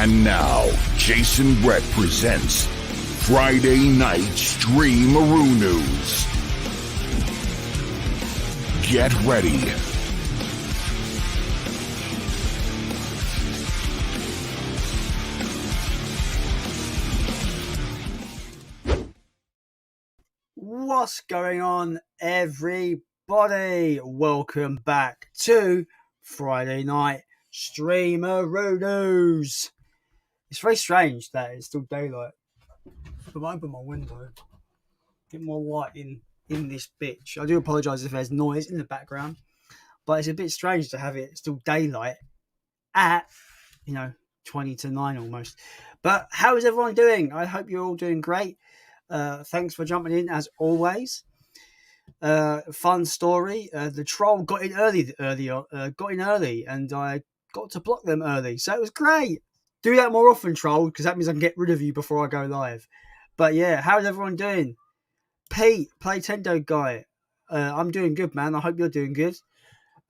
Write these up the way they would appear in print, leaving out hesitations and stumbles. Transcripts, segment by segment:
And now, Jason Brett presents Friday Night Streamaroonoos. Get ready. What's going on, everybody? Welcome back to Friday Night Streamaroonoos. It's very strange that it's still daylight. If I open my window, get more light in this bitch. I do apologise if there's noise in the background, but it's a bit strange to have it still daylight at 20 to 9 almost. But how is everyone doing? I hope you're all doing great. Thanks for jumping in as always. Fun story. The troll got in early, and I got to block them early, so it was great. Do that more often, troll, because that means I can get rid of you before I go live. But yeah, how's everyone doing? Pete, Play Tendo guy. I'm doing good, man. I hope you're doing good.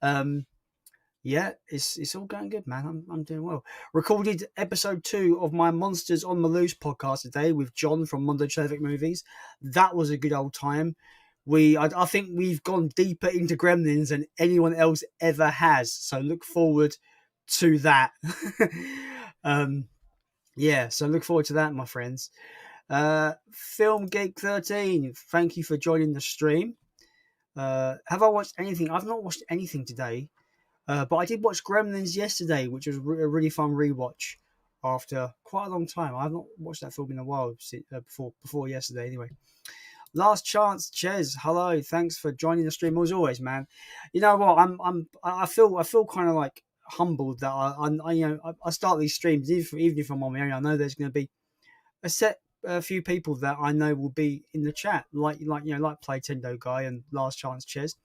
Yeah, it's all going good, man. I'm doing well. Recorded episode 2 of my Monsters on the Loose podcast today with John from Mondo Traffic Movies. That was a good old time. I think we've gone deeper into Gremlins than anyone else ever has. So look forward to that. So look forward to that, my friends. Film Geek 13, thank you for joining the stream. Have I watched anything? I've not watched anything today. But I did watch Gremlins yesterday, which was a really fun rewatch after quite a long time. I have not watched that film in a while before yesterday. Anyway, Last Chance, Ches. Hello, thanks for joining the stream as always, man. You know what? I feel kind of like humbled that I start these streams even if I'm on my own. I know there's going to be a few people that I know will be in the chat, like Play Tendo guy and Last Chance, Ches.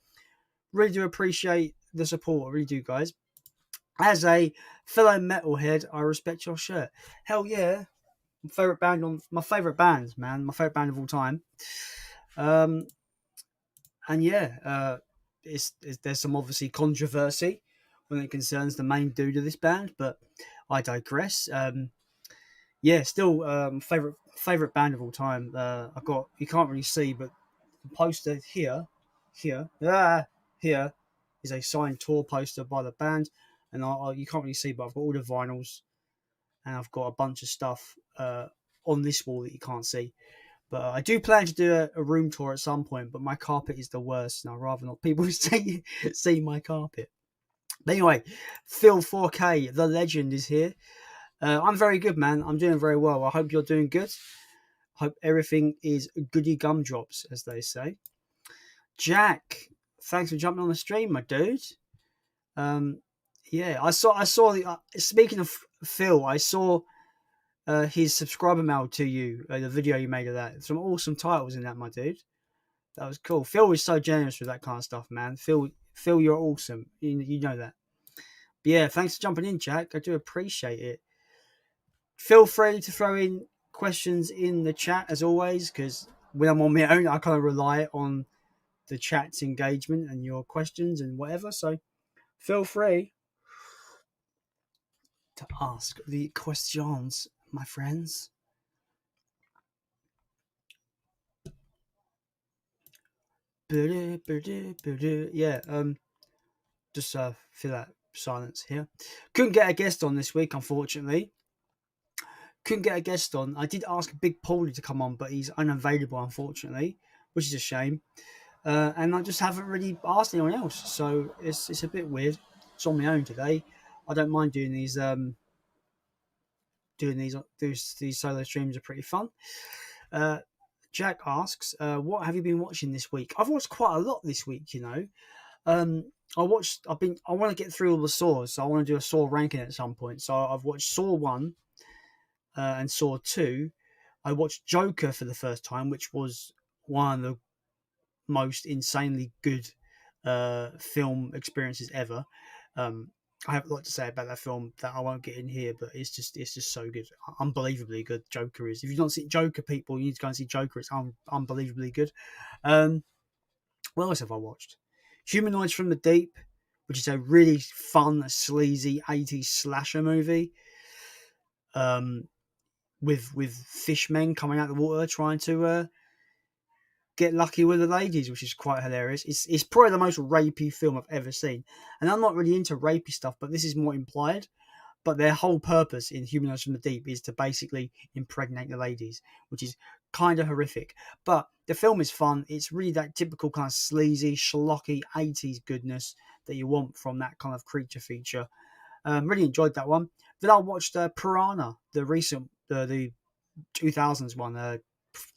Really do appreciate the support, I really do, guys. As a fellow metalhead, I respect your shirt. Hell yeah. My favourite band man. My favourite band of all time. And yeah, there's some obviously controversy when it concerns the main dude of this band, but I digress. Still favourite band of all time. I've got, you can't really see, but the poster here is a signed tour poster by the band, and you can't really see, but I've got all the vinyls, and I've got a bunch of stuff on this wall that you can't see. But I do plan to do a room tour at some point, but my carpet is the worst, and I'd rather not people see my carpet. But anyway, Phil 4K, the legend, is here. I'm very good, man. I'm doing very well. I hope you're doing good. Hope everything is goody gumdrops, as they say. Jack, thanks for jumping on the stream, my dude. I saw the. Speaking of Phil, I saw his subscriber mail to you. The video you made of that. Some awesome titles in that, my dude. That was cool. Phil is so generous with that kind of stuff, man. Phil, you're awesome. You know that. But yeah, thanks for jumping in, Jack. I do appreciate it. Feel free to throw in questions in the chat as always, because when I'm on my own, I kind of rely on the chat's engagement and your questions and whatever. So feel free to ask the questions, my friends. Yeah, just feel that silence here. Couldn't get a guest on this week, unfortunately. I did ask Big Paulie to come on, but he's unavailable, unfortunately, which is a shame. And I just haven't really asked anyone else, so it's a bit weird. It's on my own today. I don't mind doing these. These solo streams are pretty fun. Jack asks, "What have you been watching this week?" I've watched quite a lot this week. I want to get through all the Saws, so I want to do a Saw ranking at some point. So I've watched Saw 1 and Saw 2. I watched Joker for the first time, which was one of the most insanely good film experiences ever. I have a lot to say about that film that I won't get in here, but it's just so good, unbelievably good. Joker is. If you've not seen Joker, people, you need to go and see Joker. It's unbelievably good. What else have I watched? Humanoids from the Deep, which is a really fun, sleazy 80s slasher movie. with fishmen coming out of the water trying to get lucky with the ladies, which is quite hilarious. It's probably the most rapey film I've ever seen, and I'm not really into rapey stuff, but this is more implied. But their whole purpose in Humanoids from the Deep is to basically impregnate the ladies, which is kind of horrific. But the film is fun. It's really that typical kind of sleazy, schlocky 80s goodness that you want from that kind of creature feature. Really enjoyed that one. Then I watched Piranha, the recent, the 2000s one,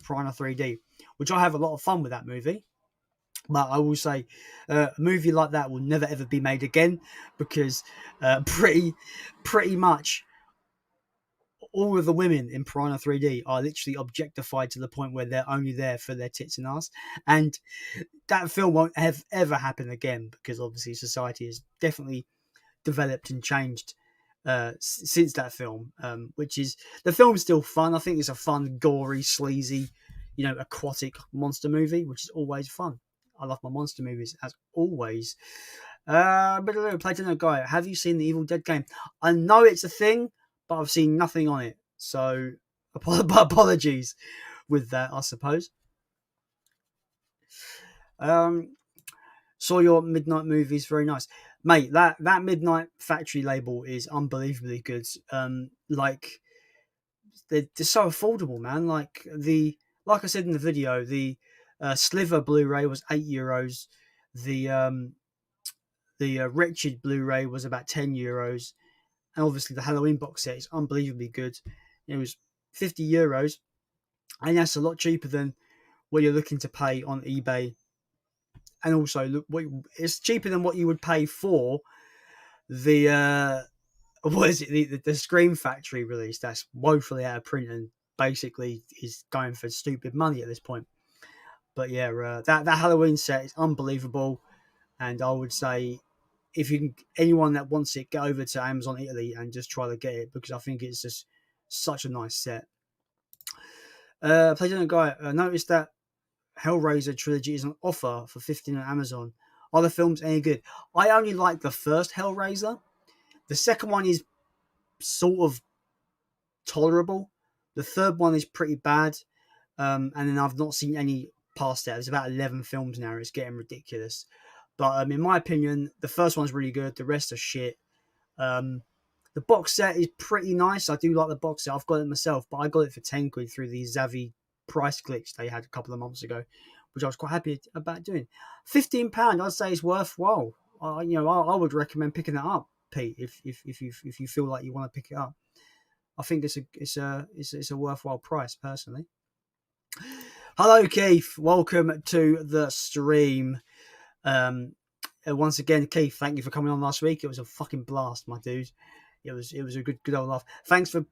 Piranha 3D, which I have a lot of fun with that movie. But I will say, a movie like that will never ever be made again, because pretty much all of the women in Piranha 3D are literally objectified to the point where they're only there for their tits and ass. And that film won't have ever happen again, because obviously society has definitely developed and changed since that film. Which is, the film's still fun. I think it's a fun, gory, sleazy, aquatic monster movie, which is always fun. I love my monster movies as always. Platinum Guy, have you seen the Evil Dead game? I know it's a thing, but I've seen nothing on it. So apologies with that, I suppose. Saw your Midnight Movies, very nice. Mate, that Midnight Factory label is unbelievably good. Like, they're so affordable, man. Like I said in the video, the Sliver Blu-ray was €8. The Wretched Blu-ray was about €10, and obviously the Halloween box set is unbelievably good. It was €50, and that's a lot cheaper than what you're looking to pay on eBay. And also, it's cheaper than what you would pay for the the Scream Factory release that's woefully out of print and basically is going for stupid money at this point. But yeah, that Halloween set is unbelievable, and I would say, if you can, anyone that wants it, get over to Amazon Italy and just try to get it, because I think it's just such a nice set. Platinum Guy, noticed that Hellraiser trilogy is on offer for $15 on Amazon. Are the films any good? I only like the first Hellraiser. The second one is sort of tolerable. The third one is pretty bad. And then I've not seen any past that. There's about 11 films now. It's getting ridiculous. But in my opinion, the first one's really good. The rest are shit. The box set is pretty nice. I do like the box set. I've got it myself, but I got it for 10 quid through the Zavi price glitch they had a couple of months ago, which I was quite happy about doing. £15, I'd say, is worthwhile. I would recommend picking that up, Pete, if you feel like you want to pick it up. I think it's a worthwhile price, personally. Hello, Keith. Welcome to the stream. Once again, Keith, thank you for coming on last week. It was a fucking blast, my dude. It was a good old laugh. Thanks for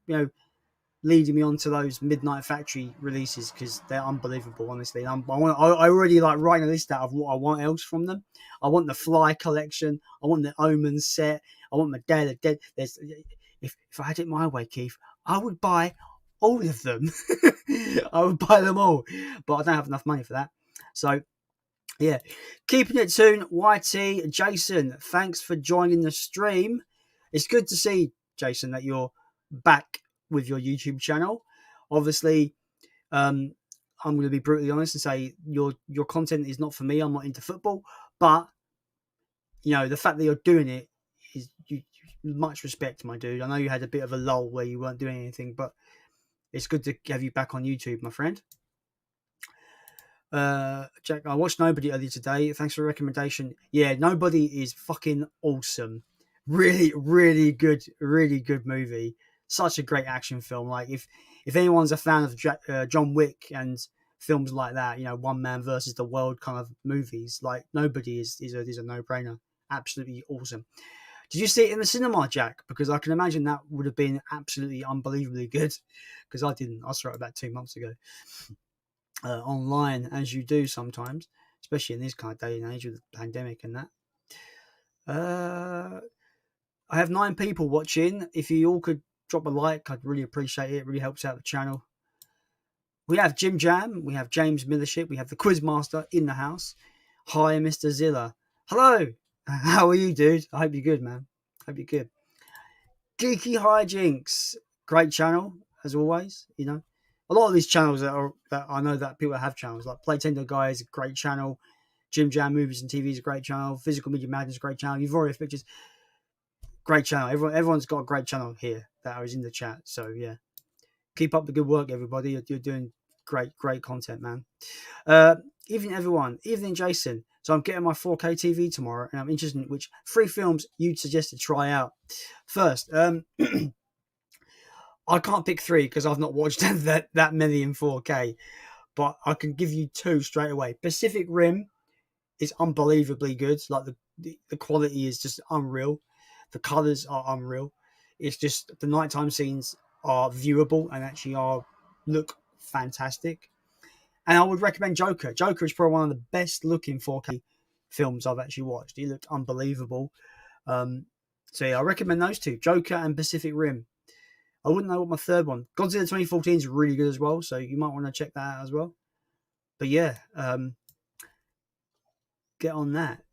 leading me on to those Midnight Factory releases, because they're unbelievable, honestly. I already like writing a list out of what I want else from them. I want the Fly collection. I want the Omen set. I want the Day of the Dead. If I had it my way, Keith, I would buy all of them. I would buy them all, but I don't have enough money for that. So yeah, keeping it tuned. YT Jason, thanks for joining the stream. It's good to see, Jason, that you're back with your YouTube channel. Obviously, I'm going to be brutally honest and say your content is not for me. I'm not into football, but the fact that you're doing it is much respect, my dude. I know you had a bit of a lull where you weren't doing anything, but it's good to have you back on YouTube, my friend. Jack, I watched Nobody earlier today. Thanks for the recommendation. Yeah, Nobody is fucking awesome. Really, really good movie. Such a great action film. Like, if anyone's a fan of John Wick and films like that, one man versus the world kind of movies, like Nobody is a no-brainer. Absolutely awesome. Did you see it in the cinema, Jack? Because I can imagine that would have been absolutely unbelievably good. Because I didn't. I saw it about 2 months ago. Online, as you do sometimes, especially in this kind of day and age with the pandemic and that. I have 9 people watching. If you all could drop a like, I'd really appreciate it. It really helps out the channel. We have Jim Jam, we have James Millership, we have the Quizmaster in the house. Hi, Mr. Zilla. Hello. How are you, dude? I hope you're good, man. Hope you're good. Geeky Hijinks. great channel as always. You know, a lot of these channels that I know that people have channels like Play Tender Guy is a great channel. Jim Jam Movies and TV is a great channel. Physical Media Madness is a great channel. Euphoria Pictures, great channel. Everyone's got a great channel here that is in the chat. So yeah, keep up the good work, everybody. You're doing great content, man. Evening Jason. So I'm getting my 4K TV tomorrow, and I'm interested in which 3 films you'd suggest to try out. First, I can't pick 3 because I've not watched that many in 4K, but I can give you 2 straight away. Pacific Rim is unbelievably good. Like the quality is just unreal. The colors are unreal. It's just the nighttime scenes are viewable and actually look fantastic. And I would recommend Joker. Joker is probably one of the best looking 4K films I've actually watched. He looked unbelievable. So yeah, I recommend those 2, Joker and Pacific Rim. I wouldn't know what my third one. Godzilla 2014 is really good as well, so you might want to check that out as well. But yeah, get on that.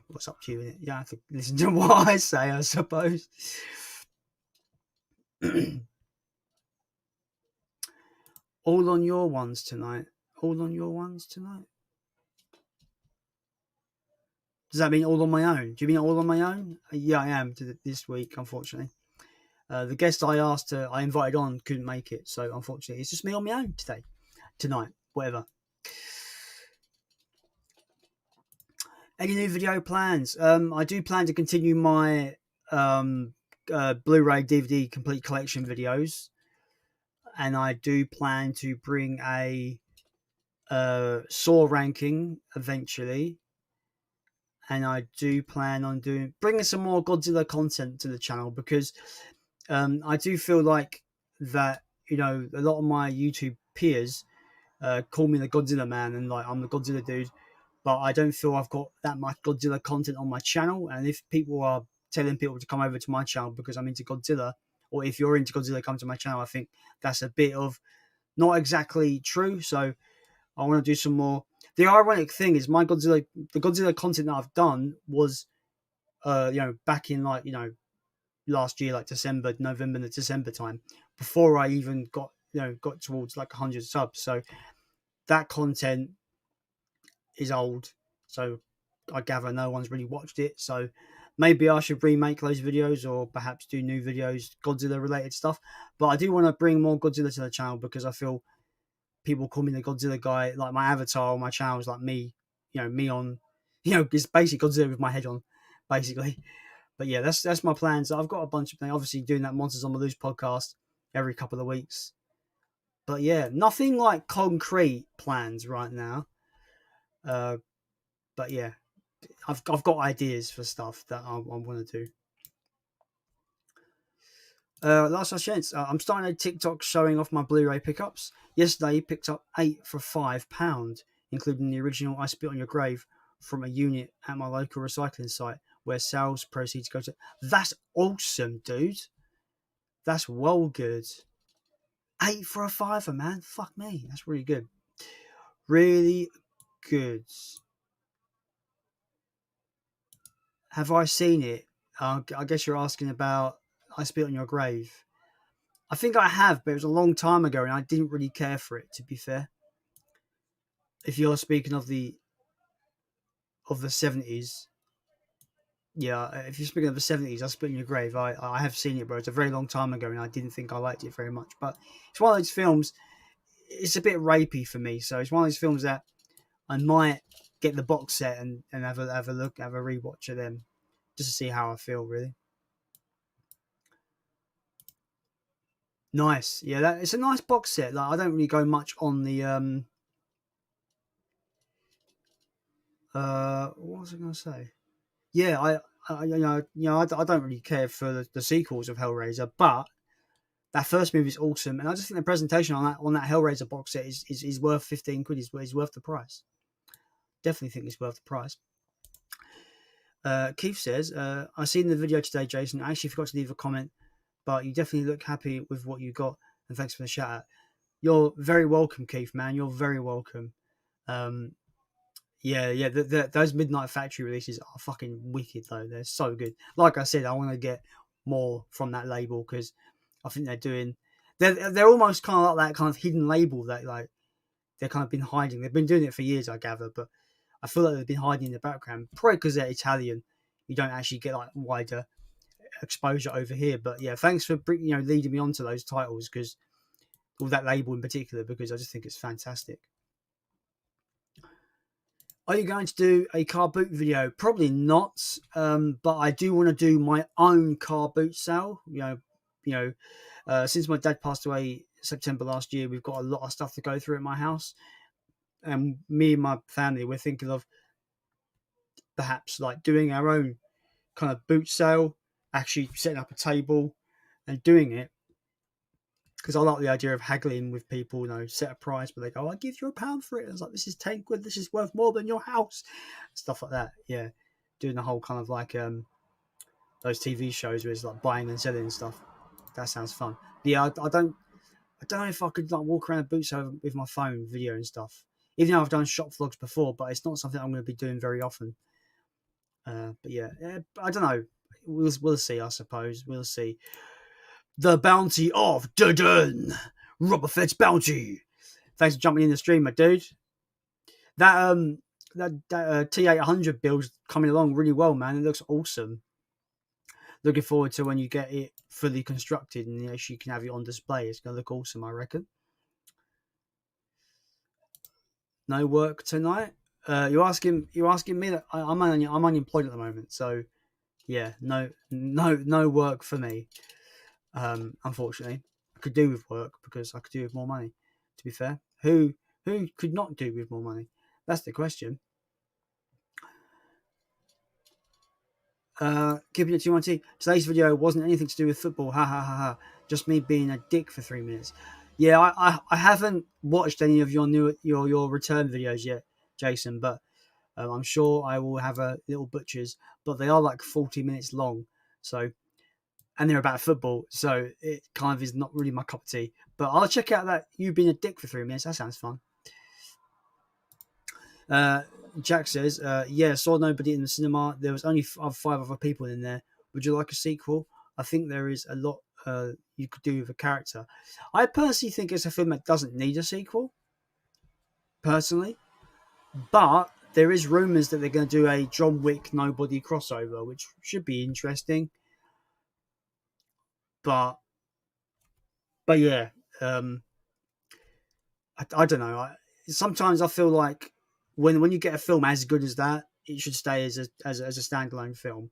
What's up to you? You don't have to listen to what I say, I suppose. All on your ones tonight. All on your ones tonight. Does that mean all on my own? Do you mean all on my own? Yeah, I am this week, unfortunately. The guest I invited on couldn't make it, so unfortunately, it's just me on my own tonight, whatever. Any new video plans? I do plan to continue my Blu-ray DVD complete collection videos, and I do plan to bring a Saw ranking eventually, and I do plan on bringing some more Godzilla content to the channel because I do feel like that, you know, a lot of my YouTube peers call me the Godzilla man and like I'm the Godzilla dude, but I don't feel I've got that much Godzilla content on my channel. And if people are telling people to come over to my channel because I'm into Godzilla, or if you're into Godzilla, come to my channel, I think that's a bit of not exactly true. So I want to do some more. The ironic thing is the Godzilla content that I've done was, back in last year, like November, December time, before I even got towards like 100 subs. So that content is old. So I gather no one's really watched it. So maybe I should remake those videos or perhaps do new videos, Godzilla related stuff. But I do want to bring more Godzilla to the channel because I feel people call me the Godzilla guy. Like my avatar on my channel is like me, me on, it's basically Godzilla with my head on, basically. But yeah, that's my plans. I've got a bunch of things. Obviously, doing that Monsters on the Loose podcast every couple of weeks. But yeah, nothing like concrete plans right now. But yeah, I've got ideas for stuff that I want to do. Last chance. I'm starting a TikTok showing off my Blu-ray pickups. Yesterday, picked up 8 for £5, including the original "I Spit on Your Grave" from a unit at my local recycling site, where sales proceeds go to. That's awesome, dude. That's well good. 8 for a £5, man. Fuck me. That's really good. Really good. Have I seen it? I guess you're asking about "I Spit on Your Grave." I think I have, but it was a long time ago, and I didn't really care for it, to be fair. If you're speaking of the 70s, yeah. If you're speaking of the 70s, "I Spit on Your Grave." I have seen it, but it's a very long time ago, and I didn't think I liked it very much. But it's one of those films. It's a bit rapey for me, so it's one of those films that I might get the box set and have a look, have a rewatch of them, just to see how I feel. Really nice. Yeah, it's a nice box set. Like I don't really go much on the what was I going to say? Yeah, I don't really care for the sequels of Hellraiser, but that first movie is awesome, and I just think the presentation on that Hellraiser box set is worth 15 quid. Is worth the price. Definitely think it's worth the price. Keith says, I seen the video today, Jason. I actually forgot to leave a comment, but you definitely look happy with what you got, and thanks for the shout out. You're very welcome, Keith, man. You're very welcome. Yeah. Those Midnight Factory releases are fucking wicked, though. They're so good. Like I said, I want to get more from that label because I think they're almost kind of like that kind of hidden label that like they've kind of been hiding. They've been doing it for years, I gather, but I feel like they've been hiding in the background. Probably because they're Italian, you don't actually get like wider exposure over here. But yeah, thanks for leading me on to those titles, because all that label in particular, because I just think it's fantastic. Are you going to do a car boot video? Probably not, but I do want to do my own car boot sale. Since my dad passed away September last year, we've got a lot of stuff to go through at my house, and me and my family, we're thinking of perhaps like doing our own kind of boot sale, actually setting up a table and doing it, because I like the idea of haggling with people, set a price, but they go, I'll give you £1 for it. And it's like, this is 10 quid, this is worth more than your house. Stuff like that. Yeah. Doing the whole kind of like those TV shows where it's like buying and selling and stuff. That sounds fun. Yeah, I don't know if I could like walk around a boot sale with my phone, video and stuff. Even though I've done shop vlogs before, but it's not something I'm going to be doing very often. But yeah, I don't know. We'll see, I suppose. We'll see. The Bounty of Dudden. Robert Fett's Bounty. Thanks for jumping in the stream, my dude. That T800 build's coming along really well, man. It looks awesome. Looking forward to when you get it fully constructed and you can have it on display. It's going to look awesome, I reckon. No work tonight. You're asking me that I'm unemployed at the moment, so yeah, no work for me. Unfortunately, I could do with work because I could do with more money. To be fair, who could not do with more money? That's the question. Keeping it 2-1-T. Today's video wasn't anything to do with football. Ha ha ha ha. Just me being a dick for 3 minutes. Yeah, I haven't watched any of your return videos yet, Jason, but I'm sure I will have a little butchers. But they are like 40 minutes long, so, and they're about football, so it kind of is not really my cup of tea. But I'll check out that you being a dick for 3 minutes. That sounds fun. Jack says, yeah, saw nobody in the cinema. There was only 5 other people in there. Would you like a sequel? I think there is a lot you could do with a character. I personally think it's a film that doesn't need a sequel, personally. But there is rumours that they're going to do a John Wick Nobody crossover, which should be interesting. But yeah, I don't know. Sometimes I feel like when you get a film as good as that, it should stay as a standalone film.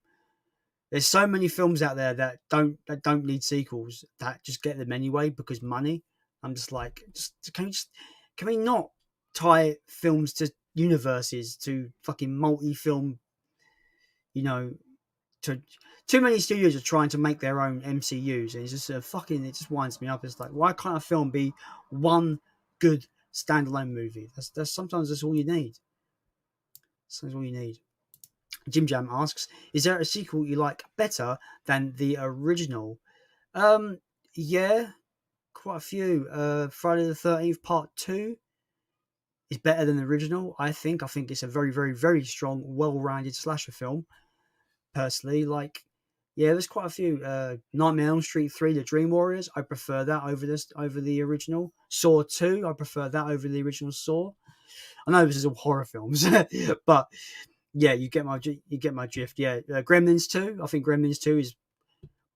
There's so many films out there that don't need sequels, that just get them anyway because money. I'm just like, can we not tie films to universes, to fucking multi-film? Too many studios are trying to make their own MCUs, and it's just it just winds me up. It's like, why can't a film be one good standalone movie? Sometimes that's all you need. That's all you need. Jim Jam asks, is there a sequel you like better than the original? Yeah, quite a few. Friday the 13th Part 2 is better than the original, I think. I think it's a very, very, very strong, well-rounded slasher film, personally. Like, yeah, there's quite a few. Nightmare on Elm Street 3, The Dream Warriors, I prefer that over the original. Saw 2, I prefer that over the original Saw. I know this is all horror films, but yeah, you get my drift. Yeah, Gremlins 2. I think Gremlins 2 is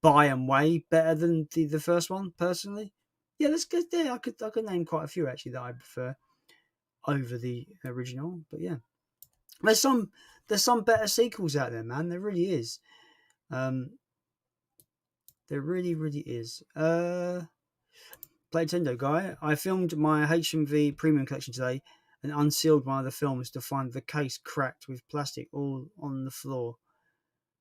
by and way better than the first one, personally. Yeah, that's good. Yeah, I could name quite a few actually that I prefer over the original. But yeah, there's some better sequels out there, man. There really is. There really, really is. Play Nintendo guy. I filmed my HMV Premium Collection today and unsealed one of the films to find the case cracked with plastic all on the floor.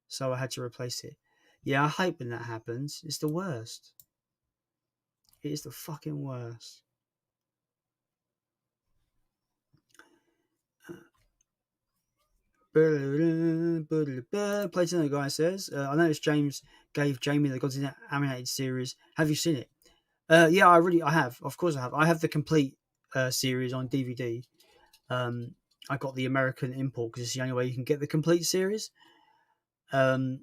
So I had to replace it. Yeah, I hate when that happens. It's the worst. It is the fucking worst. Platinum guy says, I noticed James gave Jamie the Godzilla animated series. Have you seen it? Yeah, I have. Of course I have. I have the complete series on DVD. I got the American import because it's the only way you can get the complete series. Now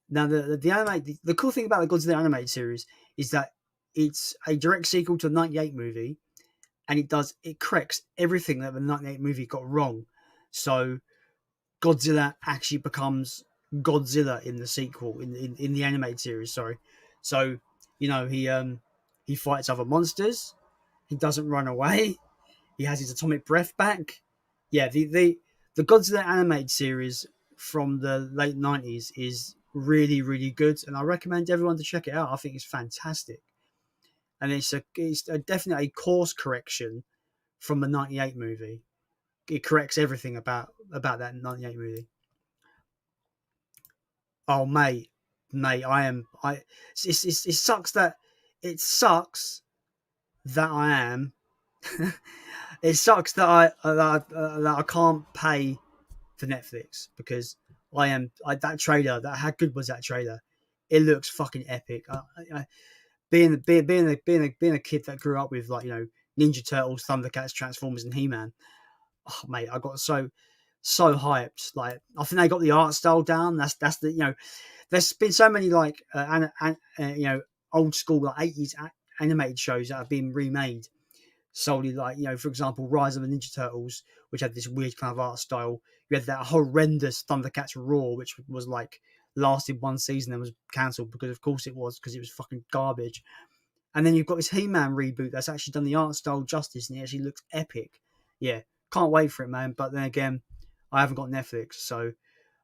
the cool thing about the Godzilla animated series is that it's a direct sequel to the 98 movie, and it corrects everything that the 98 movie got wrong. So Godzilla actually becomes Godzilla in the sequel, in the animated series, sorry. So, he fights other monsters, he doesn't run away, he has his atomic breath back. Yeah, the Godzilla animated series from the late 90s is really, really good, and I recommend everyone to check it out. I think it's fantastic. And definitely a course correction from the 98 movie. It corrects everything about that 98 movie. Oh, mate, it sucks that I am. It sucks that I can't pay for Netflix, because that trailer. How good was that trailer? It looks fucking epic. Being a kid that grew up with, like, Ninja Turtles, Thundercats, Transformers, and He-Man. Oh, mate, I got so hyped. Like, I think they got the art style down. That's the there's been so many, like, old school, like, 80s animated shows that have been remade solely, like, for example, Rise of the Ninja Turtles, which had this weird kind of art style. You had that horrendous Thundercats Roar, which was like lasted one season and was cancelled, because of course it was, because it was fucking garbage. And then you've got this He-Man reboot that's actually done the art style justice, and it actually looks epic. Yeah, can't wait for it, man. But then again, I haven't got Netflix, so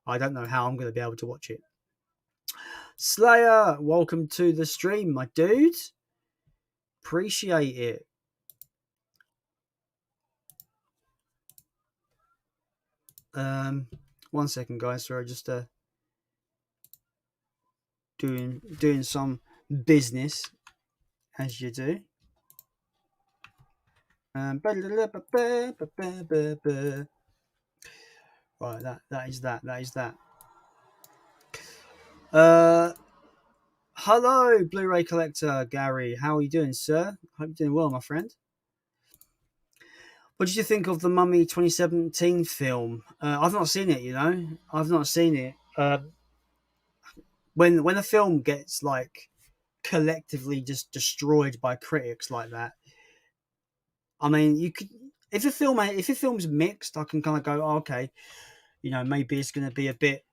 I don't know how I'm going to be able to watch it. Slayer, welcome to the stream, my dude. Appreciate it. One second, guys. Sorry, just doing some business, as you do. Right, that is that. Hello, Blu-ray collector Gary. How are you doing, sir? Hope you're doing well, my friend. What did you think of the Mummy 2017 film? I've not seen it. I've not seen it. When a film gets, like, collectively just destroyed by critics like that, I mean, you could, if a film's mixed, I can kind of go, oh, okay, maybe it's going to be a bit.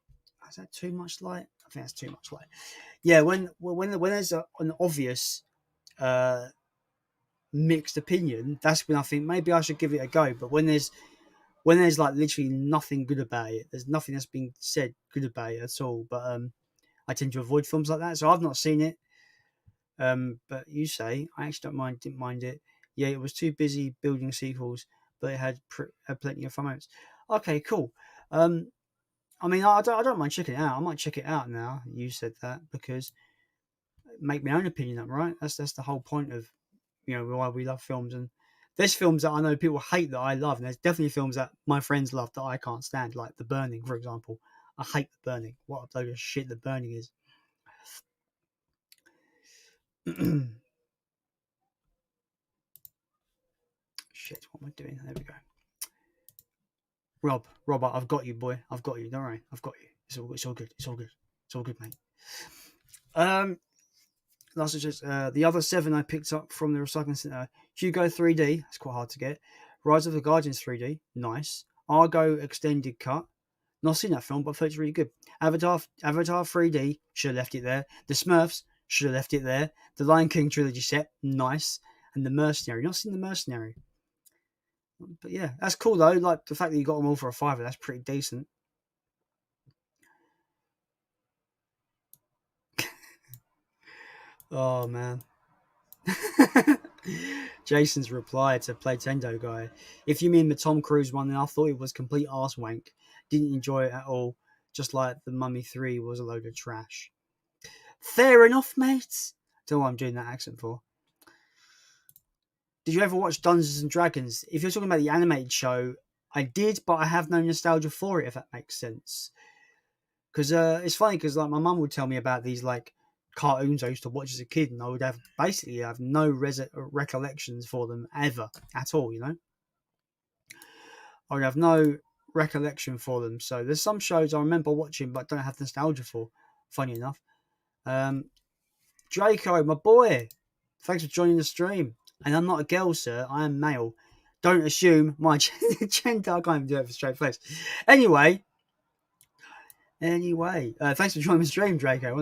Is that too much light? I think that's too much light. Yeah, when there's an obvious mixed opinion, that's when I think maybe I should give it a go. But when there's like literally nothing good about it, there's nothing that's been said good about it at all. But I tend to avoid films like that, so I've not seen it. But you say I actually didn't mind it. Yeah, it was too busy building sequels, but it had plenty of fun moments. Okay, cool. I mean, I don't mind checking it out. I might check it out now. You said that, because make my own opinion up, right? That's the whole point of why we love films. And there's films that I know people hate that I love, and there's definitely films that my friends love that I can't stand, like The Burning, for example. I hate The Burning. What a load of shit The Burning is. Shit, what am I doing? There we go. Rob, I've got you, boy. I've got you. Don't worry, I've got you. It's all good. It's all good, mate. Last is just the other 7 I picked up from the recycling center. Hugo 3D, that's quite hard to get. Rise of the Guardians 3D, nice. Argo extended cut. Not seen that film, but I thought it's really good. Avatar 3D, should have left it there. The Smurfs, should have left it there. The Lion King trilogy set, nice. And The Mercenary, not seen The Mercenary. But yeah, that's cool though. Like, the fact that you got them all for a $5, that's pretty decent. Oh man. Jason's reply to Playtendo guy: if you mean the Tom Cruise one, then I thought it was complete arse wank. Didn't enjoy it at all. Just like the Mummy 3 was a load of trash. Fair enough, mate. Don't know what I'm doing that accent for. Did you ever watch Dungeons and Dragons? If you're talking about the animated show, I did, but I have no nostalgia for it, if that makes sense. Because it's funny, because like my mum would tell me about these like cartoons I used to watch as a kid, and I would have no recollections for them ever at all. I would have no recollection for them. So there's some shows I remember watching but don't have nostalgia for. Funny enough. Draco, my boy. Thanks for joining the stream. And I'm not a girl, sir. I am male. Don't assume my gender. I can't even do it for straight face. Anyway, thanks for joining the stream, Draco.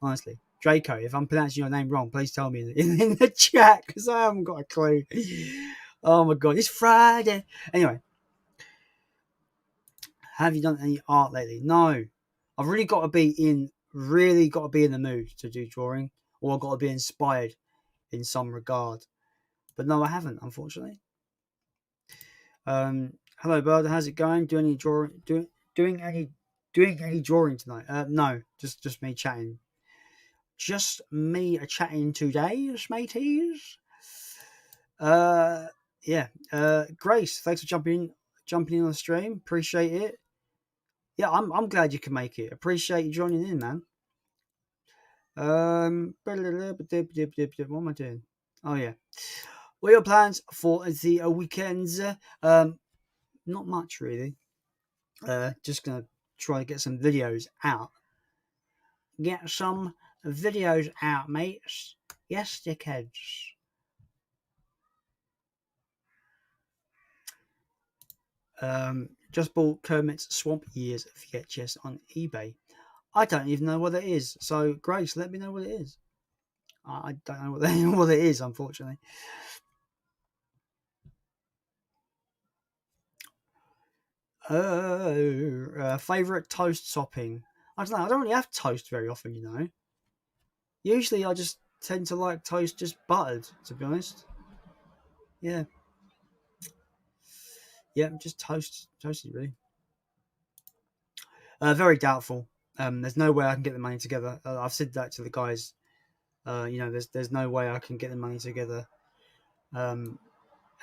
Honestly, Draco. If I'm pronouncing your name wrong, please tell me in the chat because I haven't got a clue. Oh my god, it's Friday. Anyway, have you done any art lately? No, I've really got to be in the mood to do drawing, or I've got to be inspired in some regard. But no, I haven't, unfortunately. Hello, Bird. How's it going? Doing any drawing tonight? No, just me chatting. Just me chatting today, mateys. Yeah. Grace, thanks for jumping in on the stream. Appreciate it. Yeah, I'm glad you can make it. Appreciate you joining in, man. What am I doing? Oh yeah. What are your plans for the weekends? Not much really. Just gonna try to get some videos out. Get some videos out, mates. Yes, dickheads. Just bought Kermit's Swamp Years VHS on eBay. I don't even know what it is. So, Grace, let me know what it is. I don't know what it is, unfortunately. Favorite toast topping? I don't know. I don't really have toast very often, you know. Usually, I just tend to like toast just buttered, to be honest. Yeah. Yeah, just toasted, really. Very doubtful. There's no way I can get the money together. I've said that to the guys. There's no way I can get the money together. And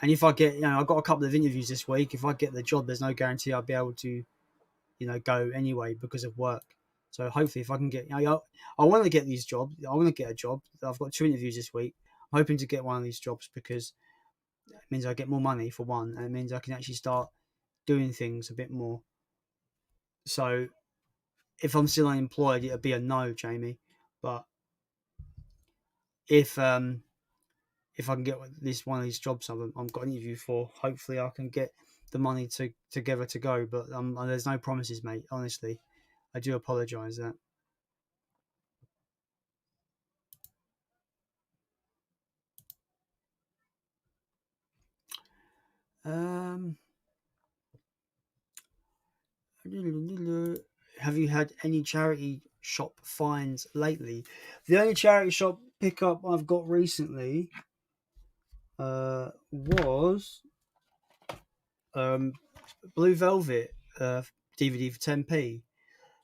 if I get, I've got a couple of interviews this week. If I get the job, there's no guarantee I'll be able to, go anyway because of work. So hopefully, if I can get, I want to get these jobs. I want to get a job. I've got 2 interviews this week. I'm hoping to get one of these jobs because it means I get more money for one, and it means I can actually start doing things a bit more. So if I'm still unemployed, it'll be a no, Jamie. But if I can get one of these jobs I've got an interview for, hopefully I can get the money together to go. But there's no promises, mate. Honestly, I do apologise that. Have you had any charity shop finds lately? The only charity shop pickup I've got recently was Blue Velvet DVD for 10p.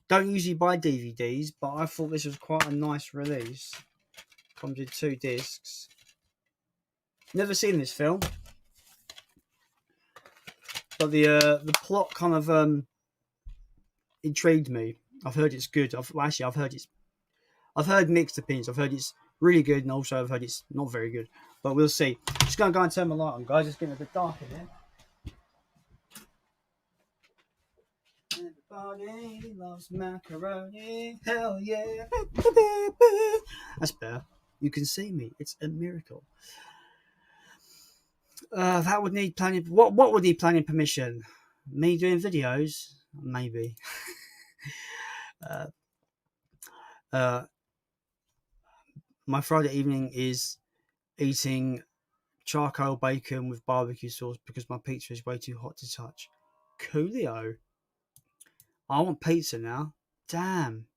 Don't usually buy DVDs, but I thought this was quite a nice release. Comes with 2 discs. Never seen this film, but the plot kind of intrigued me. I've heard it's good. I've heard mixed opinions. I've heard it's really good, and also I've heard it's not very good. But we'll see. Just gonna go and turn my light on, guys. It's getting a bit dark in here. Everybody loves macaroni. Hell yeah. That's better. You can see me. It's a miracle. That would need planning. What would need planning permission? Me doing videos? Maybe. My Friday evening is eating charcoal bacon with barbecue sauce because my pizza is way too hot to touch. Coolio. I want pizza now. Damn.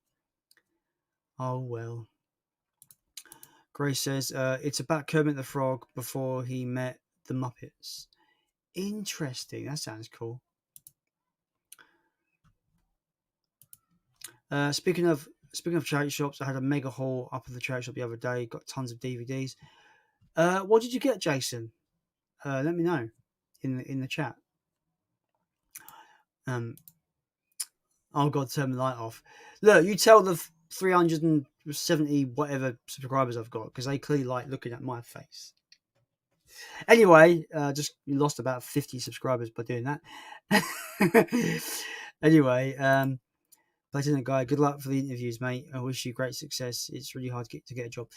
Oh well. Grace says it's about Kermit the Frog before he met the Muppets. Interesting. That sounds cool. Speaking of charity shops, I had a mega haul up at the charity shop the other day. Got tons of DVDs. What did you get, Jason? Let me know in the chat. Oh god, turn the light off. Look, you tell the 370 whatever subscribers I've got because they clearly like looking at my face. Anyway, just lost about 50 subscribers by doing that. Anyway, Lieutenant Guy, good luck for the interviews, mate. I wish you great success. It's really hard to get a job.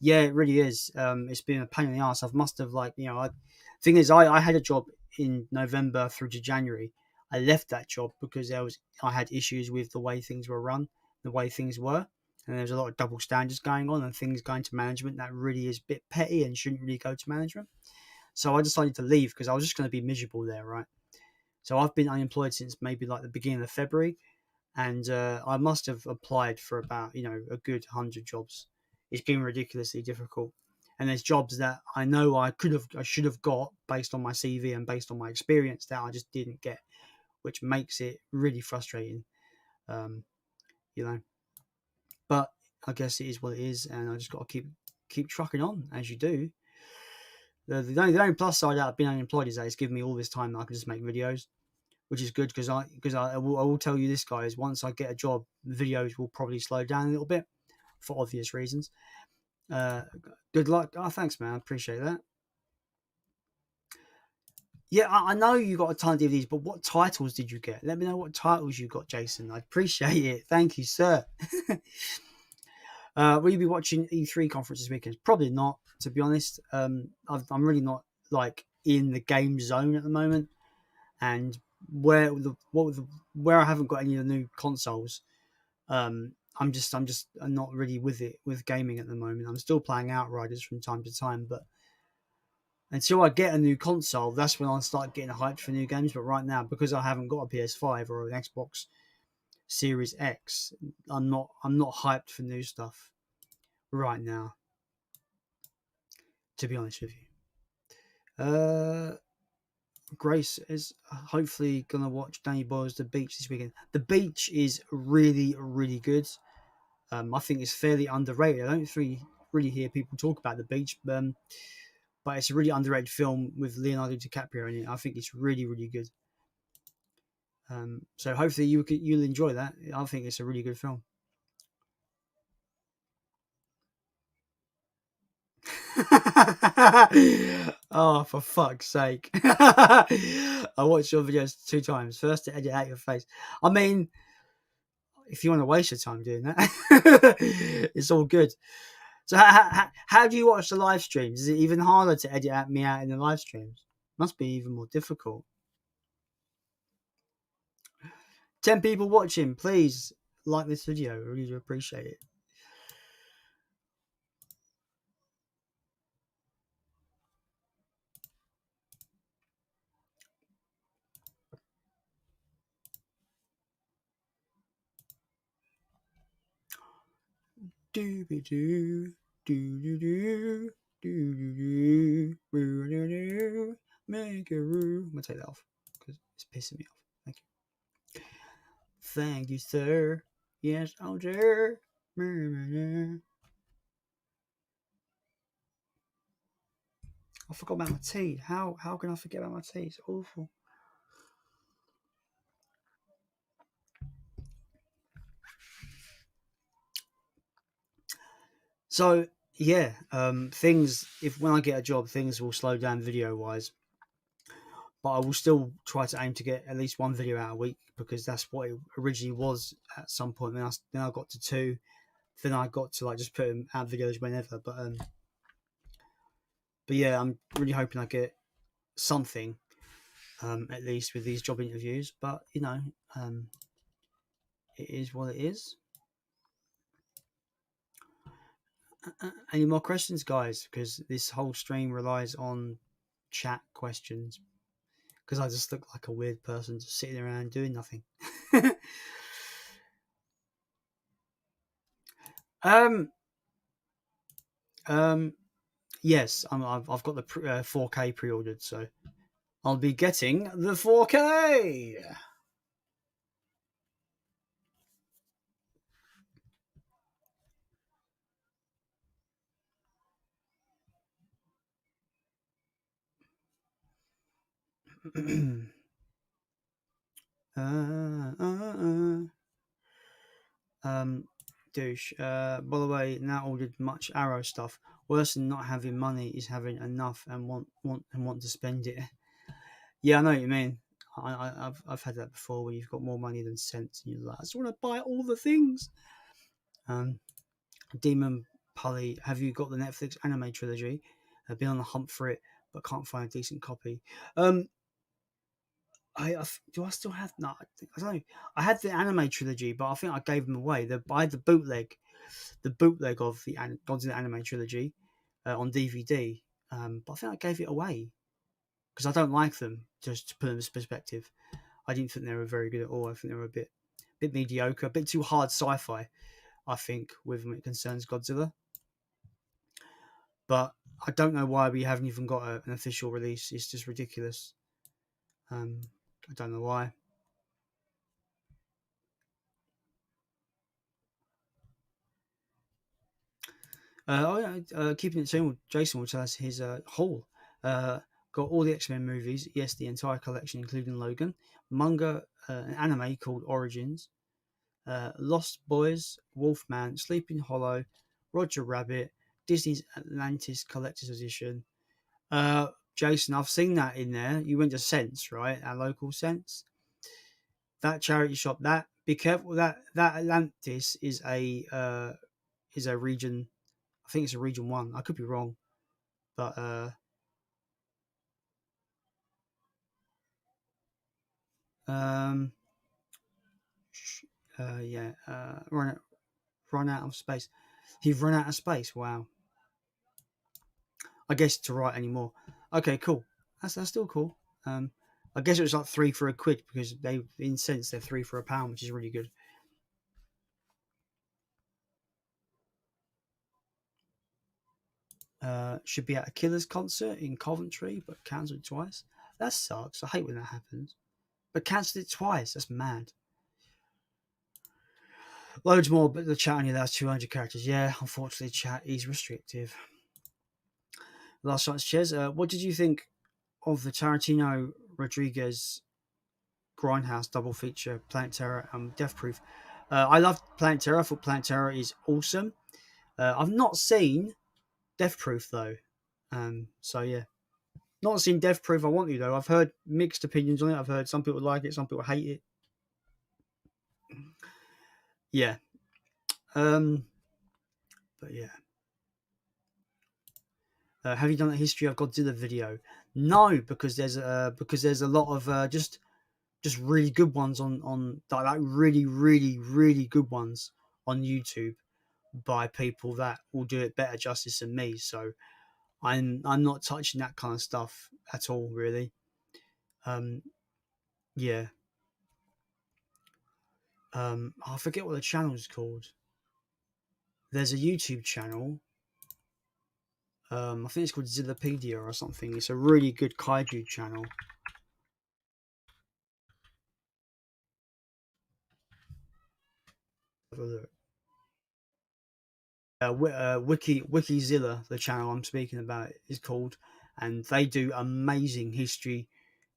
Yeah, it really is. It's been a pain in the ass. I must have thing is, I had a job in November through to January. I left that job because I had issues with the way things were run, the way things were, and there's a lot of double standards going on and things going to management that really is a bit petty and shouldn't really go to management. So I decided to leave because I was just going to be miserable there, right? So I've been unemployed since maybe like the beginning of February, and I must have applied for about a good 100 jobs. It's been ridiculously difficult, and there's jobs that I know I should have got based on my CV and based on my experience that I just didn't get, which makes it really frustrating. Um, you know, but I guess it is what it is, and I just got to keep trucking on as you do. The only plus side out of being unemployed is that it's given me all this time that I can just make videos, which is good because I will tell you this, guys. Once I get a job, the videos will probably slow down a little bit for obvious reasons. Good luck. Oh, thanks, man. I appreciate that. Yeah, I know you got a ton of DVDs, but what titles did you get? Let me know what titles you got, Jason. I appreciate it. Thank you, sir. Will you be watching E3 conference this weekend? Probably not, to be honest. I'm really not like in the game zone at the moment, and where I haven't got any of the new consoles, I'm not really with gaming at the moment. I'm still playing Outriders from time to time, but until I get a new console, that's when I'll start getting hyped for new games. But right now, because I haven't got a PS5 or an Xbox Series X, I'm not hyped for new stuff right now, to be honest with you. Grace is hopefully gonna watch Danny Boyle's The Beach this weekend. The Beach is really, really good. I think it's fairly underrated. I don't really hear people talk about The Beach, but it's a really underrated film with Leonardo DiCaprio in it. I think it's really, really good. So hopefully you'll enjoy that. I think it's a really good film. Oh, for fuck's sake. I watched your videos 2 times. First to edit out your face. I mean, if you want to waste your time doing that, it's all good. So how do you watch the live streams? Is it even harder to edit me out in the live streams? Must be even more difficult. 10 people watching. Please like this video. I really do appreciate it. Doo-be-doo, doo-doo-doo, doo-doo-doo, make a room. I'm going to take that off because it's pissing me off. Thank you. Thank you, sir. Yes, oh, dear. I forgot about my tea. How can I forget about my tea? It's awful. So yeah, things. If when I get a job, things will slow down video wise, but I will still try to aim to get at least 1 video out a week because that's what it originally was at some point. Then I got to 2. Then I got to just put out videos whenever. But yeah, I'm really hoping I get something at least with these job interviews. But it is what it is. Any more questions, guys? Because this whole stream relies on chat questions. Because I just look like a weird person just sitting around doing nothing. Yes, I've got the 4K pre-ordered, so I'll be getting the 4K. Douche. By the way, now ordered much Arrow stuff. Worse than not having money is having enough and want to spend it. Yeah, I know what you mean. I've had that before where you've got more money than sense, and you're like, I just want to buy all the things. Demon Pully, have you got the Netflix anime trilogy? I've been on the hunt for it, but can't find a decent copy. Do I still have? No, I don't know. I had the anime trilogy, but I think I gave them away. I had the bootleg of the Godzilla anime trilogy on DVD. But I think I gave it away because I don't like them. Just to put them in perspective, I didn't think they were very good at all. I think they were a bit mediocre, a bit too hard sci-fi. I think when it concerns Godzilla, but I don't know why we haven't even got an official release. It's just ridiculous. I don't know why. Keeping it simple, Jason will tell us his haul. Got all the X-Men movies, yes, the entire collection, including Logan. Manga, an anime called Origins. Lost Boys, Wolfman, Sleeping Hollow, Roger Rabbit, Disney's Atlantis Collector's Edition. Jason, I've seen that in there. You went to Sense, right? Our local Sense. That charity shop. That be careful. That Atlantis is a region. I think it's a region 1. I could be wrong, but yeah. Run out of space. He's run out of space. Wow. I guess to write anymore. Okay, cool. That's still cool. I guess it was like 3 for £1 because they, in sense, they're 3 for £1, which is really good. Should be at a Killers concert in Coventry, but cancelled twice. That sucks. I hate when that happens. But cancelled it twice. That's mad. Loads more, but the chat only allows 200 characters. Yeah, unfortunately, chat is restrictive. Last night's Ches, what did you think of the Tarantino Rodriguez Grindhouse double feature, Planet Terror and Death Proof? I loved Planet Terror. I thought Planet Terror is awesome. I've not seen Death Proof though. So yeah, not seen Death Proof. I want to though. I've heard mixed opinions on it. I've heard some people like it, some people hate it. Yeah. But yeah. Have you done a history of Godzilla video? No, because there's a lot of just really good ones on like really good ones on YouTube by people that will do it better justice than me. So I'm not touching that kind of stuff at all, really. Yeah. I forget what the channel's called. There's a YouTube channel. I think it's called Zillapedia or something. It's a really good kaiju channel. Have a look. Wikizilla, the channel I'm speaking about, is called, and they do amazing history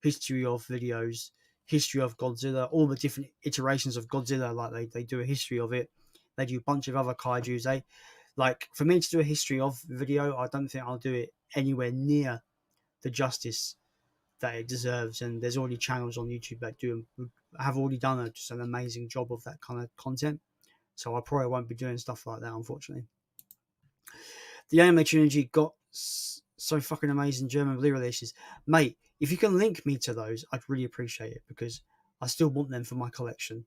of videos, history of Godzilla, all the different iterations of Godzilla. Like they do a history of it. They do a bunch of other kaiju's. They like for me to do a history of video. I don't think I'll do it anywhere near the justice that it deserves. And there's already channels on YouTube that have already done just an amazing job of that kind of content. So I probably won't be doing stuff like that, unfortunately. The anime trilogy got so fucking amazing German Blu releases. Mate, if you can link me to those, I'd really appreciate it because I still want them for my collection.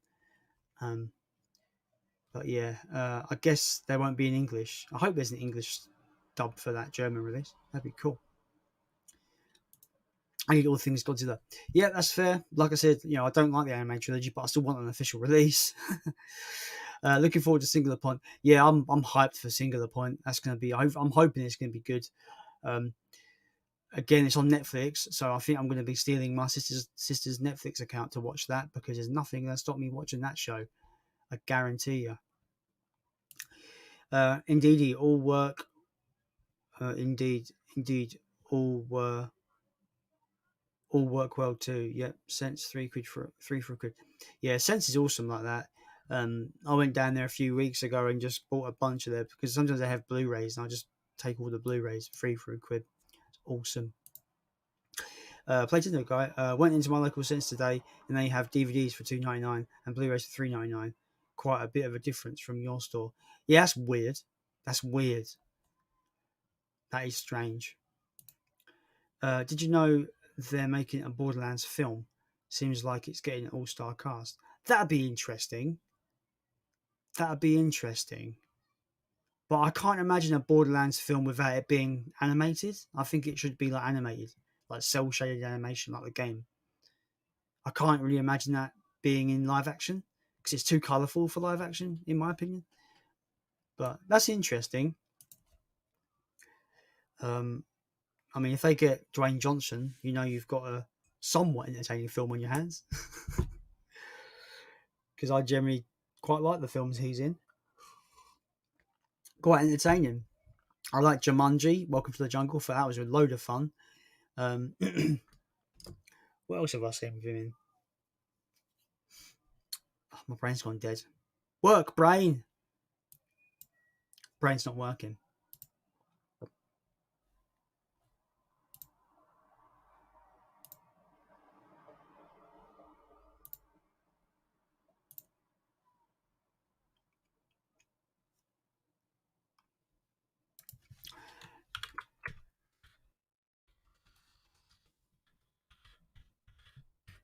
But yeah, I guess they won't be in English. I hope there's an English dub for that German release. That'd be cool. I need all things Godzilla. Yeah, that's fair. Like I said, I don't like the anime trilogy, but I still want an official release. Looking forward to Singular Point. Yeah, I'm hyped for Singular Point. That's going to be. I'm hoping it's going to be good. Again, it's on Netflix, so I think I'm going to be stealing my sister's Netflix account to watch that because there's nothing going to stop me watching that show. I guarantee you. Indeed, all work. Indeed, all work well too. Yep, Sense £3 for £3. Yeah, Sense is awesome like that. I went down there a few weeks ago and just bought a bunch of them because sometimes they have Blu-rays and I just take all the Blu-rays free for £1. It's awesome. Platinum guy, went into my local sense today, and they have DVDs for $2.99 and Blu-rays for $3.99. Quite a bit of a difference from your store. Yeah, that's weird. That's weird. That is strange. Did you know they're making a Borderlands film? Seems like it's getting an all-star cast. That'd be interesting. That'd be interesting. But I can't imagine a Borderlands film without it being animated. I think it should be like animated, like cel-shaded animation, like the game. I can't really imagine that being in live action because it's too colourful for live action, in my opinion. But that's interesting. I mean, if they get Dwayne Johnson, you know you've got a somewhat entertaining film on your hands. Because I generally quite like the films he's in. Quite entertaining. I like Jumanji, Welcome to the Jungle, for that was a load of fun. What else have I seen with him in? Oh, my brain's gone dead. Work, brain! Brain's not working.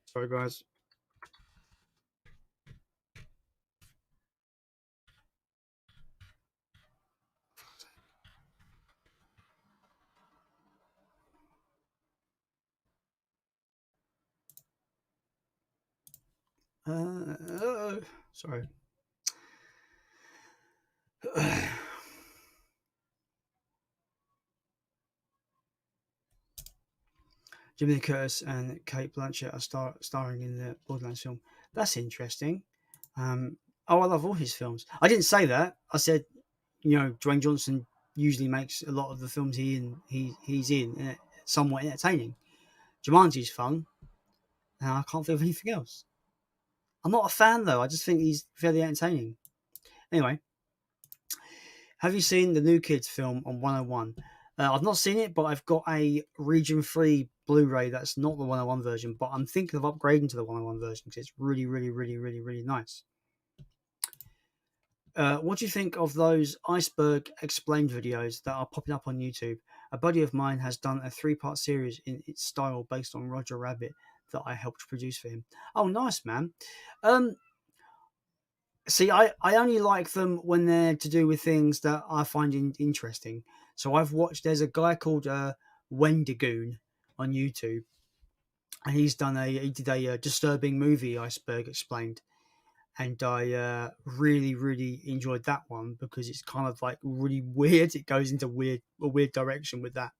Sorry, guys. Sorry. Jimmy Lee Curtis and Kate Blanchett are starring in the Borderlands film. That's interesting. I love all his films. I didn't say that. I said, Dwayne Johnson usually makes a lot of the films he's in somewhat entertaining. Jumanji's fun, and I can't think of anything else. I'm not a fan though. I just think he's fairly entertaining. Anyway, have you seen the New Kids film on 101? I've not seen it, but I've got a region 3 Blu-ray that's not the 101 version, but I'm thinking of upgrading to the 101 version because it's really, really, really, really, really nice. What do you think of those Iceberg Explained videos that are popping up on YouTube? A buddy of mine has done a 3-part series in its style based on Roger Rabbit that I helped produce for him. Oh, nice, man. See, I only like them when they're to do with things that I find interesting. So there's a guy called Wendigoon on YouTube, and he did a disturbing movie, Iceberg Explained. And I really, really enjoyed that one because it's kind of like really weird. It goes into a weird direction with that.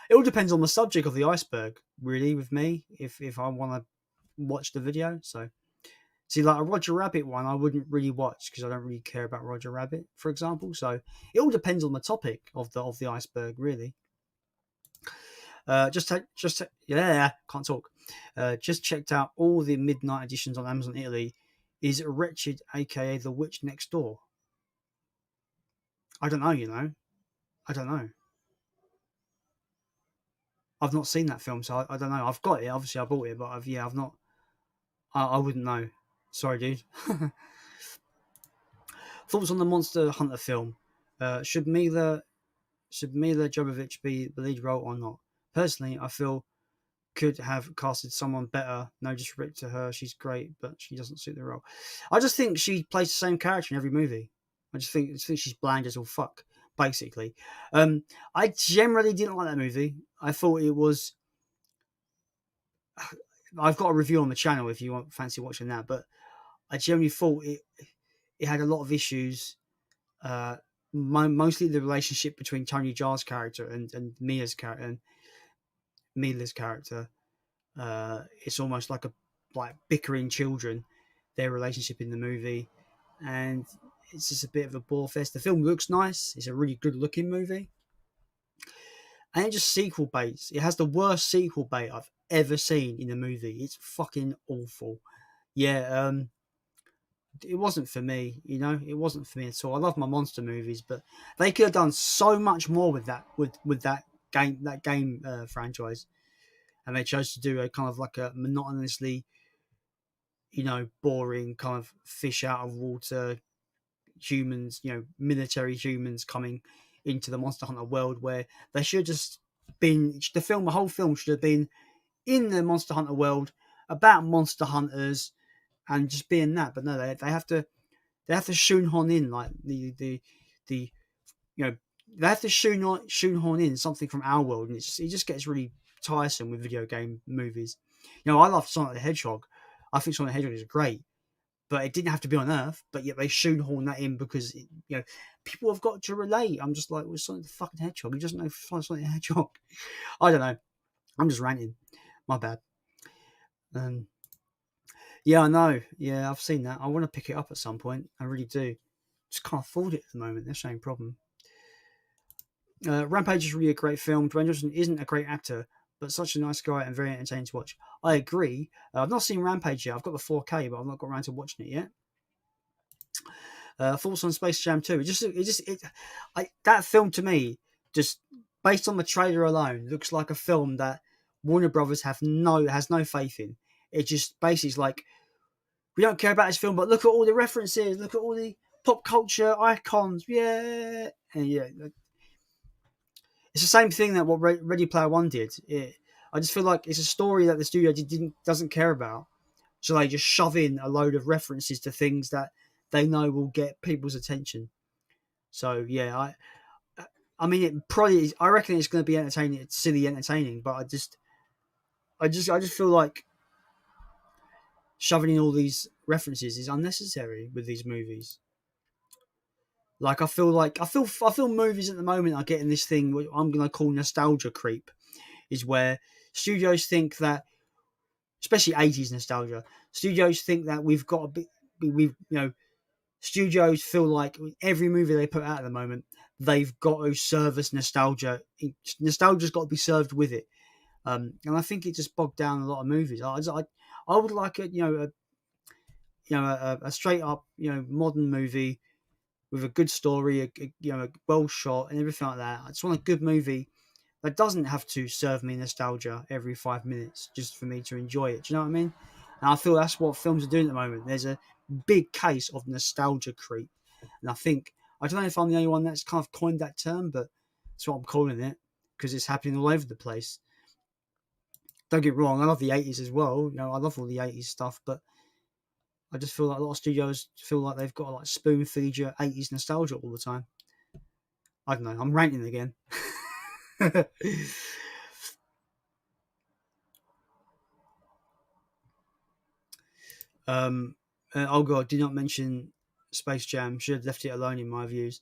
It all depends on the subject of the iceberg, really, with me, if I want to watch the video. So, see, like a Roger Rabbit one, I wouldn't really watch because I don't really care about Roger Rabbit, for example. So, it all depends on the topic of the iceberg, really. Yeah, can't talk. Just checked out all the midnight editions on Amazon Italy. Is Wretched, aka The Witch Next Door? I don't know. I don't know. I've not seen that film, so I don't know. I've got it. Obviously, I bought it, but I've not. I wouldn't know. Sorry, dude. Thoughts on the Monster Hunter film? Should Mila Jovovich be the lead role or not? Personally, I feel could have casted someone better. No disrespect to her, she's great, but she doesn't suit the role. I just think she plays the same character in every movie. I just think she's bland as all fuck, basically. I generally didn't like that movie. I thought it was. I've got a review on the channel if you fancy watching that, but I generally thought it had a lot of issues. Mostly the relationship between Tony Jaa's character and Mila's character. It's almost like bickering children, their relationship in the movie, and it's just a bit of a bore fest. The film looks nice. It's a really good looking movie, and it just sequel baits. It has the worst sequel bait I've ever seen in a movie. It's fucking awful. Yeah, it wasn't for me. It wasn't for me at all. I love my monster movies, but they could have done so much more with that game franchise. and they chose to do a kind of like a monotonously, boring kind of fish out of water humans, military humans coming into the Monster Hunter world, where they should have just been the whole film should have been in the Monster Hunter world about monster hunters and just being that. But no, they have to shoehorn in like the they have to shoehorn in something from our world, and it just gets really tiresome with video game movies. I love Sonic the Hedgehog. I think Sonic the Hedgehog is great, but it didn't have to be on Earth. But yet they shoehorn that in because people have got to relate. I'm just like, well, Sonic the fucking Hedgehog. He doesn't know Sonic the Hedgehog. I don't know. I'm just ranting. My bad. Yeah, I know. Yeah, I've seen that. I want to pick it up at some point. I really do. Just can't afford it at the moment. That's the same problem. Rampage is really a great film. Dwayne Johnson isn't a great actor, but such a nice guy and very entertaining to watch. I agree. I've not seen Rampage yet. I've got the 4K, but I've not got around to watching it yet. Thoughts on Space Jam 2? That film to me, just based on the trailer alone, looks like a film that Warner Brothers has no faith in. It just basically is like, we don't care about this film, but look at all the references, look at all the pop culture icons, yeah, and yeah. It's the same thing that what Ready Player One did. I just feel like it's a story that the studio doesn't care about, so they just shove in a load of references to things that they know will get people's attention. So yeah, I mean, it probably is. I reckon it's going to be entertaining. It's silly entertaining, but I just feel like shoving in all these references is unnecessary with these movies. Like I feel movies at the moment are getting this thing what I'm going to call nostalgia creep, is where studios think that, especially 80s nostalgia, studios think that we've got a bit, studios feel like every movie they put out at the moment, they've got to service nostalgia. Nostalgia's got to be served with it, and I think it just bogged down a lot of movies. I would like a straight up modern movie with a good story, a well shot and everything like that. I just want a good movie that doesn't have to serve me nostalgia every 5 minutes just for me to enjoy it. Do you know what I mean? And I feel that's what films are doing at the moment. There's a big case of nostalgia creep, and I don't know if I'm the only one that's kind of coined that term, but that's what I'm calling it because it's happening all over the place. Don't get me wrong, I love the 80s as well. I love all the 80s stuff, but I just feel like a lot of studios feel like they've got to like spoon feed your 80s nostalgia all the time. I don't know. I'm ranting again. Oh god, did not mention Space Jam. Should have left it alone in my views.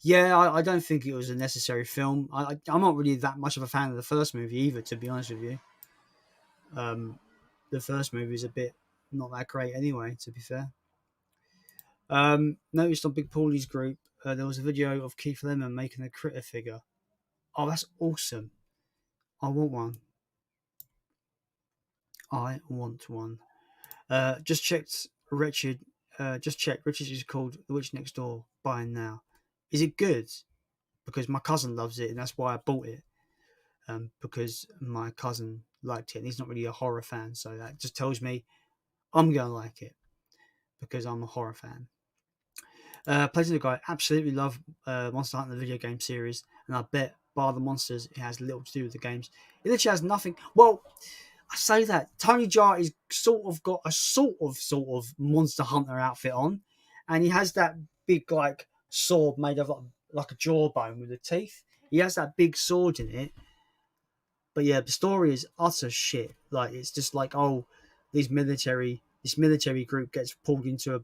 Yeah, I don't think it was a necessary film. I'm not really that much of a fan of the first movie either, to be honest with you. The first movie is a bit not that great anyway, to be fair. Noticed on Big Paulie's group, there was a video of Keith Lemon making a critter figure. Oh, that's awesome. I want one. I want one. Just checked Richard. Richard is called The Witch Next Door. Buying now. Is it good? Because my cousin loves it, and that's why I bought it. Because my cousin liked it, and he's not really a horror fan, so that just tells me I'm gonna like it because I'm a horror fan. Plays the guy, absolutely love Monster Hunter the video game series, and I bet bar the monsters, it has little to do with the games. It literally has nothing. Well, I say that Tony Jaa is sort of got a sort of Monster Hunter outfit on, and he has that big like sword made of like a jawbone with the teeth. He has that big sword in it. But yeah, the story is utter shit. Like it's just like, oh, this military group gets pulled into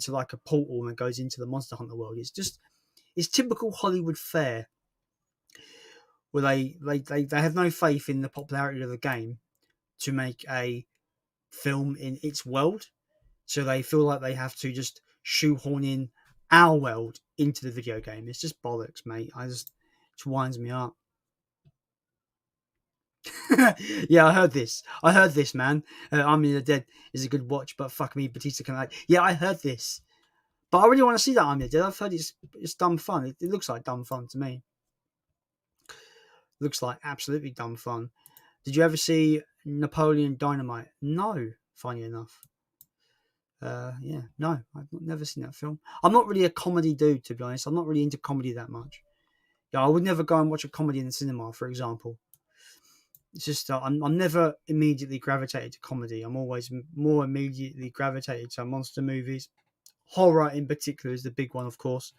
like a portal and goes into the Monster Hunter world. It's typical Hollywood fare where they have no faith in the popularity of the game to make a film in its world, so they feel like they have to just shoehorn in our world into the video game. It's just bollocks, mate. It winds me up. Yeah, I heard this, man. Army of the Dead is a good watch, but fuck me, Batista can like. Yeah, I heard this, but I really want to see that Army of the Dead. I've heard it's dumb fun. It looks like dumb fun to me. Looks like absolutely dumb fun. Did you ever see Napoleon Dynamite? No, funny enough. Yeah, no, I've never seen that film. I'm not really a comedy dude, to be honest. I'm not really into comedy that much. Yeah, I would never go and watch a comedy in the cinema, for example. It's just I'm never immediately gravitated to comedy. I'm always more immediately gravitated to monster movies. Horror in particular is the big one, of course.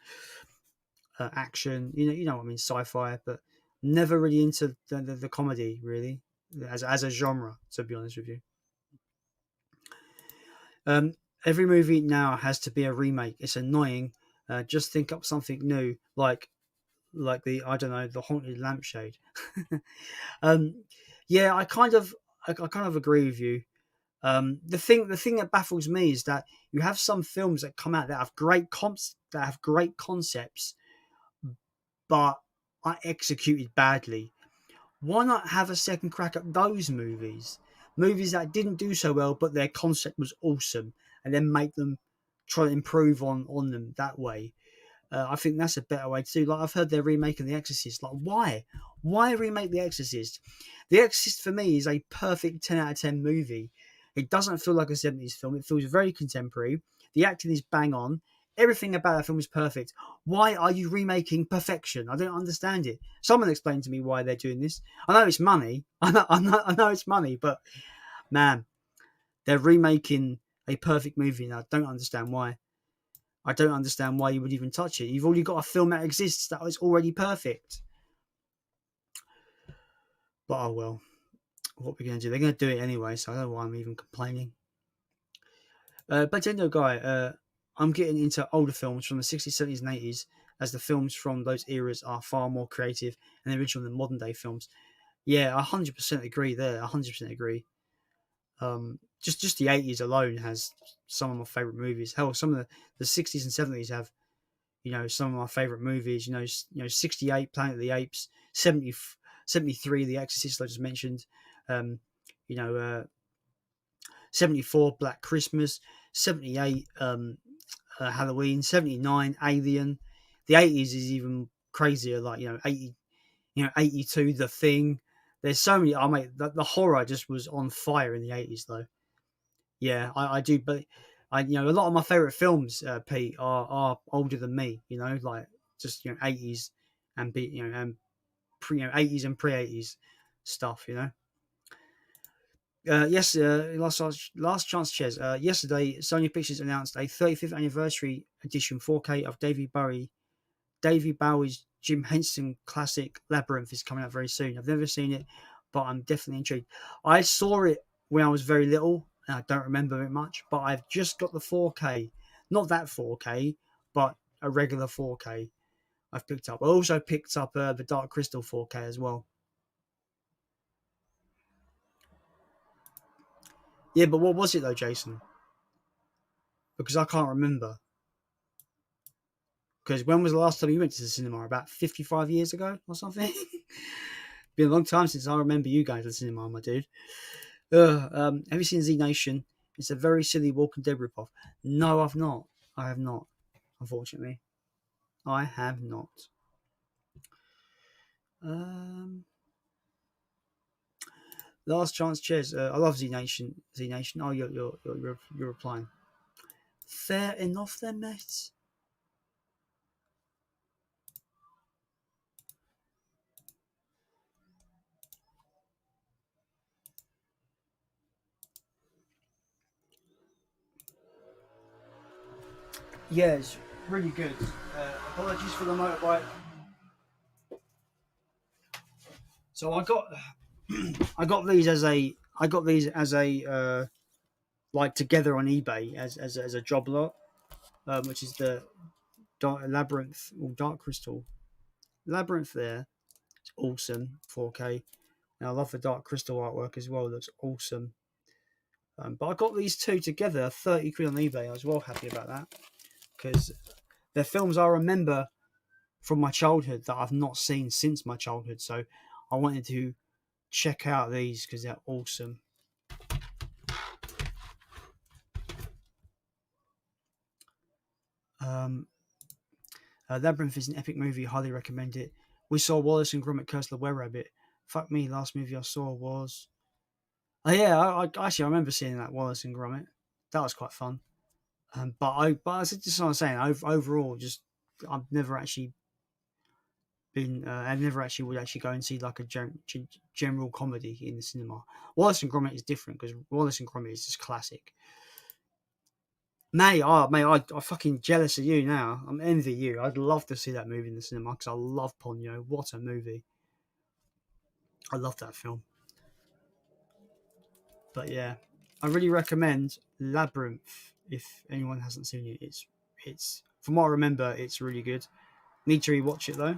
Action, you know what I mean, sci-fi, but never really into the comedy really as a genre. To be honest with you, um, every movie now has to be a remake. It's annoying. Just think up something new, like the I don't know, the haunted lampshade. um, yeah, I kind of agree with you. The thing that baffles me is that you have some films that come out that have great concepts, but are executed badly. Why not have a second crack at those movies? Movies that didn't do so well, but their concept was awesome, and then make them try to improve on them that way. I think that's a better way to do. Like I've heard they're remaking The Exorcist. Like why? Why remake The Exorcist? The Exorcist for me is a perfect 10 out of 10 movie. It doesn't feel like a 70s film. It feels very contemporary. The acting is bang on. Everything about that film is perfect. Why are you remaking perfection? I don't understand it. Someone explain to me why they're doing this. I know it's money. I know it's money, but man, they're remaking a perfect movie, and I don't understand why. I don't understand why you would even touch it. You've already got a film that exists that is already perfect. But oh well, what we're going to do? They're going to do it anyway, so I don't know why I'm even complaining. But Guy, I'm getting into older films from the 60s, 70s, and 80s, as the films from those eras are far more creative and original than modern day films. Yeah, 100% agree there. 100% agree. Just the 80s alone has some of my favorite movies. Hell, some of the 60s and 70s have, some of my favorite movies. 68, Planet of the Apes, 73, The Exorcist, I just mentioned. Um, you know, 74, Black Christmas, 78, Halloween, 79, Alien. The 80s is even crazier, like 80, 82, The Thing. There's so many. The horror just was on fire in the 80s, though. Yeah, I do, but a lot of my favorite films, Pete, are older than me. Like just 80s and and pre 80s and pre 80s stuff. Yes, last chance, Ches. Yesterday, Sony Pictures announced a 35th anniversary edition 4K of Davey Bowie's Jim Henson classic Labyrinth is coming out very soon. I've never seen it, but I'm definitely intrigued. I saw it when I was very little, and I don't remember it much, but I've just got the 4K. Not that 4K, but a regular 4K I've picked up. I also picked up the Dark Crystal 4K as well. Yeah, but what was it though, Jason? Because I can't remember. Because when was the last time you went to the cinema? About 55 years ago or something? Been a long time since I remember you going to the cinema, my dude. Have you seen Z Nation? It's a very silly Walking Dead ripoff. No, I've not. I have not. Unfortunately, I have not. Um, Last chance, cheers. I love Z Nation. Z Nation. Oh, you're replying. Fair enough, then, mate. Yeah, it's really good. Apologies for the motorbike. So I got these as a like together on eBay as a job lot, which is the Labyrinth or Dark Crystal Labyrinth. There, it's awesome, 4K. And I love the Dark Crystal artwork as well. It looks awesome. But I got these two together, 30 quid on eBay. I was well happy about that because they're films I remember from my childhood that I've not seen since my childhood. So I wanted to check out these because they're awesome. Um, Labyrinth is an epic movie. Highly recommend it. We saw Wallace and Gromit: Curse of the Were Rabbit. Fuck me, last movie I saw was. Oh yeah, I actually I remember seeing that Wallace and Gromit. That was quite fun. But I just what I'm saying. Overall, just I've never actually been. I never actually would actually go and see like a general comedy in the cinema. Wallace and Gromit is different because Wallace and Gromit is just classic. Mate, I fucking jealous of you now. I'm envy you. I'd love to see that movie in the cinema because I love Ponyo. What a movie! I love that film. But yeah, I really recommend Labyrinth if anyone hasn't seen it. It's from what I remember, it's really good. Need to rewatch it though.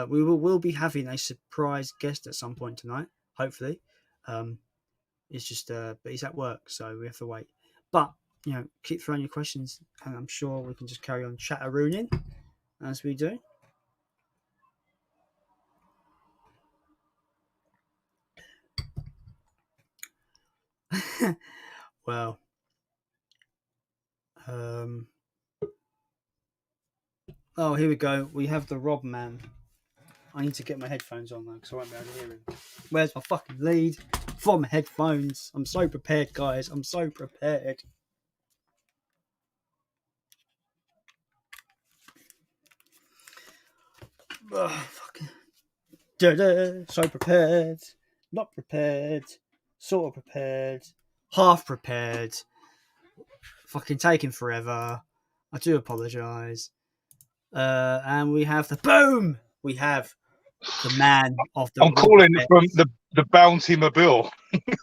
We'll be having a surprise guest at some point tonight, hopefully. It's just but he's at work, so we have to wait. But keep throwing your questions, and I'm sure we can just carry on chat-a-rooning as we do. Well, oh, here we go. We have the Rob Man. I need to get my headphones on though, because I won't be able to hear him. Where's my fucking lead? From headphones. I'm so prepared, guys. I'm so prepared. Oh, fucking. So prepared. Not prepared. Sort of prepared. Half prepared. Fucking taking forever. I do apologise. And we have the boom. We have the man of the. I'm calling it from the Bounty Mobile.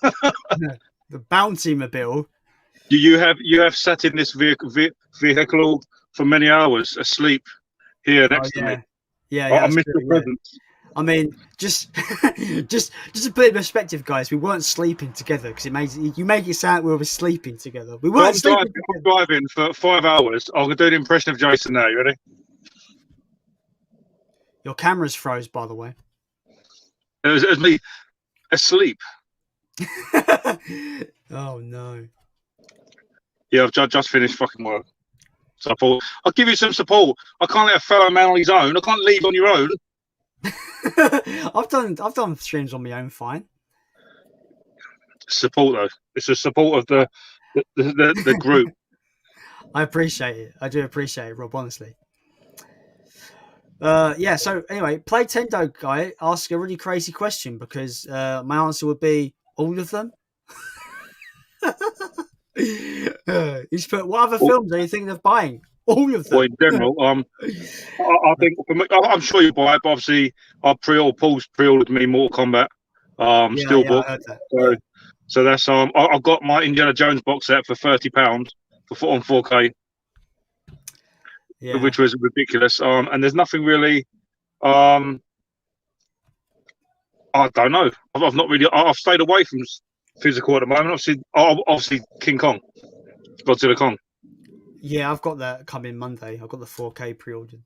The Bounty Mobile. You have sat in this vehicle for many hours asleep here next to me. Yeah, I missed your presence. I mean, just to put it in perspective, guys, we weren't sleeping together because you make it sound we were sleeping together. We weren't sleeping together. I'm driving for 5 hours. I'm gonna do an impression of Jason now. You ready? Your camera's froze, by the way. It was me asleep. Oh no. Yeah, I've just finished fucking work. So I thought I'll give you some support. I can't let a fellow man on his own. I can't leave on your own. I've done streams on my own fine. Support though. It's a support of the group. I appreciate it. I do appreciate it, Rob, honestly. Yeah, so anyway, Play Tendo guy asked a really crazy question because my answer would be all of them. He's put, what other films are you thinking of buying? All of them. Well, in general, I think for me, I'm sure you buy it, but obviously Paul's pre-ordered me Mortal Kombat Steelbook. I heard that. So that's I've got my Indiana Jones box set for £30 on 4K. Yeah. Which was ridiculous. And there's nothing really. I don't know. I've not really. I've stayed away from physical at the moment. Obviously, King Kong, Godzilla Kong. Yeah, I've got that coming Monday. I've got the 4K pre-ordered.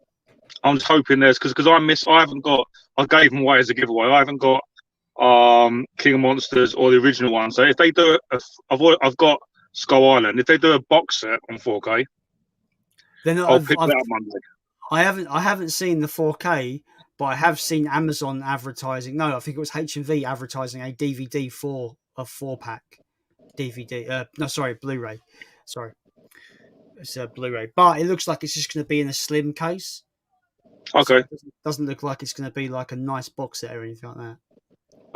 I'm just hoping there's because I haven't got. I gave them away as a giveaway. I haven't got King of Monsters or the original one. So if they do it, I've got Skull Island. If they do a box set on 4K. Then I'll pick that up Monday. I haven't seen the 4K, but I have seen Amazon advertising. No, I think it was H&V advertising a DVD for a 4-pack DVD. No, sorry, Blu-ray. Sorry, it's a Blu-ray, but it looks like it's just going to be in a slim case. Okay. So it doesn't look like it's going to be like a nice box set or anything like that.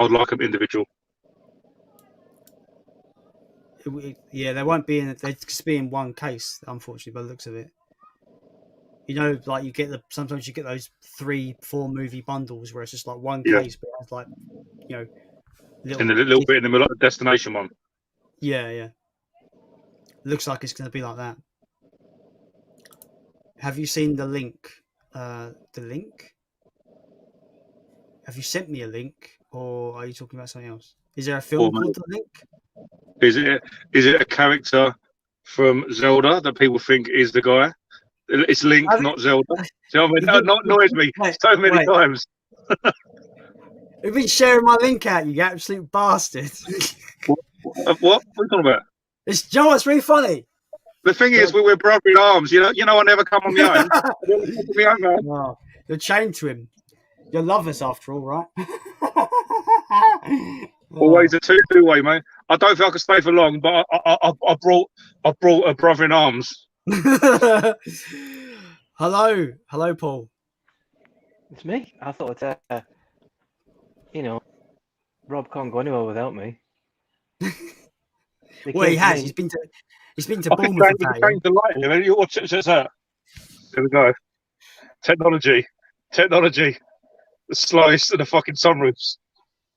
I'd like them individual. Yeah, they won't be in. They just be in one case, unfortunately, by the looks of it. You know, like sometimes you get those 3-4 movie bundles where it's just like one case, but it has like, in a little bit in the middle, like the destination one. Yeah. Looks like it's going to be like that. Have you seen the link? The link? Have you sent me a link, or are you talking about something else? Is there a film called The Link? Is it a character from Zelda that people think is the guy? It's Link, not Zelda. Do you know what I mean? That annoys me so many times. You've been sharing my link out, you absolute bastard. What? What are you talking about? It's Joe. It's really funny. The thing is, we're brother in arms. You know, I never come on my own. I never come on my own, man. No, you're chained to him. You're lovers after all, right? Always a two-way, mate. I don't think I can stay for long, but I brought a brother in arms. Hello, Paul. It's me. I thought, Rob can't go anywhere without me. Well, he has. He's been to I can Bournemouth. change the light here. You watch it. There we go. Technology. The slowest of the fucking sunroofs.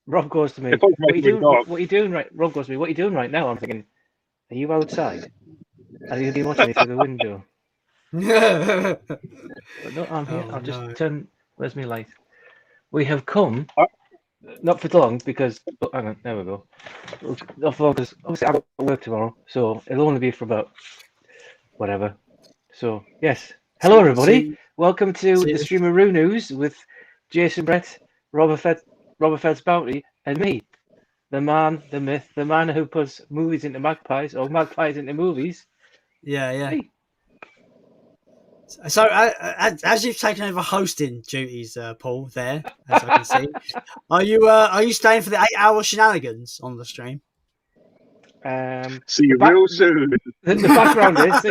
Rob goes to me. It probably What are makes you me doing? dark. What are you doing right? Rob goes to me. What are you doing right now? I'm thinking, are you outside? Are you been watching me through the window? But no, I'm here. I'll just turn. Where's my light? We have come. Not for long because. Oh, hang on. There we go. Not for long because obviously I've got work tomorrow, so it'll only be for about whatever. So yes. Hello everybody. Welcome to the Streamaroonoos with Jason Brett, Robert Fed's Bounty, and me, the man, the myth, the man who puts movies into magpies or magpies into movies. Yeah. Hey. So, as you've taken over hosting duties, Paul, there, as I can see, are you staying for the 8-hour shenanigans on the stream? See you real soon. The background is.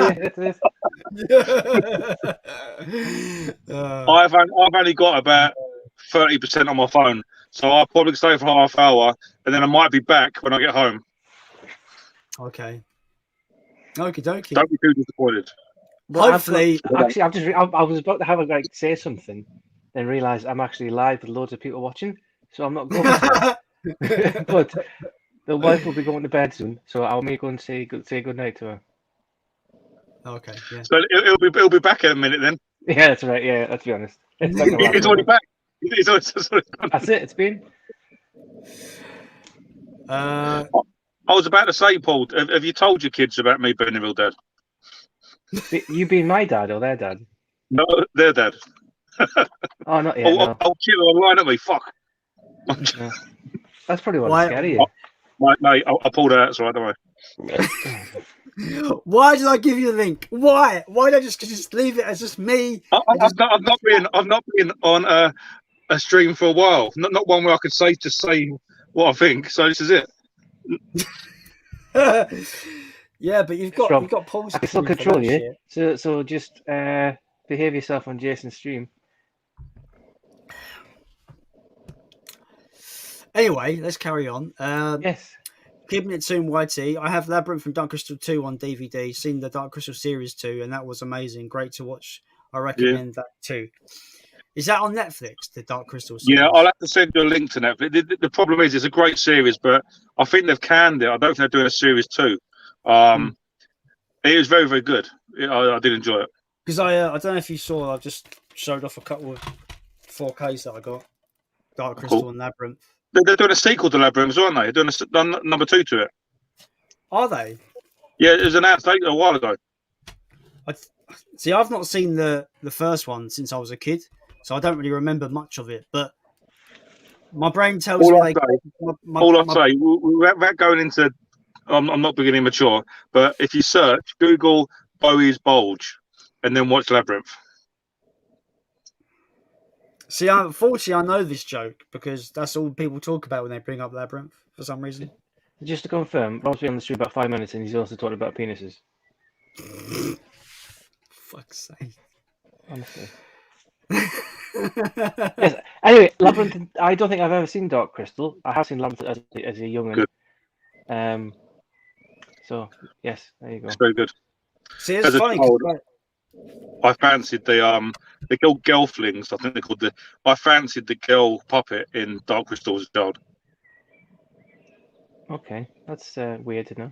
I've only got about 30% on my phone, so I'll probably stay for half hour, and then I might be back when I get home. Okay. Okie dokie. Don't be too disappointed. Well, Hopefully, I was about to have a say something, then realise I'm actually live with loads of people watching, so I'm not going to. But the wife will be going to bed soon, so I'll go and say good night to her. Okay. Yeah. So it'll be back in a minute then. Yeah, that's right. Yeah, let's be honest. It's already back. It's already That's it. It's been. I was about to say, Paul, have you told your kids about me being a real dad? You being my dad or their dad? No, their dad. Oh, not yet. No. I'll kill online at me. Fuck. No. That's probably what's scary. You. Mate, I'll pull that out. It's all right, don't worry. Why did I give you the link? Why? Why did I just leave it as just me? I've not been on a stream for a while. Not one where I could say what I think. So this is it. Yeah, but you've got Paul's. I can still control you. So just behave yourself on Jason's stream. Anyway, let's carry on. Yes. Keeping it soon, YT. I have Labyrinth from Dark Crystal 2 on DVD. Seen the Dark Crystal series 2, and that was amazing. Great to watch. I recommend that too. Is that on Netflix, the Dark Crystal series? Yeah, I'll have to send you a link to Netflix. The problem is it's a great series, but I think they've canned it. I don't think they're doing a series 2. It was very, very good. I did enjoy it. Because I don't know if you saw, I just showed off a couple of 4Ks that I got. Dark Crystal and Labyrinth. They're doing a sequel to Labyrinth, aren't they? They're doing a number 2 to it. Are they? Yeah, it was announced a while ago. See, I've not seen the first one since I was a kid, so I don't really remember much of it. But my brain tells me all I say, without going into, I'm not being immature, but if you search, Google Bowie's Bulge, and then watch Labyrinth. See, unfortunately, I know this joke because that's all people talk about when they bring up Labyrinth for some reason. Just to confirm, Rob's been on the stream about 5 minutes, and he's also talking about penises. Fuck's sake. Honestly. Yes. Anyway, Labyrinth. I don't think I've ever seen Dark Crystal. I have seen Labyrinth as a young one. So yes, there you go. It's very good. See, it's funny. I fancied they're called Gelflings. I think they're called I fancied the girl puppet in Dark Crystal as a child. Okay, that's weird to know.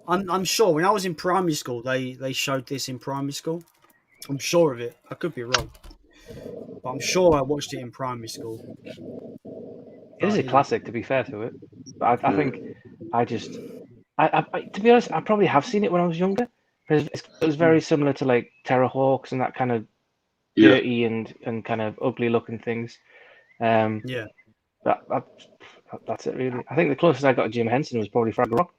I'm sure when I was in primary school, they showed this in primary school. I'm sure of it. I could be wrong, but I'm sure I watched it in primary school. It is a classic, to be fair to it. But I think to be honest, I probably have seen it when I was younger. It was very similar to like Terror Hawks and that kind of dirty and kind of ugly looking things. But that's it really. I think the closest I got to Jim Henson was probably Fraggle Rock.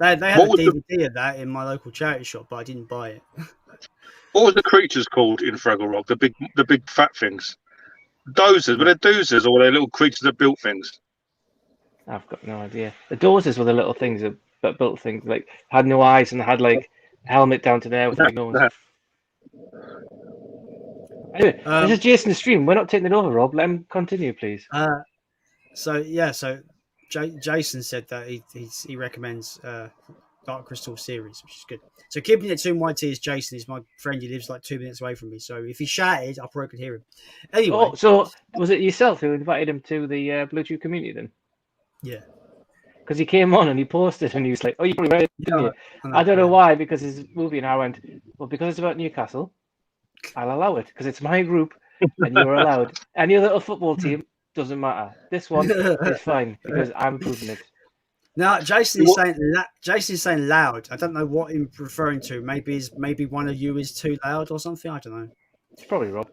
They had a DVD of that in my local charity shop, but I didn't buy it. What was the creatures called in Fraggle Rock? The big fat things. Dozers. Were they dozers or were they little creatures that built things? I've got no idea. The dozers were the little things that built things, like had no eyes and had like a helmet down to there with a nose. Anyway, this is Jason's stream. We're not taking it over, Rob. Let him continue, please. So Jason said that he recommends Dark Crystal series, which is good. So keeping it to my tears, Jason is my friend. He lives like 2 minutes away from me. So if he shouted, I probably could hear him. Anyway, so was it yourself who invited him to the Bluetooth community then? Yeah. Because he came on and he posted and he was like, "Oh, you probably read it, didn't you?" I don't know why, because his movie, and I went, "Well, because it's about Newcastle, I'll allow it because it's my group and you're allowed. Any other football team doesn't matter. This one is fine because I'm approving it." Now, Jason is saying loud. I don't know what he's referring to. Maybe one of you is too loud or something. I don't know. It's probably Rob.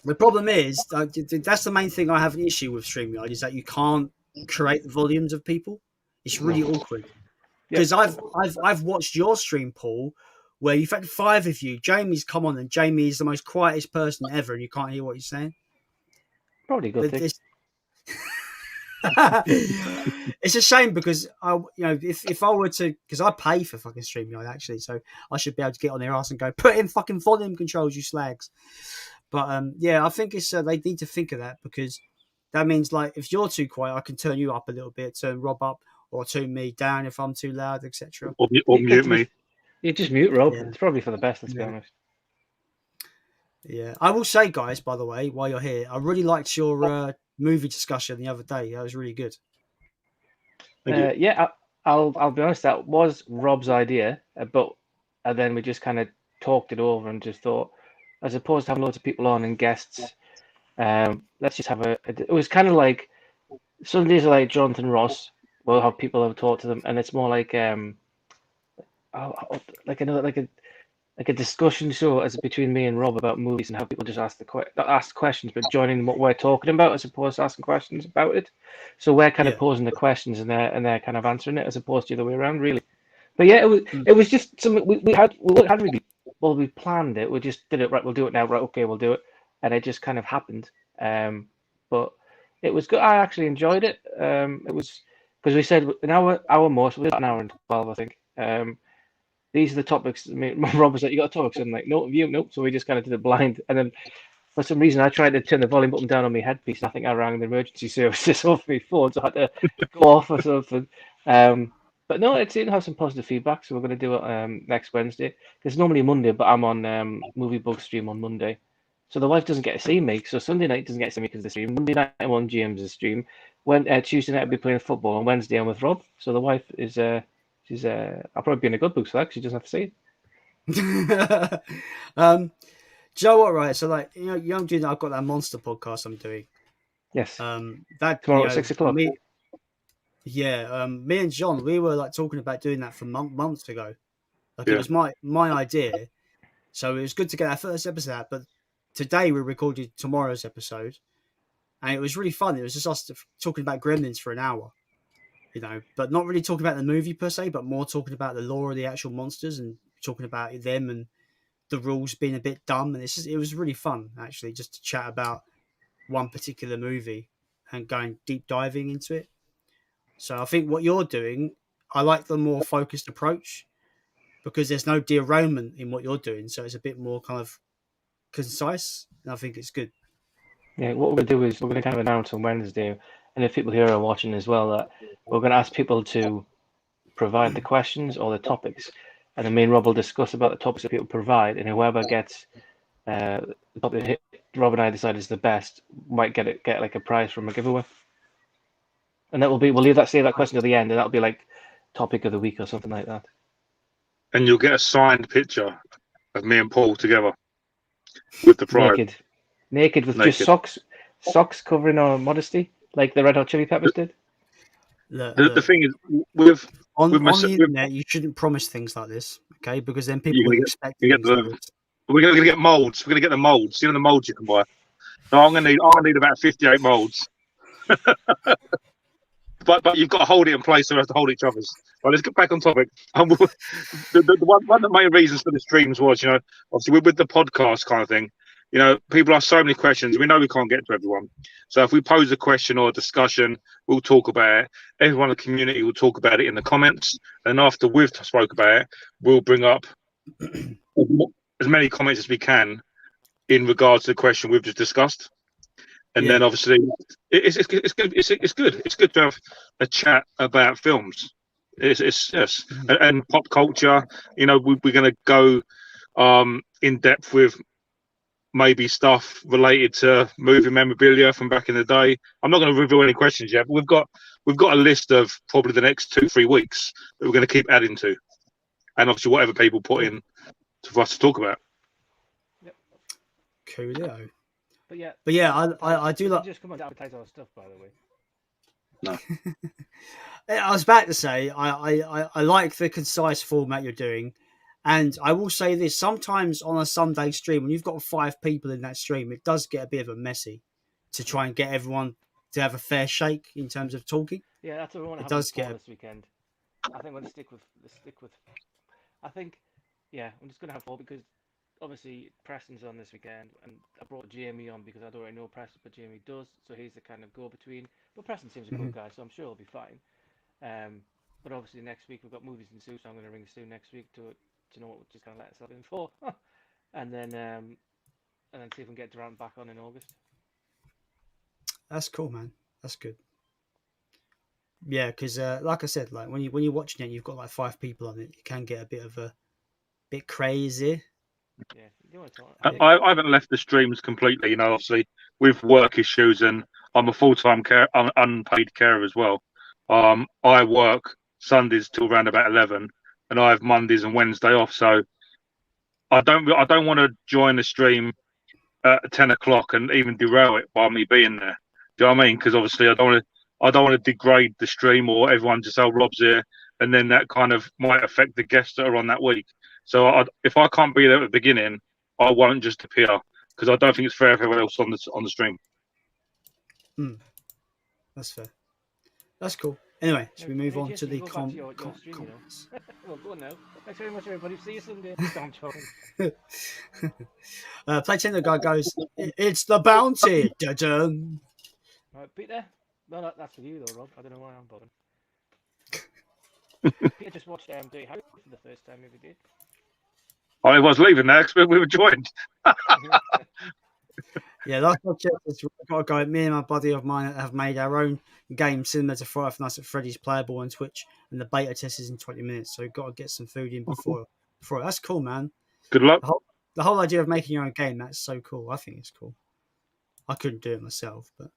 The problem is that's the main thing I have an issue with StreamYard is that you can't create the volumes of people. It's really awkward because I've watched your stream, Paul, where you've had 5 of you. Jamie's come on and Jamie is the most quietest person ever, and you can't hear what he's saying. Probably a good thing. It's a shame because if I were to, because I pay for fucking StreamYard actually, so I should be able to get on their ass and go put in fucking volume controls, you slags. But I think it's they need to think of that because that means like if you're too quiet, I can turn you up a little bit, turn Rob up, or turn me down if I'm too loud, etc. Or mute me. You just mute Rob. Yeah. It's probably for the best. Let's be honest. Yeah, I will say, guys. By the way, while you're here, I really liked your movie discussion the other day. That was really good. Yeah, I'll be honest. That was Rob's idea, but and then we just kind of talked it over and just thought, as opposed to having loads of people on and guests, let's just have it was kind of like Sundays are like Jonathan Ross. We'll have people have talked to them, and it's more like like a discussion show as between me and Rob about movies and how people just not ask questions, but joining what we're talking about as opposed to asking questions about it. So we're kind of posing the questions and they're kind of answering it as opposed to the other way around, really. But yeah, it was just something we had really well. We planned it. We just did it right. We'll do it now. Right? Okay, we'll do it. And it just kind of happened. But it was good. I actually enjoyed it. It was because we said an hour more. So we did an hour and 12, I think. These are the topics. I mean, Rob was like, "You got topics?" And I'm like, "No, nope." So we just kind of did it blind. And then for some reason, I tried to turn the volume button down on my headpiece. And I think I rang the emergency services off my phone, so I had to go off or something. But no, it seemed to have some positive feedback. So we're going to do it next Wednesday. It's normally Monday, but I'm on Movie Bug stream on Monday. So the wife doesn't get to see me. So Sunday night doesn't get to see me because of the stream. Monday night I'm on James' stream. Tuesday night I'll be playing football. On Wednesday I'm with Rob. So the wife is... I'll probably be in a good book for that because she doesn't have to see it. Joe, what, right? So, like, I'm doing. I've got that monster podcast I'm doing. Yes. That tomorrow at 6 o'clock. Me and John, we were like talking about doing that for months ago. It was my idea, so it was good to get our first episode out. But today we recorded tomorrow's episode, and it was really fun. It was just us talking about Gremlins for an hour. But not really talking about the movie per se, but more talking about the lore of the actual monsters and talking about them and the rules being a bit dumb. And it was really fun, actually, just to chat about one particular movie and going deep diving into it. So I think what you're doing, I like the more focused approach because there's no derailment in what you're doing. So it's a bit more kind of concise. And I think it's good. Yeah, what we're going to do is we're going to kind of announce on Wednesday, and if people here are watching as well, that we're going to ask people to provide the questions or the topics, and then me and Rob will discuss about the topics that people provide, and whoever gets the topic that Rob and I decide is the best might get like a prize from a giveaway. And that will be, we'll save that question to the end, and that'll be like topic of the week or something like that. And you'll get a signed picture of me and Paul together with the prize. Naked with just socks covering our modesty, like the Red Hot Chili Peppers did. The thing is, on the internet, you shouldn't promise things like this, okay? Because then people will expect. We're going to get molds. We're going to get the molds. You know the molds you can buy. So I'm going to need about 58 molds. but you've got to hold it in place so we have to hold each other's. Right, let's get back on topic. One of the main reasons for the streams was, obviously with the podcast kind of thing, people ask so many questions. We know we can't get to everyone. So if we pose a question or a discussion, we'll talk about it. Everyone in the community will talk about it in the comments. And after we've spoke about it, we'll bring up as many comments as we can in regards to the question we've just discussed. And then obviously it's good. It's good to have a chat about films. It's yes, and pop culture. We're going to go in depth with maybe stuff related to movie memorabilia from back in the day. I'm not going to reveal any questions yet, but we've got a list of probably the next 2-3 weeks that we're going to keep adding to, and obviously whatever people put in for us to talk about. Yep. Coolio. But yeah, I do like. Just come on to advertise our stuff, by the way. No. I was about to say I like the concise format you're doing, and I will say this: sometimes on a Sunday stream, when you've got 5 people in that stream, it does get a bit of a messy to try and get everyone to have a fair shake in terms of talking. Yeah, that's what we want to It have does get this weekend. I think we're going to stick with. I think, yeah, I'm just going to have 4 because obviously Preston's on this weekend, and I brought Jamie on because I don't really know Preston, but Jamie does, so he's the kind of go-between. But Preston seems a good guy, so I'm sure he'll be fine. But obviously next week we've got movies in Sue, so I'm going to ring Sue next week to know what we're just going to let ourselves in for, and then see if we can get Durant back on in August. That's cool, man. That's good. Yeah, because like I said, like when you're watching it, you've got like 5 people on it. You can get a bit crazy. Yeah, you want to talk? I haven't left the streams completely. Obviously with work issues, and I'm a full-time unpaid carer as well. I work Sundays till around about 11, and I have Mondays and Wednesday off. So I don't want to join the stream at 10 o'clock and even derail it by me being there. Do you know what I mean? Because obviously I don't want to degrade the stream or everyone just Rob's here, and then that kind of might affect the guests that are on that week. So if I can't be there at the beginning, I won't just appear, because I don't think it's fair for everyone else on the stream. That's fair. That's cool. Anyway, should we move on to the comments? Well, go on now. Thanks very much, everybody. See you Sunday. Playtender guy goes, "It's the bounty." Dun-dun. Right, Peter. No, that's for you though, Rob. I don't know why I'm bothering. Peter just watched Dirty Harry for the first time every day. I was leaving now because we were joined. Yeah, last time I checked this, we've got to go. Me and my buddy of mine have made our own game similar to Five Nights at Freddy's playable on Twitch, and the beta test is in 20 minutes. So we've got to get some food in before. That's cool, man. Good luck. The whole idea of making your own game, that's so cool. I think it's cool. I couldn't do it myself, but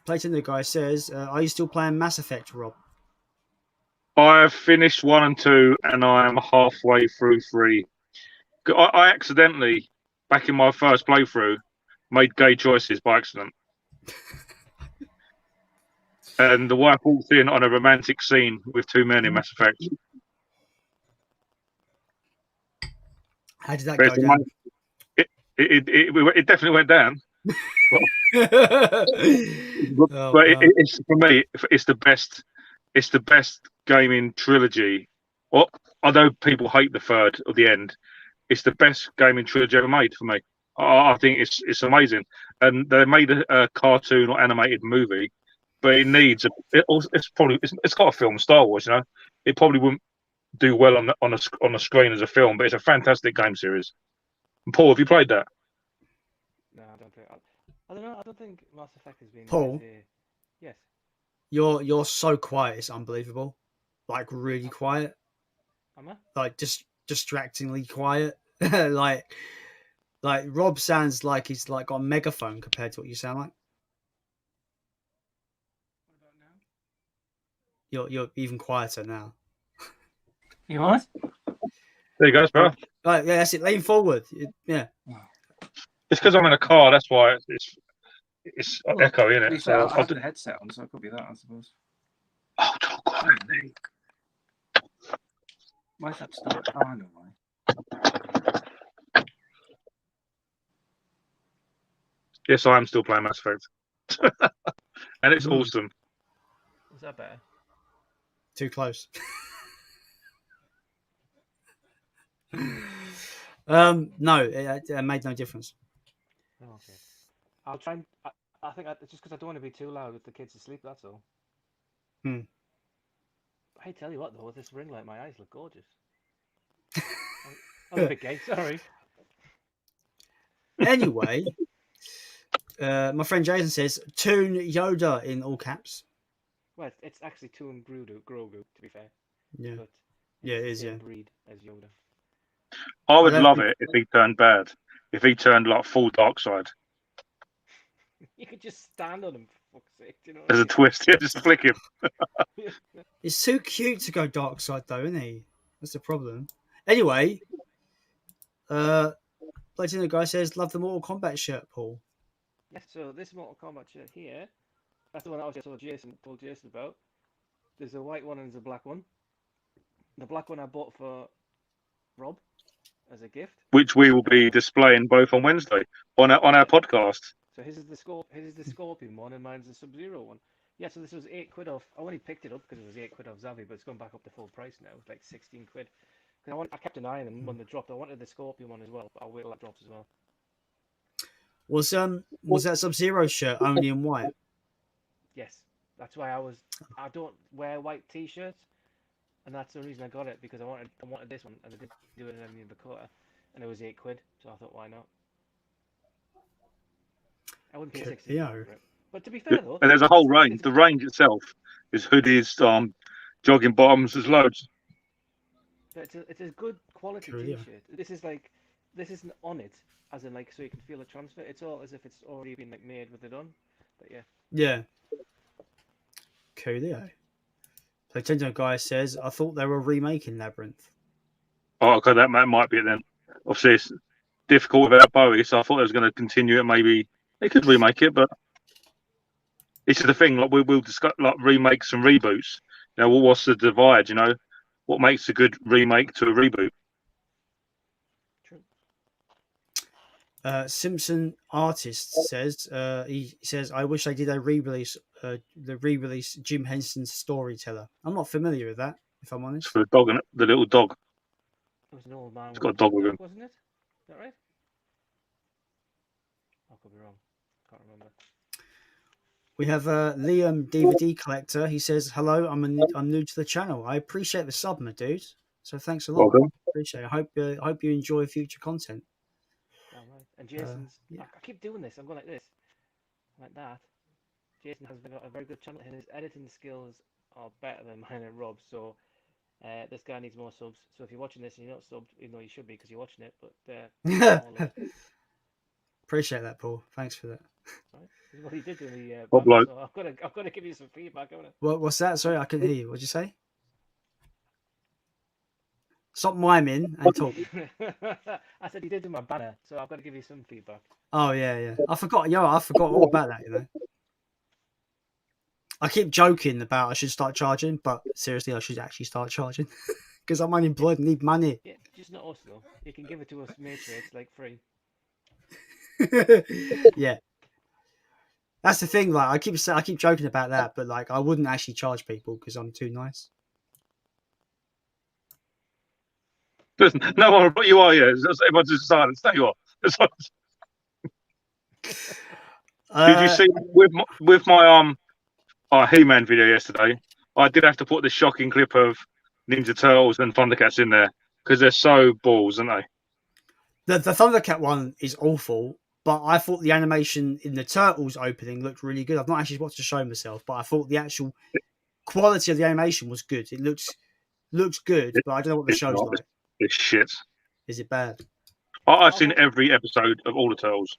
Playtender guy says, "Are you still playing Mass Effect, Rob?" I've finished 1 and 2, and I am halfway through 3. I accidentally, back in my first playthrough, made gay choices by accident. And the wife walked in on a romantic scene with 2 men in Mass Effect. How did that go down? It definitely went down. It's for me. It's the best. It's the best gaming trilogy. Well, although people hate the third or the end, it's the best gaming trilogy ever made for me. I think it's amazing, and they made a cartoon or animated movie, but it needs it's got a film Star Wars. It probably wouldn't do well on a screen as a film, but it's a fantastic game series. And Paul, have you played that? No, I don't think. I don't know. I don't think Mass Effect has been. Paul, yes. You're so quiet. It's unbelievable. Like really quiet. Am I? Like just distractingly quiet. like Rob sounds like he's like got a megaphone compared to what you sound like. What about now? You're even quieter now. You what? There you go, bro. Right, yeah, that's it. Lean forward. Yeah. It's because I'm in a car. That's why it's echo in it. So I have the headset on, so it could be that, I suppose. Oh, talk quietly. Why is that start? Oh, I know why. Yes, I am still playing Mass Effect. and it's awesome. Is that better? Too close. No, it made no difference. Oh, okay. I'll try and. I think it's just because I don't want to be too loud with the kids asleep. That's all. Hey, tell you what though, with this ring light, my eyes look gorgeous. I'm a bit gay. Sorry. Anyway, my friend Jason says, "Toon Yoda" in all caps. Well, it's actually Toon Grogu, to be fair. Yeah, But yeah, it the is. same Yeah, breed as Yoda. I would don't love think- it if he turned bad. If he turned like full dark side. You could just stand on him, for fuck's sake. Do you know what There's I a twist. Yeah, just flick him. mean? it's too cute to go dark side though, isn't he? That's the problem. Anyway, Platinum guy says, "Love the Mortal Kombat shirt, Paul." Yes, so this Mortal Kombat shirt here, that's the one I told Jason about. There's a white one and there's a black one. The black one I bought for Rob as a gift. Which we will be displaying both on Wednesday on our podcast. So his is the Scorpion one and mine's the Sub-Zero one. Yeah, so this was £8 off. I only picked it up because it was £8 off Zavi, but it's gone back up to full price now. It's like 16 quid. Because I kept an eye on them when they dropped. I wanted the Scorpion one as well, but I'll wait till that drops as well. Was that Sub-Zero shirt only in white? Yes, that's why I don't wear white t-shirts, and that's the reason I got it, because I wanted this one, and I didn't do it in any other colour, and it was £8, so I thought, why not? I wouldn't pay 60 for it. But to be fair though, And there's a whole range. The range itself is hoodies, jogging bottoms, there's loads. But it's a good quality True, yeah. t-shirt. This isn't on it, as in like so you can feel the transfer. It's all as if it's already been like made with it on. But yeah. Yeah. Coolio. Platinum guy says, "I thought they were remaking Labyrinth." Oh, okay, that might be it then. Obviously, it's difficult without Bowie, so I thought they was going to continue it. Maybe they could remake it, but it's the thing. Like we'll discuss like remakes and reboots. You know, what's the divide? You know, what makes a good remake to a reboot? True. Simpson Artist says, he says, "I wish they did a re-release, Jim Henson's Storyteller." I'm not familiar with that, if I'm honest. It's for the dog, and the little dog. It was an old man. It's got a dog with him. Wasn't it? Is that right? I could be wrong. Can't remember. We have Liam DVD Collector. He says, "Hello, I'm new to the channel. I appreciate the sub, my dude. So thanks a lot. Welcome. Appreciate it. I hope you enjoy future content." Oh, right. And Jason's. yeah. I keep doing this. I'm going like this, like that. Jason has got a very good channel, and his editing skills are better than mine and Rob's. So this guy needs more subs. So if you're watching this and you're not subbed, even though you should be because you're watching it, but Appreciate that, Paul. Thanks for that. right. This is what he did in the What battle, bloke? so I've got to give you some feedback, haven't I? What's that? Sorry, I couldn't hear you. What'd you say? Stop miming and talk. I said he did do my banner, so I've got to give you some feedback. Oh yeah. I forgot. I forgot all about that. You know. I keep joking about I should start charging, but seriously, I should actually start charging because I'm unemployed and need money. Yeah, just not us though. You can give it to us mates like free. Yeah, that's the thing. Like I keep joking about that, but like I wouldn't actually charge people because I'm too nice. No one, but you are, yeah. Everyone's just silent. No, you are. Did you see with my He-Man video yesterday? I did have to put the shocking clip of Ninja Turtles and Thundercats in there because they're so balls, aren't they? The Thundercat one is awful, but I thought the animation in the Turtles opening looked really good. I've not actually watched the show myself, but I thought the actual quality of the animation was good. It looks good, but I don't know what the show's like. It's shit. Is it bad? I've seen every episode of all the Turtles.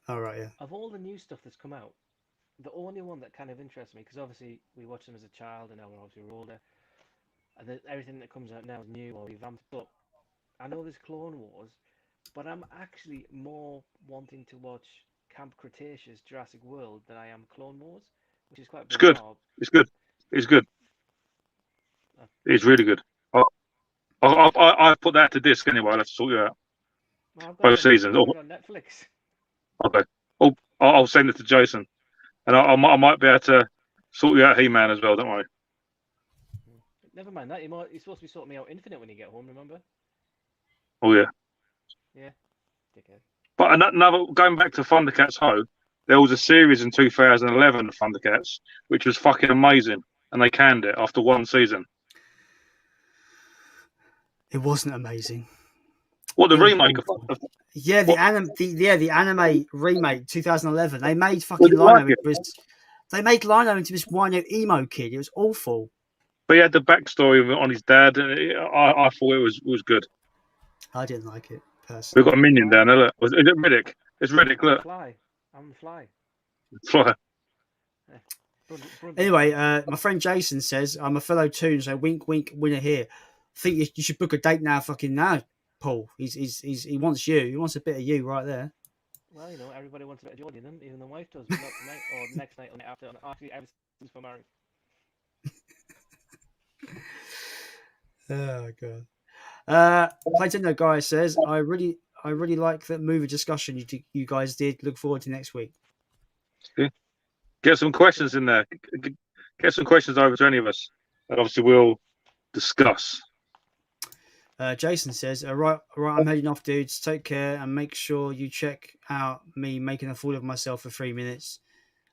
All right, yeah. Of all the new stuff that's come out, the only one that kind of interests me, because obviously we watched them as a child and now we're obviously older, and everything that comes out now is new or revamped up. I know there's Clone Wars, but I'm actually more wanting to watch Camp Cretaceous Jurassic World than I am Clone Wars, which is quite bizarre. It's good. It's good. It's really good. I put that to disc anyway. I'll have to sort you out. Well, Both seasons. On Netflix. Okay. Oh, I'll send it to Jason. And I might be able to sort you out He-Man as well, don't worry. Never mind that. You're supposed to be sorting me out Infinite when you get home, remember? Oh, yeah. Yeah. Dickhead. But another, going back to Thundercats Ho, there was a series in 2011 of Thundercats, which was fucking amazing. And they canned it after one season. It wasn't amazing. What, the It was remake awful. of Yeah, the anime remake 2011. They made fucking Well, you Lino like into this. They made Lino into this wino emo kid. It was awful. But he had the backstory on his dad, and I thought it was good. I didn't like it personally. We've got a minion down there. Look, is it Riddick? It's Riddick. Look, I'm the fly. fly. Anyway, my friend Jason says I'm a fellow Toon, so wink, wink, winner here. Think you should book a date now, fucking now, Paul. He wants you. He wants a bit of you right there. Well, you know, everybody wants a bit of Jordan in them, even the wife does. But not tonight or next night or the night after. Actually, ever since we're married. Oh god. Playtender guy says I really like that movie discussion you guys did. Look forward to next week. Get some questions in there. Get some questions over to any of us, and obviously we'll discuss. Jason says, right, I'm heading off, dudes. Take care and make sure you check out me making a fool of myself for 3 minutes.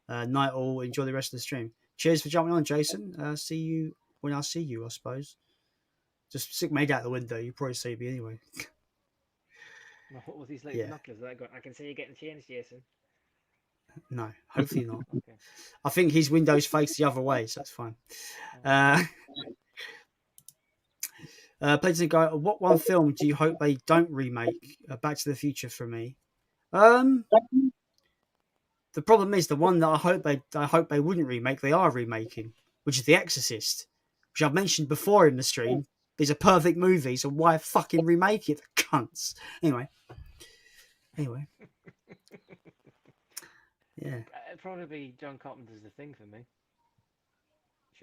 Night all. Enjoy the rest of the stream. Cheers for jumping on, Jason. See you when I see you, I suppose. Just stick my head out the window. You probably see me anyway. What was these like binoculars that I got? I can see you getting changed, Jason. No, hopefully not. Okay. I think his windows face the other way, so that's fine. Playtender guy, what one film do you hope they don't remake? Back to the Future for me. The problem is the one that I hope they wouldn't remake. They are remaking, which is The Exorcist, which I've mentioned before in the stream. It's a perfect movie, so why fucking remake it, cunts? Anyway. Yeah. It'd probably be John Carpenter's The Thing for me.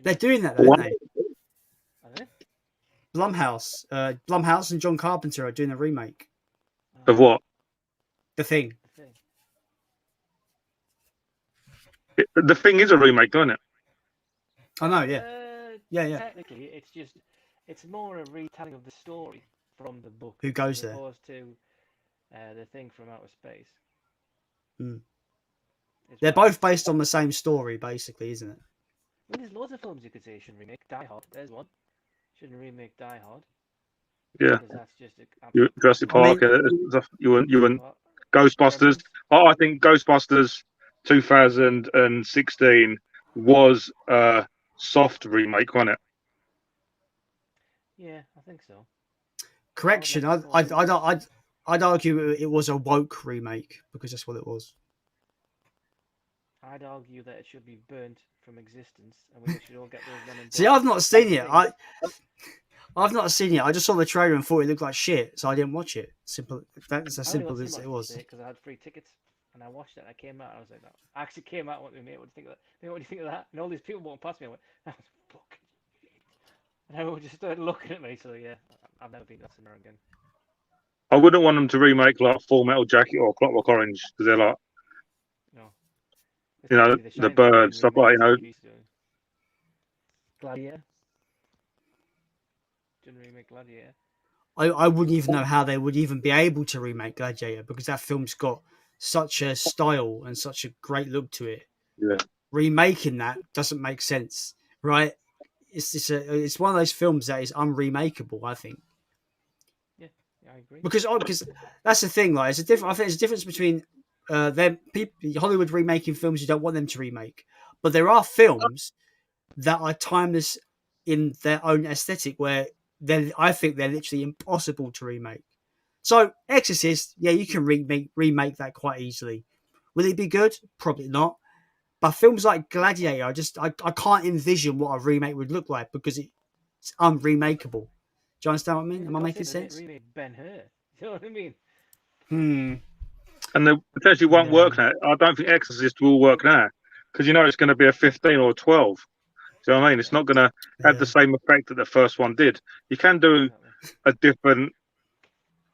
They're doing that, though, aren't they? Are they? Blumhouse and John Carpenter are doing a remake. Of what? The Thing. The Thing is a remake, isn't it? I know, yeah. Yeah. Technically, it's more a retelling of the story from the book. Who goes as there? opposed to The Thing from Outer Space. Mm. They're both based on the same story, basically, isn't it? I mean, there's loads of films you could say you shouldn't remake. Die Hard, there's one. Shouldn't remake Die Hard. Yeah. Because that's just Jurassic Park. You wouldn't. Ghostbusters. I think Ghostbusters 2016 was a soft remake, wasn't it? Yeah, I think so. Correction. I'd argue it was a woke remake because that's what it was. I'd argue that it should be burnt from existence, and we should all get those men. See, I've not seen it. I've not seen it. I just saw the trailer and thought it looked like shit, so I didn't watch it. Simple. That's as simple as it was. Because I had free tickets, and I watched it. And I came out, and I was like, "That." I actually came out. What do you mate? What do you think of that? Mate, what do you think of that? And all these people walking past me. I went, "That was fucking shit." And everyone just started looking at me. So yeah, I've never been to that cinema again. I wouldn't want them to remake like Full Metal Jacket or Clockwork Orange because they're like, you know, the birds, stuff like, you know. Gladiator. Didn't remake Gladiator. I wouldn't even know how they would even be able to remake Gladiator because that film's got such a style and such a great look to it. Yeah. Remaking that doesn't make sense, right? It's one of those films that is unremakeable, I think. Yeah, I agree. Because that's the thing, like I think there's a difference between Hollywood remaking films you don't want them to remake, but there are films that are timeless in their own aesthetic where I think they're literally impossible to remake. So Exorcist, yeah, you can remake that quite easily. Will it be good? Probably not. But films like Gladiator, I can't envision what a remake would look like because it's unremakeable. Do you understand what I mean? Am I making sense? Remake Ben-Hur. You know what I mean? And they potentially won't work now. I don't think Exorcist will work now because you know it's going to be a 15 or a 12. Do you know what I mean? It's not going to have the same effect that the first one did. You can do a different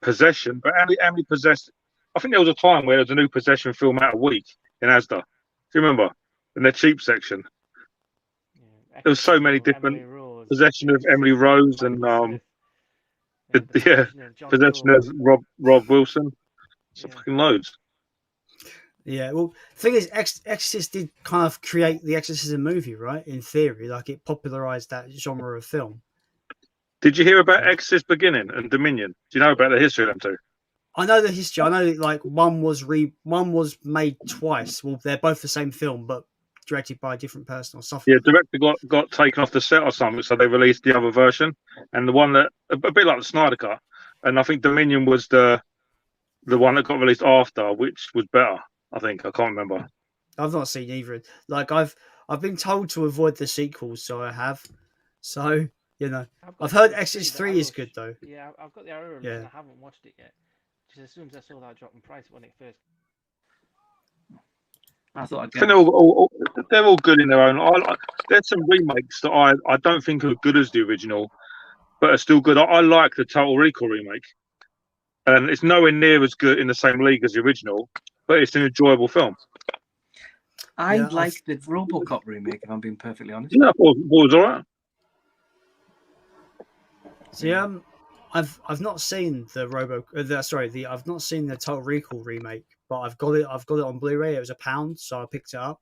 possession, but how many possessed? I think there was a time where there was a new possession film out a week in Asda. Do you remember? in their cheap section. Yeah, There was so many Emily different Rose, possession of Emily Rose and Smith, yeah, possession of John possession Cole. of Rob Wilson. So Yeah. fucking loads. Yeah, well, the thing is, Exorcist did kind of create the Exorcism movie, right? In theory, like it popularized that genre of film. Did you hear about Exorcist Beginning and Dominion? Do you know about the history of them two? I know the history. I know like one was made twice. Well, they're both the same film, but directed by a different person or something. Yeah, director got taken off the set or something, so they released the other version, and the one that a bit like the Snyder Cut, and I think Dominion was the one that got released after, which was better. I think I can't remember. I've not seen either. Like I've been told to avoid the sequels, so I have. So I've heard Exorcist 3 is good though. Yeah, I've got the Arrow, Yeah. and I haven't watched it yet. Just as soon as I saw that drop in price when it first. I thought I'd I get think they're all good in their own. There's some remakes that I don't think are good as the original, but are still good. I like the Total Recall remake, and it's nowhere near as good in the same league as the original, but it's an enjoyable film. I like the RoboCop remake, if I'm being perfectly honest. Yeah, it was all right. See, I've not seen the I've not seen the Total Recall remake, but I've got it on Blu-ray. It was £1, so I picked it up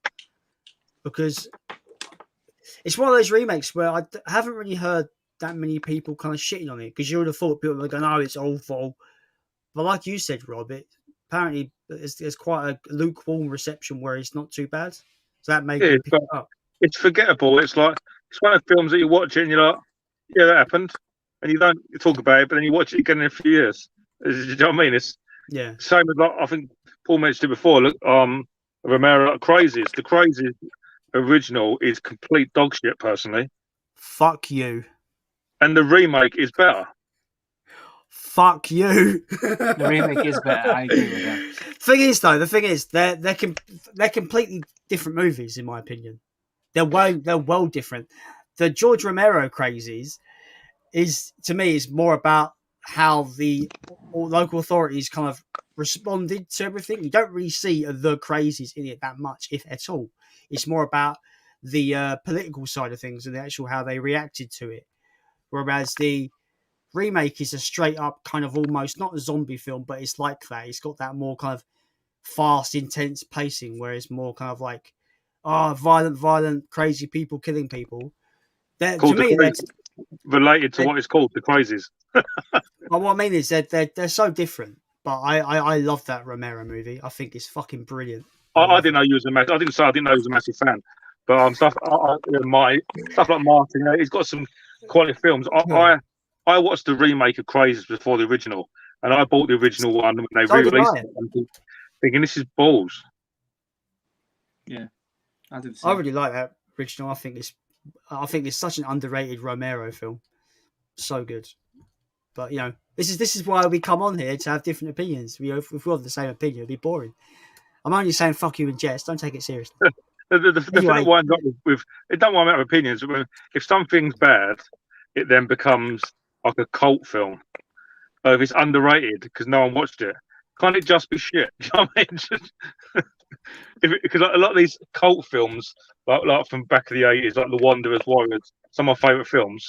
because it's one of those remakes where I haven't really heard that many people kind of shitting on it, because you would have thought people were going, "Oh, it's awful," but like you said, Rob, apparently there's quite a lukewarm reception where it's not too bad. So that made me pick it up. It's forgettable. It's one of the films that you watch it and you're like, yeah, that happened, and you don't talk about it, but then you watch it again in a few years. Do you know what I mean? It's same as I think Paul mentioned it before. Look, Romero, Crazies. The Crazies original is complete dog shit, personally. Fuck you. And the remake is better. Fuck you. The remake is better. I agree with that. The thing is, they're completely different movies, in my opinion. They're well different. The George Romero Crazies is, to me, is more about how the local authorities kind of responded to everything. You don't really see the Crazies in it that much, if at all. It's more about the political side of things and the actual how they reacted to it. Whereas the remake is a straight up kind of almost not a zombie film, but it's like that. It's got that more kind of fast, intense pacing, where it's more kind of like, violent, crazy people killing people. To me, that's related to what it's called, the Crazies. But what I mean is that they're so different. But I love that Romero movie. I think it's fucking brilliant. I didn't know you was a massive. I didn't know he was a massive fan. But stuff like Martin, he's got some quality films. I watched the remake of Crazies before the original, and I bought the original one when they re-released it. I'm thinking this is balls. Yeah, I really like that original. I think it's such an underrated Romero film. So good. But this is why we come on here, to have different opinions. If we have the same opinion, it'd be boring. I'm only saying fuck you and Jess. Don't take it seriously. The thing that winds up with it don't wind up with opinions. If something's bad, it then becomes like a cult film. If it's underrated because no one watched it, can't it just be shit? Do you know what I mean? Because a lot of these cult films, like from back of the 80s, like The Wanderers, Warriors, some of my favourite films,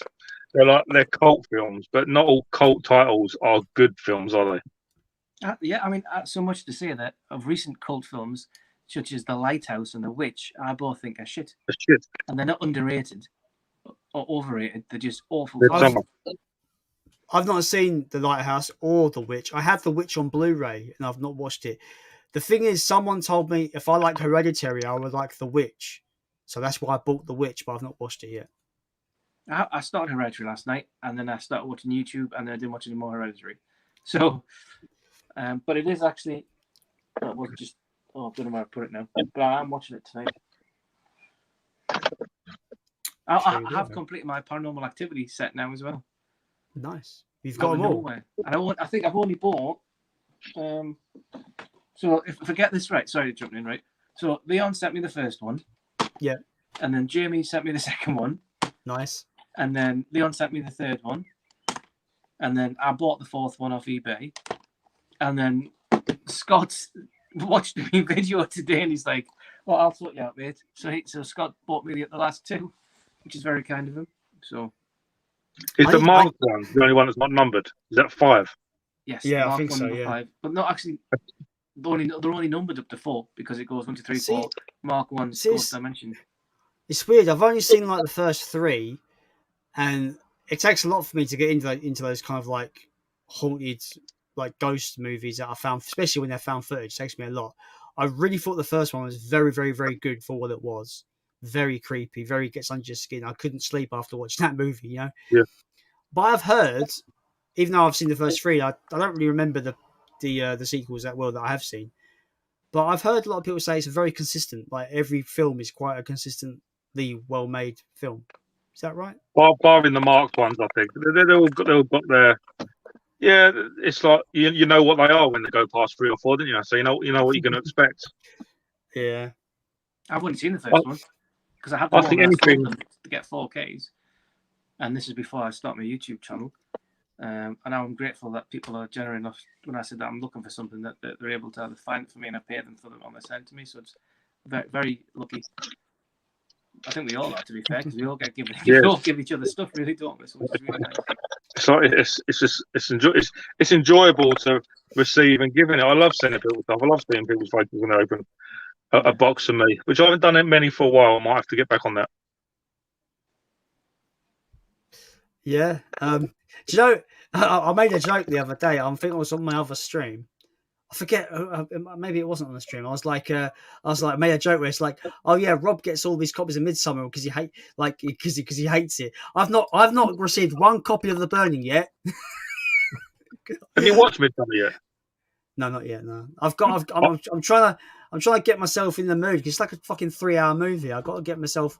they're cult films, but not all cult titles are good films, are they? Yeah, I mean, so much to say that of recent cult films, such as The Lighthouse and The Witch, I both think are shit. They're shit. And they're not underrated or overrated. They're just awful. I've not seen The Lighthouse or The Witch. I have The Witch on Blu-ray, and I've not watched it. The thing is, someone told me if I like Hereditary, I would like The Witch. So that's why I bought The Witch, but I've not watched it yet. I started Hereditary last night, and then I started watching YouTube, and then I didn't watch any more Hereditary. So, but it is actually, it wasn't just, I don't know where I put it now, but I am watching it tonight. I have completed my Paranormal Activity set now as well. Nice. You've got them all. And I think I've only bought, so if I get this right, sorry to jump in, right? So Leon sent me the first one. Yeah. And then Jamie sent me the second one. Nice. And then Leon sent me the third one. And then I bought the fourth one off eBay. And then Scott watched me video today and he's like, Well, I'll sort you out, mate. So Scott bought me the last two, which is very kind of him. So Is the marked one the only one that's not numbered? Is that 5? yes, Yeah, I Mark think 1 so. and Yeah. 5, but not actually. They're only numbered up to 4 because it goes 1, 2, 3, See- 4. Mark 1's see, Ghost Dimension. It's weird. I've only seen like the first 3, and it takes a lot for me to get into those kind of like haunted, like ghost movies that I found, especially when they're found footage. It takes me a lot. I really thought the first one was very, very, very good for what it was. Very creepy, very gets under your skin. I couldn't sleep after watching that movie, you know. Yeah. But I've heard, even though I've seen the first 3, I don't really remember the sequels that well that I have seen. But I've heard a lot of people say it's very consistent. Like every film is quite a consistently well-made film. Is that right? Barring the marked ones, I think they've all got their. Yeah, it's like you know what they are when they go past 3 or 4, don't you? So you know what you're going to expect. Yeah. I've only seen the first one because I had the I one think when I anything- sold them to get 4Ks, and this is before I start my YouTube channel. And I'm grateful that people are generous enough when I said that I'm looking for something that they're able to either find it for me and I pay them for them on they send to me. So it's very, very lucky. I think we all are, to be fair, because we all get given, we all give each other stuff, really, don't we? So which is really nice. It's like it's enjoyable to receive and giving it. I love sending people stuff. I love seeing people's faces when they open a box for me, which I haven't done it many for a while. I might have to get back on that. Yeah. Do you know, I made a joke the other day. I think it was on my other stream. I forget. Maybe it wasn't on the stream. I was like, I made a joke where it's like, oh yeah, Rob gets all these copies of Midsommar because he hates it. I've not received one copy of The Burning yet. Have you watched Midsommar yet? No, not yet. No, I'm trying to get myself in the mood because it's like a fucking 3-hour movie. I've got to get myself.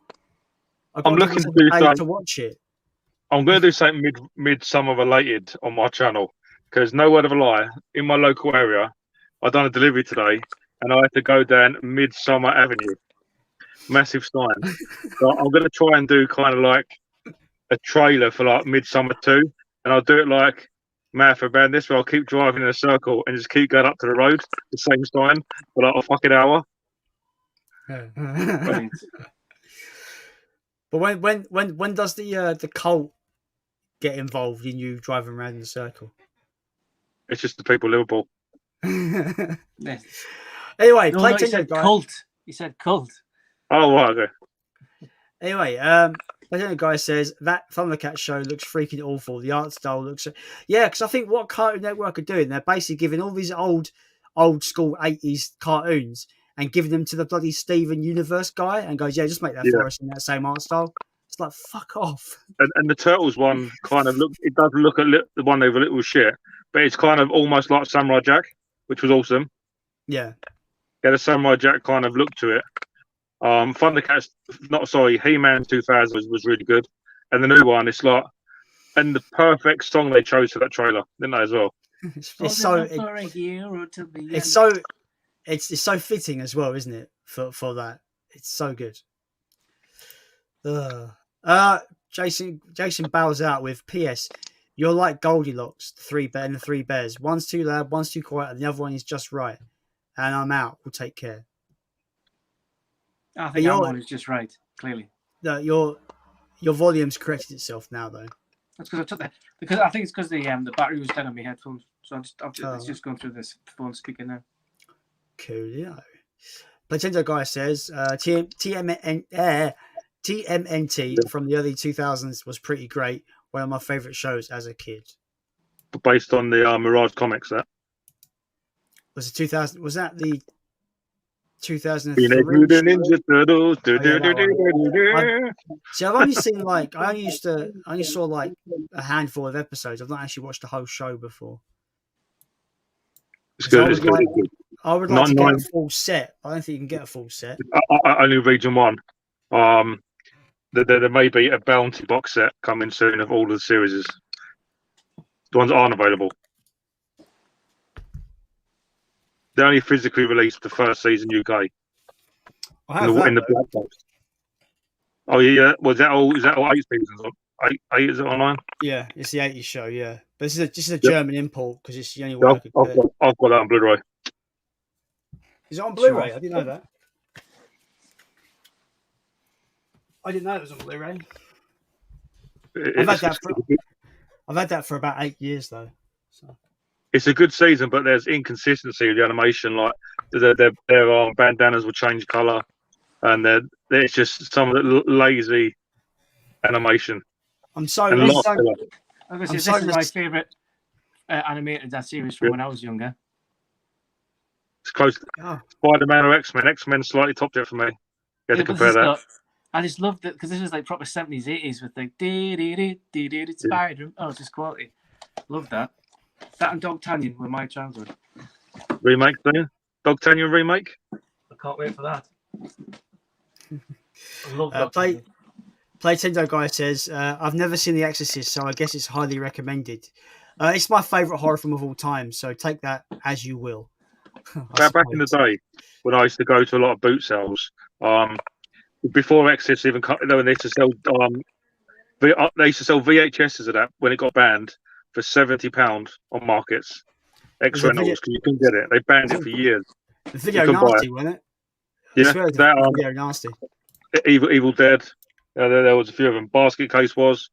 I'm looking to watch it. I'm going to do something Midsommar related on my channel because no word of a lie, in my local area, I done a delivery today and I had to go down Midsommar Avenue, massive sign. So I'm going to try and do kind of like a trailer for like Midsommar 2, and I'll do it like Marathon Madness, where I'll keep driving in a circle and just keep going up to the road, the same sign for like a fucking hour. But when does the cult get involved in you driving around in a circle? It's just the people of Liverpool. Yes. Anyway, No, he said cult. He said cult. Oh, right, okay. Anyway, the guy says that Thundercat show looks freaking awful. The art style looks, because I think what Cartoon Network are doing, they're basically giving all these old school 80s cartoons and giving them to the bloody Steven Universe guy and goes, yeah, just make that for us in that same art style. It's like, fuck off. And the Turtles one kind of it does look the one they were a little shit, but it's kind of almost like Samurai Jack, which was awesome. Yeah. Yeah, the Samurai Jack kind of look to it. Thundercats, He-Man 2000 was really good, and the new one, it's like, and the perfect song they chose for that trailer, didn't they as well? It's so fitting as well, isn't it? For that, it's so good. Jason bows out with P.S. You're like Goldilocks, the three bears. One's too loud, one's too quiet, and the other one is just right. And I'm out. We'll take care. I think our one is just right. Clearly, your volume's corrected itself now, though. That's because I took that. Because I think it's because the battery was dead on my headphones, so it's just going through this phone speaker now. Coolio. Nintendo guy says TMNT from the early 2000s was pretty great. One of my favorite shows as a kid. Based on the Mirage comics, that was it 2000? Was that the 2003? Ninja Turtles. See, I've only seen I only saw like a handful of episodes. I've not actually watched the whole show before. It's good. It's good. I would like to get a full set. I don't think you can get a full set. Only region 1. There may be a bounty box set coming soon of all of the series. The ones that aren't available. They only physically released the first season UK. In the black box. Oh yeah, was that all? Is that all 8 seasons? 8 is it online? Yeah, it's the 80s show. Yeah, but this is a German import because it's the only way I could I've got that on Blu-ray. Is it on Blu-ray? I didn't know that. I didn't know it was on Blu-ray. It's, I've had that for about 8 years though. So. it's a good season, but there's inconsistency with the animation. Like their bandanas will change color, and there's just some of the lazy animation. I'm so. And I'm a lot so of filler. I was going to say, this is my favourite animated series from when I was younger. It's close to Spider-Man or X-Men. X-Men slightly topped it for me. You had to compare that. I just loved it because this was like proper 70s, 80s with like it's Spider. Oh, it's just quality. Love that. That and Dog Tanyan were my childhood. Remake, Dog Tanyan remake. I can't wait for that. I love that. Playtendo guy says, I've never seen The Exorcist, so I guess it's highly recommended. It's my favourite horror film of all time, so take that as you will. Back in the day, when I used to go to a lot of boot sales, before Exorcist even cut, they used to sell VHSs of that when it got banned for £70 on markets. X rentals, because you couldn't get it. They banned it for years. The video nasty, wasn't it? Yeah, that video nasty. Evil Dead. There was a few of them. Basket Case was.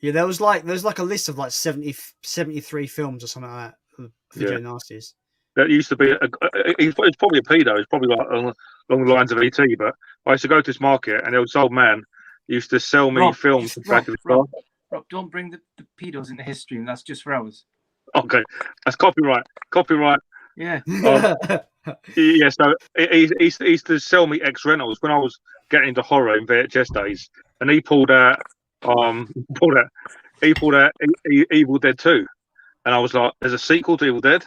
Yeah, there's like a list of like 73 films or something like that. Video nasties. That used to be. It's probably a pedo. It's probably like along the lines of ET. But I used to go to this market, and the old man used to sell me films back in the car. Rob, don't bring the pedos into history, and that's just for ours. Okay, that's copyright. Yeah. Yeah. So he used to sell me X rentals when I was getting into horror in VHS days, and he pulled out Evil Dead 2, and I was like, "There's a sequel to Evil Dead,"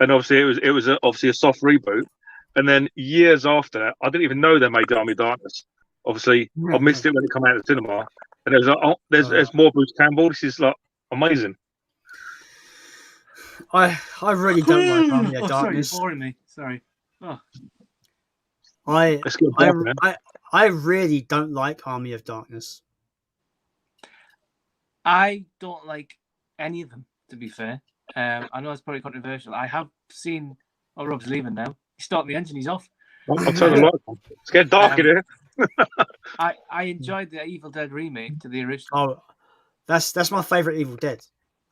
and obviously it was obviously a soft reboot. And then years after that, I didn't even know they made Army of Darkness. Obviously, I missed it when it came out of the cinema, and it was like, "Oh, there's more Bruce Campbell. This is like amazing." I really don't like Army of Darkness. Sorry, you're boring me. Sorry. Oh. I really don't like Army of Darkness. I don't like any of them, to be fair. I know it's probably controversial. I have seen. Oh, Rob's leaving now. He's starting the engine. He's off. I'll turn the light on. It's getting dark in here. I enjoyed the Evil Dead remake to the original. Oh, that's my favourite Evil Dead.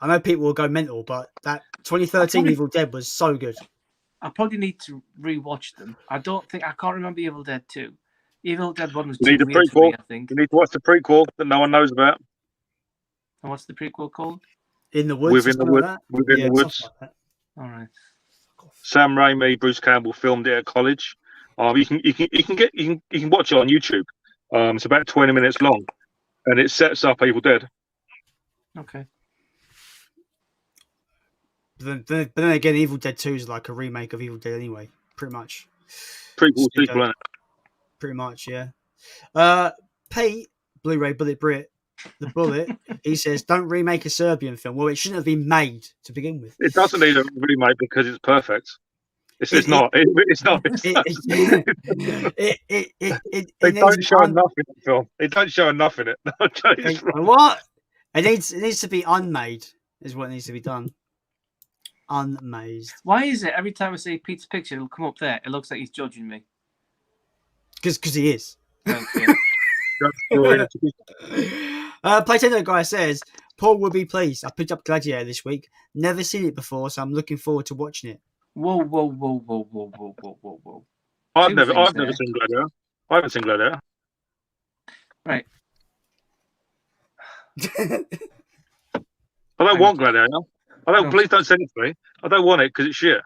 I know people will go mental, but that 2013 Evil Dead was so good. I probably need to rewatch them. I can't remember Evil Dead 2. Evil Dead 1 was too weird for me, I think. You need to watch the prequel that no one knows about. And what's the prequel called? In the Woods. Within the Woods. All right. Sam Raimi, Bruce Campbell filmed it at college. You can watch it on YouTube. It's about 20 minutes long, and it sets up Evil Dead. Okay. But then again, Evil Dead 2 is like a remake of Evil Dead anyway, pretty much. Prequel sequel, isn't it? Pretty much, yeah. Pete, Blu-ray Bullet Brit, the Bullet, he says, don't remake a Serbian film. Well, it shouldn't have been made to begin with. It doesn't need a remake because it's perfect. It's not. It's not. They don't show enough in the film. They don't show enough in it. What? It needs to be unmade, is what needs to be done. Unmazed. Why is it every time I say Pete's picture, it'll come up there? It looks like he's judging me. Because he is. Okay. Playtendo guy says, Paul will be pleased. I picked up Gladiator this week. Never seen it before, so I'm looking forward to watching it. Whoa. I've never seen Gladiator. I haven't seen Gladiator. Right. I don't want Gladiator. Please don't send it to me. I don't want it because it's shit.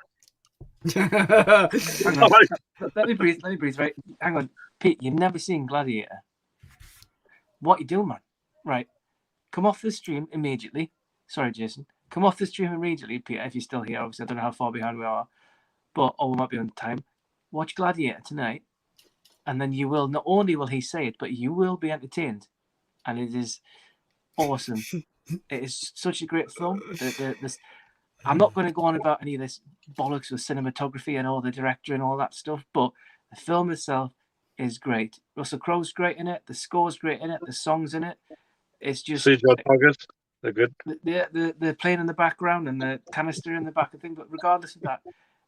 Let me breathe. Right, hang on, Pete. You've never seen Gladiator. What you doing, man? Right, come off the stream immediately. Sorry, Jason. Come off the stream immediately, Peter. If you're still here, obviously I don't know how far behind we are, but we might be on time. Watch Gladiator tonight, and then you will. Not only will he say it, but you will be entertained, and it is awesome. It is such a great film. I'm not going to go on about any of this bollocks with cinematography and all the director and all that stuff, but the film itself is great. Russell Crowe's great in it. The score's great in it. The songs in it. It's just they're good. The playing in the background and the canister in the back of thing. But regardless of that,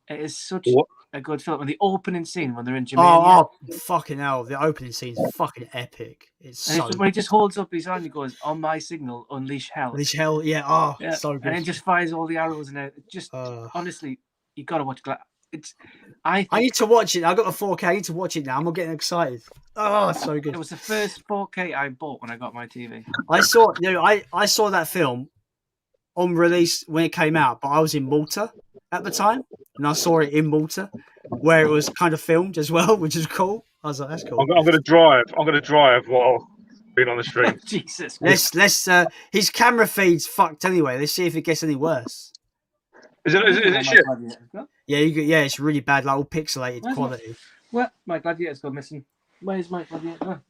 It is such What? a good film. And the opening scene when they're in Jamaica. Oh, fucking hell! The opening scene is fucking epic. It's And so when he just holds up his hand, he goes, "On my signal, unleash hell." this hell, yeah. Oh, Yeah, so and good. then just fires all the arrows and it just honestly, you gotta watch. I need to watch it. I got the 4K. I need to watch it now. I'm getting excited. Oh, it's so good. It was the first 4K I bought when I got my TV. I saw, I saw that film on release when it came out, but I was in Malta at the time, and I saw it in Malta, where it was kind of filmed as well, which is cool. I was like, that's cool. I'm going to drive. I'm going to drive while being on the stream. Jesus. Let's. His camera feed's fucked anyway. Let's see if it gets any worse. Is it shit? Yeah, it's really bad, like all pixelated quality. What? My Gladiator's gone missing. Where's my Gladiator?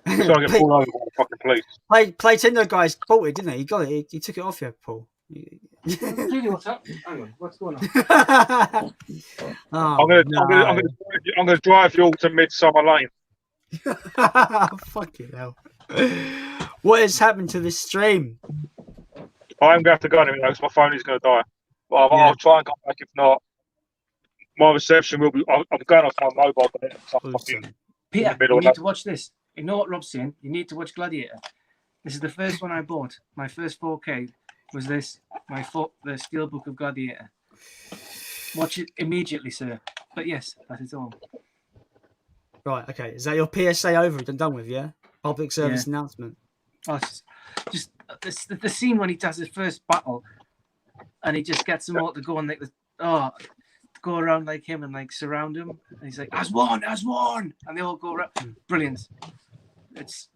I'm trying to get pulled over by the fucking police. Play Tinder guys bought it, didn't he? He got it. He took it off you, Paul. What's up? Hang on. What's going on? I'm gonna drive you all to Midsommar Lane. Fucking hell! What has happened to this stream? I'm gonna have to go in a minute because my phone is gonna die. But I'll try and come back. If not, my reception will be. I'm going off my mobile. Peter, you need to watch this. You know what Rob's saying? You need to watch Gladiator. This is the first one I bought. My first 4K was this. The Steelbook of Gladiator. Watch it immediately, sir. But yes, that is all. Right, okay. Is that your PSA over and done with, yeah? Public service announcement. Oh, just the scene when he does his first battle and he just gets them all to go and go around like him and like surround him. And he's like, as one. And they all go around. Brilliant. It's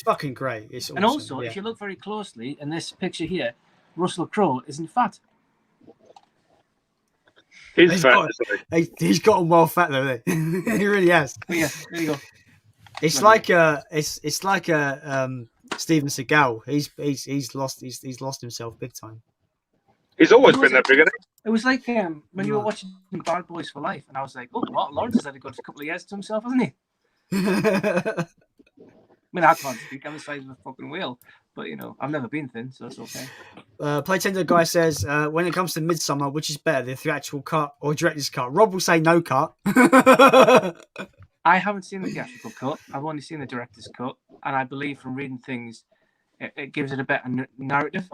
fucking great. It's awesome. And also, if you look very closely in this picture here, Russell Crowe isn't fat. He's fat. He's gotten well fat though. He really has. But yeah, there you go. It's like Steven Seagal. He's lost himself big time. He's always been that big, isn't he? It was like when you were watching Bad Boys for Life, and I was like, "Oh, Martin Lawrence has had a good couple of years to himself, hasn't he?" I mean, I can't speak. I'm the size of a fucking whale, but I've never been thin, so it's okay. Playtender guy says, when it comes to Midsommar, which is better, the theatrical cut or director's cut? Rob will say no cut. I haven't seen the theatrical cut. I've only seen the director's cut, and I believe from reading things, it gives it a better narrative.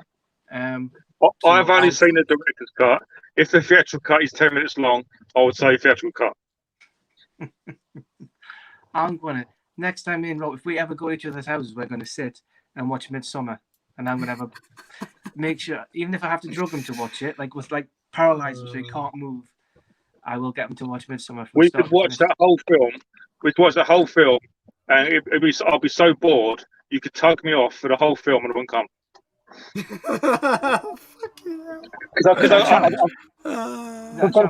I've only seen the director's cut. If the theatrical cut is 10 minutes long, I would say theatrical cut. I'm gonna next time me and Rob, if we ever go to each other's houses, we're gonna sit and watch Midsommar, and I'm gonna have make sure, even if I have to drug him to watch it, like with paralyzed so he can't move, I will get him to watch Midsommar. We could watch that whole film. We'd watch the whole film, and I'll be so bored. You could tug me off for the whole film, and I wouldn't come. Because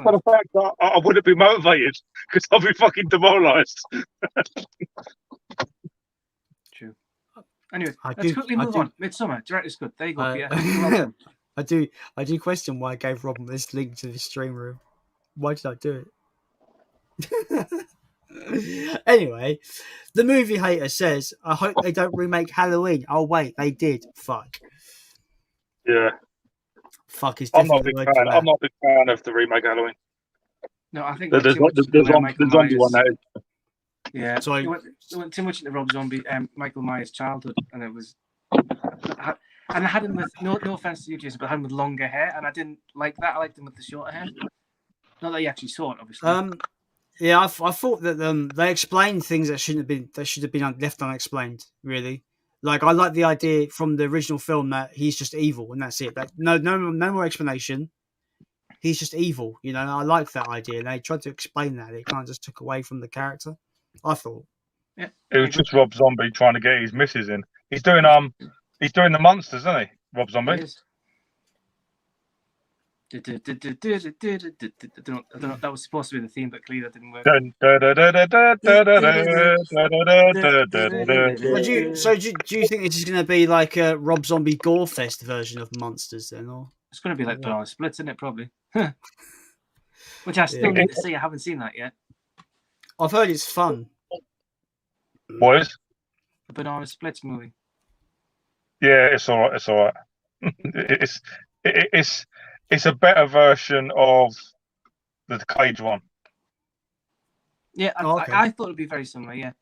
for the fact that I wouldn't be motivated, because I'll be fucking demoralised. True. Anyway, let's quickly move on. Midsommar, director's good. There you go. I do question why I gave Robin this link to the stream room. Why did I do it? Anyway, the movie hater says, I hope they don't remake Halloween. Oh wait, they did. Fuck. Yeah. Fuck is I'm not a big fan of the remake Halloween. No, I think there's zombie one that is. Yeah. So it went too much into Rob Zombie, Michael Myers' childhood, and it was. And I had him with no offense to you, Jason, but I had him with longer hair, and I didn't like that. I liked him with the shorter hair. Not that you actually saw it, obviously. Yeah, I thought that they explained things that should have been left unexplained. Really, like I like the idea from the original film that he's just evil and that's it. That no more explanation. He's just evil, I like that idea. And they tried to explain that. It kind of just took away from the character, I thought. Yeah, it was just Rob Zombie trying to get his missus in. He's doing the monsters, isn't he? Rob Zombie. I don't know. That was supposed to be the theme, but clearly that didn't work. Do you think it's just going to be like a Rob Zombie Gore Fest version of Monsters then, or it's going to be like Banana Splits, isn't it? Probably. Which I still need to see. I haven't seen that yet. I've heard it's fun. What is? The Banana Splits movie. Yeah, it's all right. It's all right. It's a better version of the Kaiju one. Yeah, Okay. I thought it'd be very similar. Yeah,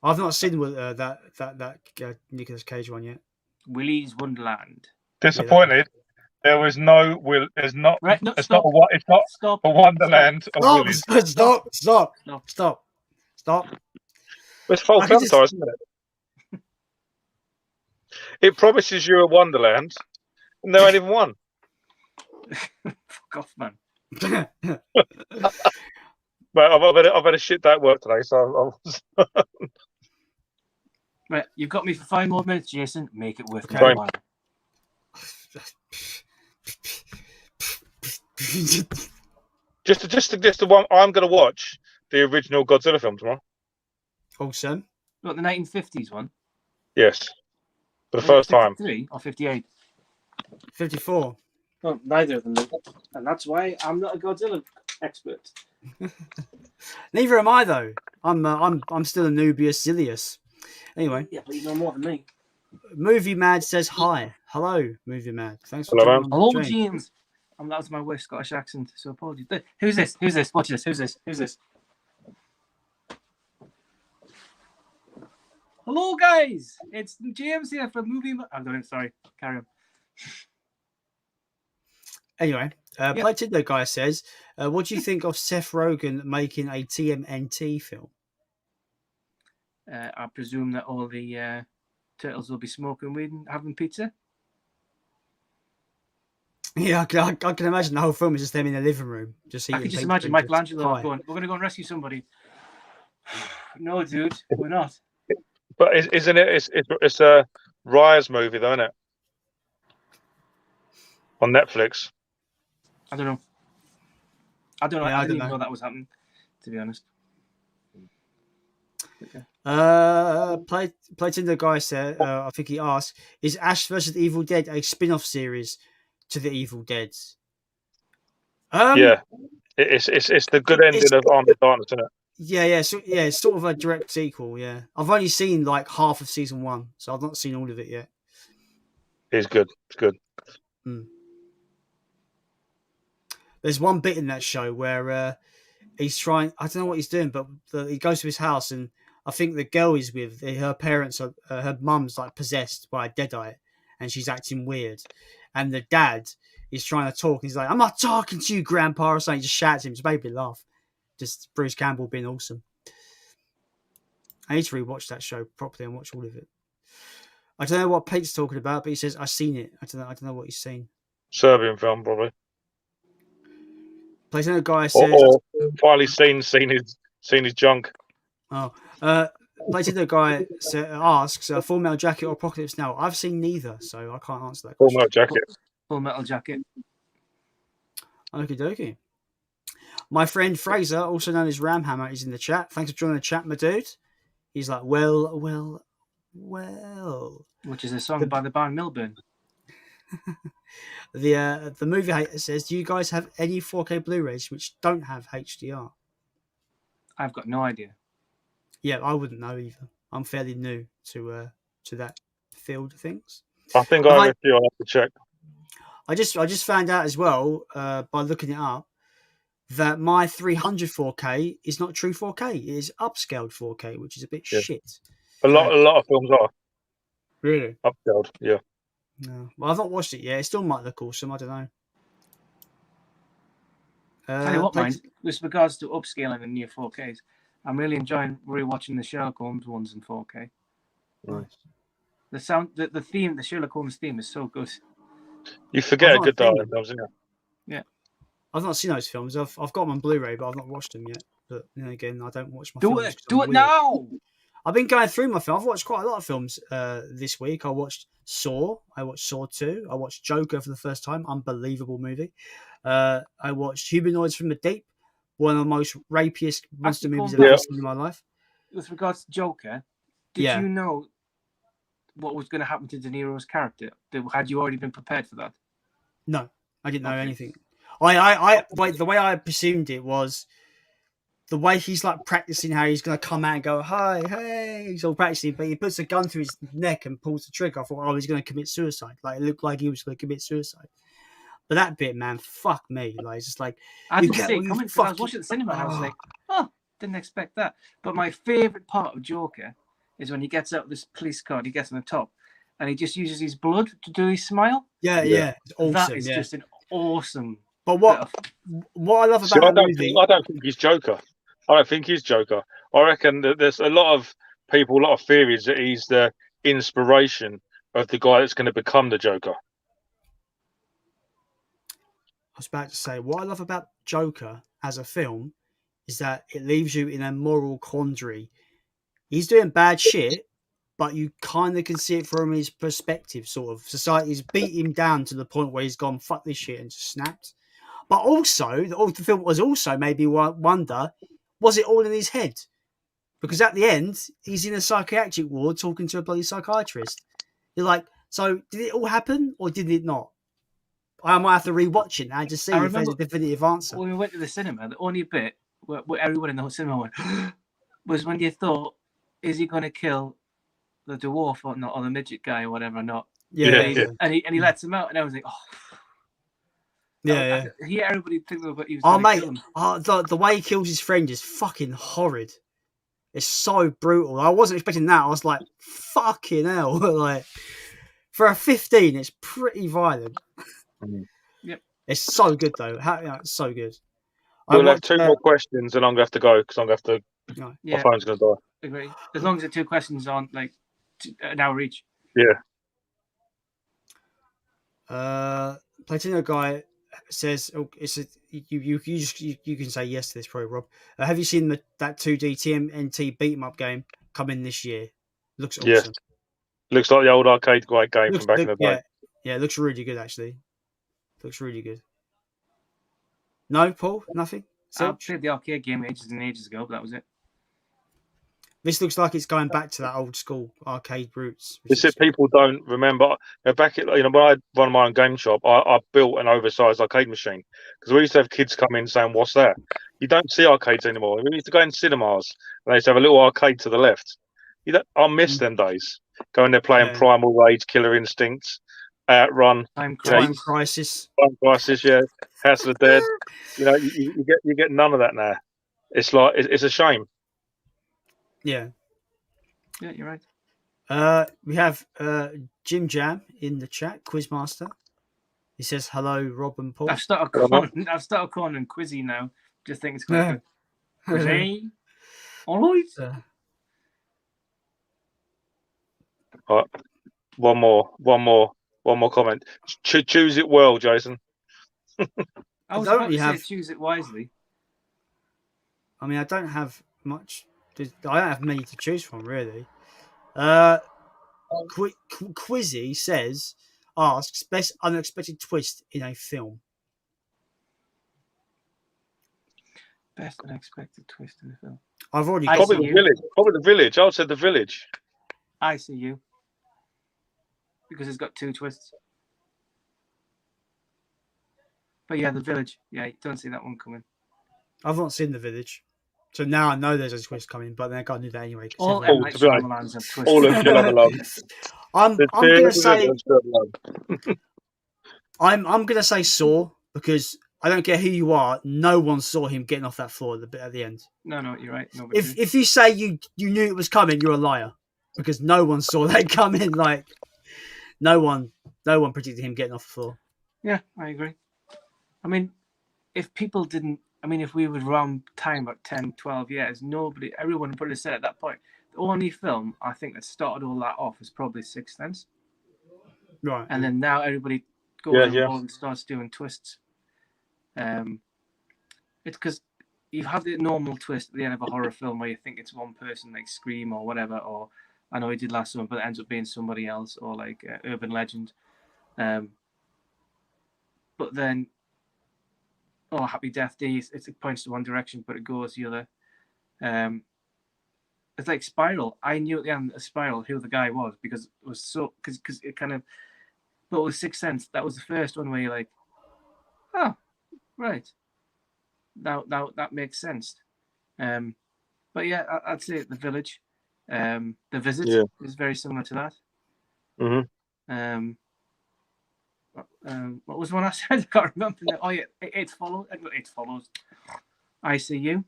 I've not seen that Nicolas Cage one yet. Willy's Wonderland. Disappointed. There was no will. There's not. Right, no, it's stop. not. It's not Stop. a Wonderland of Stop! Willy's. Stop! It's false I can just- advertising, isn't it? It promises you a Wonderland, and there ain't even one. Fuck off, man. But I've had a shit day at work today, so Right, you've got me for 5 more minutes, Jason. Make it worth Okay. my while. just the one. I'm going to watch the original Godzilla film tomorrow. Awesome. What, the 1950s one? Yes, for the first time. 53 or 58? 54. Well, neither of them. And that's why I'm not a Godzilla expert. Neither am I though. I'm still a Nubius Zilius. Anyway, Yeah, but you know more than me. Movie Mad says hi. Hello, Movie Mad. Thanks for Hello, joining on the Hello, stream. James. That was my worst Scottish accent, so apologies. Who's this? Who's this? Watch this. Who's this? Who's this? Hello, guys. It's James here from Movie Mad. I'm doing it. Sorry. Carry on. Anyway, Play Tinder guy says, what do you think of Seth Rogen making a TMNT film? I presume that all the turtles will be smoking weed and having pizza. Yeah, I can imagine the whole film is just them in the living room. Just I eating can just pizza imagine and Michelangelo pie. going, "We're going to go and rescue somebody." No, dude, we're not. But isn't it? It's a Rise movie, though, isn't it? On Netflix. I don't know. I don't know. Yeah, I I didn't don't even know. know that was happening, to be honest. Okay. Play Tinder guy said, I think he asked, is Ash vs. the Evil Dead a spin-off series to the Evil Deads? Yeah, it's the good ending of Army of Darkness, isn't it? Yeah, it's sort of a direct sequel. Yeah, I've only seen like half of season 1, so I've not seen all of it yet. It's good. It's good. There's one bit in that show where he's trying. I don't know what he's doing, but he goes to his house, and I think the girl he's with, her parents are, her mum's like possessed by a deadite, and she's acting weird, and the dad is trying to talk. He's like, "I'm not talking to you, Grandpa," or something. He just shouts at him. It's made me laugh. Just Bruce Campbell being awesome. I need to rewatch that show properly and watch all of it. I don't know what Pete's talking about, but he says I've seen it. I don't know what he's seen. Serbian film, probably. Plays another guy says, Or finally seen his junk. "Oh, plays another guy asks, Full Metal Jacket or Apocalypse Now." I've seen neither, so I can't answer that Full question. Metal Jacket. Full Metal Jacket. Okie dokie. My friend Fraser, also known as Ramhammer, is in the chat. Thanks for joining the chat, my dude. He's like, well. Which is a song by the band Milburn. The movie hater says, do you guys have any 4K Blu-rays which don't have HDR? I've got no idea. Yeah, I wouldn't know either. I'm fairly new to that field of things. I think I have a few. I'll have to check. I just found out as well by looking it up that my 300 4K is not true 4K. It is upscaled 4K, which is a bit shit. A lot of films are Really? upscaled. Yeah. No. Well, I've not watched it yet. It still might look awesome. I don't know. Tell you what, mind, with regards to upscaling and near 4Ks, I'm really enjoying rewatching the Sherlock Holmes ones in 4K. Nice. The sound, the theme, the Sherlock Holmes theme is so good. You forget a I've good not seen dialogue, them. doesn't you? Yeah. I've not seen those films. I've got them on Blu-ray, but I've not watched them yet. But then again, I don't watch my Do films. it! 'cause Do I'm it weird. now! I've been going through my film. I've watched quite a lot of films this week. I watched Saw. I watched Saw 2. I watched Joker for the first time. Unbelievable movie. I watched Humanoids from the Deep. One of the most rapiest monster movies I've ever seen in my life. With regards to Joker, did you know what was going to happen to De Niro's character? Had you already been prepared for that? No, I didn't know anything. The way I presumed it was the way he's like practicing how he's going to come out and go, hi, hey, he's all practicing, but he puts a gun through his neck and pulls the trigger. I thought, oh, he's going to commit suicide. Like, it looked like he was going to commit suicide. But that bit, man, fuck me. Like, it's just like I you didn't get see what it you coming because I was fucking- watching at the cinema and I was Oh. like, oh, didn't expect that. But my favourite part of Joker is when he gets out of this police car and he gets on the top and he just uses his blood to do his smile. Yeah, it's awesome. That is yeah. just an awesome. But what I love See, about that movie, I don't think he's Joker. I don't think he's Joker. I reckon that there's a lot of people, a lot of theories that he's the inspiration of the guy that's going to become the Joker. I was about to say, what I love about Joker as a film is that it leaves you in a moral quandary. He's doing bad shit, but you kind of can see it from his perspective, sort of. Society's beat him down to the point where he's gone, fuck this shit, and just snapped. But also, the film was also made me wonder, was it all in his head? Because at the end, he's in a psychiatric ward talking to a bloody psychiatrist. You're like, so did it all happen or did it not? I might have to rewatch it now to see if there's a definitive answer. When we went to the cinema, the only bit where everyone in the whole cinema went was when you thought, is he going to kill the dwarf or not, or the midget guy or whatever or not? Yeah. And he lets him out, and I was like, oh. Yeah. He everybody think that he was. Oh, mate, kill him. the way he kills his friend is fucking horrid. It's so brutal. I wasn't expecting that. I was like, fucking hell. Like, for a 15, it's pretty violent. Yep. It's so good, though. It's so good. We'll have two more questions and I'm going to have to go because I'm going to have to. No. My phone's going to die. Agree. As long as the two questions aren't like an hour each. Yeah. Platino guy says, you can say yes to this, probably, Rob. Have you seen that 2D TMNT beat 'em up game coming this year? Looks awesome. Yes. Looks like the old arcade game from back in the day. Yeah, it looks really good, actually. Looks really good. No, Paul? Nothing? I played the arcade game ages and ages ago, but that was it. This looks like it's going back to that old school arcade roots. It's that people don't remember. Back at, when I run my own game shop, I built an oversized arcade machine because we used to have kids come in saying, "What's that?" You don't see arcades anymore. We used to go in cinemas and they used to have a little arcade to the left. I miss them days. Going there playing Primal Rage, Killer Instincts, Outrun, Time Crisis, yeah, House of the Dead. You get none of that now. It's like it's a shame. Yeah, you're right. We have Jim Jam in the chat, Quizmaster. He says hello, Rob and Paul. I've started calling him Quizzy now. Just think it's quite good. Quizzy. All right. All right. One more comment. Choose it well, Jason. I was about to say choose it wisely. I mean, I don't have much. I don't have many to choose from, really. Quizzy asks, best unexpected twist in a film. Best unexpected twist in a film. I've already probably the village. Probably the village. I would say the village. I see you. Because it's got two twists. But yeah, the village. Yeah, you don't see that one coming. I've not seen the village. So now I know there's a twist coming, but then I can't do that anyway. All of Shyamalans have twists. All of Kill Love. I'm gonna say I'm gonna say Saw because I don't care who you are. No one saw him getting off that floor at the end. No, you're right. If you say you knew it was coming, you're a liar because no one saw that coming. Like no one predicted him getting off the floor. Yeah, I agree. I mean, if people didn't. I mean, if we would run time about 10, 12 years, everyone would have said at that point, the only film I think that started all that off was probably Sixth Sense. Right. And then now everybody goes and starts doing twists. It's because you have the normal twist at the end of a horror film where you think it's one person, like Scream or whatever, or I know he did last summer, but it ends up being somebody else, or like Urban Legend. But then, Happy Death Day, it points to one direction, but it goes the other. It's like Spiral. I knew at the end of Spiral who the guy was because it was because it kind of. But with Sixth Sense, that was the first one where you're like, oh, right. Now that makes sense. But yeah, I'd say The Village. The Visit is very similar to that. Mm-hmm. What was the one I said? I can't remember now. Oh yeah, it follows. It follows. I see you.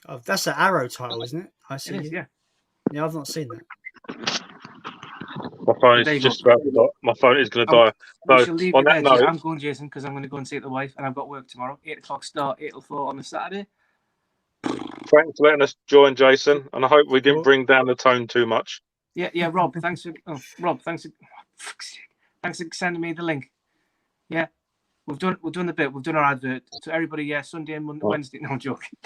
Oh, that's an Arrow title, isn't it? I see It is, you. yeah. Yeah, I've not seen that. My phone There is you just go. about to die. My phone is going to Oh, die. we So shall leave on it that there. note, I'm going, Jason, because I'm going to go and see the wife, and I've got work tomorrow. 8:00 start, 8 till 4 on the Saturday. thanks for letting us join, Jason, and I hope we didn't Cool. bring down the tone too much. Yeah, Rob. Thanks for thanks for sending me the link. Yeah, we've done the bit. We've done our advert. So everybody, yeah, Sunday and Monday, Wednesday. No, I'm joking.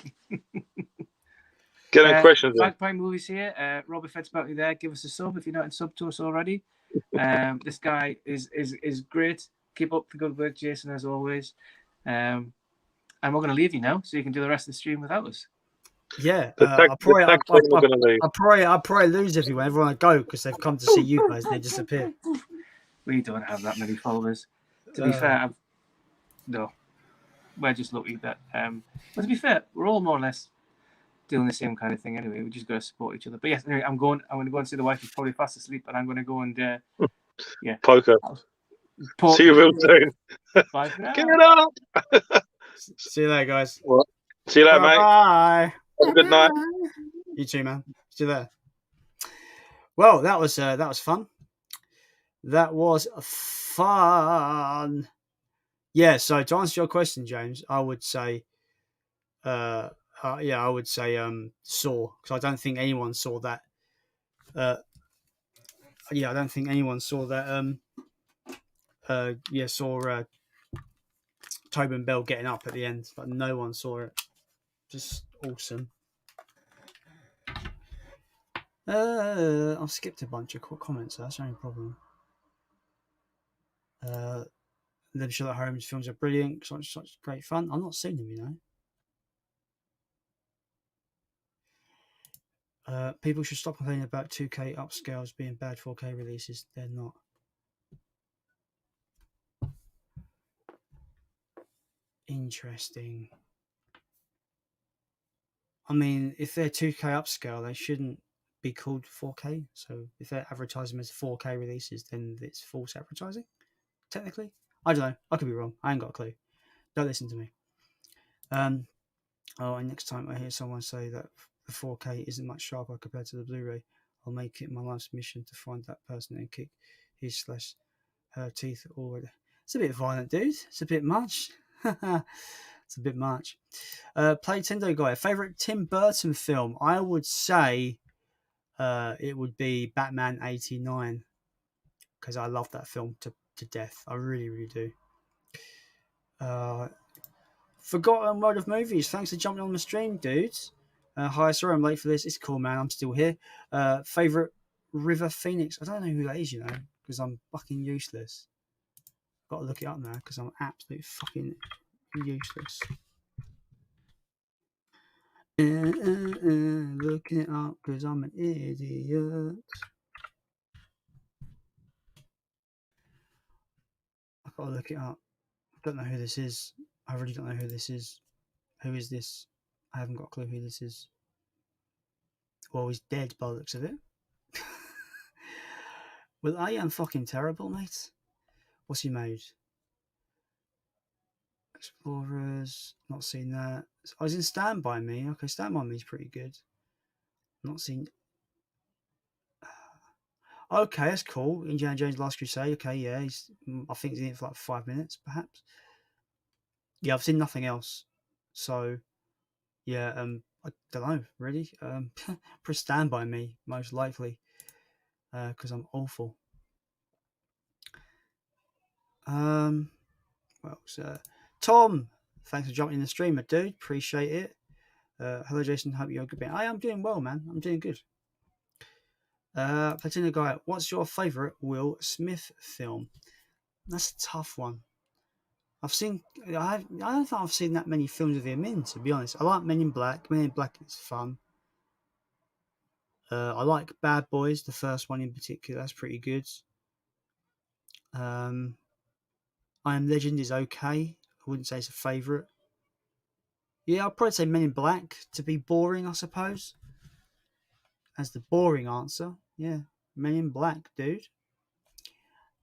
Get any questions in. Magpie Movies here. Robert Fitzpatrick there. Give us a sub if you're not in sub to us already. This guy is great. Keep up the good work, Jason, as always. And we're going to leave you now, so you can do the rest of the stream without us. Yeah, The tag team are going to leave. I'll probably lose everyone I go because they've come to see you guys and they disappear. We don't have that many followers. To be fair, no, we're just lucky that. But to be fair, we're all more or less doing the same kind of thing anyway. We just got to support each other. But yes, anyway, I'm going to go and see the wife. Who's probably fast asleep, and I'm going to go and yeah, Poker. See you real soon. Bye for now. Give it up. See you later, guys. Well, see you later, mate. Bye. Have a good night. You too, man. See you there. Well, that was fun. That was fun. Yeah. So to answer your question, James, I would say, Saw, because I don't think anyone saw that. I don't think anyone saw that. Saw Tobin Bell getting up at the end, but no one saw it. Just awesome. I've skipped a bunch of comments. So that's the only problem. Them Sherlock Holmes films are brilliant. Such great fun. I've not seen them, you know. People should stop complaining about 2K upscales being bad 4K releases. They're not. Interesting. I mean, if they're 2K upscale, they shouldn't be called 4K. So if they're advertising them as 4K releases, then it's false advertising, technically. I don't know. I could be wrong. I ain't got a clue. Don't listen to me. And next time I hear someone say that the 4K isn't much sharper compared to the Blu-ray, I'll make it my life's mission to find that person and kick his/her teeth already. It's a bit violent, dude. It's a bit much. It's a bit much. Play Tendo Guy. Favorite Tim Burton film? I would say it would be Batman '89 because I love that film to death. I really, really do. Forgotten World of Movies. Thanks for jumping on the stream, dudes. Hi, sorry I'm late for this. It's cool, man. I'm still here. Favorite River Phoenix. I don't know who that is, you know, because I'm fucking useless. Got to look it up now because I'm absolutely fucking useless. Looking it up because I'm an idiot. I've got to look it up. I don't know who this is. I really don't know who this is. Who is this? I haven't got a clue who this is. Well, he's dead by the looks of it. Well, I am fucking terrible, mate. What's he made? Explorers. Not seen that. I was in Stand By Me. Okay, Stand By Me is pretty good. Not seen. Okay, that's cool. Indiana Jones Last Crusade. Okay, yeah. I think he's in it for like 5 minutes, perhaps. Yeah, I've seen nothing else. So, yeah, I don't know, really. Press Stand By Me, most likely. Because I'm awful. Tom, thanks for jumping in the stream, my dude. Appreciate it. Hello, Jason. Hope you're good. I'm doing well, man. I'm doing good. Platina Guy, what's your favourite Will Smith film? That's a tough one. I don't think I've seen that many films of him in, to be honest. I like Men in Black. Men in Black is fun. I like Bad Boys, the first one in particular. That's pretty good. I Am Legend is okay. I wouldn't say it's a favourite. Yeah, I'll probably say Men in Black to be boring, I suppose. As the boring answer. Yeah, Men in Black, dude.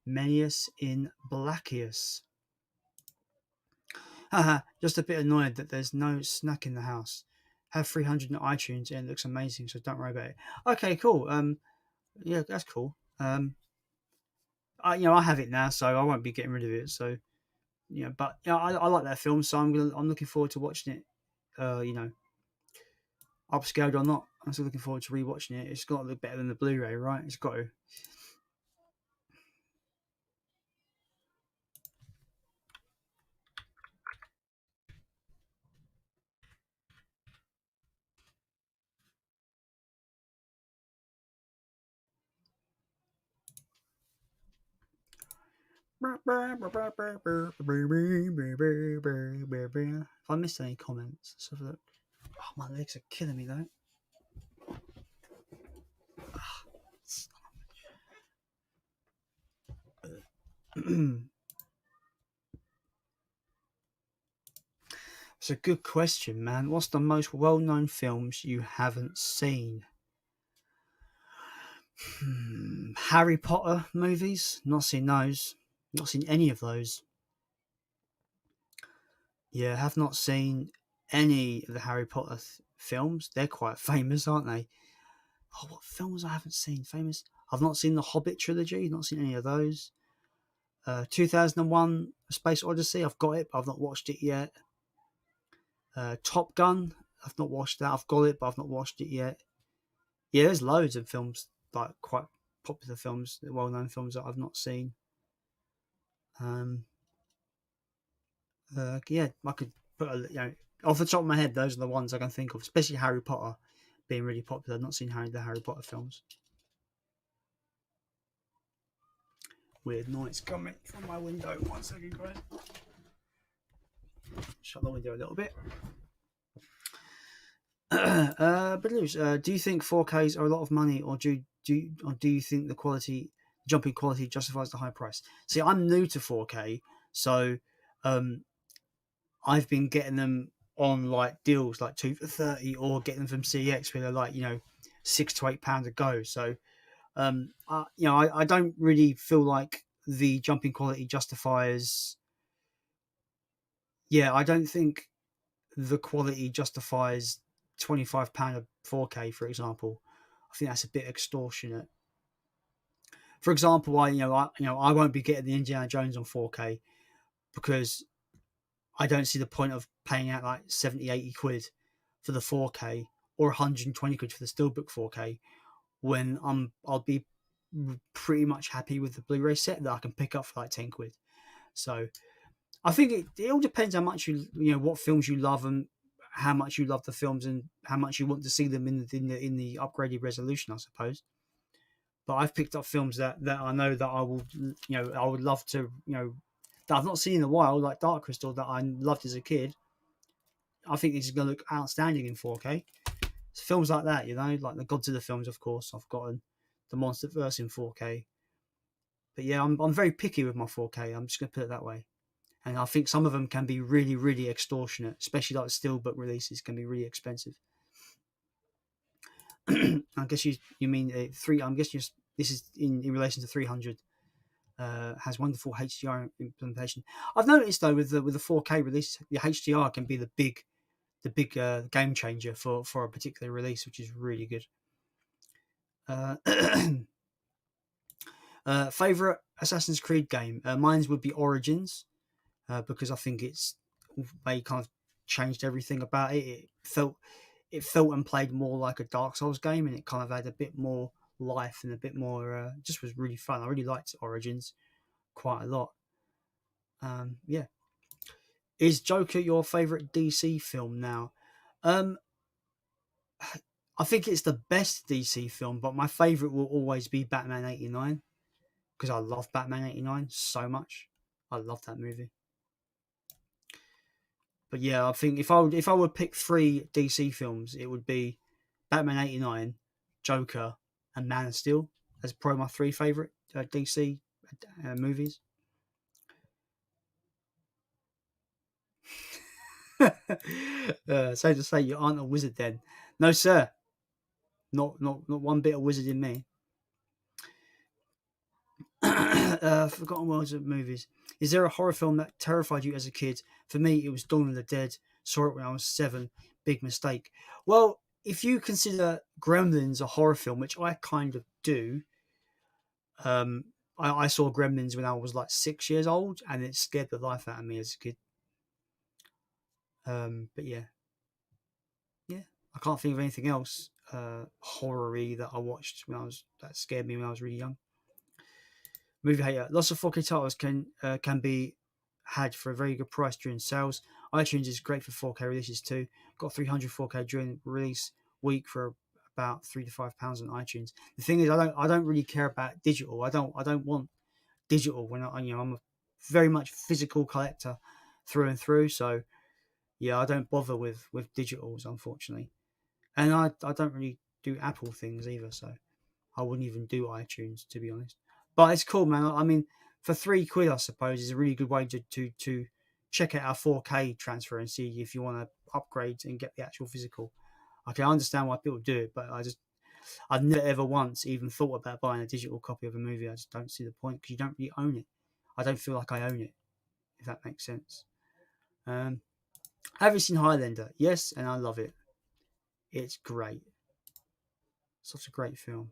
Manius in Blackius. Haha, just a bit annoyed that there's no snack in the house. Have 300 on iTunes and it looks amazing, so don't worry about it. Okay, cool. Yeah, that's cool. I have it now, so I won't be getting rid of it. So, but I like that film, so I'm looking forward to watching it. Upscaled or not, I'm still looking forward to rewatching it. It's got to look better than the Blu-ray, right? It's got to. If I missed any comments, let's have a look. Oh, my legs are killing me though. It's a good question, man. What's the most well-known films you haven't seen? Harry Potter movies? Not seen those. Not seen any of those. Yeah, have not seen any of the Harry Potter films. They're quite famous, aren't they? Oh, what films I haven't seen famous? I've not seen the Hobbit trilogy. Not seen any of those. 2001: A Space Odyssey. I've got it, but I've not watched it yet. Top Gun. I've not watched that. I've got it, but I've not watched it yet. Yeah, there's loads of films, like quite popular films, well-known films that I've not seen. Yeah, I could put off the top of my head, those are the ones I can think of, especially Harry Potter being really popular. I've not seen the Harry Potter films. Weird noise coming from my window. 1 second, guys. Shut the window a little bit. Do you think 4Ks are a lot of money, or do you think the jump in quality justifies the high price? See, I'm new to 4K, so I've been getting them on like deals, like 2 for 30, or getting them from CX where they're like £6 to £8 a go. So I don't really feel like the jump in quality justifies. Yeah, I don't think the quality justifies £25 a 4K, for example. I think that's a bit extortionate. For example, I won't be getting the Indiana Jones on 4K because I don't see the point of paying out like 70, 80 quid for the 4K or 120 quid for the Steelbook 4K when I'll be pretty much happy with the Blu-ray set that I can pick up for like 10 quid. So I think it all depends how much what films you love and how much you love the films and how much you want to see them in the upgraded resolution, I suppose. But I've picked up films that I know that I will, I would love to, that I've not seen in a while, like Dark Crystal, that I loved as a kid. I think this is going to look outstanding in 4K. So films like that, like the Godzilla films, of course. I've gotten the Monsterverse in 4K. But yeah, I'm very picky with my 4K. I'm just going to put it that way. And I think some of them can be really, really extortionate, especially like Steelbook releases can be really expensive. I guess you mean three. I'm guessing this is in relation to 300. Has wonderful HDR implementation. I've noticed though with the 4K release, the HDR can be the big game changer for a particular release, which is really good. Favorite Assassin's Creed game? Mine would be Origins. Because I think they kind of changed everything about it. It felt and played more like a Dark Souls game, and it kind of had a bit more life and a bit more. Just was really fun. I really liked Origins quite a lot. Yeah. Is Joker your favorite DC film now? I think it's the best DC film, but my favorite will always be Batman 89 because I love Batman 89 so much. I love that movie. But yeah, I think if I would pick 3 DC films, it would be Batman 89, Joker, and Man of Steel as probably my 3 favorite DC movies. So to say, you aren't a wizard then? No, sir. Not one bit of wizard in me. Forgotten worlds of movies. Is there a horror film that terrified you as a kid? For me, it was Dawn of the Dead. Saw it when I was 7. Big mistake. Well, if you consider Gremlins a horror film, which I kind of do, I saw Gremlins when I was like 6 years old, and it scared the life out of me as a kid. But yeah, I can't think of anything else horror-y that I watched that scared me when I was really young. Movie hater. Lots of 4K titles can be had for a very good price during sales. iTunes is great for 4K releases too. Got 300 4K during release week for about £3 to £5 on iTunes. The thing is, I don't really care about digital. I don't want digital when I'm a very much physical collector through and through. So yeah, I don't bother with digitals, unfortunately, and I don't really do Apple things either. So I wouldn't even do iTunes, to be honest. But it's cool, man. I mean, for £3, I suppose, is a really good way to check out our 4K transfer and see if you want to upgrade and get the actual physical. I can understand why people do it, but I've never ever once even thought about buying a digital copy of a movie. I just don't see the point because you don't really own it. I don't feel like I own it, if that makes sense. Have you seen Highlander? Yes, and I love it. It's great. Such a great film.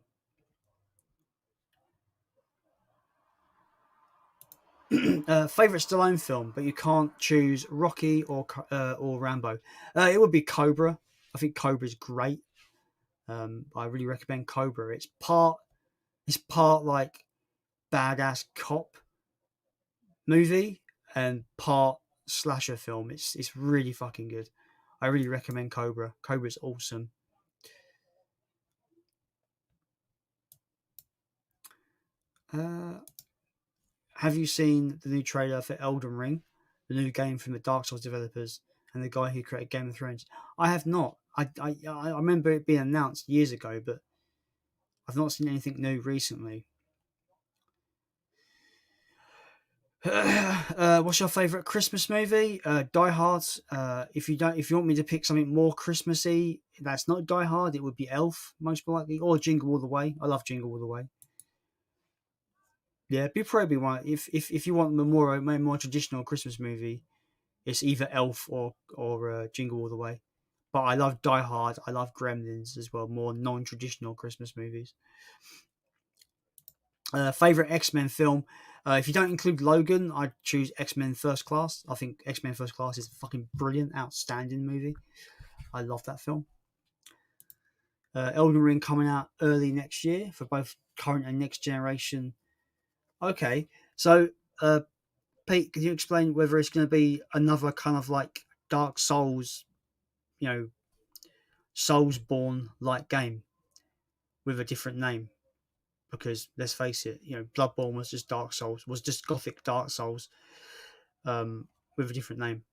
Favorite Stallone film, but you can't choose Rocky or Rambo. It would be Cobra. I think Cobra's great. I really recommend Cobra. It's part like badass cop movie and part slasher film. It's really fucking good. I really recommend Cobra. Cobra's awesome. Have you seen the new trailer for Elden Ring, the new game from the Dark Souls developers and the guy who created Game of Thrones? I have not. I remember it being announced years ago, but I've not seen anything new recently. What's your favourite Christmas movie? Die Hard. If you want me to pick something more Christmassy, that's not Die Hard. It would be Elf, most likely, or Jingle All the Way. I love Jingle All the Way. Yeah, probably one. If you want a more traditional Christmas movie, it's either Elf or Jingle All the Way. But I love Die Hard. I love Gremlins as well. More non-traditional Christmas movies. Favorite X-Men film. If you don't include Logan, I'd choose X-Men First Class. I think X-Men First Class is a fucking brilliant, outstanding movie. I love that film. Elden Ring coming out early next year for both current and next generation. Okay, so Pete, can you explain whether it's going to be another kind of like Dark Souls, Soulsborne like game with a different name? Because let's face it, Bloodborne was just Dark Souls, was just Gothic Dark Souls, with a different name.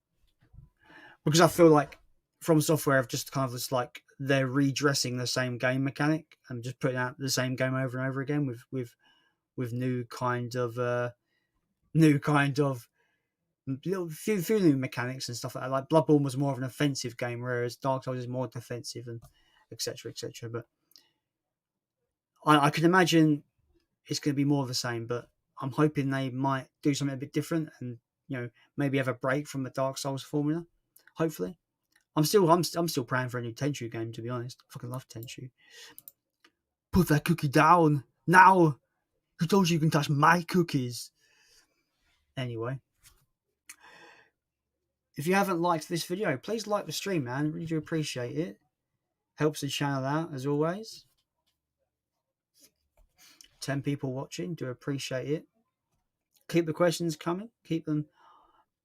Because I feel like From Software have just kind of just like they're redressing the same game mechanic and just putting out the same game over and over again with new kind of few new mechanics and stuff like that. Like Bloodborne was more of an offensive game, whereas Dark Souls is more defensive and etc. But I can imagine it's going to be more of the same, but I'm hoping they might do something a bit different and maybe have a break from the Dark Souls formula. Hopefully, I'm still praying for a new Tenchu game. To be honest, I fucking love Tenchu. Put that cookie down now. Who told you can touch my cookies? Anyway, if you haven't liked this video, please like the stream, man. I really do appreciate it. Helps the channel out as always. 10 people watching, do appreciate it. Keep the questions coming, keep them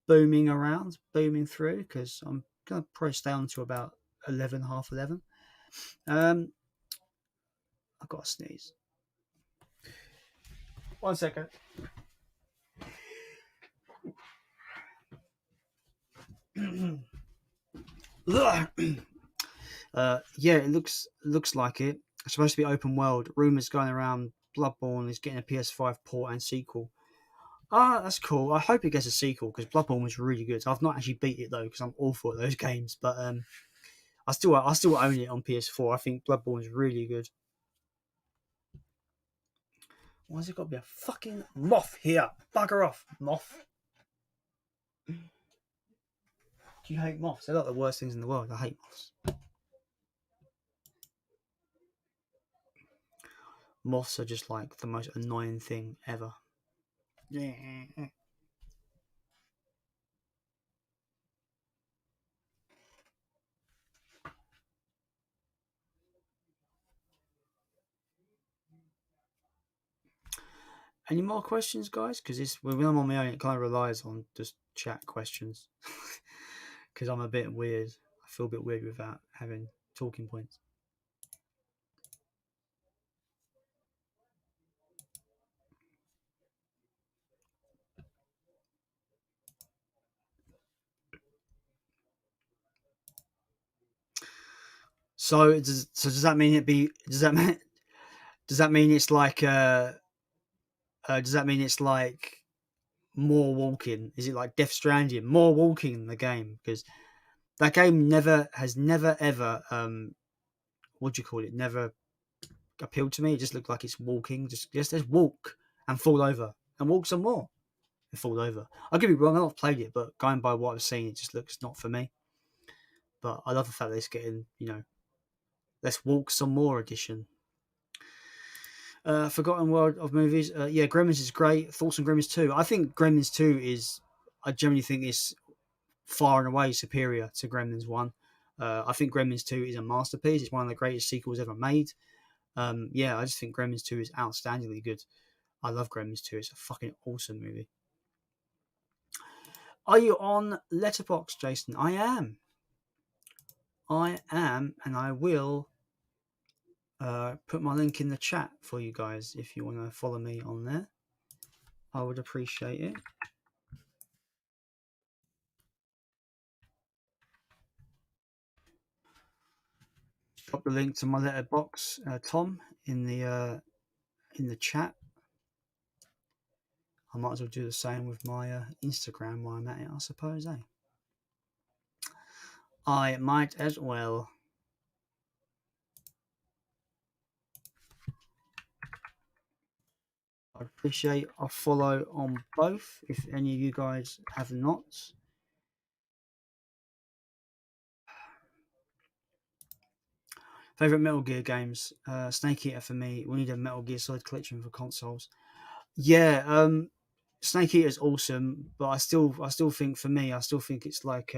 booming through, because I'm going to probably stay on to about 11, half 11. I've got to sneeze. 1 second. Yeah, it looks like it. It's supposed to be open world. Rumours going around Bloodborne is getting a PS5 port and sequel. That's cool. I hope it gets a sequel because Bloodborne was really good. I've not actually beat it though because I'm awful at those games. But I still own it on PS4. I think Bloodborne is really good. Why has it got to be a fucking moth here? Bugger off, moth. Do you hate moths? They're like the worst things in the world. I hate moths. Moths are just like the most annoying thing ever. Yeah. Any more questions, guys? Because when I'm on my own, it kind of relies on just chat questions. Because I'm a bit weird. I feel a bit weird without having talking points. So does that mean does that mean it's like does that mean it's like more walking? Is it like Death Stranding, more walking in the game? Because that game has never ever what do you call it? Never appealed to me. It just looked like it's walking. Just walk and fall over and walk some more and fall over. I'll give you wrong. I've not played it, but going by what I've seen, it just looks not for me. But I love the fact that it's getting, let's walk some more edition. Forgotten World of Movies. Yeah, Gremlins is great. Thoughts on Gremlins 2? I think Gremlins 2 I generally think it's far and away superior to Gremlins 1. I think Gremlins 2 is a masterpiece. It's one of the greatest sequels ever made. Yeah, I just think Gremlins 2 is outstandingly good. I love Gremlins 2. It's a fucking awesome movie. Are you on Letterboxd, Jason? I am, and I will put my link in the chat for you guys if you want to follow me on there. I would appreciate it. Drop the link to my Letterboxd, Tom, in the chat. I might as well do the same with my Instagram while I'm at it, I suppose, eh? I might as well. I'd appreciate a follow on both if any of you guys have not. Favorite Metal Gear games? Snake Eater for me. We need a Metal Gear Solid collection for consoles. Yeah, Snake Eater is awesome, but I still think for me, I still think it's like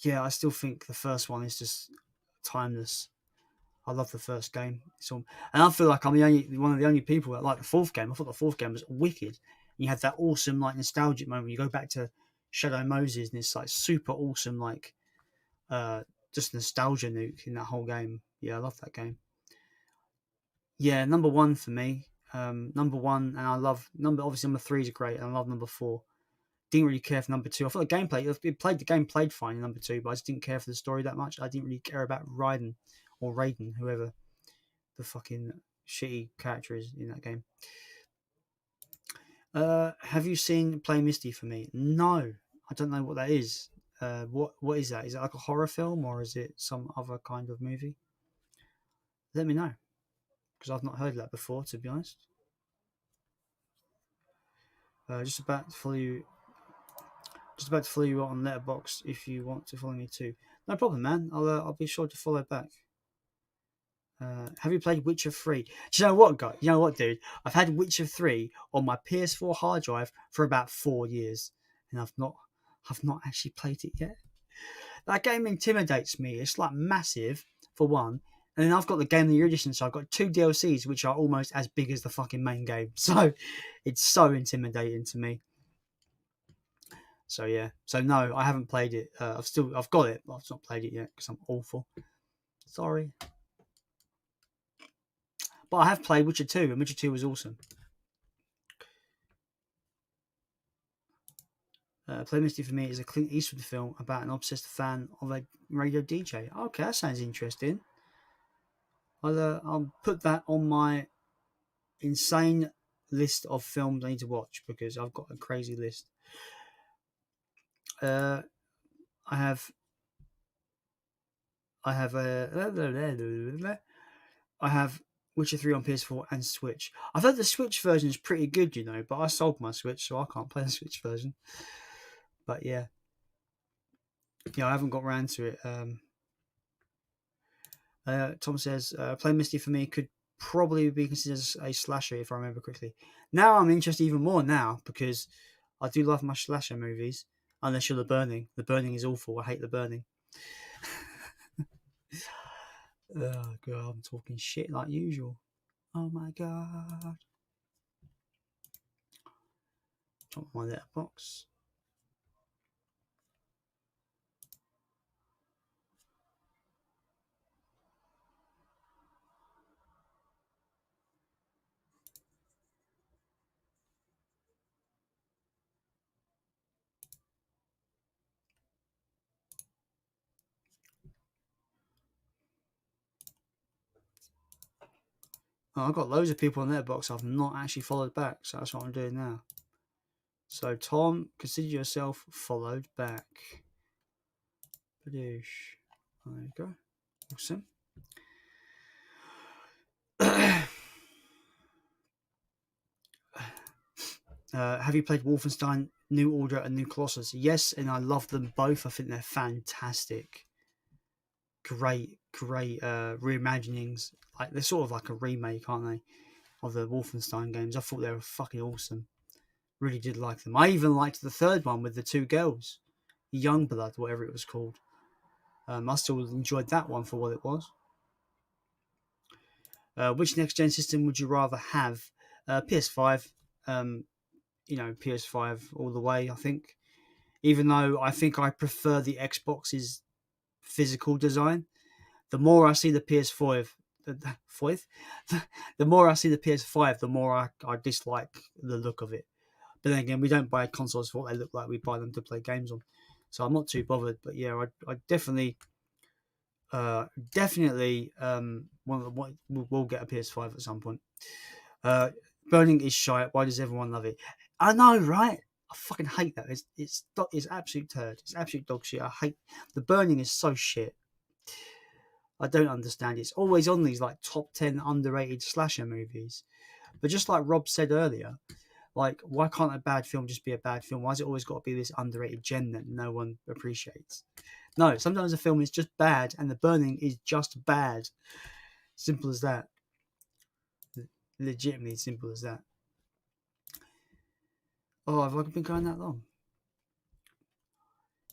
I still think the first one is just timeless. I love the first game. And I feel like I'm one of the only people that like the fourth game. I thought the fourth game was wicked. You have that awesome like nostalgic moment. You go back to Shadow Moses and it's like super awesome, like just nostalgia nuke in that whole game. Yeah, I love that game. Yeah, number one for me. Number one, and I love obviously number 3 is great, and I love number 4. Didn't really care for number 2. I thought the gameplay, the game played fine in number 2, but I just didn't care for the story that much. I didn't really care about Raiden, whoever the fucking shitty character is in that game. Have you seen Play Misty for me? No, I don't know what that is. What is that? Is it like a horror film or is it some other kind of movie? Let me know, because I've not heard of that before, to be honest. Just about to follow you on Letterboxd if you want to follow me too. No problem, man. I'll be sure to follow back. Have you played Witcher 3? Do you know what, guy? You know what, dude? I've had Witcher 3 on my PS4 hard drive for about 4 years, and I've not actually played it yet. That game intimidates me. It's like massive for one, and then I've got the Game of the Year edition, so I've got 2 DLCs which are almost as big as the fucking main game. So it's so intimidating to me. So yeah. So no, I haven't played it. I've got it, but I've not played it yet because I'm awful. Sorry. But I have played Witcher 2, and Witcher 2 was awesome. Play Misty for me is a Clint Eastwood film about an obsessed fan of a radio DJ. Okay, that sounds interesting. I'll put that on my insane list of films I need to watch because I've got a crazy list. I have Witcher 3 on PS4 and Switch. I've heard the Switch version is pretty good, you know, but I sold my Switch, so I can't play the Switch version. But yeah. Yeah, I haven't got around to it. Tom says, Play Misty for me could probably be considered a slasher if I remember correctly. Now I'm interested even more now because I do love my slasher movies, unless you're The Burning. The Burning is awful. I hate The Burning. Oh, God, I'm talking shit like usual. Oh, my God. Drop my letterbox. Oh, I've got loads of people on Letterboxd I've not actually followed back, so that's what I'm doing now. So, Tom, consider yourself followed back. There you go. Awesome. Have you played Wolfenstein New Order and New Colossus? Yes, and I love them both. I think they're fantastic. Great reimaginings. Like they're sort of like a remake, aren't they, of the Wolfenstein games? I thought they were fucking awesome. Really did like them. I even liked the third one with the two girls, Youngblood, whatever it was called. I still enjoyed that one for what it was. Which next gen system would you rather have? PS5. PS5 all the way. I think, even though I think I prefer the Xbox's physical design. The more I see the PS5, the more I see the PS5, the more I dislike the look of it. But then again, we don't buy consoles for what they look like. We buy them to play games on. So I'm not too bothered. But yeah, I definitely we'll get a PS5 at some point. Burning is shite. Why does everyone love it? I know, right? I fucking hate that. It's absolute turd. It's absolute dog shit. I hate the Burning is so shit. I don't understand. It's always on these like top 10 underrated slasher movies. But just like Rob said earlier, like why can't a bad film just be a bad film? Why has it always got to be this underrated gem that no one appreciates? No, sometimes a film is just bad and The Burning is just bad. Simple as that. Legitimately simple as that. Oh, have I been going that long?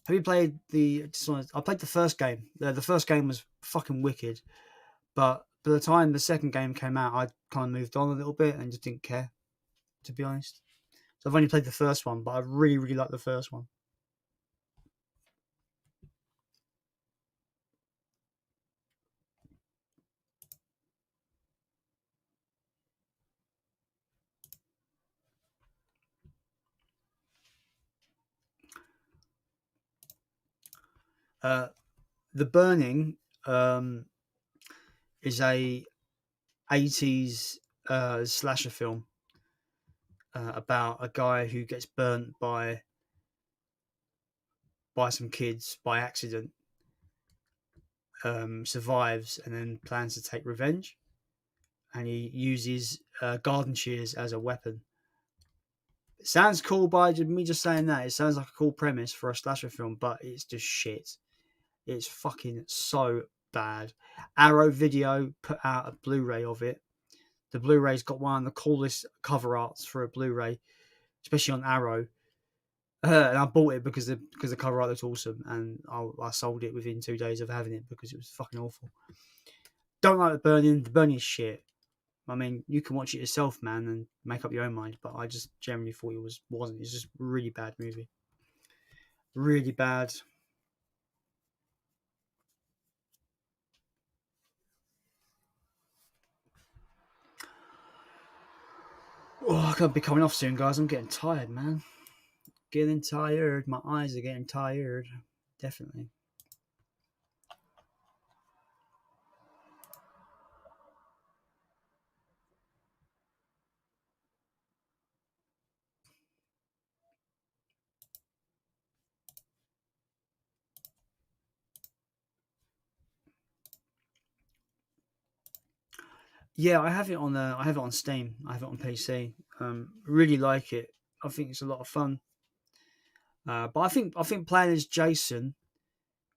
Have you played I played the first game. The first game was fucking wicked. But by the time the second game came out, I kind of moved on a little bit and just didn't care, to be honest. So I've only played the first one, but I really, really like the first one. The Burning is a 80s slasher film about a guy who gets burnt by some kids by accident, survives, and then plans to take revenge. And he uses garden shears as a weapon. It sounds cool by me just saying that. It sounds like a cool premise for a slasher film, but it's just shit. It's fucking so bad. Arrow Video put out a Blu-ray of it. The Blu-ray's got one of the coolest cover arts for a Blu-ray, especially on Arrow. And I bought it because the cover art looks awesome, and I sold it within 2 days of having it because it was fucking awful. Don't like The Burning. The Burning is shit. I mean, you can watch it yourself, man, and make up your own mind. But I just generally thought it wasn't. It's just a really bad movie. Really bad. Oh, I gotta be coming off soon, guys. I'm getting tired, man. Getting tired. My eyes are getting tired. Definitely. Yeah, I have it on. I have it on Steam. I have it on PC. Really like it. I think it's a lot of fun. But I think playing as Jason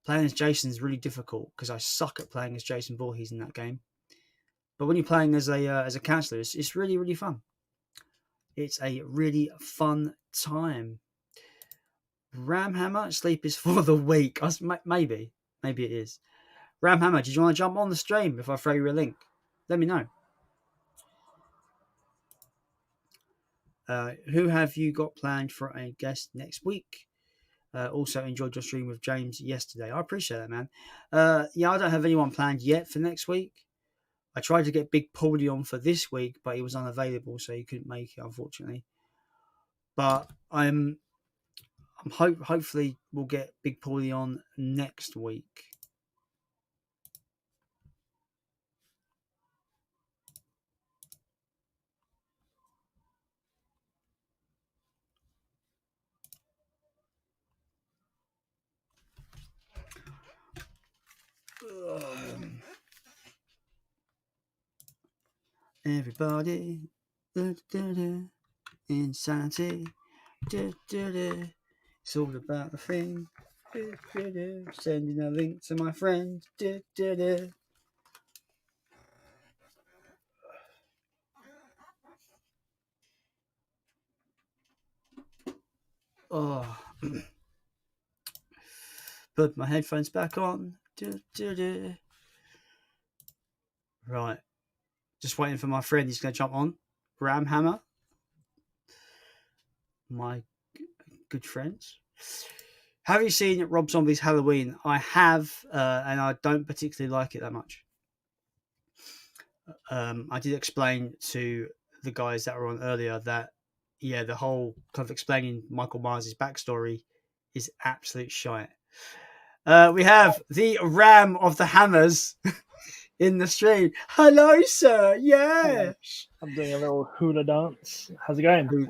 is really difficult because I suck at playing as Jason Voorhees in that game. But when you're playing as a counselor, it's really, really fun. It's a really fun time. Ramhammer, sleep is for the weak. Maybe it is. Ramhammer, did you want to jump on the stream if I throw you a link? Let me know. Who have you got planned for a guest next week? Also enjoyed your stream with James yesterday. I appreciate that, man. Yeah, I don't have anyone planned yet for next week. I tried to get Big Paulie on for this week, but he was unavailable, so he couldn't make it, unfortunately. But hopefully we'll get Big Paulie on next week. Everybody, insanity. It's all about the thing. Sending a link to my friend. Oh, put my headphones back on. Right, just waiting for my friend. He's going to jump on. Ramhammer, my good friends. Have you seen Rob Zombie's Halloween? I have, and I don't particularly like it that much. I did explain to the guys that were on earlier that, yeah, the whole kind of explaining Michael Myers' backstory is absolute shite. We have the Ram of the Hammers in the stream. Hello, sir. Yeah. I'm doing a little hula dance. How's it going?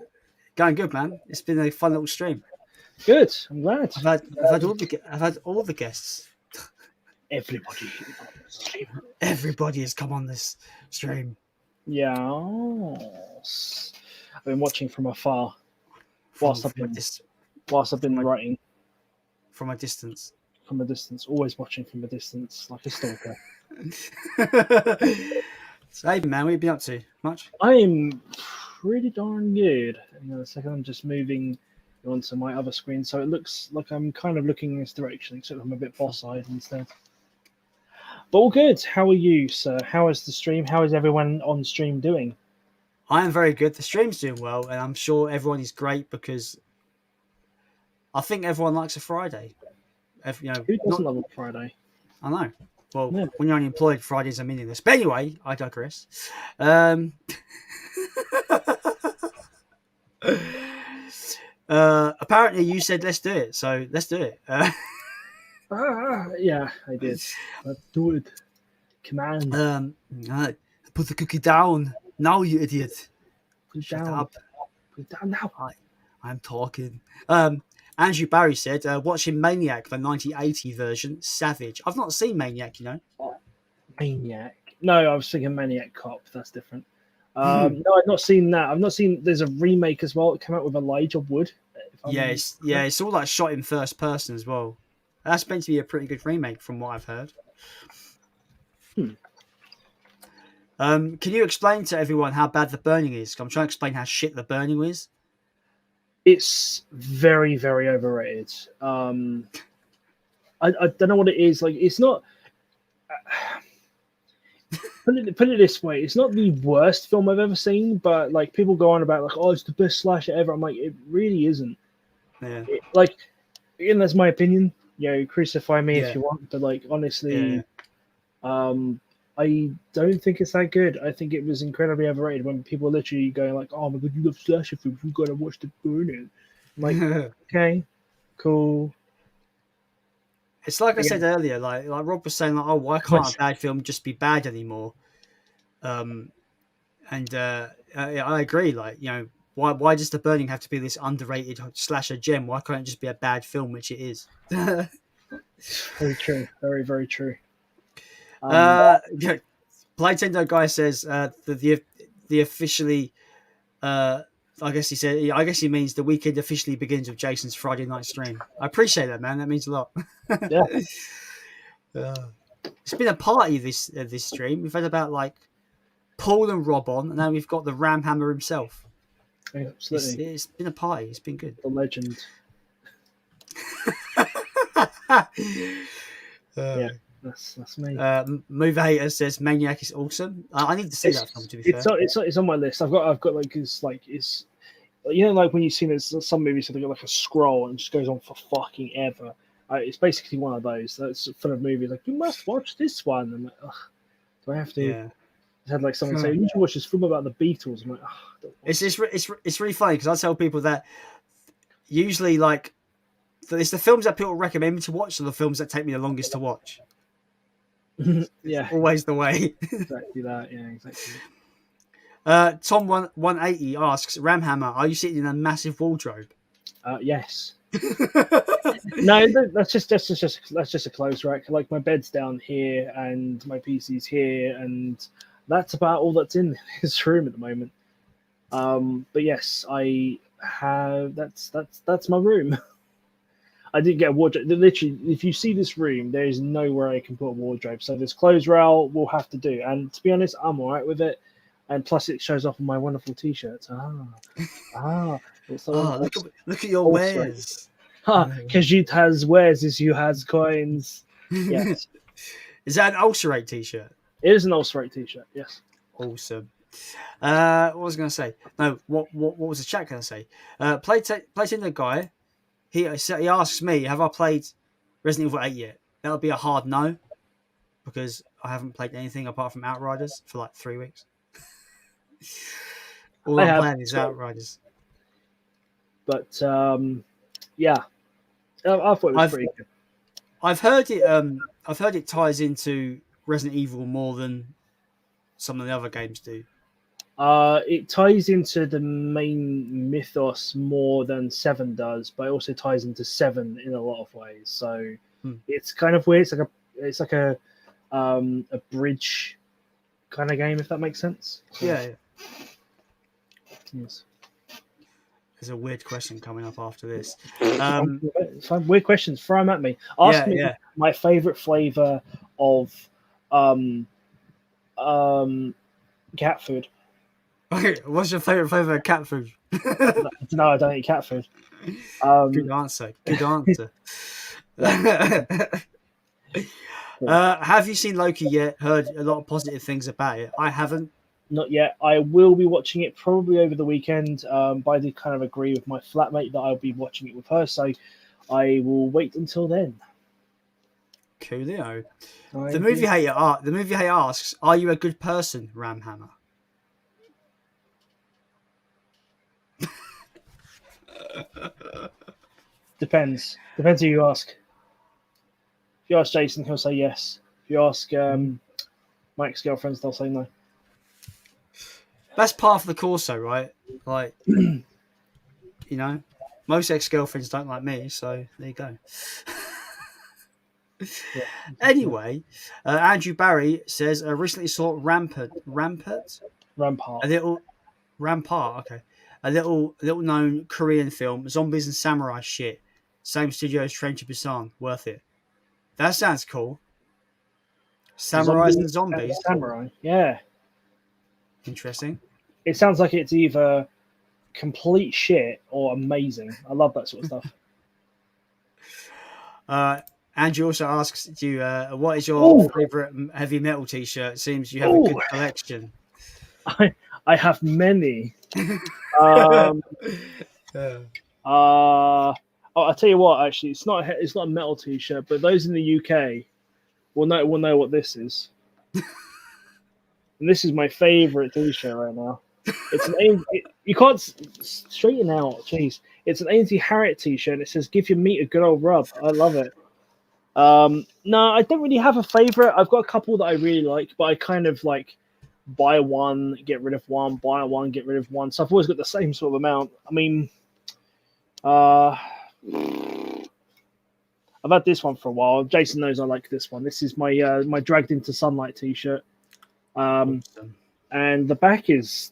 Going good, man. It's been a fun little stream. Good. I'm glad. I've had all the guests. Everybody has come on this stream. Yeah. I've been watching from afar whilst I've been writing. From a distance. From a distance. Always watching from a distance, like a stalker. So, hey, man, what have you been up to? Much? I'm pretty darn good. Hang on a second. I'm just moving onto my other screen, so it looks like I'm kind of looking in this direction, except I'm a bit boss-eyed instead. But all good. How are you, sir? How is the stream? How is everyone on stream doing? I am very good. The stream's doing well, and I'm sure everyone is great because I think everyone likes a Friday. Who doesn't love a Friday? I know. Well, Yeah. When you're unemployed, Fridays are meaningless. But anyway, I digress. Apparently, you said let's do it, so let's do it. Yeah, I did. Let's do it. Come on. Put the cookie down now, you idiot. Put it Shut down. up. Put it down now. I'm talking. Andrew Barry said, watching Maniac, the 1980 version, savage. I've not seen Maniac, you know. Maniac. No, I was thinking Maniac Cop. That's different. No, I've not seen that. I've not seen. There's a remake as well. It came out with Elijah Wood. It's all like shot in first person as well. That's meant to be a pretty good remake from what I've heard. Can you explain to everyone how bad the burning is? I'm trying to explain how shit the burning is. It's very, very overrated. I don't know what it is. Like, it's not. Put it this way: it's not the worst film I've ever seen, but like people go on about like, oh, it's the best slasher ever. I'm like, it really isn't. Yeah. And that's my opinion. You know, crucify me if you want, but like honestly, I don't think it's that good. I think it was incredibly overrated when people were literally going like, "Oh my god, you love slasher films? You gotta watch The Burning." I'm like, okay, cool. It's like I said earlier, like Rob was saying, like, "Oh, why can't a bad film just be bad anymore?" I agree. Like, you know, why does The Burning have to be this underrated slasher gem? Why can't it just be a bad film, which it is? Very true. Very, very true. Play Playtendo guy says the officially. I guess he said. I guess he means the weekend officially begins with Jason's Friday night stream. I appreciate that, man. That means a lot. Yeah. It's been a party this stream. We've had about like Paul and Rob on, and now we've got the Ram Hammer himself. Yeah, absolutely. It's been a party. It's been good. The legend. Yeah, that's me. Move Hater says Maniac is awesome. I need to see that film. To be fair, it's on my list. I've got like it's you know, like when you've seen some movies that they got like a scroll and it just goes on for fucking ever. It's basically one of those that's full of movies like you must watch this one. I'm like, ugh, do I have to? Yeah. I had like someone say you should watch this film about the Beatles. I'm like, it's really funny because I tell people that usually like it's the films that people recommend me to watch are the films that take me the longest to watch. Yeah, always the way. Exactly that. Yeah, exactly. Tom 180 asks Ramhammer, are you sitting in a massive wardrobe? Yes. No, that's just a clothes rack. Like my bed's down here and my PC's here, and that's about all that's in this room at the moment. But yes, I have. That's my room. I didn't get a wardrobe. Literally, if you see this room, there is nowhere I can put a wardrobe. So this clothes rail will have to do. And to be honest, I'm all right with it. And plus, it shows off on my wonderful T-shirts. Look at your wares. Kaiju has wares as you has coins. Yes. Is that an Ulcerate T-shirt? It is an Ulcerate T-shirt. Yes. Awesome. What was I going to say? No. What was the chat going to say? Playing the guy. He asks me, have I played Resident Evil 8 yet? That would be a hard no, because I haven't played anything apart from Outriders for like 3 weeks. All I'm playing is Outriders. But yeah, I thought it was pretty good. I've heard it ties into Resident Evil more than some of the other games do. It ties into the main mythos more than 7 does, but it also ties into 7 in a lot of ways. So it's kind of weird. It's like a bridge kind of game, if that makes sense. Yeah. Yes. There's a weird question coming up after this. Weird questions, throw them at me. Ask me my favorite flavor of cat food. Okay, what's your favorite flavor of cat food? No, I don't eat cat food. Good answer. Have you seen Loki yet? Heard a lot of positive things about it. I haven't. Not yet. I will be watching it probably over the weekend. But I did kind of agree with my flatmate that I'll be watching it with her, so I will wait until then. Coolio. The movie hater asks, "Are you a good person, Ramhammer?" Depends who you ask. If you ask Jason, he'll say yes. If you ask my ex-girlfriends, they'll say no. That's part of the course, though, right? Like, you know, most ex-girlfriends don't like me, so there you go. Yeah. Anyway, Andrew Barry says, I recently saw Rampart. Rampart. Okay. A little known Korean film, zombies and samurai shit. Same studio as Train to Busan. Worth it. That sounds cool. Samurais and zombies. Samurai, yeah. Interesting. It sounds like it's either complete shit or amazing. I love that sort of stuff. Andrew also asks you, what is your favorite heavy metal T-shirt? It seems you have a good collection. I have many. I'll tell you what. Actually, it's not a metal T-shirt, but those in the UK will know what this is. And this is my favorite T-shirt right now. It's you can't straighten out. Jeez, it's an Ainsley Harriott T-shirt. It says "Give your meat a good old rub." I love it. No, I don't really have a favorite. I've got a couple that I really like, but I kind of like buy one, get rid of one, buy one, get rid of one. So I've always got the same sort of amount. I mean, I've had this one for a while. Jason knows I like this one. This is my my Dragged into Sunlight T-shirt. Awesome. And the back is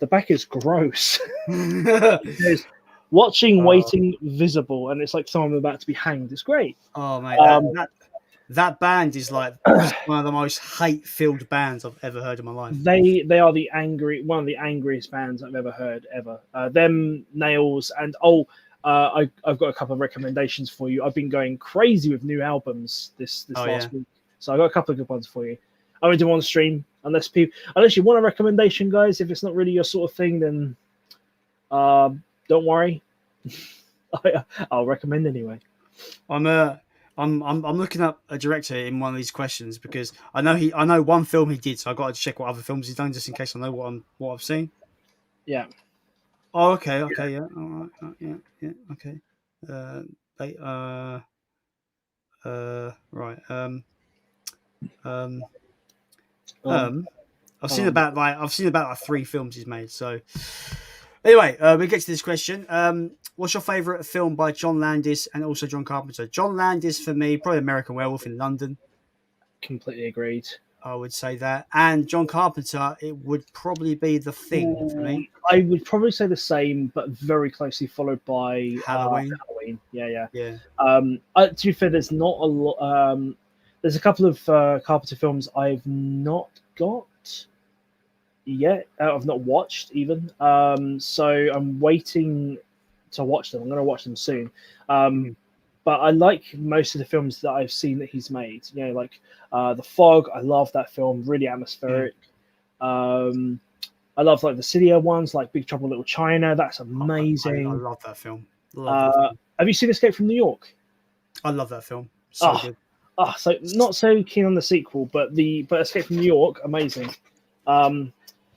gross. There's watching, waiting, visible, and it's like someone about to be hanged. It's great. Oh mate, that band is like one of the most hate-filled bands I've ever heard in my life. They are one of the angriest bands I've ever heard ever. Them, Nails, and I've got a couple of recommendations for you. I've been going crazy with new albums this last week, so I got a couple of good ones for you. I won't do them on stream unless you want a recommendation, guys. If it's not really your sort of thing, then don't worry. I'll recommend anyway. I'm looking up a director in one of these questions because I know one film he did, so I got to check what other films he's done just in case I know what I've seen. Yeah. Oh, okay, yeah, all right, yeah, okay. Right. I've seen about like 3 films he's made. So anyway, we get to this question. What's your favourite film by John Landis and also John Carpenter? John Landis for me, probably American Werewolf in London. Completely agreed. I would say that. And John Carpenter, it would probably be The Thing for me. I would probably say the same, but very closely followed by Halloween. Yeah. Yeah. To be fair, there's not a lot. There's a couple of Carpenter films I've not got yet. I've not watched even. So I'm waiting to watch them. I'm going to watch them soon. But I like most of the films that I've seen that he's made. You know, like The Fog. I love that film. Really atmospheric. I love like the City ones, like Big Trouble in Little China. That's amazing. I love that film. Love that film. Have you seen Escape from New York? I love that film. So good. So not so keen on the sequel, but Escape from New York, amazing.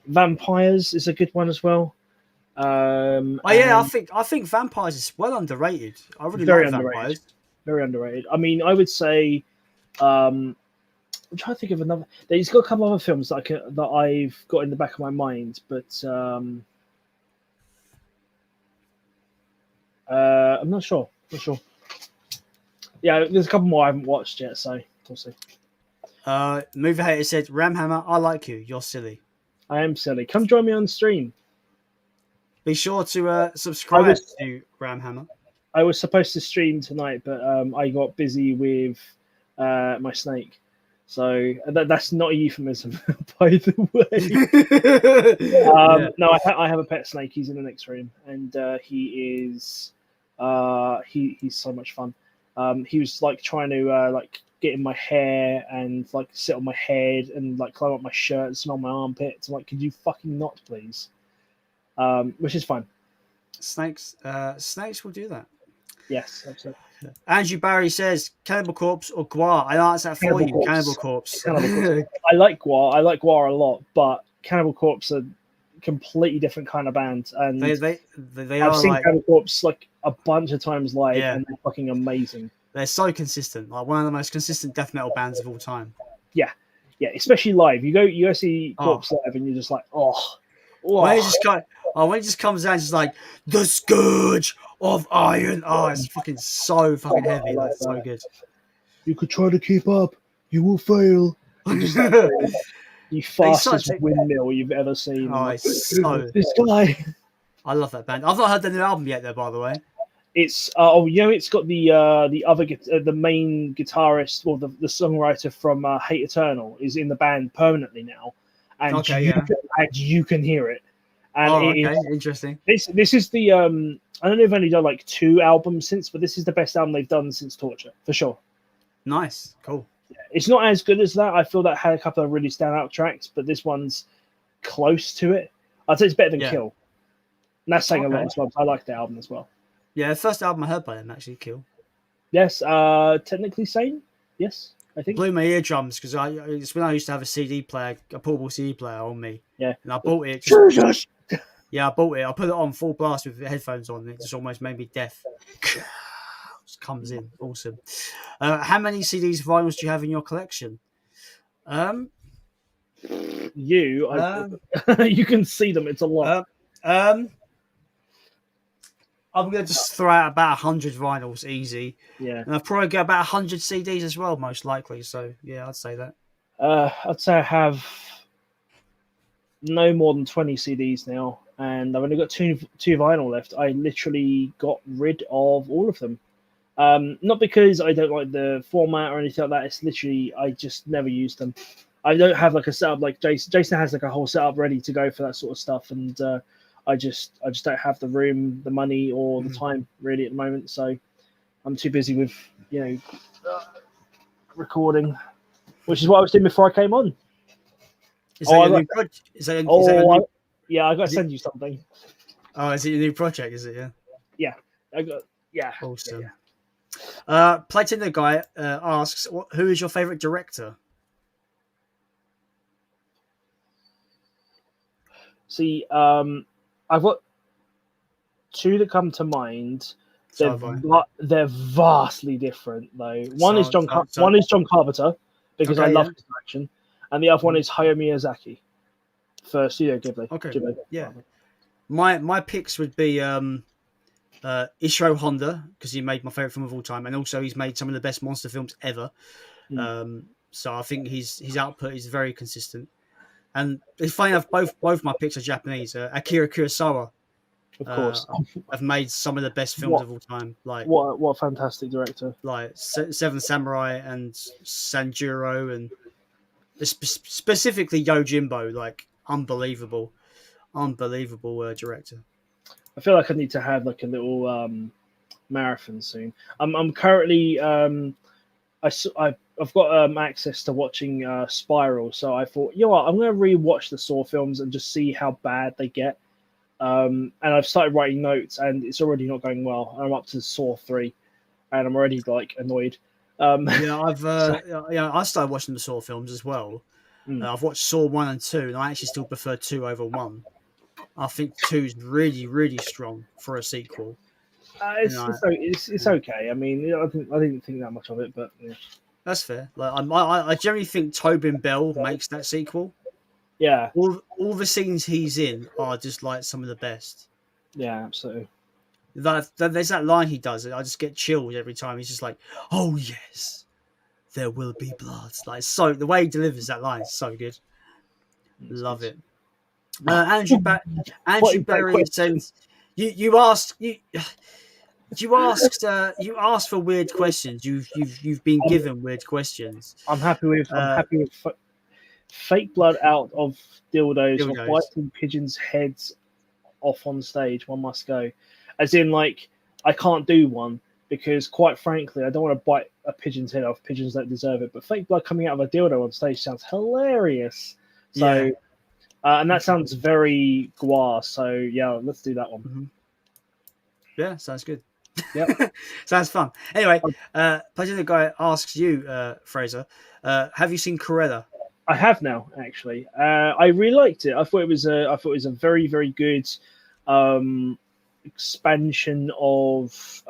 Vampires is a good one as well. I think Vampires is well underrated. I really like Vampires. Very underrated. I mean, I would say, I'm trying to think of another. He's got a couple other films that I've got in the back of my mind, but I'm not sure. Yeah, there's a couple more I haven't watched yet, so we'll see. Movie Hater said, Ramhammer, I like you. You're silly. I am silly. Come join me on stream. Be sure to subscribe to Ramhammer. I was supposed to stream tonight, but I got busy with my snake. So that's not a euphemism, by the way. No, I have a pet snake. He's in the next room, and he is he's so much fun. He was like trying to like get in my hair and like sit on my head and like climb up my shirt and smell my armpits. I'm like, could you fucking not, please? Which is fun. Snakes will do that. Yes, absolutely. Andrew Barry says Cannibal Corpse or Guar. I answer that for you. Cannibal Corpse. I like Guar. I like Guar a lot, but Cannibal Corpse are a completely different kind of band. And they I've seen Cannibal Corpse like a bunch of times live, and they're fucking amazing. They're so consistent. Like one of the most consistent death metal bands of all time. Yeah, especially live. You go see Corpse live, and you're just like, when it just comes out, it's like the Scourge of Iron. Oh, it's fucking so fucking heavy. Like, so good. You could try to keep up. You will fail. Just like, the fastest windmill you've ever seen. Oh, it's so this guy. I love that band. I've not heard the new album yet, though. By the way, it's it's got the main guitarist or the songwriter from Hate Eternal is in the band permanently now, and you can hear it. And interesting. This is the I don't know if they've only done like 2 albums since, but this is the best album they've done since Torture for sure. Nice, cool. It's not as good as that. I feel that had a couple of really standout tracks, but this one's close to it. I'd say it's better than Kill. And that's saying a lot as well. I like the album as well. Yeah, the first album I heard by them actually, Kill. Yes, technically sane. Yes, I think. Blew my eardrums because it's when I used to have a CD player, a portable CD player on me. Yeah, and I bought it. Yeah, I bought it. I put it on full blast with the headphones on, and it just almost made me deaf. Just comes in, awesome. How many CDs, vinyls do you have in your collection? You can see them. It's a lot. I'm gonna just throw out about 100 vinyls, easy. Yeah, and I've probably got about 100 CDs as well, most likely. So yeah, I'd say that. I'd say I have no more than 20 CDs now, and I've only got two vinyl left. I literally got rid of all of them. Not because I don't like the format or anything like that. It's literally I just never used them. I don't have like a setup like Jason. Jason has like a whole setup ready to go for that sort of stuff, and I just don't have the room, the money, or the time really at the moment. So I'm too busy with recording, which is what I was doing before I came on. Is that your new project? Yeah, I got to send you something. Oh, is it your new project? Is it? Yeah. Yeah. Awesome. Yeah. Platinum Guy asks, who is your favorite director? See, I've got two that come to mind. They're vastly different, though. One is John Carpenter, because I love his direction, and the other one is Hayao Miyazaki for Studio Ghibli. Okay, Ghibli. Yeah. My picks would be Ishiro Honda, because he made my favorite film of all time, and also he's made some of the best monster films ever. So I think his output is very consistent. And it's funny enough, both my picks are Japanese. Akira Kurosawa, of course, have made some of the best films of all time. Like what a fantastic director! Like Seven Samurai and Sanjuro, and specifically Yojimbo, like unbelievable director. I feel like I need to have like a little marathon soon. I'm currently I've got access to watching Spiral, so I thought, you know what, I'm going to rewatch the Saw films and just see how bad they get. And I've started writing notes, and it's already not going well. I'm up to Saw 3, and I'm already like annoyed. I started watching the Saw films as well. I've watched Saw 1 and 2, and I actually still prefer 2 over 1. I think 2 is really, really strong for a sequel. It's okay. I mean, I didn't think that much of it, but yeah. That's fair. Like I generally think Tobin Bell makes that sequel. Yeah. All the scenes he's in are just like some of the best. Yeah, absolutely. There's that line he does. I just get chills every time. He's just like, "Oh yes, there will be blood." Like so, the way he delivers that line is so good. Love it. Andrew Barry says, "You asked for weird questions. You've been given weird questions." I'm happy with fake blood out of dildos for biting pigeons' heads off on stage. One must go. As in, like, I can't do one because, quite frankly, I don't want to bite a pigeon's head off. Pigeons don't deserve it. But fake blood coming out of a dildo on stage sounds hilarious. So, and that sounds very Gua. So, yeah, let's do that one. Mm-hmm. Yeah, sounds good. Yeah, sounds fun. Anyway, Platinum Guy asks you, Fraser, have you seen Cruella? I have now, actually. I really liked it. I thought it was a very, very good expansion of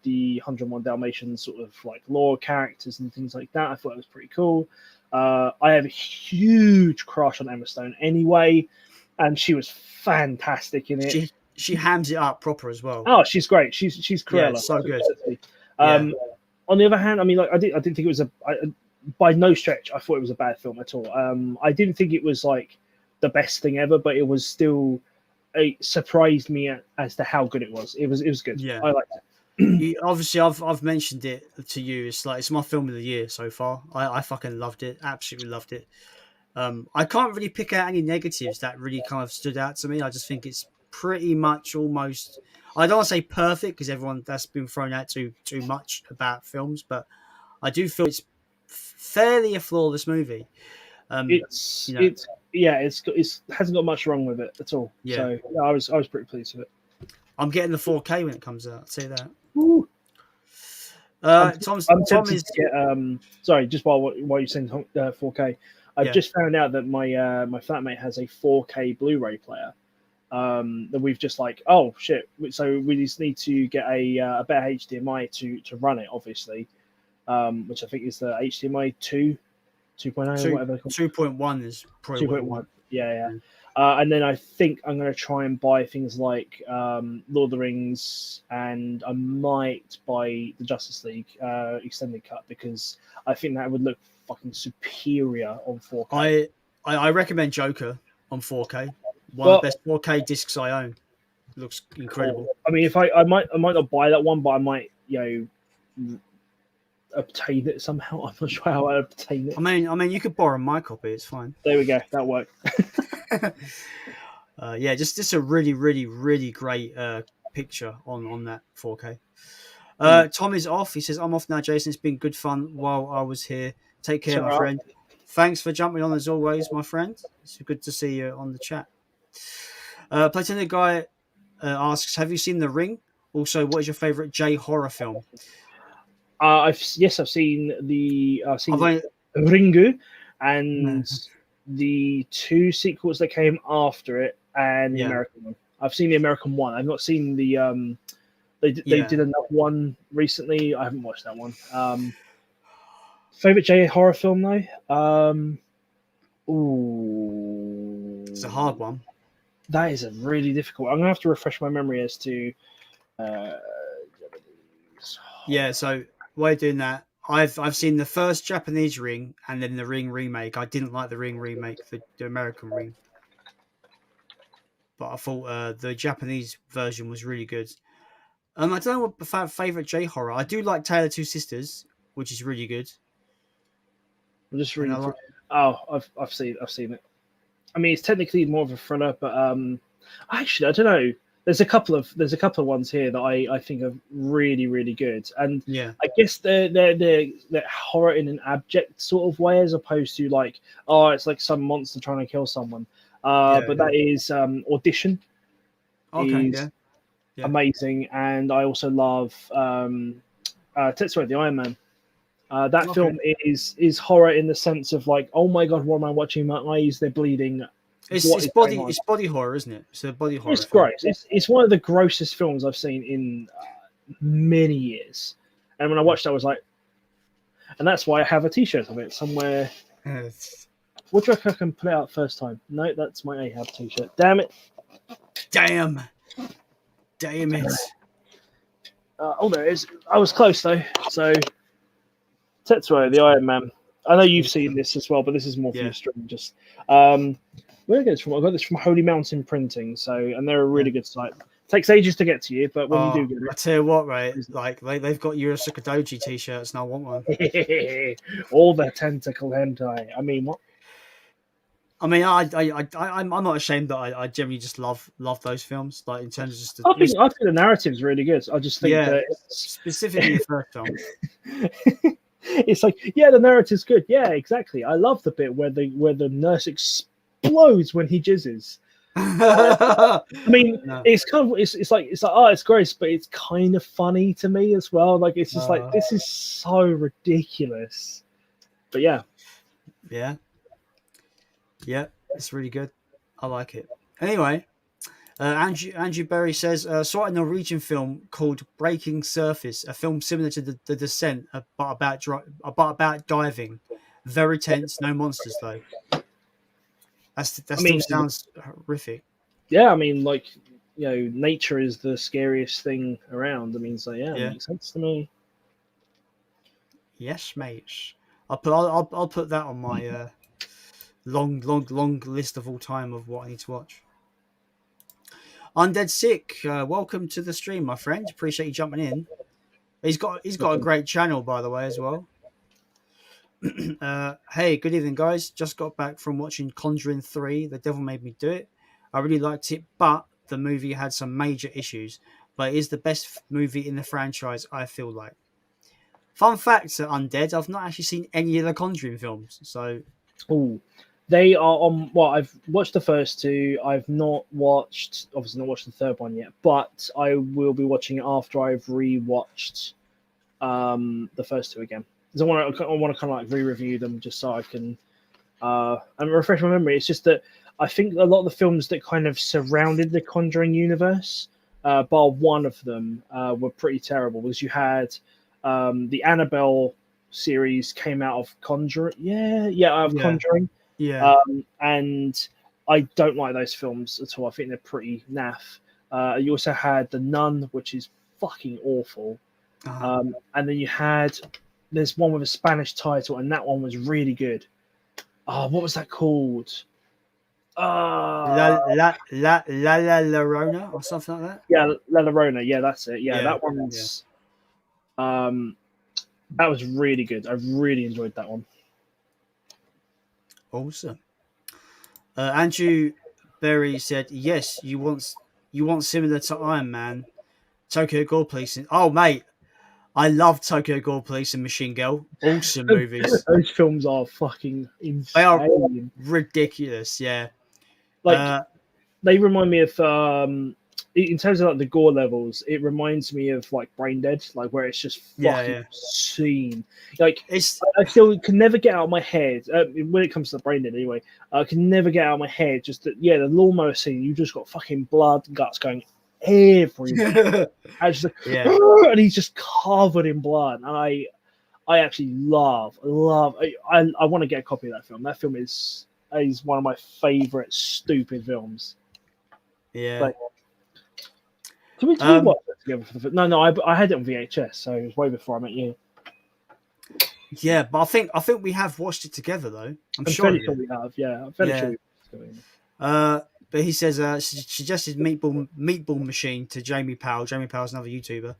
the 101 Dalmatians sort of like lore characters and things like that. I thought it was pretty cool. I have a huge crush on Emma Stone anyway, and she was fantastic in it. She hams it up proper as well. Oh, she's great. She's Cruella. Yeah, so good. On the other hand, I mean, like I didn't think it was by no stretch, I thought it was a bad film at all. I didn't think it was like the best thing ever, but it was still. It surprised me as to how good it was. It was good. Yeah, I liked it. Obviously, I've mentioned it to you. It's my film of the year so far. I fucking loved it. Absolutely loved it. I can't really pick out any negatives that really kind of stood out to me. I just think it's pretty much almost. I don't want to say perfect because everyone that's been thrown out too much about films, but I do feel it's fairly a flawless movie. It hasn't got much wrong with it at all. Yeah. So yeah, I was pretty pleased with it. I'm getting the 4K when it comes out. I'll say that. Woo. I'm tempted to get, sorry, just while you're saying 4K, I've just found out that my flatmate has a 4K Blu-ray player. That we've just like, oh shit! So we just need to get a better HDMI to run it, obviously, which I think is the HDMI 2.0 or whatever. 2.1 is probably 2.1. Yeah. And then I think I'm going to try and buy things like Lord of the Rings, and I might buy the Justice League extended cut because I think that would look fucking superior on 4K. I recommend Joker on 4K. One of the best 4K discs I own. Looks incredible. I mean, if I might not buy that one, but I might, obtain it somehow. I'm not sure how I obtain it. I mean, you could borrow my copy. It's fine. There we go. That worked. Yeah, just a really, really, really great picture on that 4K. Tom is off. He says, "I'm off now, Jason. It's been good fun while I was here. Take care, my friend. Thanks for jumping on as always, my friend. It's good to see you on the chat." Platonic Guy asks, "Have you seen The Ring? Also, what is your favorite J horror film?" I've seen Ringu and the 2 sequels that came after it, and the American one. I've seen the American one. I've not seen the they did another one recently. I haven't watched that one. Favorite J horror film though? It's a hard one. That is a really difficult. I'm gonna have to refresh my memory as to. Yeah, so while doing that, I've seen the first Japanese Ring and then the Ring remake. I didn't like the Ring remake, the American Ring, but I thought the Japanese version was really good. I don't know what my favorite J horror. I do like Tale of Two Sisters, which is really good. I'm just reading. I've seen it. I mean, it's technically more of a thriller, but actually, I don't know. There's a couple of ones here that I think are really, really good, and I guess they're horror in an abject sort of way, as opposed to like, it's like some monster trying to kill someone. But that is Audition. Okay, is amazing, and I also love Tetsuo the Iron Man. That film is horror in the sense of like, oh my god, what am I watching? My eyes, they're bleeding. It's body horror, isn't it? It's a body horror. It's gross. It's one of the grossest films I've seen in many years. And when I watched that, I was like, and that's why I have a T-shirt of it somewhere. What do you reckon I can put it out first time? No, that's my Ahab T-shirt. Damn it! Damn it! There it is. I was close though. So Tetsuo, the Iron Man. I know you've seen this as well, but this is more for your stream. Just where did I get this from? I got this from Holy Mountain Printing. And they're a really good site. Takes ages to get to you, but when you do get it, I tell you what, right? Like they've got Yurusuka Doji T-shirts, and I want one. All the tentacle hentai. I mean, what? I mean, I'm not ashamed that I generally just love those films. Like in terms of just, I think the narrative's really good. I just think that specifically the first film. It's like, the narrative's good. Yeah, exactly. I love the bit where the nurse explodes when he jizzes. I mean, it's kind of it's like it's gross, but it's kind of funny to me as well. Like it's just like, this is so ridiculous. But yeah, it's really good. I like it. Anyway, Andrew Berry says, saw a Norwegian film called Breaking Surface, a film similar to the Descent, but about diving. Very tense, no monsters though. That still sounds horrific. Yeah, I mean, like, nature is the scariest thing around. I mean, so it makes sense to me. Yes, mates. I'll put that on my long list of all time of what I need to watch. Undead Sick, welcome to the stream, my friend. Appreciate you jumping in. He's got a great channel, by the way, as well. Hey, good evening, guys. Just got back from watching Conjuring 3. The Devil Made Me Do It. I really liked it, but the movie had some major issues. But it is the best movie in the franchise, I feel like. Fun fact, Undead, I've not actually seen any of the Conjuring films. So, they are on. Well, I've watched the first 2. I've not watched the third one yet, but I will be watching it after I've rewatched the first 2 again. Because I want to kind of like re-review them just so I can and refresh my memory. It's just that I think a lot of the films that kind of surrounded the Conjuring universe, bar one of them, were pretty terrible. Because you had the Annabelle series came out of Conjuring. Conjuring. Yeah. And I don't like those films at all. I think they're pretty naff. You also had The Nun, which is fucking awful. And then you had... There's one with a Spanish title, and that one was really good. What was that called? La Llorona or something like that. Yeah, La Llorona. Yeah, that's it. Yeah, Yeah, that one's that was really good. I really enjoyed that one. Awesome. Andrew Berry said, "Yes, you want similar to Iron Man, Tokyo Gore Police." Oh, mate, I love Tokyo Gore Police and Machine Girl. Awesome movies. Those films are fucking insane. They are ridiculous. Yeah, like they remind me of in terms of like the gore levels, it reminds me of like Brain Dead, like where it's just fucking obscene. Like I still can never get out of my head when it comes to Brain Dead. Anyway, I can never get out of my head just that. Yeah, the lawnmower scene, you just got fucking blood, guts going everywhere. And he's just covered in blood. And I actually love. I want to get a copy of that film. That film is one of my favorite stupid films. Yeah. Like, did we watch it together for the film? No, I had it on VHS, so it was way before I met you. Yeah, but I think we have watched it together though. I'm fairly sure we have. Yeah, I'm fairly sure we have. But he says suggested Meatball Machine to Jamie Powell. Jamie Powell's another YouTuber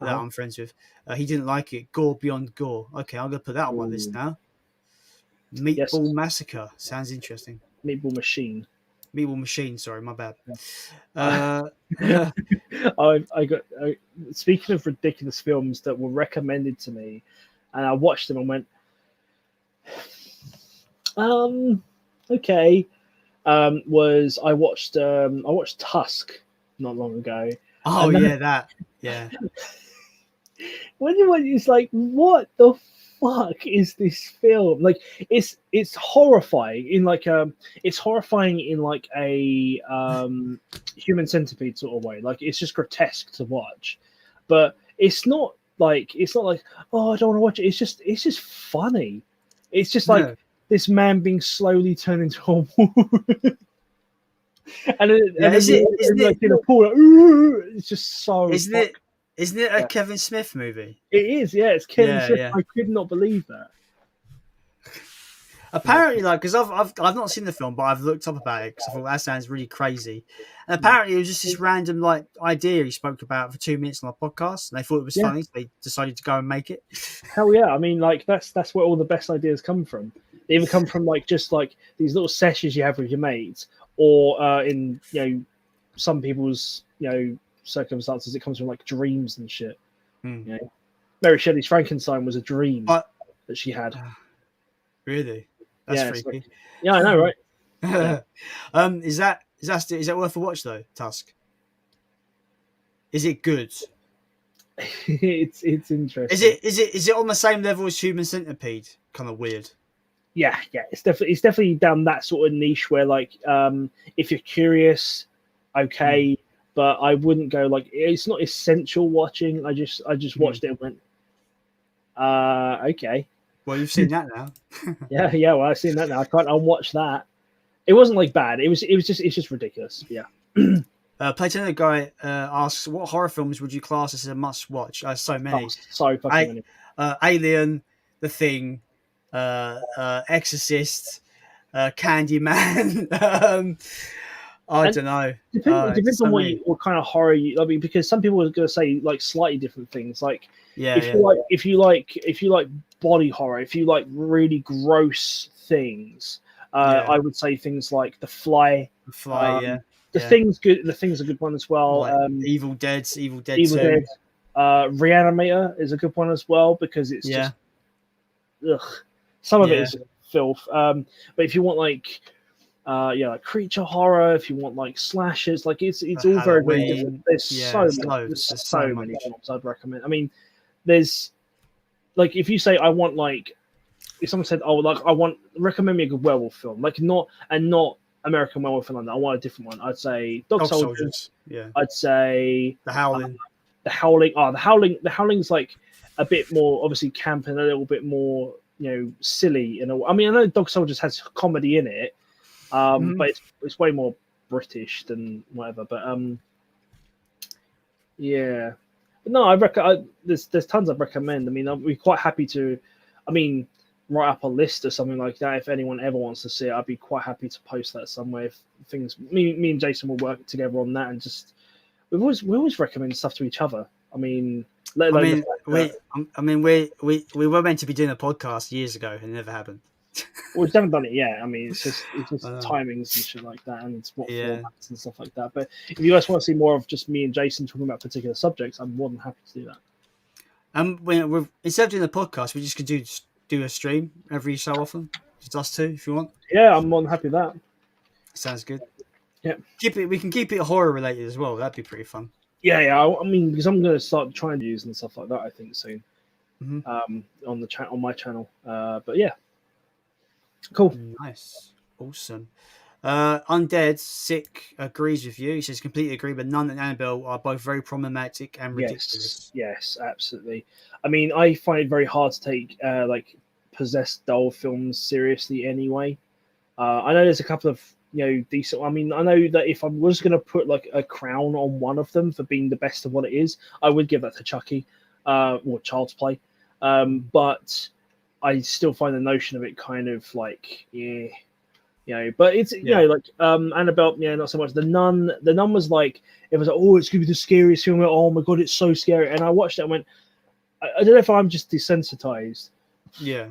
that I'm friends with. He didn't like it. Gore Beyond Gore. Okay, I'm gonna put that on my list now. Meatball Massacre sounds interesting. Meatball Machine. Sorry, my bad. I got. Speaking of ridiculous films that were recommended to me, and I watched them and went, okay. I watched Tusk not long ago. Oh yeah. When it's like, what the fuck is this film? Like, it's horrifying in like a Human Centipede sort of way. Like, it's just grotesque to watch, but it's not like oh, I don't want to watch it. It's just funny. It's just like this man being slowly turned into a woman. It's just so. Isn't it a Kevin Smith movie? It is, yeah. It's Kevin Smith. Yeah. I could not believe that. Apparently, like, because I've not seen the film, but I've looked up about it because I thought that sounds really crazy. And apparently, it was just this random like idea he spoke about for 2 minutes on our podcast, and they thought it was funny, so they decided to go and make it. Hell yeah! I mean, like that's where all the best ideas come from. They even come from like just like these little sessions you have with your mates, or in some people's circumstances, it comes from like dreams and shit. Mary Shelley's Frankenstein was a dream that she had. Really? That's freaky. Like, I know, right? Is that worth a watch though? Tusk. Is it good? It's interesting. Is it on the same level as Human Centipede? Kind of weird. Yeah. It's definitely down that sort of niche where like if you're curious, okay. But I wouldn't go like it's not essential watching. I just watched it and went, okay. Well, you've seen that now. yeah. Well, I've seen that now. I can't unwatch that. It wasn't like bad. It's just ridiculous. Yeah. Platonic Guy asks, "What horror films would you class as a must watch?" So many. Oh, so fucking many. Alien, The Thing, Exorcist, Candyman. I don't know. Depends on what kind of horror you. I mean, because some people are going to say like slightly different things. Like, if you like body horror, if you like really gross things, I would say things like The Fly. The Thing's good. The Thing's a good one as well. Like Evil Dead. Evil Dead. Reanimator is a good one as well because it's just. Some of it is filth. But if you want like. Like creature horror. If you want like slashers, like it's all very, very different. There's so many films I'd recommend. I mean, there's like if you say I want like if someone said recommend me a good werewolf film, like not American Werewolf in London. I want a different one. I'd say Dog Soldiers. Yeah. I'd say The Howling. The Howling. The Howling's like a bit more obviously camp and a little bit more silly. I mean, I know Dog Soldiers has comedy in it. But it's way more British than whatever. But but no, there's tons I'd recommend. I mean, I'd be quite happy to. I mean, write up a list or something like that. If anyone ever wants to see it, I'd be quite happy to post that somewhere. If things, me and Jason will work together on that, and just we always recommend stuff to each other. I mean, let alone we were meant to be doing a podcast years ago, and it never happened. we haven't done it yet. I mean, it's just timings and shit like that, and what formats and stuff like that. But if you guys want to see more of just me and Jason talking about particular subjects, I'm more than happy to do that. Instead of doing a podcast, we just could do a stream every so often. Just us two, if you want. Yeah, I'm more than happy with that. Sounds good. Yeah, we can keep it horror related as well. That'd be pretty fun. Yeah. I mean, because I'm going to start trying to use and stuff like that. I think soon. Mm-hmm. On my channel. But yeah, cool. Nice, awesome. Undead Sick agrees with you. He says completely agree, but Nun and Annabelle are both very problematic and ridiculous. Yes, absolutely. I mean, I find it very hard to take like possessed doll films seriously anyway. I know there's a couple of decent. I mean, I know that if I was going to put like a crown on one of them for being the best of what it is, I would give that to Chucky or Child's Play. But I still find the notion of it kind of like but it's like Annabelle, not so much. The Nun was like, it was like, oh, it's gonna be the scariest film. Oh my god, it's so scary. And I watched it and went, I don't know if I'm just desensitized. Yeah.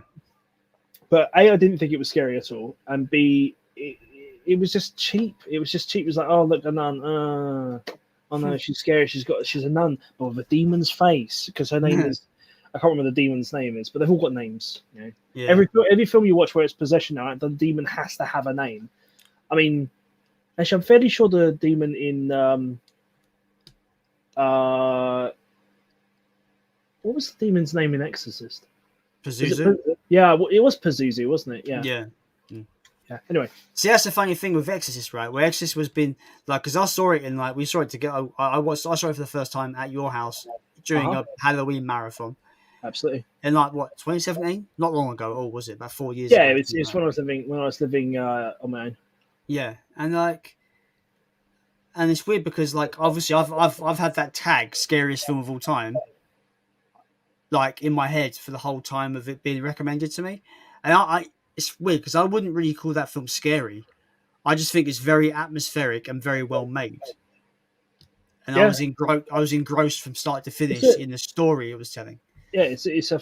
But A, I didn't think it was scary at all, and B, it was just cheap. It was just cheap. It was like, oh look, a nun. Oh no, she's scary. She's a nun, but with a demon's face, because her name is. I can't remember the demon's name is, but they've all got names. Yeah. Every film you watch where it's possession now, the demon has to have a name. I mean, actually, I'm fairly sure the demon in what was the demon's name in Exorcist? Pazuzu? Yeah, it was Pazuzu, wasn't it? Yeah. Yeah. Yeah. Anyway, see, that's the funny thing with Exorcist, right? Where Exorcist was been like, because I saw it in we saw it together. I saw it for the first time at your house during a Halloween marathon. Absolutely. In what 2017? Not long ago. Oh, was it about 4 years? Yeah, ago, it's when I was living on my own. Yeah, and it's weird because obviously I've had that tag scariest film of all time, in my head for the whole time of it being recommended to me, and it's weird because I wouldn't really call that film scary. I just think it's very atmospheric and very well made. And I was engrossed from start to finish in the story it was telling. Yeah, it's a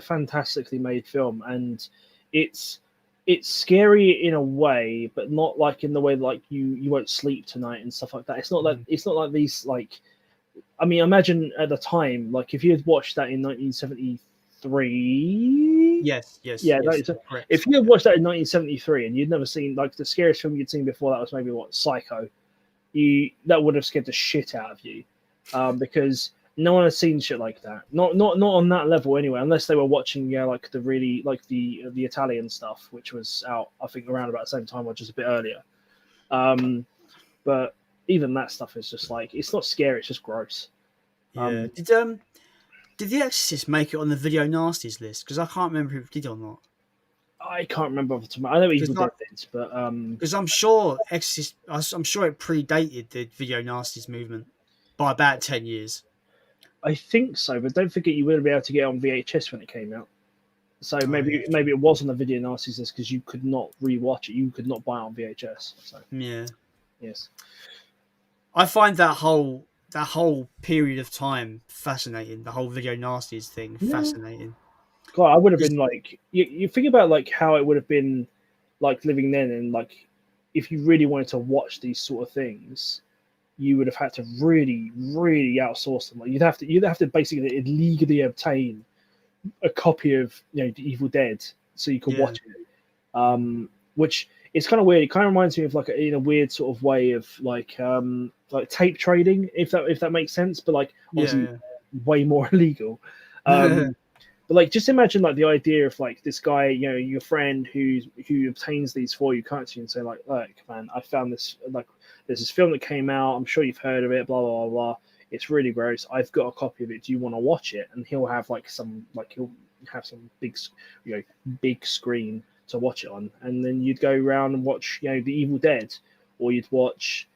fantastically made film, and it's scary in a way, but not like in the way you won't sleep tonight and stuff like that. It's not like these I mean, imagine at the time, if you had watched that in 1973. Yes. Correct. If you had watched that in 1973 and you'd never seen the scariest film you'd seen before, that was maybe Psycho. That would have scared the shit out of you, because no one has seen shit like that. Not on that level anyway, unless they were watching the really the Italian stuff, which was out I think around about the same time or just a bit earlier. But even that stuff is just it's not scary, it's just gross. Yeah. Did The Exorcist make it on the Video Nasties list? Because I can't remember if it did or not. I can't remember off the top of my head. I know Evil Dead did, but because I'm sure Exorcist, I'm sure it predated the Video Nasties movement by about 10 years. I think so, but don't forget you wouldn't be able to get it on VHS when it came out. So maybe it was on the Video Nasties list because you could not rewatch it. You could not buy it on VHS. So yeah, yes. I find that whole period of time fascinating. The whole Video Nasties thing fascinating. God, I would have been you think about how it would have been living then, and if you really wanted to watch these sort of things, you would have had to really, really outsource them. You'd have to basically illegally obtain a copy of The Evil Dead so you could watch it. Which is kind of weird. It kind of reminds me of in a weird sort of way of tape trading, if that makes sense. But obviously way more illegal. But just imagine the idea of this guy, your friend who obtains these for you currency and say look, man, I found this there's this film that came out. I'm sure you've heard of it. Blah blah blah blah. It's really gross. I've got a copy of it. Do you want to watch it? And he'll have some big big screen to watch it on, and then you'd go around and watch The Evil Dead, or you'd watch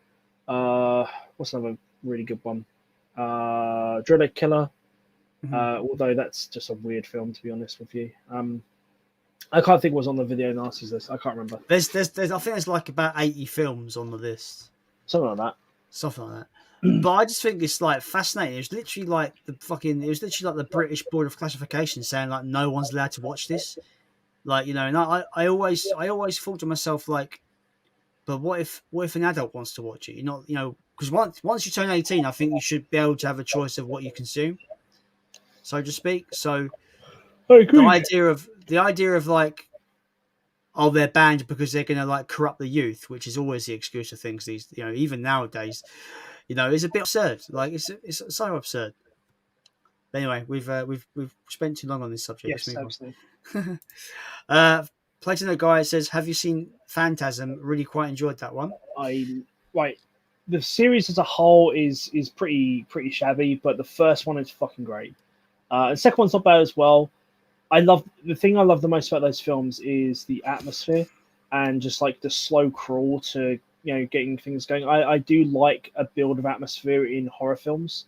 what's another really good one, Dread Killer. Although that's just a weird film, to be honest with you. I can't think what's on the video nasties list. I can't remember. There's I think there's like about 80 films on the list. Something like that. Something like that. But I just think it's like fascinating. It was literally like the British Board of Classification saying like no one's allowed to watch this. Like, you know, and I always thought to myself like, but what if an adult wants to watch it? You're not, you know, because once you turn 18, I think you should be able to have a choice of what you consume, so to speak. So I agree. The idea of like, oh, they're banned because they're going to like corrupt the youth, which is always the excuse for things. These, you know, even nowadays, you know, is a bit absurd. Like it's so absurd. But anyway, we've spent too long on this subject. Yes, absolutely. Platinum Guy says, "Have you seen Phantasm? Really quite enjoyed that one." The series as a whole is pretty shabby, but the first one is fucking great. The second one's not bad as well. The thing I love the most about those films is the atmosphere and just like the slow crawl to, you know, getting things going. I do like a build of atmosphere in horror films,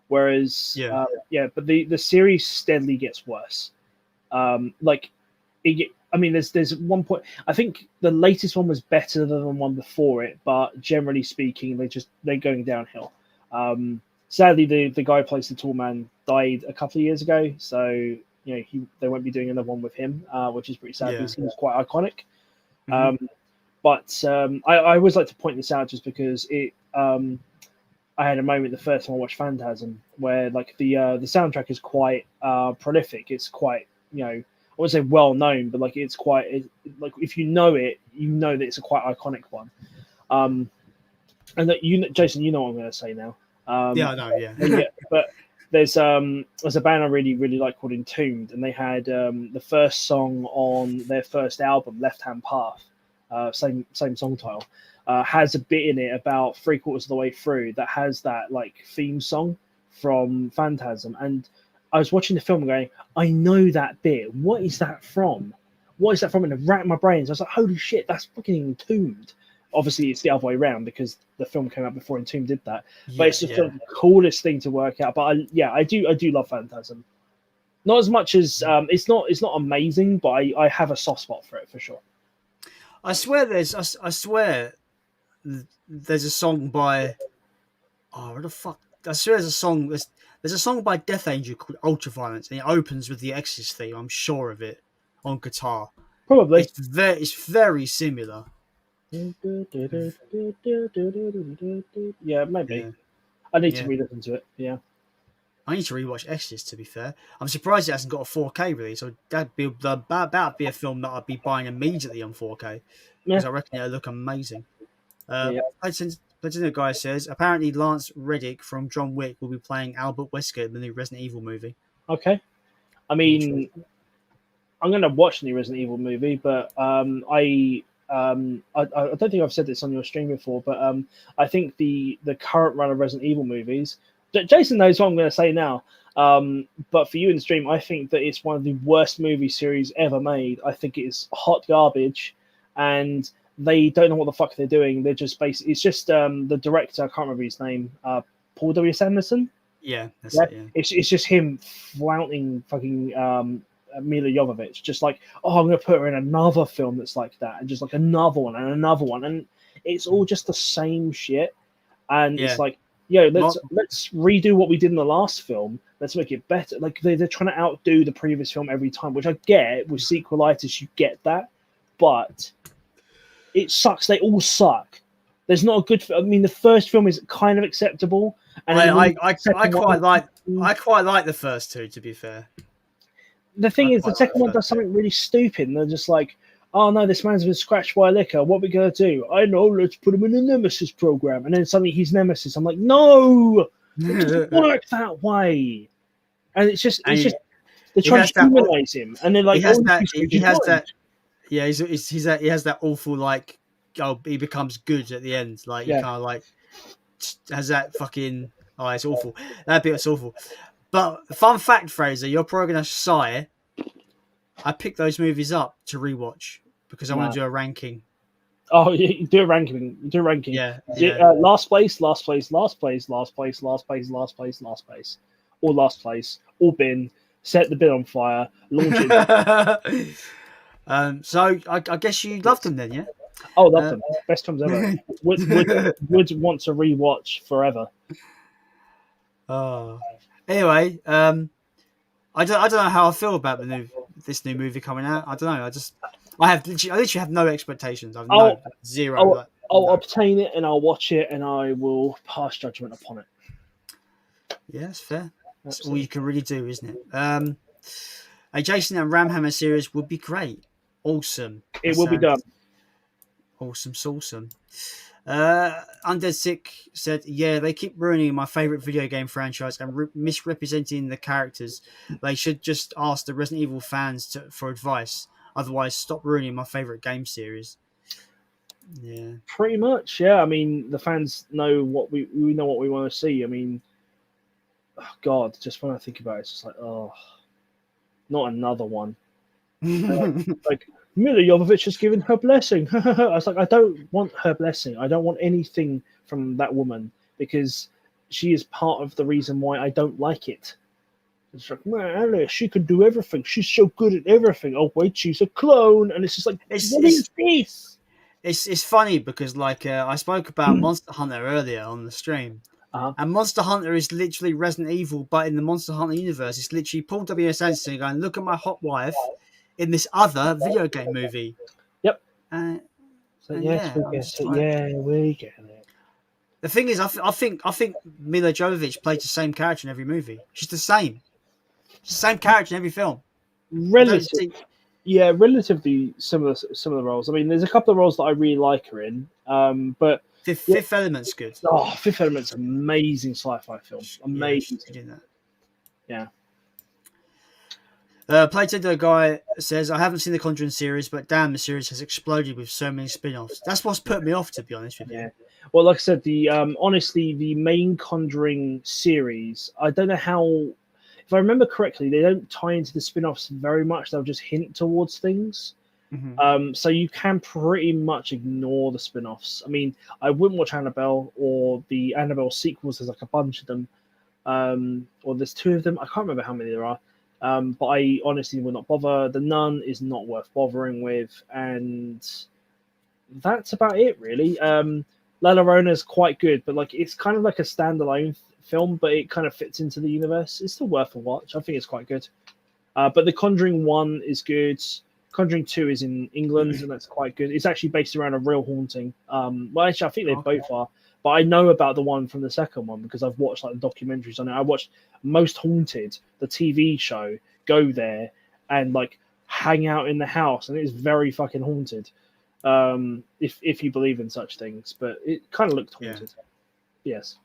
whereas but the series steadily gets worse. There's one point. I think the latest one was better than the one before it, but generally speaking, they're going downhill. Sadly, the guy who plays the tall man died a couple of years ago, so you know they won't be doing another one with him, which is pretty sad because he was quite iconic. Mm-hmm. I always like to point this out just because I had a moment the first time I watched Phantasm where like the soundtrack is quite prolific. It's quite, you know, I wouldn't say well known, but like it's quite like if you know it, you know that it's a quite iconic one. And that Jason, you know what I'm going to say now. I know. Yeah. But there's a band I really like called Entombed, and they had the first song on their first album, Left Hand Path, same song title, has a bit in it about 3/4 of the way through that has that like theme song from Phantasm, and I was watching the film and going, I know that bit. What is that from? And it racked my brains. I was like, holy shit, that's fucking Entombed. Obviously, it's the other way around because the film came out before Entombed did that. But it's just the coolest thing to work out. But I do love Phantasm. Not as much as it's not amazing, but I have a soft spot for it for sure. I swear there's a song by what the fuck? I swear there's a song by Death Angel called Ultraviolence, and it opens with the Exorcist theme. I'm sure of it on guitar. Probably. It's very similar. Yeah, maybe. Yeah. I need to re-listen to it. Yeah. I need to rewatch Exorcist, to be fair. I'm surprised it hasn't got a 4K release. So that'd be a film that I'd be buying immediately on 4K. Because I reckon it'll look amazing. Platinum Guy says, apparently Lance Reddick from John Wick will be playing Albert Wesker in the new Resident Evil movie. Okay. I mean, I'm going to watch the new Resident Evil movie, but I don't think I've said this on your stream before, but I think the current run of Resident Evil movies, Jason knows what I'm going to say now, but for you in the stream, I think that it's one of the worst movie series ever made. I think it's hot garbage, and they don't know what the fuck they're doing. They're just it's just the director, I can't remember his name, Paul W. Sanderson. Yeah, that's it. Yeah. It's just him flaunting fucking Mila Jovovich, just like, I'm going to put her in another film that's like that, and just like another one, and it's all just the same shit. And it's like, let's redo what we did in the last film. Let's make it better. Like they're trying to outdo the previous film every time, which I get. With sequelitis, you get that, but it sucks. They all suck. There's not a good. I mean, the first film is kind of acceptable, and I quite like the first two. To be fair, the thing is, the second one does something really stupid. And they're just like, oh no, this man's been scratched by a liquor. What are we gonna do? I know, let's put him in a Nemesis program. And then suddenly he's Nemesis. I'm like, no, it doesn't work that way. And it's just they're trying to humanize him, and they're like, he has that. Yeah, he has that awful like, he becomes good at the end. Like he kind of like has that fucking. Oh, it's awful. That bit's awful. But fun fact, Fraser, you're probably gonna sigh. I picked those movies up to rewatch because I want to do a ranking. Oh, you do a ranking. Yeah. Last place, last place, last place, last place, last place, last place, last place, or last place, all bin. Set the bin on fire. Launch it. So I guess you loved them then, yeah? Oh, love them. Best films ever. Would want to rewatch forever. Oh. Anyway, I don't know how I feel about this new movie coming out. I don't know. I literally have no expectations. I've zero. I'll obtain it and I'll watch it and I will pass judgment upon it. Yeah, that's fair. That's all you can really do, isn't it? A Jason and Ramhammer series would be great. Awesome. It will be done. Awesome. Undead Sick said, "Yeah, they keep ruining my favorite video game franchise and misrepresenting the characters. They should just ask the Resident Evil fans for advice. Otherwise, stop ruining my favorite game series." Yeah, pretty much. Yeah, I mean, the fans know what we know what we want to see. I mean, oh God, just when I think about it, it's just like, oh, not another one. like Mila Jovovich has given her blessing. I was like, I don't want her blessing. I don't want anything from that woman because she is part of the reason why I don't like it. It's like, man, Alice, she can do everything. She's so good at everything. Oh wait, she's a clone, and it's just like, what is this? It's funny because I spoke about Monster Hunter earlier on the stream, and Monster Hunter is literally Resident Evil, but in the Monster Hunter universe, it's literally Paul W.S. Anderson going, "Look at my hot wife in this other video game movie." Yep. We get it. The thing is, I think Mila Jovovich plays the same character in every movie. She's the same character in every film. Relatively similar roles. I mean, there's a couple of roles that I really like her in. But Fifth Element's good. Oh, Fifth Element's amazing sci-fi film. Amazing. Yeah. Playtender guy says, "I haven't seen the Conjuring series, but damn, the series has exploded with so many spin-offs. That's what's put me off, to be honest with you." Yeah. Well, like I said, honestly, the main Conjuring series, I don't know how. If I remember correctly, they don't tie into the spin-offs very much. They'll just hint towards things. Mm-hmm. So you can pretty much ignore the spin-offs. I mean, I wouldn't watch Annabelle or the Annabelle sequels. There's like a bunch of them. Or there's 2 of them. I can't remember how many there are. But I honestly will not bother. The Nun is not worth bothering with. And that's about it, really. La Llorona is quite good, but it's kind of like a standalone film, but it kind of fits into the universe. It's still worth a watch. I think it's quite good. But The Conjuring 1 is good. Conjuring 2 is in England, and that's quite good. It's actually based around a real haunting. Well, actually, I think they both are. But I know about the one from the second one because I've watched the documentaries on it. I watched Most Haunted, the TV show, go there and hang out in the house, and it is very fucking haunted. If you believe in such things, but it kind of looked haunted. Yeah. Yes.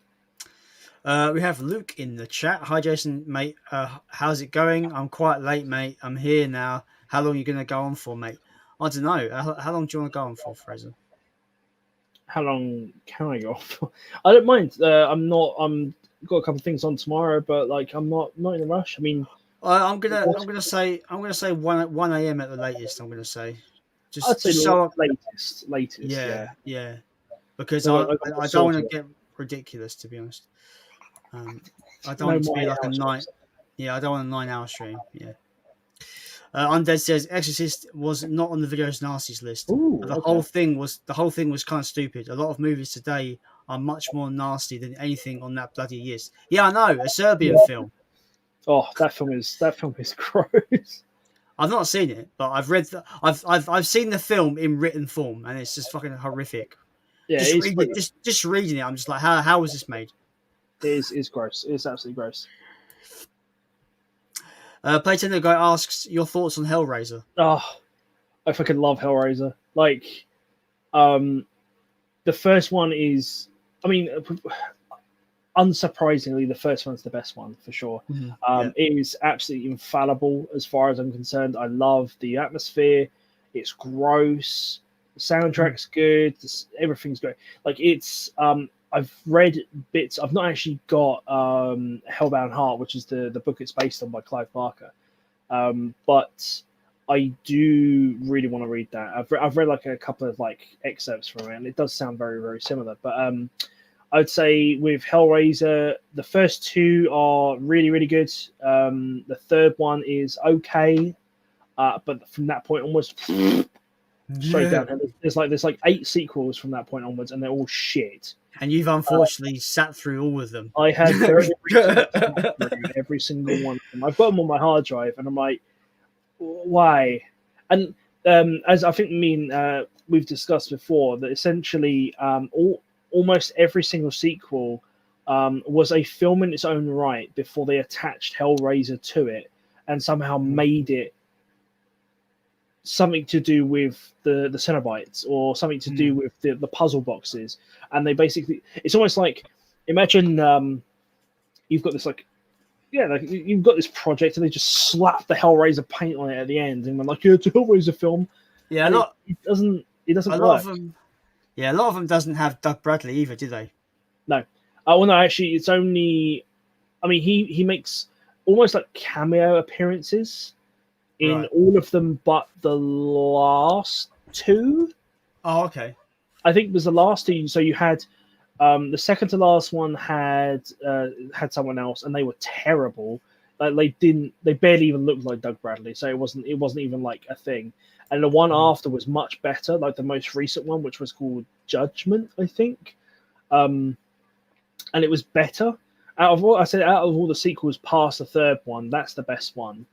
We have Luke in the chat. "Hi, Jason, mate. How's it going? I'm quite late, mate. I'm here now. How long are you going to go on for, mate?" I don't know. How long do you want to go on for, Fraser? How long can I go on for? I don't mind. I'm got a couple of things on tomorrow, but I'm not in a rush. I mean, I'm gonna say 1 a.m. at the latest. I'm gonna say I'd say latest. Yeah. Because I don't want to get ridiculous, to be honest. I don't want it to be like a 9. Yeah, I don't want a 9-hour stream. Yeah. Undead says Exorcist was not on the videos nasties list. Ooh, the whole thing was kind of stupid. A lot of movies today are much more nasty than anything on that bloody list. Yeah, I know, a Serbian film. Oh, that film is gross. I've not seen it, but I've read. I've seen the film in written form, and it's just fucking horrific. Yeah, just reading it, I'm just like, how was this made? It is gross. It's absolutely gross. Playtender guy asks your thoughts on Hellraiser. Oh, I fucking love Hellraiser. The first one is, I mean, unsurprisingly, the first one's the best one for sure. Mm-hmm. It is absolutely infallible as far as I'm concerned. I love the atmosphere. It's gross. The soundtrack's good. Everything's great. I've read bits. I've not actually got Hellbound Heart, which is the book it's based on by Clive Barker. But I do really want to read that. I've read a couple of excerpts from it, and it does sound very, very similar. But I'd say with Hellraiser, the first 2 are really, really good. The third one is okay. but from that point onwards, straight down. And there's like 8 sequels from that point onwards, and they're all shit. And you've unfortunately sat through all of them. I had very every single one of them. I've got them on my hard drive, and I'm like, why? And as I think we've discussed before, that essentially almost every single sequel was a film in its own right before they attached Hellraiser to it and somehow made it something to do with the Cenobites or something to do with the puzzle boxes. And they basically, it's almost like, imagine you've got this you've got this project and they just slap the Hellraiser paint on it at the end and they're like, yeah, it's a Hellraiser film. Yeah, it doesn't a work. lot of them. Yeah, a lot of them doesn't have Doug Bradley either, do they? No. Well, no, actually, it's only. I mean, he makes almost like cameo appearances in all of them, but the last 2. Oh, okay. I think it was the last 2. So you had the second to last one had someone else, and they were terrible. Like they barely even looked like Doug Bradley, so it wasn't even like a thing. And the one after was much better, like the most recent one, which was called Judgment, I think. And it was better. Out of all the sequels past the third one, that's the best one.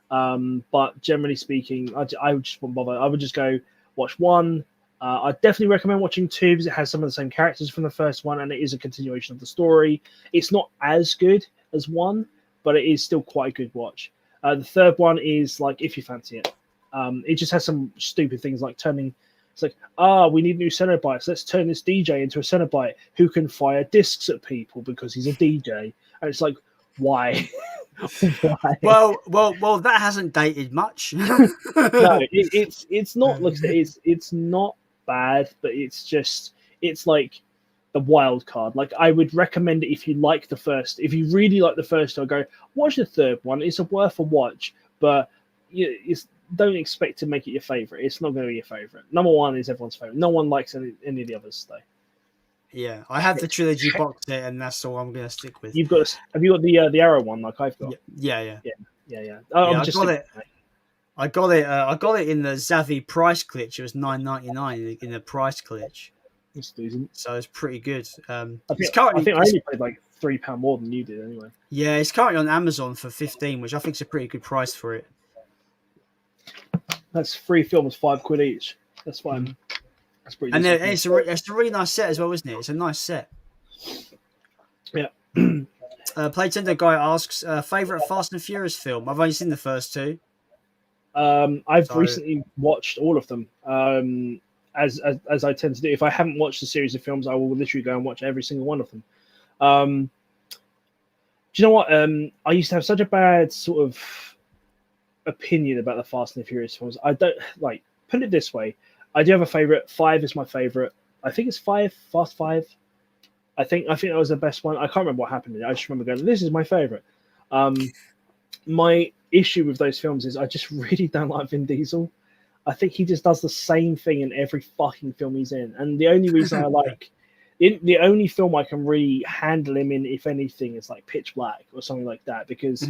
But generally speaking, I just wouldn't bother. I would just go watch 1. I definitely recommend watching 2 because it has some of the same characters from the first one, and it is a continuation of the story. It's not as good as 1, but it is still quite a good watch. The third one is like, if you fancy it. It just has some stupid things like turning. It's like, we need new Cenobites. Let's turn this DJ into a Cenobite who can fire discs at people because he's a DJ. And it's like, why? Why? Well, that hasn't dated much. No, it's not. Look, it's not bad, but it's like the wild card. Like, I would recommend it if you like the first. If you really like the first, I'll go watch the third one. It's worth a watch, but don't expect to make it your favorite. It's not going to be your favorite. Number 1 is everyone's favorite. No one likes any of the others, though. Yeah, I have the trilogy box set, and that's all I'm going to stick with. Have you got the Arrow one like I've got? Yeah. I got it in the Zavi price glitch. It was $9.99 in the price glitch. It's decent. So it's pretty good. I think I only paid like £3 more than you did anyway. Yeah, it's currently on Amazon for $15, which I think is a pretty good price for it. That's 3 films, £5 each. That's fine. That's pretty. And it's a really nice set as well, isn't it? It's a nice set. Yeah. Playtender guy asks, favorite Fast and Furious film? I've only seen the first 2. I've recently watched all of them. As I tend to do. If I haven't watched a series of films, I will literally go and watch every single one of them. Do you know what? I used to have such a bad sort of opinion about the Fast and the Furious films. I don't like. Put it this way: I do have a favorite. 5 is my favorite. I think it's 5. Fast 5. I think that was the best one. I can't remember what happened. I just remember going, "This is my favorite." My issue with those films is I just really don't like Vin Diesel. I think he just does the same thing in every fucking film he's in. And the only reason I like the only film I can really handle him in, if anything, is like Pitch Black or something like that, because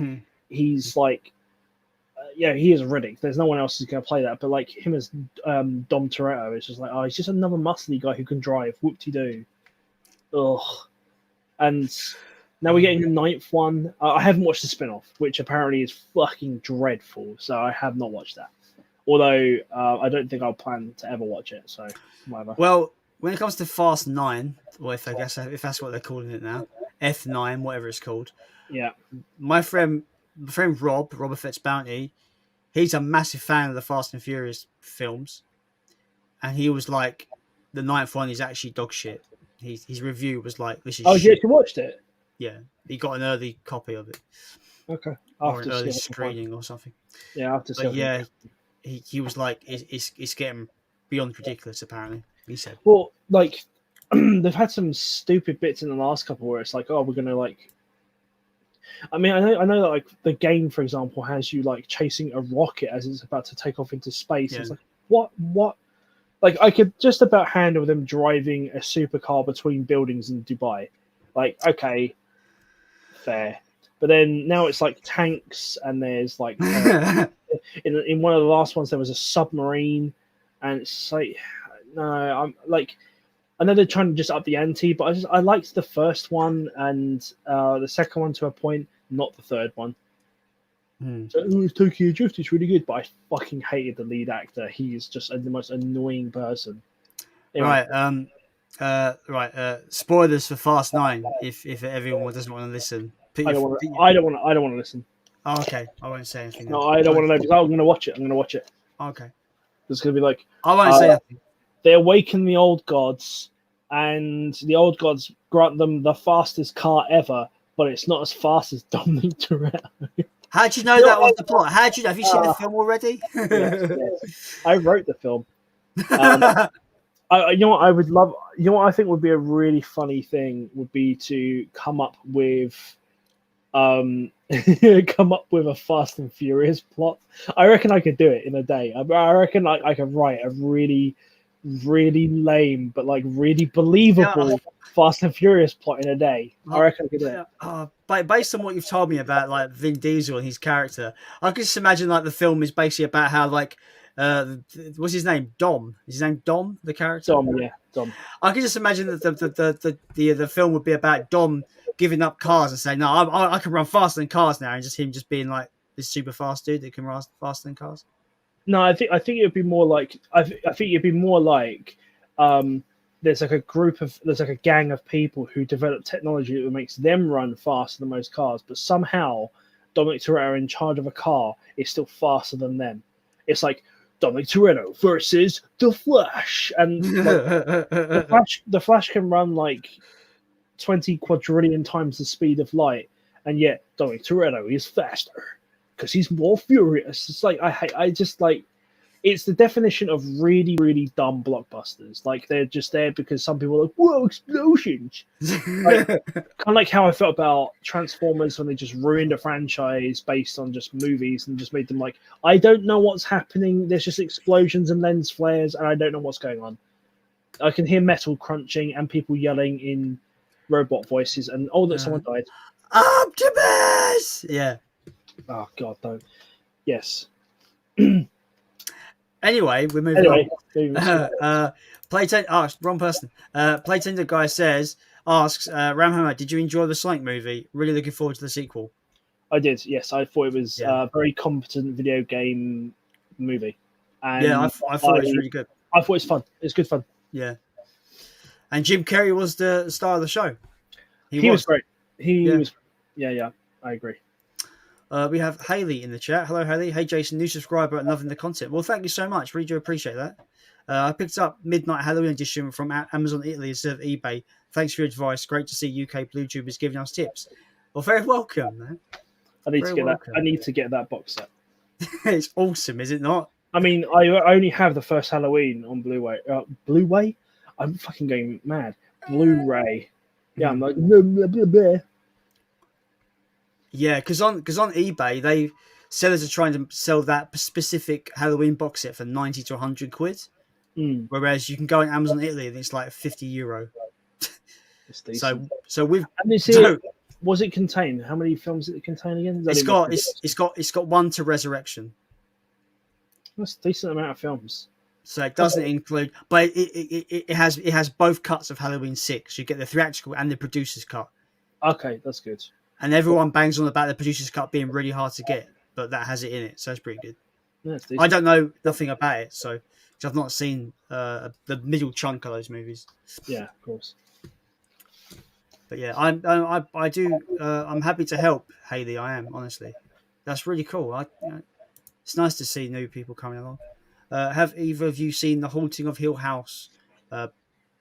he's like, he is Riddick. There's no one else who's going to play that. But like him as Dom Toretto, it's just like, he's just another muscly guy who can drive. Whoop-de-doo. Ugh. And now we're getting the 9th one. I haven't watched the spin-off, which apparently is fucking dreadful. So I have not watched that. Although I don't think I'll plan to ever watch it. So whatever. Well, when it comes to Fast 9, or if that's what they're calling it now, F9, whatever it's called. Yeah. My friend Rob Affects Bounty, he's a massive fan of the Fast and Furious films, and he was like, the 9th one is actually dog shit. His review was like, this is shit. You actually watched it? Yeah, he got an early copy of it. Okay. Or an early screening or something. Yeah, after. But yeah, he was like, it's getting beyond ridiculous. Apparently, he said. Well, like they've had some stupid bits in the last couple where it's like, we're gonna like. I mean, I know that like the game, for example, has you like chasing a rocket as it's about to take off into space. Yeah. It's like, what? Like, I could just about handle them driving a supercar between buildings in Dubai. Like, okay, fair. But then now it's like tanks and there's like in one of the last ones there was a submarine, and it's like, no, I'm like, I know they're trying to just up the ante, but I liked the first one and the second one to a point, not the third one. So it's Tokyo Drift, it's really good, but I fucking hated the lead actor. He is just the most annoying person. Anyway. Right. Spoilers for Fast 9 if everyone doesn't want to listen. I don't want to listen. Oh, okay, I won't say anything. No, I don't want to know because I'm going to watch it. Okay. It's going to be like, I won't say anything. They awaken the old gods, and the old gods grant them the fastest car ever, but it's not as fast as Dominic Toretto. How do you know that was the plot? How do you know? Have you seen the film already? Yes. I wrote the film. You know what I would love? You know what I think would be a really funny thing would be to come up with a Fast and Furious plot. I reckon I could do it in a day. I reckon I could write a really, really lame but like really believable Fast and Furious plot in a day. I reckon I could do it. But based on what you've told me about like Vin Diesel and his character, I can just imagine like the film is basically about how like what's his name? Dom. Is his name Dom? The character. Dom. I can just imagine that the film would be about Dom giving up cars and saying, "No, I can run faster than cars now," and just him just being like this super fast dude that can run faster than cars. No, I think it'd be more like there's like a gang of people who develop technology that makes them run faster than most cars, but somehow Dominic Toretto in charge of a car is still faster than them. It's like Dominic Toretto versus the Flash, and like, the Flash can run like 20 quadrillion times the speed of light, and yet Dominic Toretto is faster because he's more furious. It's like I just like, it's the definition of really, really dumb blockbusters. Like they're just there because some people are like, whoa, explosions. Like, kind of like how I felt about Transformers when they just ruined a franchise based on just movies and just made them like, I don't know what's happening. There's just explosions and lens flares, and I don't know what's going on. I can hear metal crunching and people yelling in robot voices, and someone died. Optimus! Yeah. Oh God, don't. Yes. Anyway, we're moving on. Playtender, wrong person. Playtender guy asks, Ramhammer, did you enjoy the Sonic movie? Really looking forward to the sequel. I did, yes. I thought it was a very competent video game movie. And I thought it was really good. I thought it was fun. It was good fun. Yeah. And Jim Carrey was the star of the show. He was great. He was. Yeah, I agree. We have Haley in the chat. Hello, Haley. Hey, Jason, new subscriber and loving the content. Well, thank you so much. Really do appreciate that. I picked up Midnight Halloween Edition from Amazon Italy instead of eBay. Thanks for your advice. Great to see UK BlueTubers giving us tips. Well, very welcome, man. I need to get that box set. It's awesome, is it not? I mean, I only have the first Halloween on Blu-ray. Blu-ray? I'm fucking going mad. Blu-ray. Yeah, I'm like, blah, blah, blah, blah. Yeah, because on eBay, sellers are trying to sell that specific Halloween box set for 90 to 100 quid. Whereas you can go on Amazon Italy and it's like €50. So we've. Was it contain? How many films did it contain again? It's got one to Resurrection. That's a decent amount of films. So it doesn't include, but it has both cuts of Halloween 6. You get the theatrical and the producer's cut. Okay, that's good. And everyone bangs on about the producer's cut being really hard to get, but that has it in it, so it's pretty good. Yeah, I don't know nothing about it, so I've not seen the middle chunk of those movies. Yeah, of course. But yeah, I'm happy to help, Haley. I am, honestly. That's really cool. It's nice to see new people coming along. Have either of you seen The Haunting of Hill House?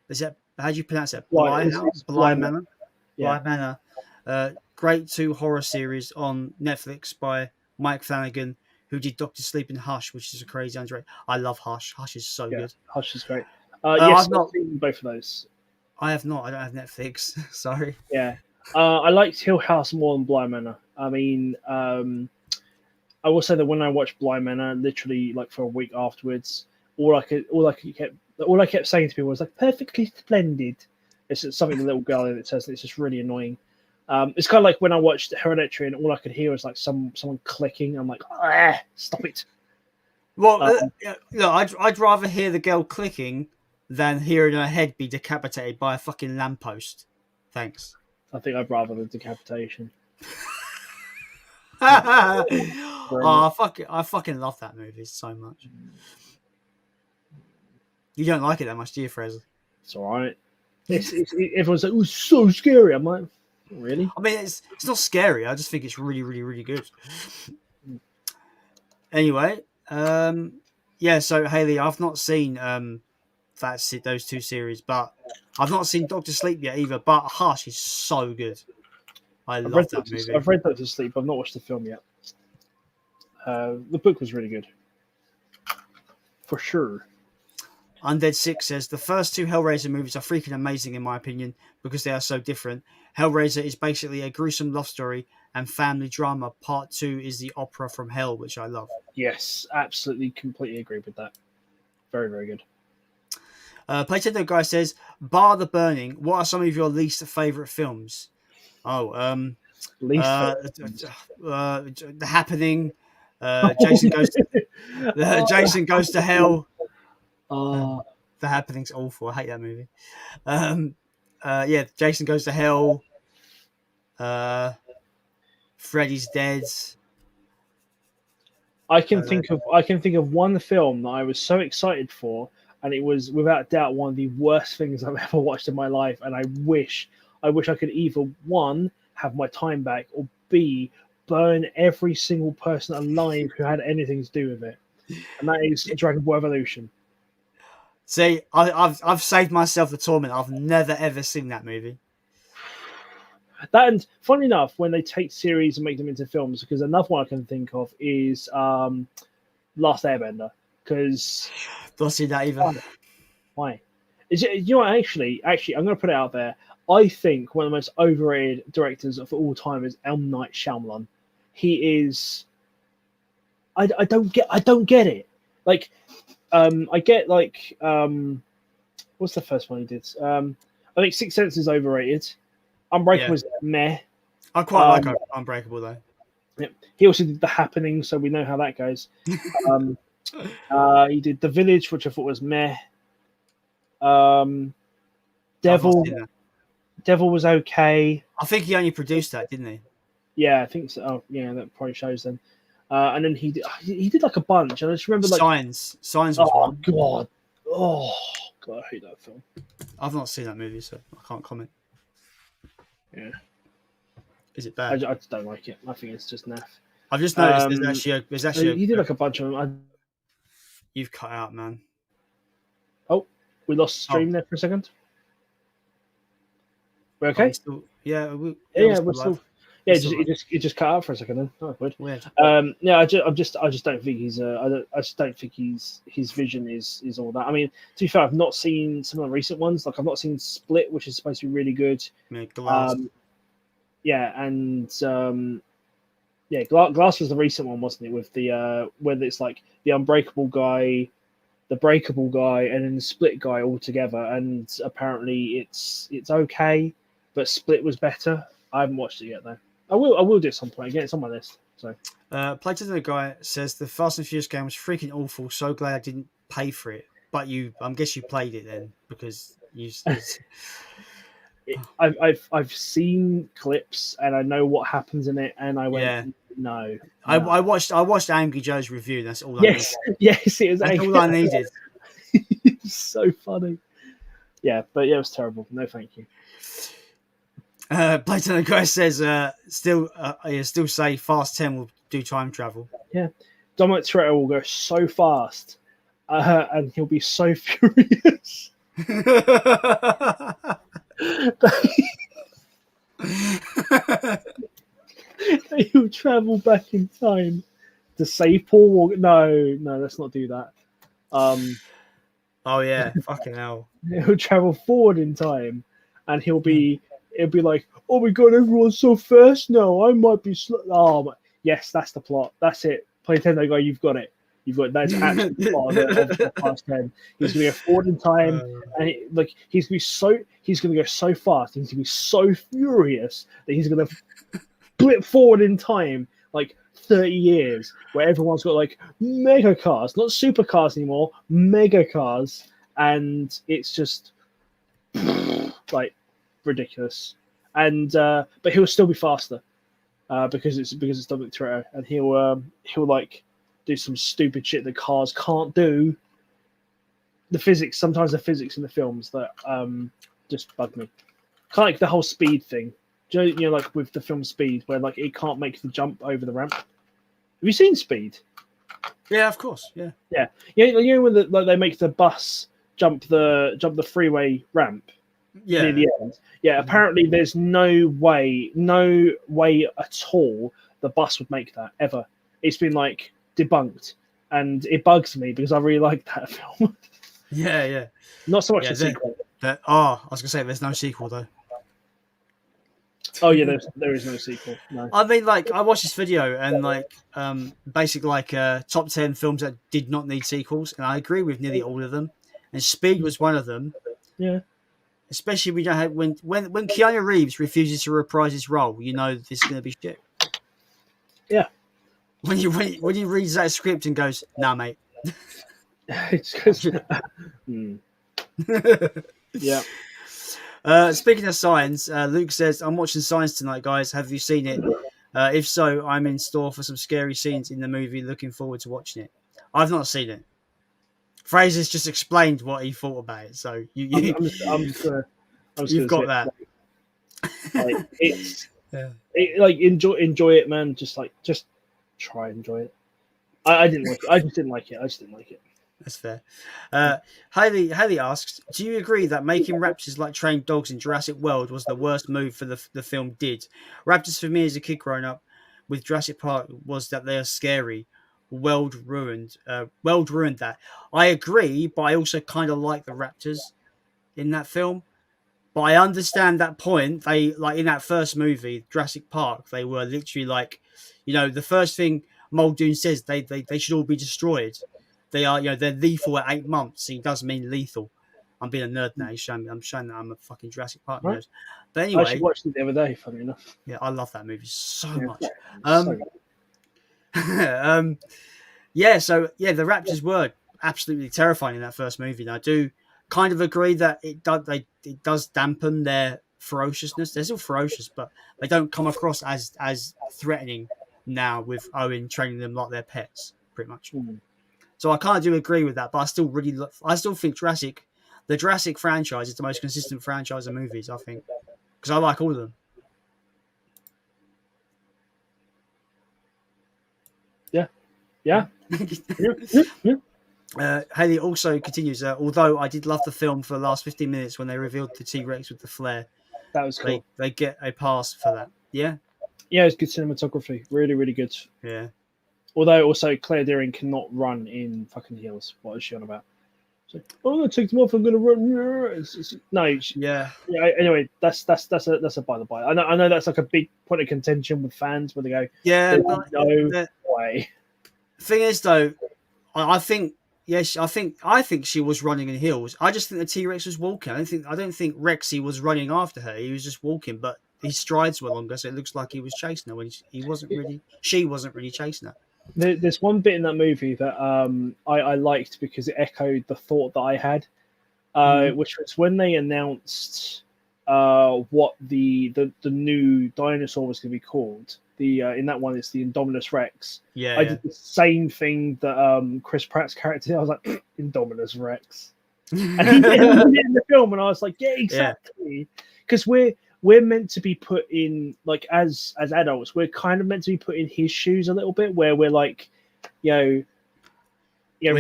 Is that, how do you pronounce it? Bly Manor. Yeah. Bly Manor. Great 2 horror series on Netflix by Mike Flanagan, who did Dr. Sleep and Hush, which is a crazy underrated. I love Hush. Hush is so good. Hush is great. Yes, I've not seen both of those. I have not. I don't have Netflix. Sorry. Yeah. I liked Hill House more than Bly Manor. I mean, I will say that when I watched Bly Manor, literally like for a week afterwards, all I kept saying to people was like, perfectly splendid. It's something the little girl in it says, and it's just really annoying. It's kind of like when I watched Hereditary and all I could hear was like someone clicking. I'm like, stop it. Well, look, I'd rather hear the girl clicking than hearing her head be decapitated by a fucking lamppost. Thanks. I think I'd rather the decapitation. I fucking love that movie so much. You don't like it that much, do you, Fraser? It's all right. Everyone's like, "Oh, it's so scary." I'm like, not really. I mean, it's not scary. I just think it's really, really, really good. Anyway, yeah. So Haley, I've not seen those two series, but I've not seen Doctor Sleep yet either. But Hush is so good. I've read that movie. I've read Doctor Sleep. I've not watched the film yet. The book was really good, for sure. Undead Six says the first two Hellraiser movies are freaking amazing in my opinion because they are so different. Hellraiser is basically a gruesome love story and family drama. Part 2 is the opera from hell, which I love. Yes, absolutely, completely agree with that. Very, very good. Playtendo Guy says, bar The Burning, what are some of your least favourite films? The Happening, Jason Goes to Hell. The Happening's awful. I hate that movie. Jason Goes to Hell. Freddy's Dead. I can think of one film that I was so excited for, and it was without doubt one of the worst things I've ever watched in my life. And I wish I could either one have my time back, or B burn every single person alive who had anything to do with it. And that is Dragon Ball Evolution. See, I've saved myself the torment. I've never ever seen that movie. That, and funny enough, when they take series and make them into films, because another one I can think of is Last Airbender. Because don't see that either. Why? You know what? Actually, I'm going to put it out there. I think one of the most overrated directors of all time is M. Night Shyamalan. He is. I don't get it. Like, I get like what's the first one he did? I think Sixth Sense is overrated. Unbreakable is meh. I quite like Unbreakable though. Yeah. He also did The Happening, so we know how that goes. He did The Village, which I thought was meh. Devil was okay. I think he only produced that, didn't he? Yeah, I think so. Oh, yeah, that probably shows then. And then he did like a bunch, and I just remember like Signs was one. God, I hate that film. I've not seen that movie, so I can't comment. Yeah, is it bad? I just don't like it. I think it's just naff. I've just noticed there's actually he did like a bunch of them. You've cut out, man. Oh, we lost stream there for a second. We're okay. We're still. It just cut out for a second then. Oh, good. Weird. I just don't think he's I just don't think his vision is all that. I mean, to be fair, I've not seen some of the recent ones. Like I've not seen Split, which is supposed to be really good. Glass. Glass was the recent one, wasn't it? With the whether it's like the Unbreakable guy, the Breakable guy, and then the Split guy all together. And apparently it's okay, but Split was better. I haven't watched it yet though. I will do it at some point. Again, it's on my list. So, Playtime the Guy says the Fast and Furious game was freaking awful. So glad I didn't pay for it. But I guess you played it then because you. I've seen clips and I know what happens in it, and I went no. I watched Angry Joe's review. That's all. Yes, it was. That's all I needed. It's so funny. Yeah, but it was terrible. No, thank you. Playtime the Guy says still say Fast 10 will do time travel. Yeah, Dominic Toretto will go so fast, and he'll be so furious. He'll travel back in time to save Paul Walker. No, let's not do that. Oh yeah, fucking hell. He'll travel forward in time, and it'll be like, oh my god, everyone's so fast now. I might be slow. Oh, yes, that's the plot. That's it. Nintendo Guy, you've got it. You've got that's actually part of the past 10. He's going to go forward in time, and he's going to go so fast. He's going to be so furious that he's going to blip forward in time like 30 years, where everyone's got like mega cars, not super cars anymore, mega cars, and it's just like ridiculous. And but he'll still be faster because it's Dominic Toretto, and he'll like do some stupid shit that cars can't do. Sometimes the physics in the films that just bug me. Kind of like the whole speed thing. You know, like with the film Speed, where like it can't make the jump over the ramp. Have you seen Speed? Yeah, of course. Yeah. You know when they make the bus jump the freeway ramp. Yeah. Near the end. Yeah. Apparently, there's no way at all the bus would make that ever. It's been like debunked, and it bugs me because I really like that film. Yeah. Not so much the sequel. I was gonna say there's no sequel though. Oh yeah, there is no sequel. No. I mean, like, I watched this video and like, basically like top 10 films that did not need sequels, and I agree with nearly all of them. And Speed was one of them. Yeah. Especially when Keanu Reeves refuses to reprise his role, you know this is going to be shit. Yeah. When he reads that script and goes, "Nah, mate." It's because. Yeah. Speaking of Signs, Luke says, "I'm watching Signs tonight, guys. Have you seen it? If so, I'm in store for some scary scenes in the movie. Looking forward to watching it." I've not seen it. Fraser's just explained what he thought about it, so you've got that. Like, enjoy it, man. Just try and enjoy it. I didn't like it. I just didn't like it. That's fair. Haley asks, "Do you agree that making raptors like trained dogs in Jurassic World was the worst move for the film did? Raptors for me as a kid growing up with Jurassic Park was that they are scary. World ruined that." I agree, but I also kind of like the raptors in that film. But I understand that point. They, like, in that first movie, Jurassic Park, they were literally like, you know, the first thing Muldoon says, they should all be destroyed. They are, you know, they're lethal at 8 months. He does mean lethal. I'm being a nerd now. I'm showing that I'm a fucking Jurassic Park nerd. But anyway, I actually watched it the other day, funny enough. Yeah, I love that movie so much. So the raptors were absolutely terrifying in that first movie. And I do kind of agree that it does dampen their ferociousness. They're still ferocious, but they don't come across as threatening now with Owen training them like their pets, pretty much. So I kind of do agree with that, but I still think the Jurassic franchise is the most consistent franchise of movies, I think, because I like all of them. Yeah. Haley also continues, although I did love the film for the last 15 minutes when they revealed the T-Rex with the flare. That was cool. They get a pass for that. Yeah? Yeah, it's good cinematography. Really, really good. Yeah. Although also Claire Dearing cannot run in fucking heels. What is she on about? She's like, I'm going to take them off. I'm going to run. Yeah. Anyway, that's a by the by. I know that's like a big point of contention with fans where they go, yeah, no way. Thing is, though, I think she was running in heels. I just think the T-Rex was walking. I don't think Rexy was running after her. He was just walking, but his strides were longer, so it looks like he was chasing her when she wasn't really chasing her. There's one bit in that movie that I liked because it echoed the thought that I had, which was when they announced what the new dinosaur was going to be called. In that one, it's the Indominus Rex. Yeah, I did the same thing that Chris Pratt's character did. I was like, Indominus Rex, and he did it in the film, and I was like, yeah, exactly, because we're meant to be put in, like, as adults, we're kind of meant to be put in his shoes a little bit, where we're like, we're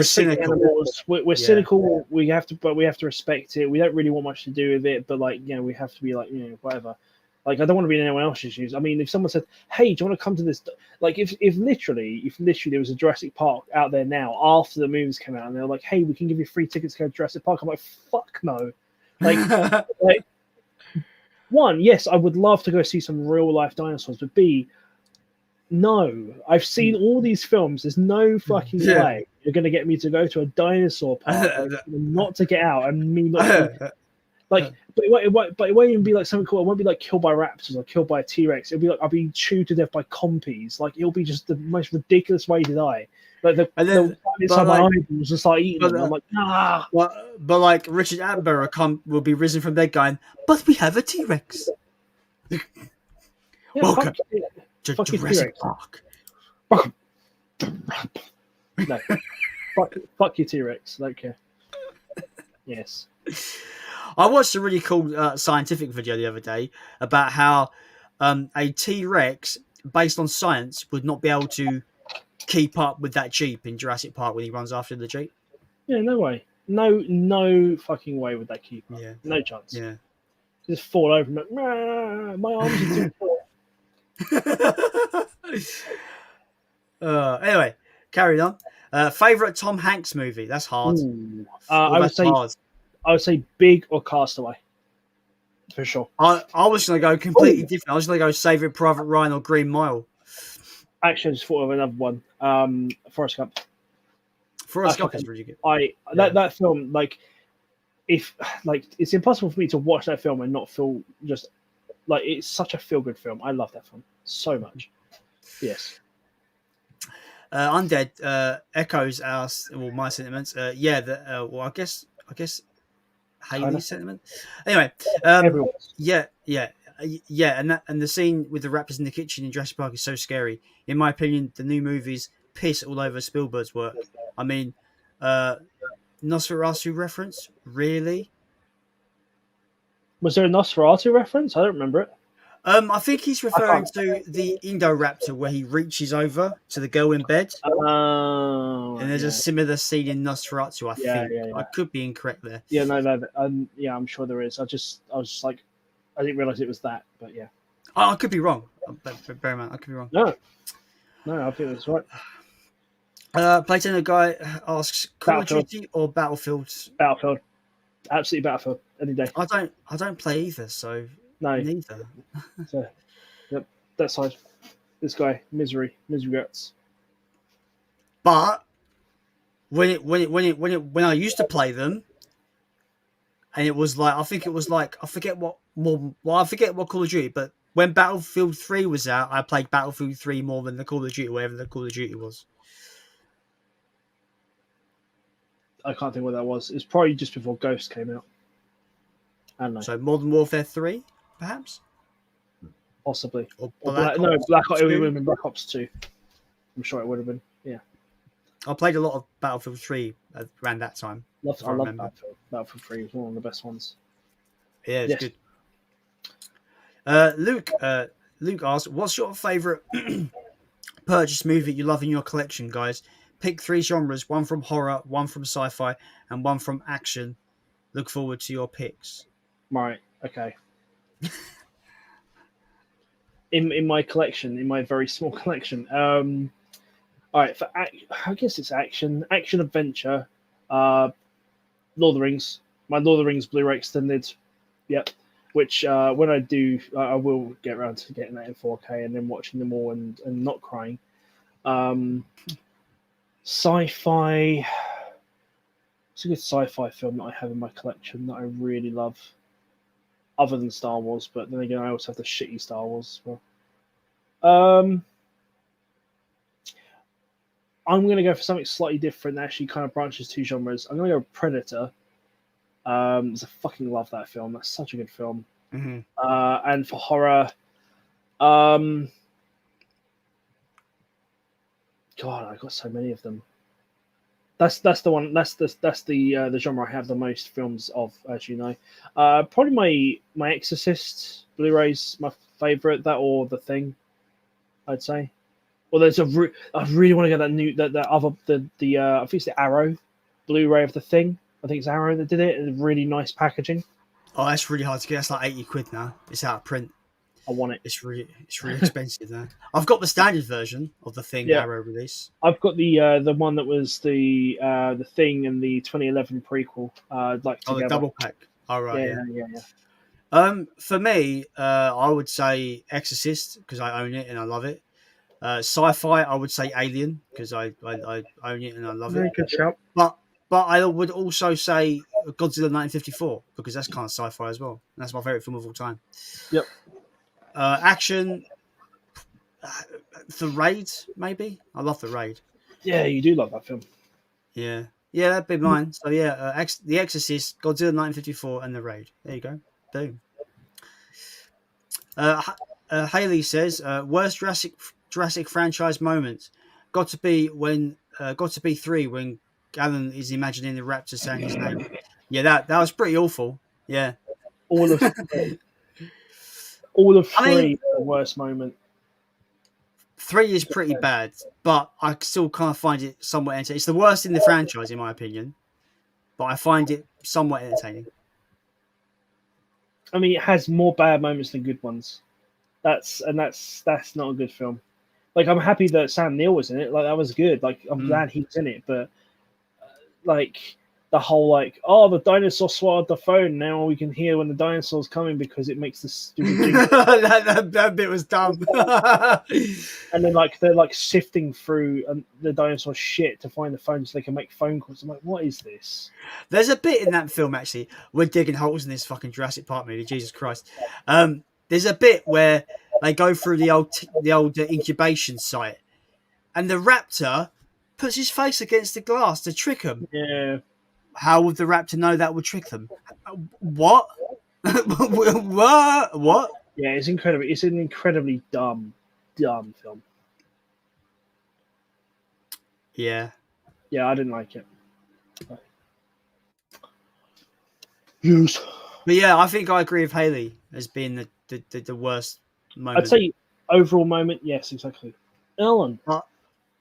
cynical. Animals. We're cynical. We have to respect it. We don't really want much to do with it, but like, we have to be like, whatever. Like, I don't want to be in anyone else's shoes. I mean, if someone said, "Hey, do you want to come to this?" Like, if literally there was a Jurassic Park out there now after the movies came out, and they're like, "Hey, we can give you free tickets to go to Jurassic Park," I'm like, "Fuck no!" Like, one, yes, I would love to go see some real life dinosaurs, but B, No, I've seen all these films. There's no fucking way you're going to get me to go to a dinosaur park, not to get out, and me not like. But it won't even be like something cool. It won't be like killed by raptors or killed by a T-Rex. It'll be like I'll be chewed to death by compies. Like it'll be just the most ridiculous way to die. Like the inside my eyeballs just like eating them. I'm like, ah. But like Richard Attenborough will be risen from there going, but we have a T-Rex. Welcome to Jurassic Park. No, fuck your T-Rex. Don't care. Yes. I watched a really cool scientific video the other day about how a T-Rex, based on science, would not be able to keep up with that Jeep in Jurassic Park when he runs after the Jeep. Yeah, no way. No fucking way would that keep up. Yeah. No chance. Yeah. Just fall over and like, my arms are too short. Anyway, carry on. Favorite Tom Hanks movie? That's hard. I would say Big or Castaway. For sure. I was going to go completely different. I was going to go Saving Private Ryan or Green Mile. Actually, I just thought of another one. Forrest Gump. Forrest Gump is really good. That film, it's impossible for me to watch that film and not feel just like it's such a feel good film. I love that film so much. Yes. Undead echoes my sentiments. I guess Haley's sentiment. Anyway, yeah, and the scene with the raptors in the kitchen in Jurassic Park is so scary. In my opinion, the new movies piss all over Spielberg's work. I mean, Nosferatu reference, really? Was there a Nosferatu reference? I don't remember it. I think he's referring to the Indoraptor where he reaches over to the girl in bed. And there's a similar scene in Nosferatu, I think. Yeah. I could be incorrect there. Yeah, no. I'm sure there is. I was like, I didn't realize it was that, but yeah. Oh, I could be wrong. Bear in mind, I could be wrong. No, I think that's right. Playtender guy asks, Call of Duty or Battlefield? Battlefield. Absolutely Battlefield. Any day. I don't play either, so no. Neither. So, yep, that side. This guy, misery guts. But when I used to play them, and it was like I forget what Call of Duty, but when Battlefield 3 was out, I played Battlefield 3 more than the Call of Duty, whatever the Call of Duty was. I can't think what that was. It was probably just before Ghost came out. I don't know. So Modern Warfare 3, perhaps? Possibly. Or Black Ops. It would have been Black Ops 2. I'm sure it would have been. Yeah. I played a lot of Battlefield 3 around that time. I love Battlefield. Battlefield 3 was one of the best ones. Yeah, it's good. Luke asks, what's your favourite purchase movie you love in your collection, guys? Pick 3 genres, one from horror, one from sci-fi, and one from action. Look forward to your picks. Right, okay. in my collection, in my very small collection, all right, I guess it's action adventure, Lord of the Rings. My Lord of the Rings Blu-ray extended, yep. Which when I do, I will get around to getting that in 4K and then watching them all and not crying. Sci-fi. It's a good sci-fi film that I have in my collection that I really love, other than Star Wars. But then again, I also have the shitty Star Wars as well. I'm going to go for something slightly different that actually kind of branches 2 genres. I'm going to go Predator. I fucking love that film. That's such a good film. Mm-hmm. And for horror, God, I got so many of them. That's the one. That's the genre I have the most films of, as you know. Probably my Exorcist Blu-ray's my favorite. That or The Thing, I'd say. Well, I really want to get I think it's the Arrow Blu-ray of The Thing. I think it's Arrow that did it. It's really nice packaging. Oh, that's really hard to get. That's like £80 now. It's out of print. I want it. It's really expensive now. I've got the standard version of The Thing Arrow release. I've got the one that was the Thing and the 2011 prequel. Together. The double pack. All right. Yeah. For me, I would say Exorcist because I own it and I love it. Sci-fi, I would say Alien, because I own it and I love Very it. good shout. But I would also say Godzilla 1954, because that's kind of sci-fi as well. And that's my favorite film of all time. Yep. Action, The Raid, maybe. I love The Raid. Yeah, you do love that film. Yeah, that'd be mine. So yeah, The Exorcist, Godzilla 1954, and The Raid. There you go. Boom. Haley says, worst Jurassic franchise moment got to be 3 when Alan is imagining the raptor saying his name. Yeah, that was pretty awful. Yeah, All of 3 the worst moment. 3 is pretty bad, but I still kind of find it somewhat entertaining. It's the worst in the franchise, in my opinion, but I find it somewhat entertaining. I mean, it has more bad moments than good ones. That's not a good film. Like, I'm happy that Sam Neill was in it. Like, that was good. Like, I'm glad he's in it. But like the whole the dinosaur swallowed the phone. Now we can hear when the dinosaur's coming because it makes the stupid jingle. that bit was dumb. And then they're sifting through the dinosaur shit to find the phone so they can make phone calls. I'm like, what is this? There's a bit in that film actually. We're digging holes in this fucking Jurassic Park movie. Jesus Christ. There's a bit where they go through the old incubation site, and the raptor puts his face against the glass to trick them. Yeah. How would the raptor know that would trick them? What? What? Yeah, it's incredible. It's an incredibly dumb film. Yeah. Yeah, I didn't like it. Yes. But yeah, I think I agree with Haley as being the worst moment. I'd say overall moment, yes, exactly. Ellen.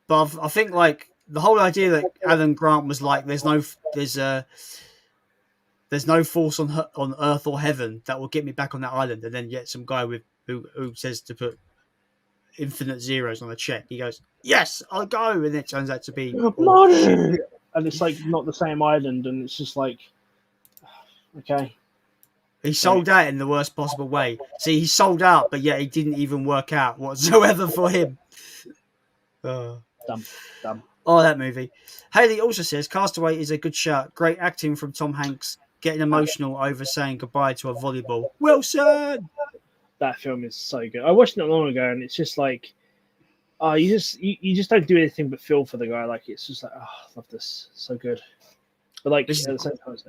But I think the whole idea that Alan Grant was like, there's no force on Earth or heaven that will get me back on that island, and then yet some guy who says to put infinite zeros on a check, he goes, yes, I'll go, and it turns out to be money, and it's not the same island, and it's just okay. He sold out in the worst possible way. See, he sold out, but yet he didn't even work out whatsoever for him. Dumb. Oh, that movie. Haley also says Castaway is a good shout. Great acting from Tom Hanks, getting emotional over saying goodbye to a volleyball. Wilson! That film is so good. I watched it not long ago, and it's just you just don't do anything but feel for the guy. It's just I love this. So good. But at the same time, it's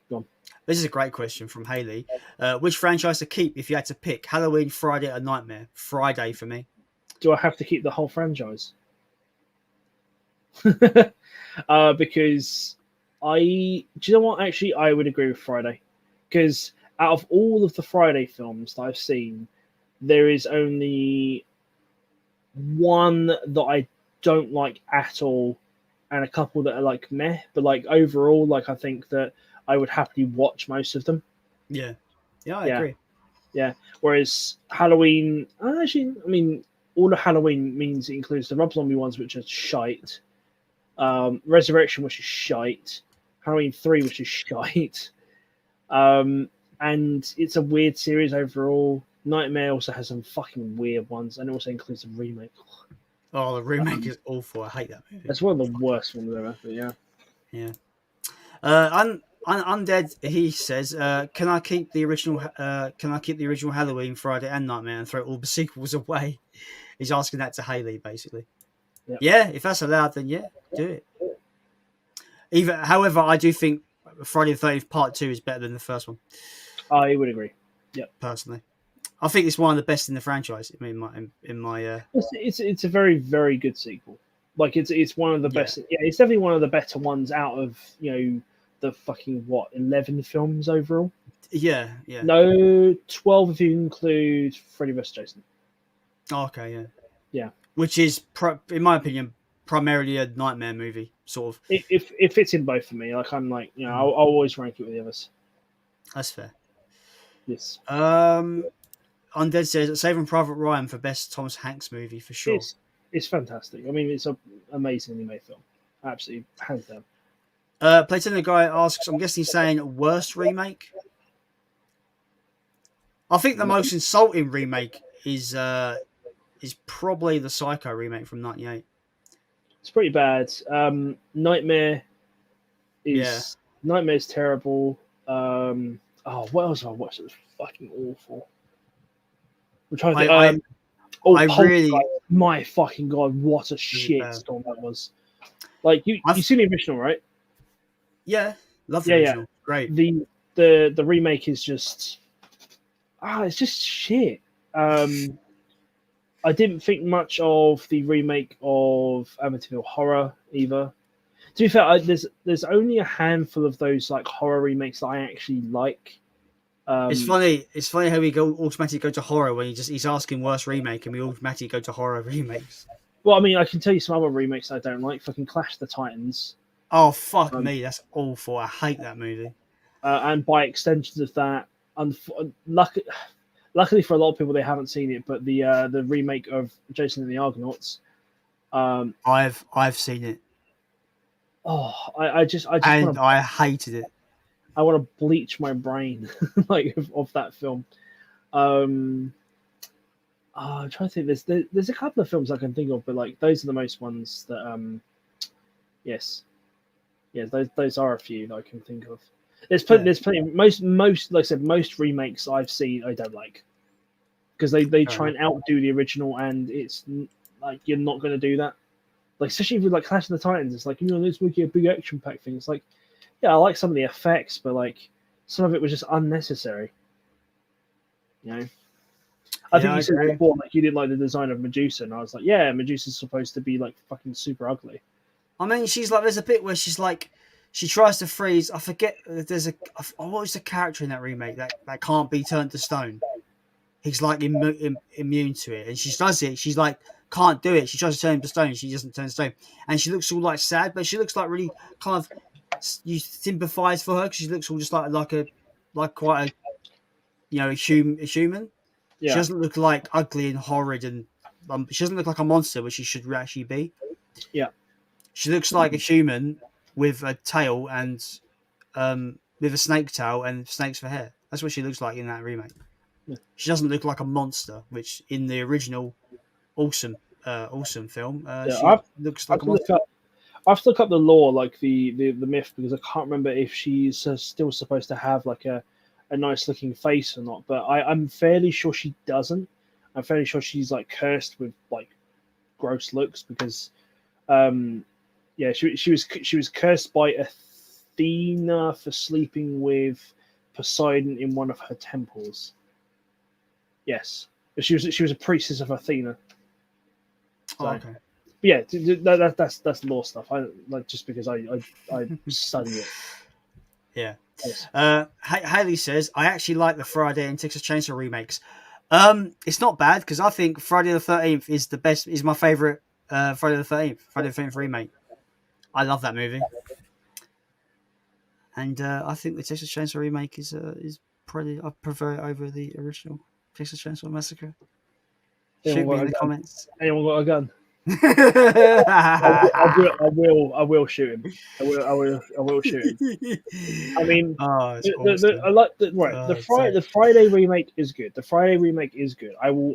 go on. This is a great question from Haley. Which franchise to keep if you had to pick? Halloween, Friday, or Nightmare? Friday for me. Do I have to keep the whole franchise? Because do you know what? Actually, I would agree with Friday, because out of all of the Friday films that I've seen, there is only one that I don't like at all, and a couple that are meh. But overall, I think that I would happily watch most of them. Yeah, I agree. Yeah. Whereas Halloween, actually, I mean, all of Halloween means it includes the Rob Zombie ones, which are shite. Resurrection, which is shite. Halloween 3, which is shite. And it's a weird series overall. Nightmare also has some fucking weird ones, and it also includes a remake. Oh, the remake is awful. I hate that movie. That's one of the worst ones ever. But yeah. Yeah. Undead. He says, "Can I keep the original? Can I keep the original Halloween, Friday, and Nightmare, and throw all the sequels away?" He's asking that to Haley, basically. Yep. Yeah, if that's allowed, then yeah, do it. However, I do think Friday the 13th Part 2 is better than the first one. I would agree. Yep. Personally, I think it's one of the best in the franchise. I mean, in my it's a very, very good sequel. It's one of the best. Yeah, it's definitely one of the better ones out of the fucking 11 films overall. Yeah. No, 12 if you include Freddy vs. Jason. Oh, okay, yeah. Which is, in my opinion, primarily a Nightmare movie, sort of. It fits in both for me. I'll always rank it with the others. That's fair. Yes. Undead says Saving Private Ryan for best Thomas Hanks movie for sure. It's fantastic. I mean, it's an amazingly made film. Absolutely, hands down. Playtender guy asks, I'm guessing he's saying worst remake. I think the most insulting remake is is probably the Psycho remake from '98. It's pretty bad. Nightmare's terrible. What else have I watched that was fucking awful? I'm trying to think. My fucking god, what a shitstorm that was! Like you've seen the original, right? Yeah, love the original. Yeah. Great. The remake is just it's just shit. I didn't think much of the remake of Amityville Horror either. To be fair, there's only a handful of those like horror remakes that I actually like. It's funny how we automatically go to horror when he's asking worst remake, and we automatically go to horror remakes. Well, I mean, I can tell you some other remakes I don't like. Fucking Clash of the Titans. Oh fuck me, that's awful. I hate that movie. And by extensions of that, luckily for a lot of people, they haven't seen it. But the remake of Jason and the Argonauts. I've seen it. Oh, I just I hated it. I want to bleach my brain like of that film. I'm trying to think. There's a couple of films I can think of, but like those are the most ones that those are a few that I can think of. There's plenty. Most like I said, most remakes I've seen I don't like because they try and outdo the original, and it's like you're not going to do that. Like especially with like Clash of the Titans, it's like let's make it a big action pack thing. It's like I like some of the effects, but like some of it was just unnecessary. I think you said before like you didn't like the design of Medusa, and I was like, yeah, Medusa's supposed to be like fucking super ugly. I mean, she's like, there's a bit where she's like, she tries to freeze. I forget. What was the character in that remake that can't be turned to stone? He's like immune to it, and she does it. She's like can't do it. She tries to turn him to stone. She doesn't turn to stone, and she looks all like sad, but she looks like really kind of. You sympathise for her because she looks all just like quite a human. Yeah. She doesn't look like ugly and horrid, and she doesn't look like a monster, which she should actually be. Yeah. She looks like a human with a tail and with a snake tail and snakes for hair. That's what she looks like in that remake. Yeah. She doesn't look like a monster, which in the original awesome film, she looks like a monster. I have to look up the lore, like the myth, because I can't remember if she's still supposed to have like a nice looking face or not. But I'm fairly sure she doesn't. I'm fairly sure she's like cursed with like gross looks because, she was cursed by Athena for sleeping with Poseidon in one of her temples. Yes, she was a priestess of Athena. So, okay. Yeah, that's law stuff. I like just because I study it. Yeah. Yes. Haley says I actually like the Friday and Texas Chainsaw remakes. It's not bad because I think Friday the 13th is the best. Is my favorite Friday the 13th remake. I love that movie, and I think the Texas Chainsaw remake is probably I prefer it over the original Texas Chainsaw Massacre. Shoot me in the comments. Anyone got a gun? I will shoot him. I will shoot him. I mean, the Friday remake is good. The Friday remake is good. I will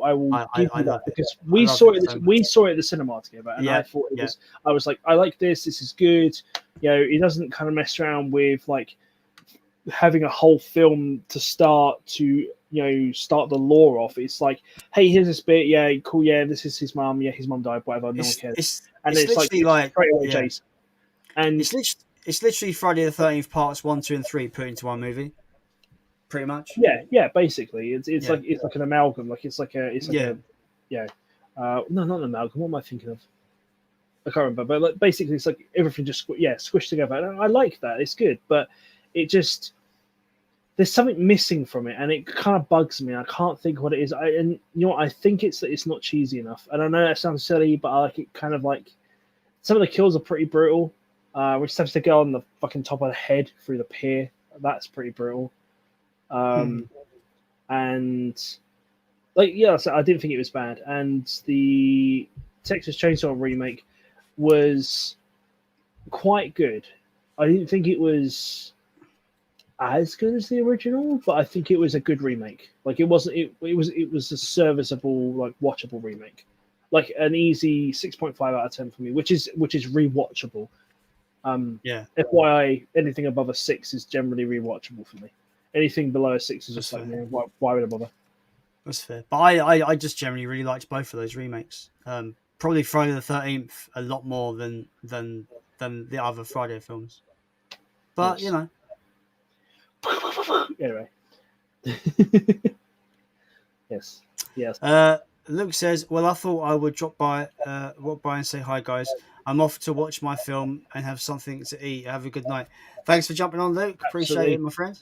give you that because we saw it at the cinema together, and I thought it was. I was like, I like this. This is good. It doesn't kind of mess around with like having a whole film to start the lore off. It's like, hey, here's this bit, yeah, cool, yeah, this is his mum, yeah, his mum died, whatever, no one cares. It's like straight away Jason. And it's literally Friday the 13th parts 1, 2, and 3 put into one movie. Pretty much. Yeah, basically. It's like an amalgam. Like not an amalgam. What am I thinking of? I can't remember. But like basically it's like everything just squished together. And I like that. It's good. But it just there's something missing from it, and it kind of bugs me. I can't think what it is. I think it's that it's not cheesy enough. And I know that sounds silly, but I like it kind of like some of the kills are pretty brutal. Which stabs the girl on the fucking top of the head through the pier. That's pretty brutal. And like so I didn't think it was bad. And the Texas Chainsaw remake was quite good. I didn't think it was as good as the original, but I think it was a good remake. Like it wasn't. It was a serviceable, like watchable remake. like an easy 6.5 out of 10 for me, which is rewatchable. Yeah. FYI, anything above a 6 is generally rewatchable for me. Anything below a 6 is just That's like, fair. why would I bother? That's fair. But I just generally really liked both of those remakes. Probably Friday the 13th a lot more than the other Friday films. But Nice. you know. Anyway. Yes. Luke says, "Well, I thought I would drop by and say hi, guys. I'm off to watch my film and have something to eat. Have a good night. Thanks for jumping on, Luke. Appreciate Absolutely. it, my friend.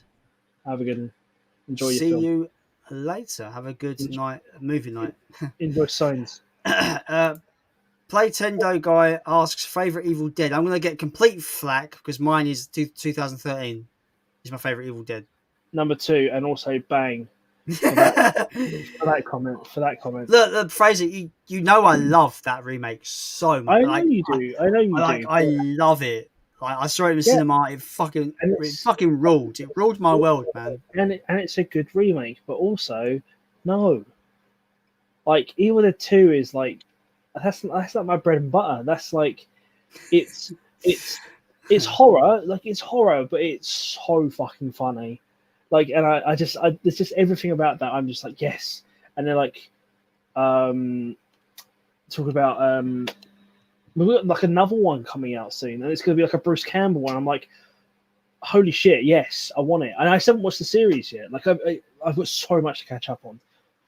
Have a good one. Enjoy your See film. you later. Have a good night, movie night." Enjoy Signs. Playtendo guy asks favorite Evil Dead. I'm going to get complete flack because mine is 2013. Is my favorite Evil Dead. Number 2, and also bang for that comment. Look, Fraser, you know I love that remake so much. I know you do. I know you do. I love it. Like, I saw it in the cinema. It fucking ruled. It ruled my world, man. And it's a good remake, but also no. Like Evil Dead 2 is like that's not my bread and butter. That's like it's horror. Like it's horror, but it's so fucking funny. Like, and I just there's just everything about that. I'm just like, yes. And then like, talk about we've got like another one coming out soon, and it's gonna be like a Bruce Campbell one. I'm like, holy shit, yes, I want it. And I still haven't watched the series yet. Like I've got so much to catch up on.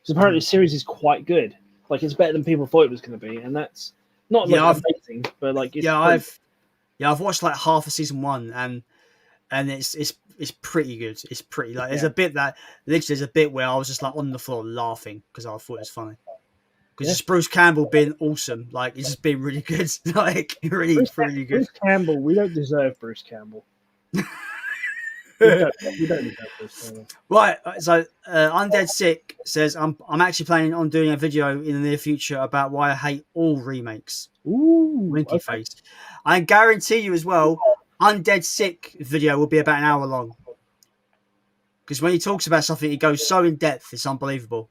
Because apparently the series is quite good. Like it's better than people thought it was gonna be, and that's not like amazing, but like it's I've watched like half of season 1, and it's pretty good. It's pretty like there's a bit that literally there's a bit where I was just like on the floor laughing because I thought it was funny. Because it's Bruce Campbell being awesome, like it's just been really good, like really good. Bruce Campbell, we don't deserve Bruce Campbell. we don't deserve Bruce Campbell. Right, so Undead Sick says I'm actually planning on doing a video in the near future about why I hate all remakes. Ooh, winky face. I guarantee you as well. Undead Sick video will be about an hour long because when he talks about something, he goes so in depth, it's unbelievable.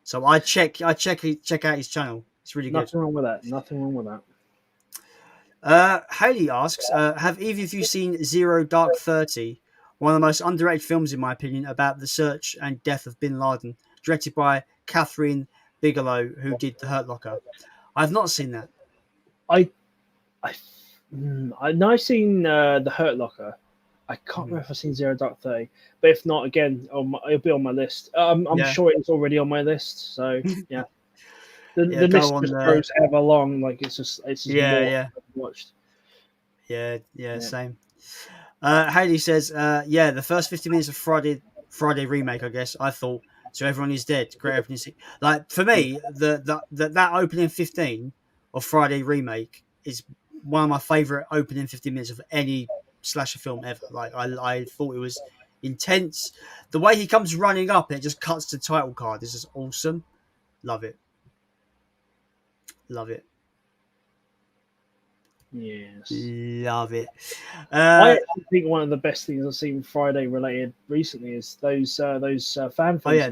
So I check out his channel. It's really good. Nothing wrong with that. Nothing wrong with that. Haley asks, have either of you seen Zero Dark 30? One of the most underrated films, in my opinion, about the search and death of Bin Laden, directed by Catherine Bigelow, who did The Hurt Locker. I've not seen that. I've seen The Hurt Locker. I can't remember if I've seen Zero Dark 30, but if not, again, it'll be on my list. I'm sure it's already on my list. So yeah, the list just goes ever long. Like it's just more watched. Yeah, same. Haley says, the first 50 minutes of Friday Remake, I guess. I thought so. Everyone is dead. Great opening scene. Like for me, that opening 15 of Friday Remake is one of my favorite opening 15 minutes of any slasher film ever. Like I thought it was intense. The way he comes running up and it just cuts to the title card is just awesome. Love it. Yes. Love it. I think one of the best things I've seen Friday related recently is those fan films. Oh yeah,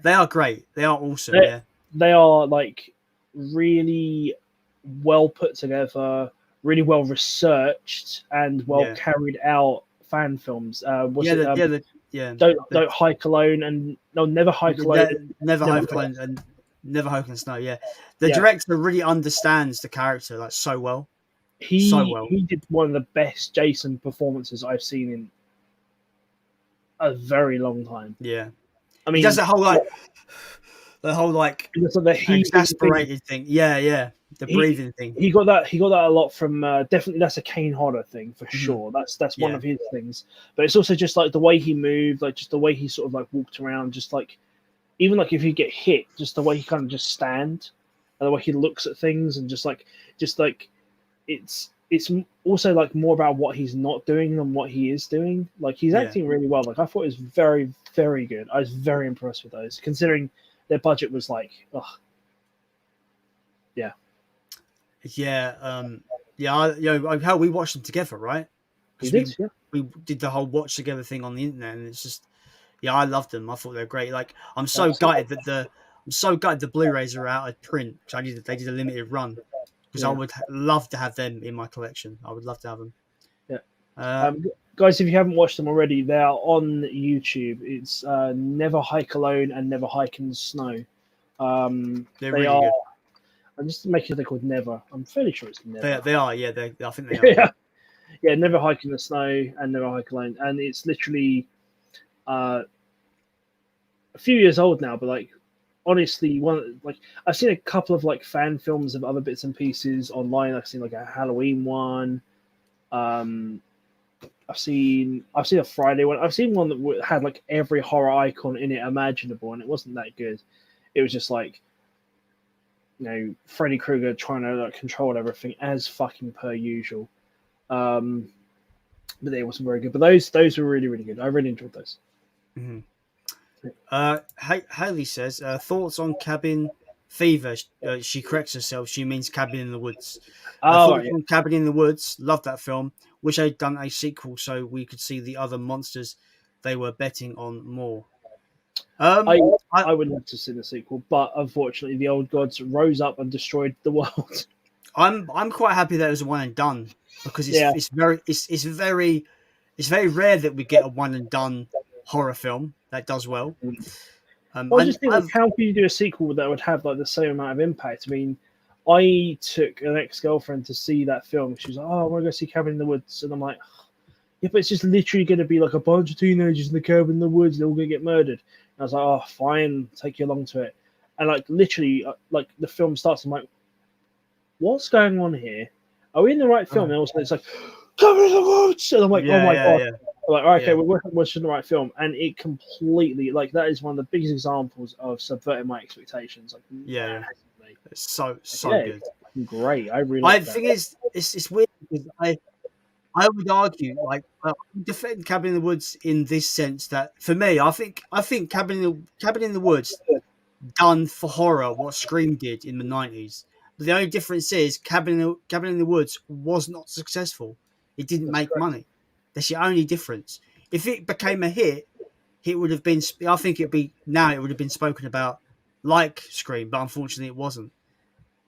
they are great. They are awesome. They are like really well put together, really well researched, and well carried out fan films. Don't hike alone and never hike alone. Never hike alone and never hike in snow. Yeah, the director really understands the character like so well. He did one of the best Jason performances I've seen in a very long time. Yeah, I mean, he does the whole exasperated thing. Yeah, the breathing thing. He got that a lot from definitely. That's a Kane Hodder thing for sure. That's one of his things. But it's also just like the way he moved, like just the way he sort of like walked around, just like even like if you get hit, just the way he kind of just stand, and the way he looks at things, and just like it's also like more about what he's not doing than what he is doing. Like he's acting really well. Like I thought it was very, very good. I was very impressed with those, considering their budget was like, how we watched them together, right? We did the whole watch together thing on the internet, and it's just, I loved them. I thought they were great. Like I'm so gutted that I'm so glad the Blu-rays are out of print because they did a limited run because I would love to have them in my collection. I would love to have them. Yeah. Guys, if you haven't watched them already, they are on YouTube. It's Never Hike Alone and Never Hike in the Snow. They're really good. I'm just making sure they're called Never. I'm fairly sure it's Never. They are, yeah. I think they are. Yeah, Never Hike in the Snow and Never Hike Alone. And it's literally a few years old now, but like honestly, I've seen a couple of like fan films of other bits and pieces online. I've seen like a Halloween one. I've seen a Friday one. I've seen one that had like every horror icon in it imaginable, and it wasn't that good. It was just like, Freddy Krueger trying to like control everything as fucking per usual. But it wasn't very good. But those were really, really good. I really enjoyed those. Mm-hmm. Haley says thoughts on Cabin Fever. She corrects herself. She means Cabin in the Woods. Thoughts on Cabin in the Woods. Love that film. Wish they'd done a sequel so we could see the other monsters they were betting on more. I would love to see the sequel, but unfortunately, the old gods rose up and destroyed the world. I'm quite happy that it was a one and done because it's very rare that we get a one and done horror film that does well. I just think, how can you do a sequel that would have like the same amount of impact? I mean, I took an ex-girlfriend to see that film. She was like, "Oh, I want to go see Cabin in the Woods," and I'm like, "Yeah, but it's just literally going to be like a bunch of teenagers in the cabin in the woods. They're all going to get murdered." And I was like, "Oh, fine, take you along to it." And like literally, like the film starts. I'm like, "What's going on here? Are we in the right film?" And also, it's like, "Cabin in the Woods," and I'm like, "Oh my god!" I'm like, okay, we're watching the right film, and it completely like that is one of the biggest examples of subverting my expectations. Like, it's so good. Great. I really. The thing is, it's weird because I would argue like I defend Cabin in the Woods in this sense that for me, I think Cabin in the Woods done for horror what Scream did in the 90s. But the only difference is Cabin in the Woods was not successful. It didn't make money. That's the only difference. If it became a hit, it would have been. I think it would have been spoken about like Scream, but unfortunately, it wasn't.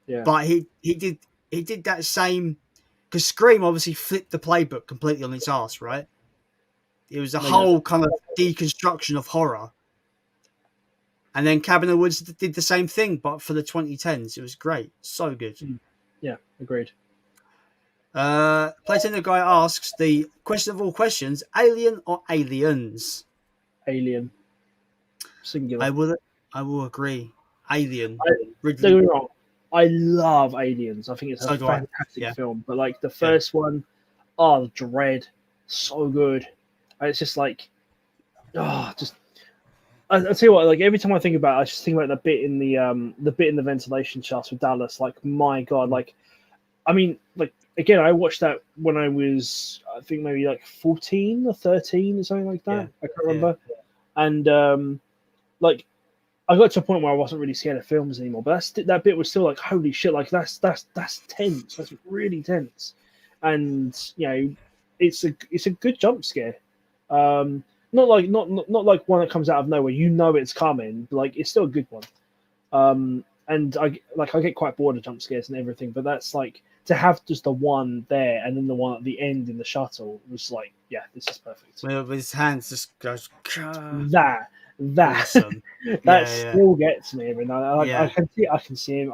Yeah. But he did that same because Scream obviously flipped the playbook completely on its ass, right? It was a whole kind of deconstruction of horror, and then Cabin in the Woods did the same thing, but for the 2010s. It was great, so good. Yeah, agreed. Playtender Guy asks the question of all questions: Alien or Aliens? Alien. Singular. I will agree. Alien. Don't get me wrong. I love Aliens. I think it's a fantastic film. But like the first one, the dread, so good. And it's just like, I tell you what. Like every time I think about it, I just think about the bit in the ventilation shaft with Dallas. Like my god. Like, I mean, like. Again, I watched that when I was, I think maybe like 14 or 13 or something like that. Yeah. I can't remember. And like, I got to a point where I wasn't really scared of films anymore. But that bit was still like, holy shit! Like that's tense. That's really tense. And it's a good jump scare. Not like one that comes out of nowhere. You know it's coming. But like it's still a good one. And I get quite bored of jump scares and everything. But that's like. To have just the one there and then the one at the end in the shuttle was like, this is perfect. Well, with his hands just goes. That awesome. Still gets me every night. I can see him.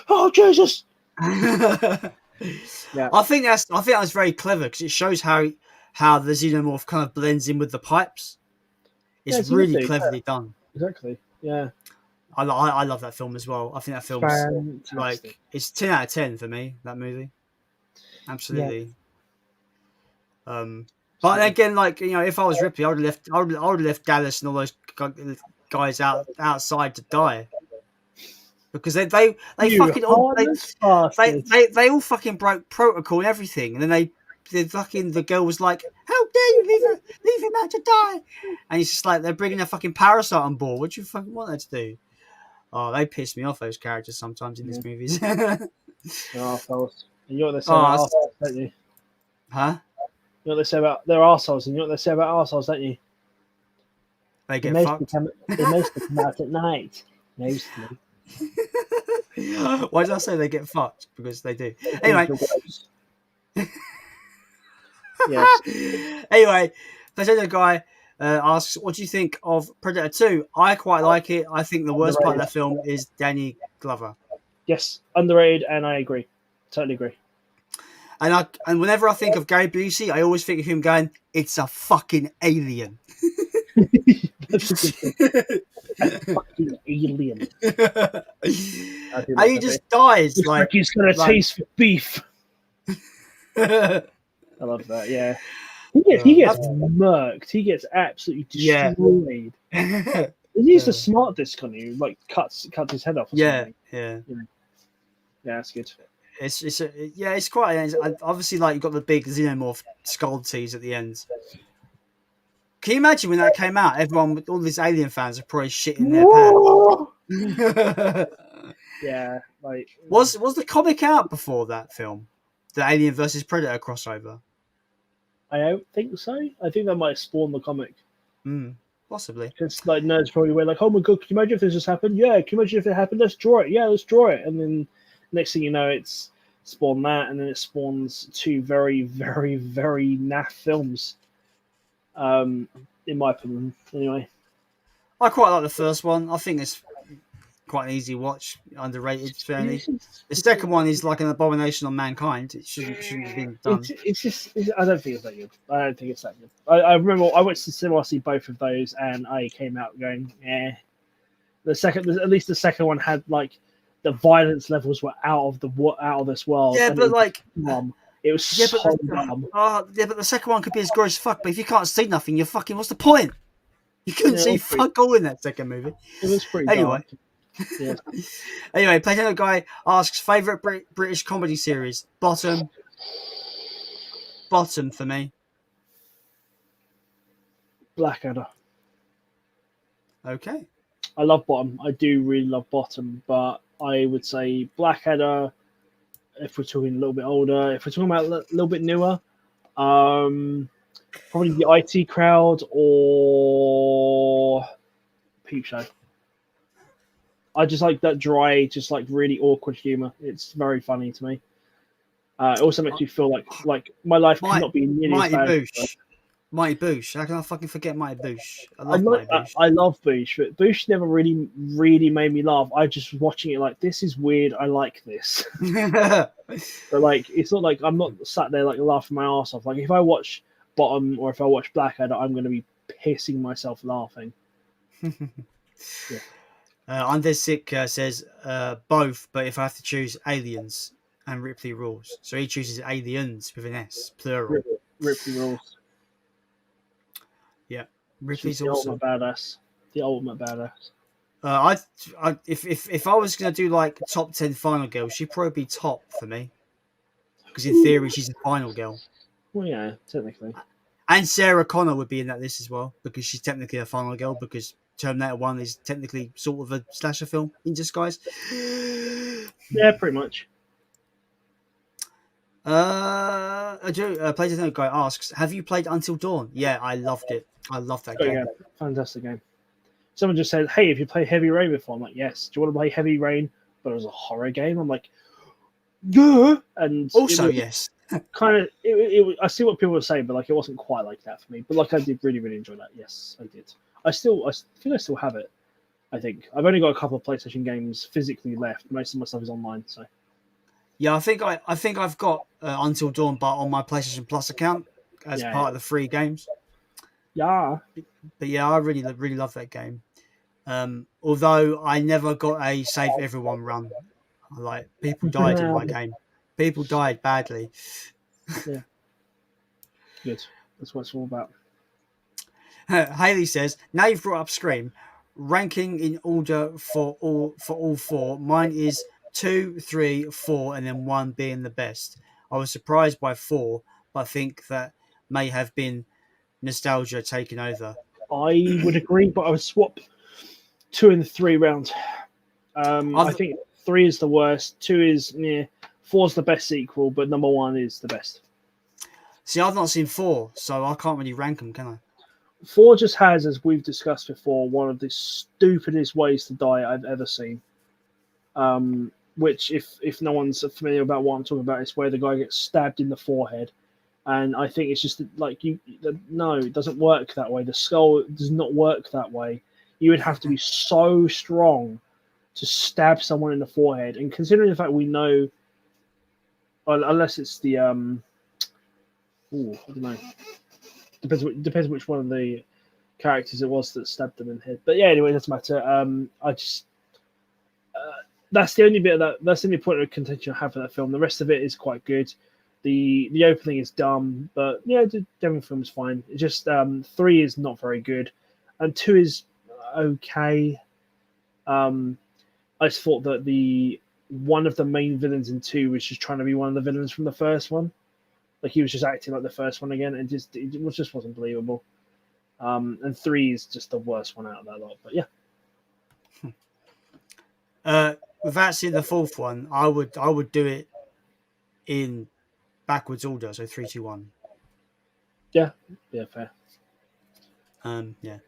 Oh Jesus! I think that's very clever because it shows how the xenomorph kind of blends in with the pipes. It's really cleverly done. Exactly. Yeah. I love that film as well. I think that film's fantastic. Like it's 10 out of 10 for me. That movie, absolutely. Yeah. But again, like if I was Ripley, I would have left Dallas and all those guys outside to die because they fucking all they all fucking broke protocol and everything, and then the girl was like, "How dare you leave him out to die?" And it's just like they're bringing a fucking parasite on board. What do you fucking want her to do? Oh, they piss me off, those characters sometimes in these movies. They're arseholes. And you know what they say about arseholes, don't you? Huh? You know what they say about they're arseholes, and you know what they say about arseholes, don't you? They They get mostly fucked. come out at night. Mostly. Why did I say they get fucked? Because they do. Anyway. Yes. Anyway, Potato Guy asks, what do you think of Predator 2? I quite like it. I think the worst part of that film is Danny Glover. Yes, underrated, and I agree. Totally agree. And whenever I think of Gary Busey, I always think of him going, "It's a fucking alien." That's a good thing. A fucking alien. And he just dies. Looks like he's got a taste for beef. I love that. Yeah, he gets murked. He gets absolutely destroyed. Yeah. He used a smart disc on you, like cuts his head off. Or something. Yeah. Yeah, that's good. It's quite obviously, like, you've got the big xenomorph skull tease at the end. Can you imagine when that came out? Everyone, all these alien fans, are probably shitting their pants. Yeah, like was the comic out before that film, the Alien versus Predator crossover? I don't think so. I think that might spawn the comic. Possibly. Because like nerds probably were like, "Oh my god, can you imagine if this just happened? Yeah, can you imagine if it happened? Let's draw it. Yeah, let's draw it." And then next thing you know, it's spawned that, and then it spawns two very, very, very naff films. In my opinion, anyway. I quite like the first one. I think it's quite an easy watch, underrated, fairly. The second one is like an abomination on mankind. It shouldn't have been done. I don't think it's that good. I don't think it's that good. I remember I went to cinema to see both of those, and I came out going, "Eh." At least the second one had like the violence levels were out of this world. Yeah, but like, it was so dumb. But the second one could be as gross as fuck. But if you can't see nothing, you're fucking. What's the point? You couldn't see fuck all in that second movie. It was pretty. Anyway. Yeah. Anyway, Potato Guy asks, favorite British comedy series. Bottom for me. Blackadder. Okay. I love Bottom. I do really love Bottom, but I would say Blackadder. If we're talking a little bit older, if we're talking about a little bit newer, probably the IT Crowd or Peep Show. I just like that dry, just like really awkward humor. It's very funny to me. It also makes me feel like my life cannot be nearly as bad. Mighty Boosh. How can I fucking forget Mighty Boosh? I love Boosh, but Boosh never really made me laugh. I just was watching it like, this is weird. I like this. But like, it's not like I'm not sat there like laughing my ass off. Like if I watch Bottom or if I watch Blackadder, I'm going to be pissing myself laughing. Yeah. Undead Sick says both, but if I have to choose, Aliens and Ripley Rules. So he chooses Aliens with an S, plural. Ripley Rules. Yeah, Ripley's the awesome. The ultimate badass. If I was gonna do like top 10 final girls, she'd probably be top for me. Because in theory, she's a final girl. Well, yeah, technically. And Sarah Connor would be in that list as well, because she's technically a final girl, because Terminator 1 is technically sort of a slasher film in disguise. Yeah, pretty much. Playtime Guy asks, have you played Until Dawn? Yeah, I loved it. I loved that game. Yeah, fantastic game. Someone just said, "Hey, have you played Heavy Rain before?" I'm like, "Yes." Do you want to play Heavy Rain, but it was a horror game? I'm like, "Yeah." And also, yes. Kind of. I see what people were saying, but like, it wasn't quite like that for me. But like, I did really, really enjoy that. Yes, I did. I think I still have it. I think I've only got a couple of PlayStation games physically left. Most of my stuff is online. So. Yeah, I think I've got Until Dawn, but on my PlayStation Plus account as part of the free games. Yeah. But yeah, I really love that game. Although I never got a save everyone run. Like, people died in my game. People died badly. Yeah. Good. That's what it's all about. Haley says, now you've brought up Scream, ranking in order for all four. Mine is 2, 3, 4, and then 1 being the best. I was surprised by 4, but I think that may have been nostalgia taking over. I would agree, but I would swap 2 and 3 round. I think 3 is the worst. 2 is 4 is the best sequel, but number 1 is the best. See, I've not seen 4, so I can't really rank them, can I? 4 just has, as we've discussed before, one of the stupidest ways to die I've ever seen. Which, if no one's familiar about what I'm talking about, is where the guy gets stabbed in the forehead, and I think it's just like no, it doesn't work that way. The skull does not work that way. You would have to be so strong to stab someone in the forehead, and considering the fact we know, unless it's the I don't know. Depends which one of the characters it was that stabbed them in the head. But yeah, anyway, it doesn't matter. I just that's the only that's the only point of contention I have for that film. The rest of it is quite good. The opening is dumb, but yeah, the Devon film is fine. It's just 3 is not very good, and 2 is okay. I just thought that one of the main villains in 2 was just trying to be one of the villains from the first one. Like he was just acting like the first one again, and it just wasn't believable. And 3 is just the worst one out of that lot. But yeah. Without seeing the 4th one, I would do it in backwards order, so 3, 2, 1. Yeah, fair. Yeah.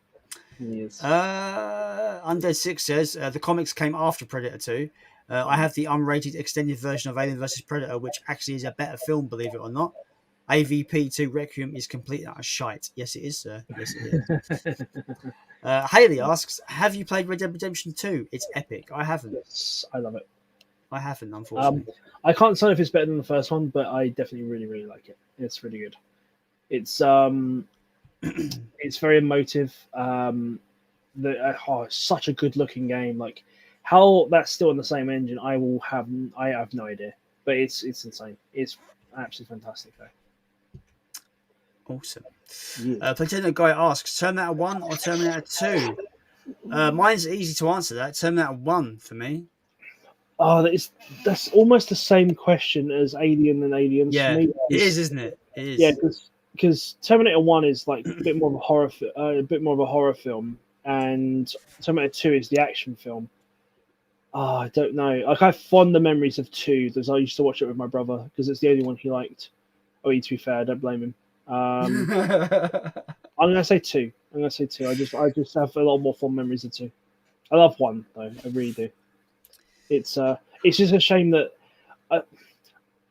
Yes. Undead 6 says the comics came after Predator 2. I have the unrated extended version of Alien vs Predator, which actually is a better film, believe it or not. AVP 2 Requiem is complete utter shite. Yes, it is, sir. Yes, it is. Haley asks, have you played Red Dead Redemption 2? It's epic. I haven't. Yes, I love it. I haven't, unfortunately. I can't say if it's better than the first one, but I definitely really, really like it. It's really good. It's it's very emotive. It's such a good looking game. Like how that's still in the same engine, I have no idea. But it's insane. It's absolutely fantastic though. Awesome. Yeah. Platino Guy asks, Terminator 1 or Terminator 2? Mine's easy to answer that. Terminator 1 for me. Oh, that's almost the same question as Alien and Aliens. Yeah, for me, it is, isn't it? It is. Yeah, because Terminator 1 is like a bit more of a horror film, and Terminator 2 is the action film. Oh, I don't know. Like I have fonder memories of 2 because I used to watch it with my brother because it's the only one he liked. Oh, to be fair, I don't blame him. I'm gonna say 2. I just have a lot more fond memories of 2. I love 1 though. I really do. It's just a shame that,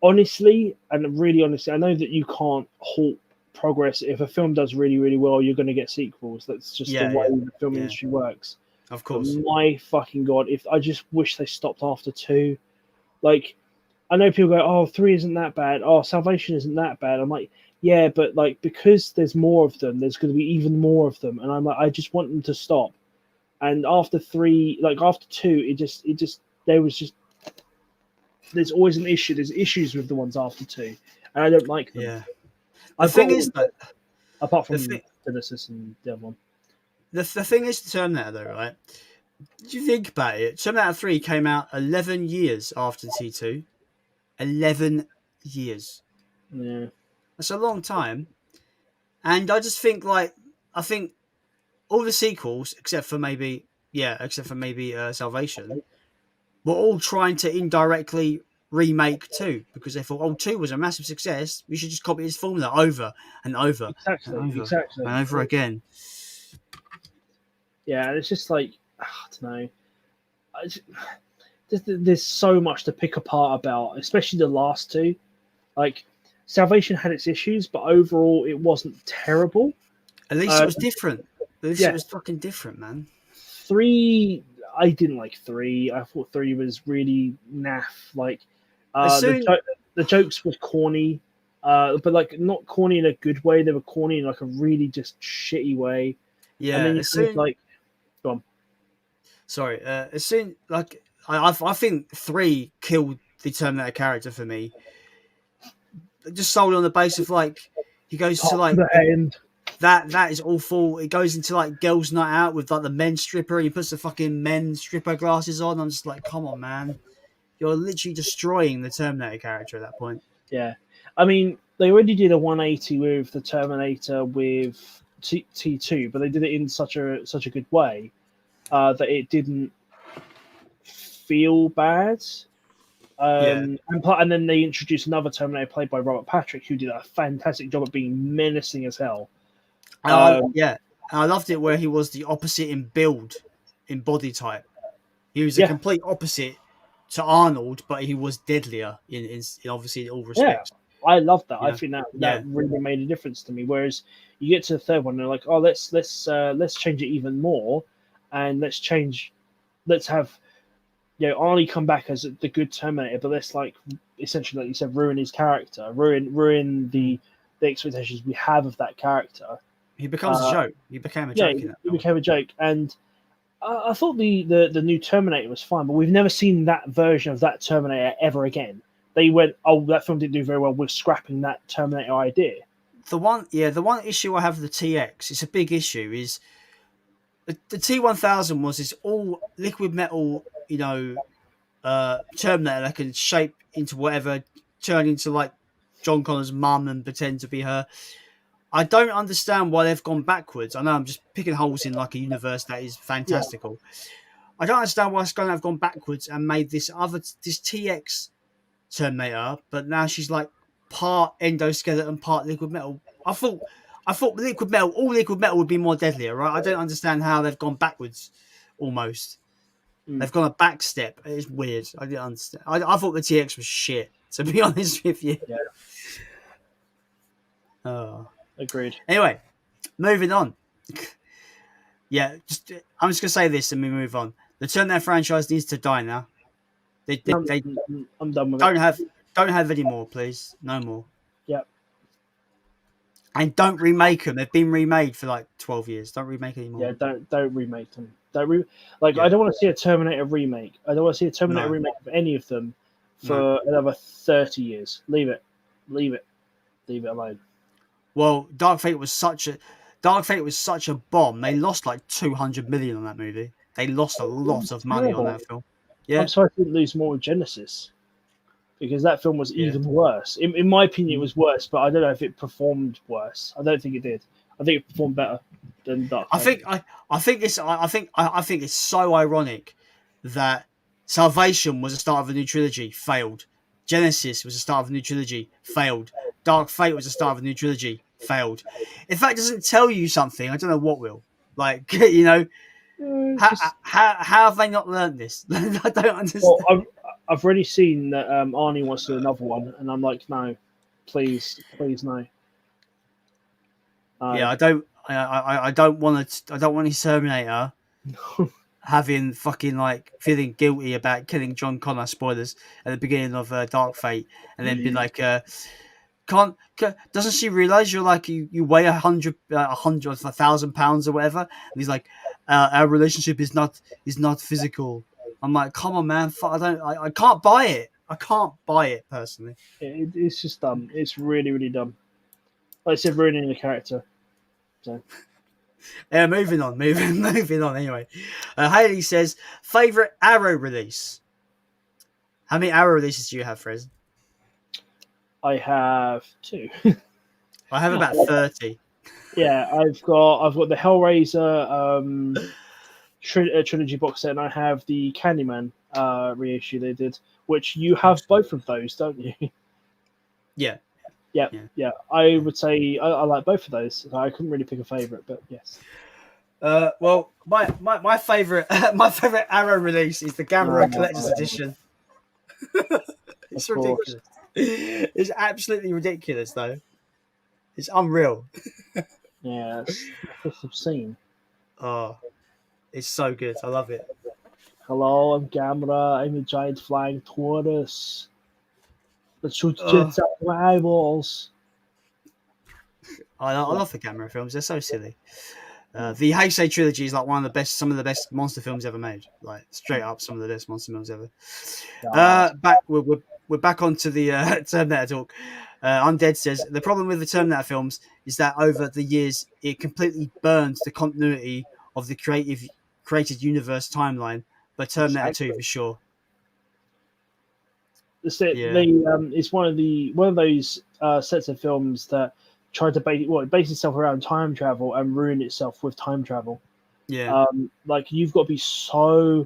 honestly, I know that you can't halt progress. If a film does really, really well, you're going to get sequels. That's just the way the film industry works. Of course. But my fucking God, I just wish they stopped after 2. Like, I know people go, oh, 3 isn't that bad. Oh, Salvation isn't that bad. I'm like, yeah, but like because there's more of them, there's going to be even more of them, and I'm like, I just want them to stop. And after 3, like after 2, there's always an issue. There's issues with the ones after 2, and I don't like them. Yeah. The thing is that apart from Genesis and the other one, the thing is Terminator though, right? Do you think about it? Terminator 3 came out 11 years after T2. 11 years. Yeah. That's a long time. And I just think I think all the sequels, except for maybe Salvation, were all trying to indirectly remake 2 because they thought, 2 was a massive success. We should just copy his formula over and over exactly and over again. Yeah, it's just like I don't know. There's so much to pick apart about, especially the last 2. Like Salvation had its issues, but overall it wasn't terrible. At least it was different. At least it was fucking different, man. 3, I didn't like 3. I thought 3 was really naff. Like the jokes were corny, but like not corny in a good way. They were corny in like a really just shitty way. Yeah, and then go on. Sorry, as soon like I think 3 killed the Terminator character for me. Just solely on the basis of like he goes to like the end. That is awful. It goes into like girls' night out with like the men's stripper. He puts the fucking men's stripper glasses on. I'm just like, come on, man. You're literally destroying the Terminator character at that point. Yeah. I mean, they already did a 180 with the Terminator with T2, but they did it in such a good way that it didn't feel bad. And then they introduced another Terminator played by Robert Patrick, who did a fantastic job of being menacing as hell. Yeah, And I loved it where he was the opposite in build, in body type. He was a complete opposite to Arnold, but he was deadlier in obviously in all respects. Yeah, I love that. Yeah. I think that really made a difference to me. Whereas you get to the third one, and they're like, oh, let's change it even more, and let's have Arnie come back as the good Terminator, but let's essentially, like you said, ruin his character, ruin the expectations we have of that character. He becomes a joke. He became a joke. He became a joke, and I thought the new Terminator was fine, but we've never seen that version of that Terminator ever again. They went, oh, that film didn't do very well. We're scrapping that Terminator idea. The one issue I have with the TX, it's a big issue, is the T1000 was this all liquid metal, Terminator that can shape into whatever, turn into like John Connor's mum and pretend to be her. I don't understand why they've gone backwards. I know I'm just picking holes in like a universe that is fantastical. Yeah. I don't understand why Skynet have gone backwards and made this TX Terminator, but now she's like part endoskeleton, part liquid metal. I thought all liquid metal would be more deadlier, right? I don't understand how they've gone backwards almost. They've gone a back step. It's weird. I didn't understand. I thought the TX was shit, to be honest with you. Yeah. Oh. Agreed. Anyway, moving on. I'm just going to say this and we move on. The Terminator franchise needs to die now. I'm done with it. Don't have any more, please. No more. Yep. And don't remake them. They've been remade for like 12 years. Don't remake anymore. Yeah, don't remake them. I don't want to see a Terminator remake. I don't want to see a Terminator remake of any of them for another 30 years. Leave it alone. Well, Dark Fate was such a bomb. They lost like 200 million on that movie. They lost a lot of money on that film. Yeah, I'm sorry I didn't lose more with Genesis, because that film was even worse. In my opinion, it was worse, but I don't know if it performed worse. I don't think it did. I think it performed better than Dark Fate. I think it's so ironic that Salvation was the start of a new trilogy, failed. Genesis was the start of a new trilogy, failed. Dark Fate was the start of a new trilogy, failed. If that doesn't tell you something, I don't know what will. Like, how have they not learned this? I don't understand. Well, I've already seen that Arnie wants to do another one, and I'm like, no, please no. I don't want his Terminator having fucking like feeling guilty about killing John Connor. Spoilers at the beginning of Dark Fate, and then be like, doesn't she realize you're like you weigh 1,000 pounds or whatever? And he's like, our relationship is not physical. I'm like, come on, man, I can't buy it. I can't buy it personally. It's just dumb. It's really, really dumb. Like I said, ruining the character. So. Yeah, moving on. Anyway, Haley says, favorite Arrow release. How many Arrow releases do you have, Fred? I have 2. I have about 30. Yeah, I've got the Hellraiser trilogy box set, and I have the Candyman reissue they did, which you have both of those, don't you? Yeah. Yeah. I would say I like both of those. I couldn't really pick a favorite, but yes. Well, my favorite Arrow release is the Gamera Collector's Edition. It's ridiculous. It's absolutely ridiculous, though. It's unreal. Yeah, it's obscene. Oh, it's so good. I love it. Hello, I'm Gamera. I'm a giant flying tortoise that shoots jets out of my eyeballs. I love the Gamera films. They're so silly. The Heisei trilogy is like some of the best monster films ever made. Like straight up, some of the best monster films ever. We're back onto the Terminator talk. Undead says the problem with the Terminator films is that over the years it completely burns the continuity of the created universe timeline. But Terminator 2 for sure. It's one of those sets of films that tried to base itself around time travel and ruin itself with time travel. Yeah. Like you've got to be so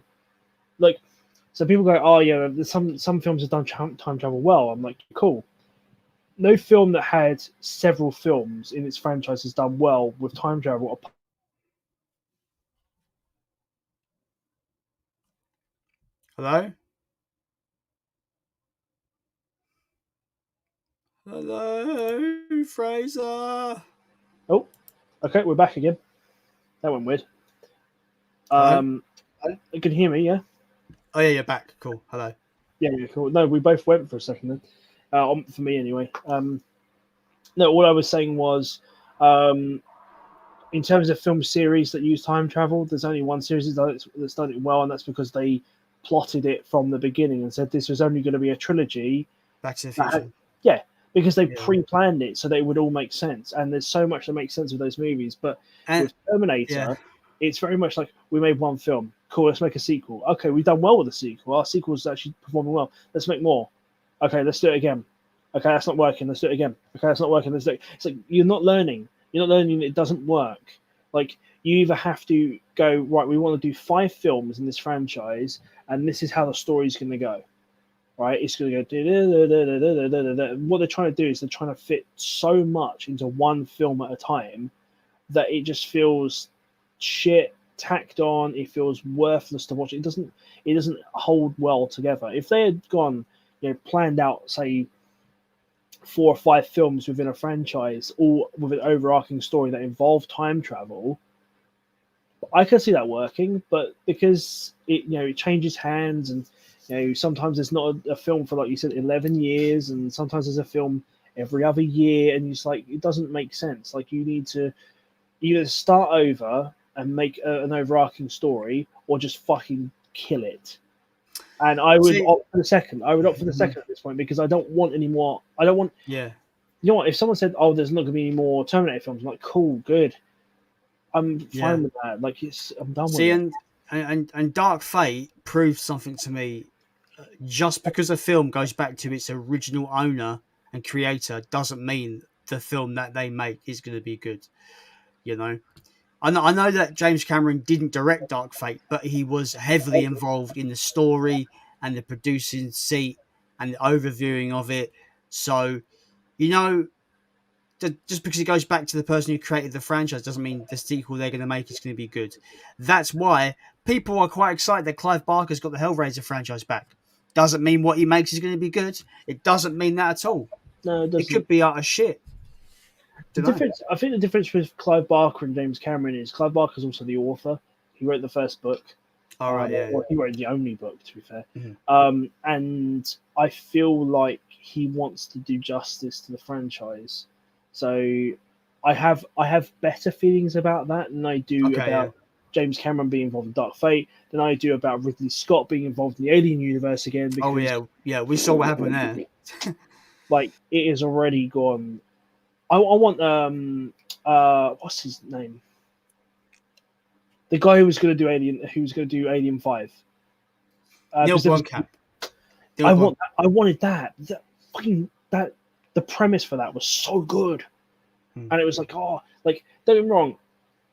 like. So people go, oh yeah, some films have done time travel well. I'm like, cool. No film that had several films in its franchise has done well with time travel Hello? Hello, Fraser. Oh, okay, we're back again. That went weird. Hello? You can hear me, yeah? Oh yeah, you're back. Cool. Hello. Yeah, cool. No, we both went for a second then. For me anyway. No, all I was saying was, in terms of film series that use time travel, there's only one series that's done it well, and that's because they plotted it from the beginning and said this was only going to be a trilogy. Back to the Future. Yeah, because they pre-planned it so that it would all make sense. And there's so much that makes sense with those movies. But with Terminator, it's very much like we made one film. Cool, let's make a sequel. Okay, we've done well with the sequel. Our sequel's actually performing well. Let's make more. Okay, let's do it again. Okay, that's not working. Let's do it again. Okay, that's not working. Let's do it. It's like you're not learning. You're not learning. It doesn't work. Like you either have to go right. We want to do 5 films in this franchise, and this is how the story's going to go. Right? It's going to go. What they're trying to do is they're trying to fit so much into one film at a time that it just feels shit, tacked on. It feels worthless to watch. It doesn't hold well together. If they had gone, planned out, say, 4 or 5 films within a franchise, all with an overarching story that involved time travel, I can see that working. But because it changes hands, and sometimes there's not a film for, like you said, 11 years, and sometimes there's a film every other year, and it's like it doesn't make sense. Like you need to either start over and make an overarching story, or just fucking kill it. And I would opt for the second. I would opt for the second at this point, because I don't want any more. I don't want. Yeah. You know what? If someone said, "Oh, there's not going to be any more Terminator films," I'm like, "Cool, good." I'm fine with that. Like, I'm done with it. And Dark Fate proved something to me. Just because a film goes back to its original owner and creator doesn't mean the film that they make is going to be good. I know that James Cameron didn't direct Dark Fate, but he was heavily involved in the story and the producing seat and the overviewing of it. So, just because it goes back to the person who created the franchise doesn't mean the sequel they're going to make is going to be good. That's why people are quite excited that Clive Barker's got the Hellraiser franchise back. Doesn't mean what he makes is going to be good. It doesn't mean that at all. No, it doesn't. It could be utter shit. I think the difference with Clive Barker and James Cameron is Clive Barker's also the author. He wrote the first book. All right, Well, he wrote the only book, to be fair. Mm-hmm. And I feel like he wants to do justice to the franchise. So I have better feelings about that than I do about James Cameron being involved in Dark Fate, than I do about Ridley Scott being involved in the Alien universe again. Because, we saw what happened there. Like, it has already gone. I want what's his name? The guy who was going to do Alien 5. Neil Blomkamp. I wanted that. The premise for that was so good, and it was like, don't get me wrong.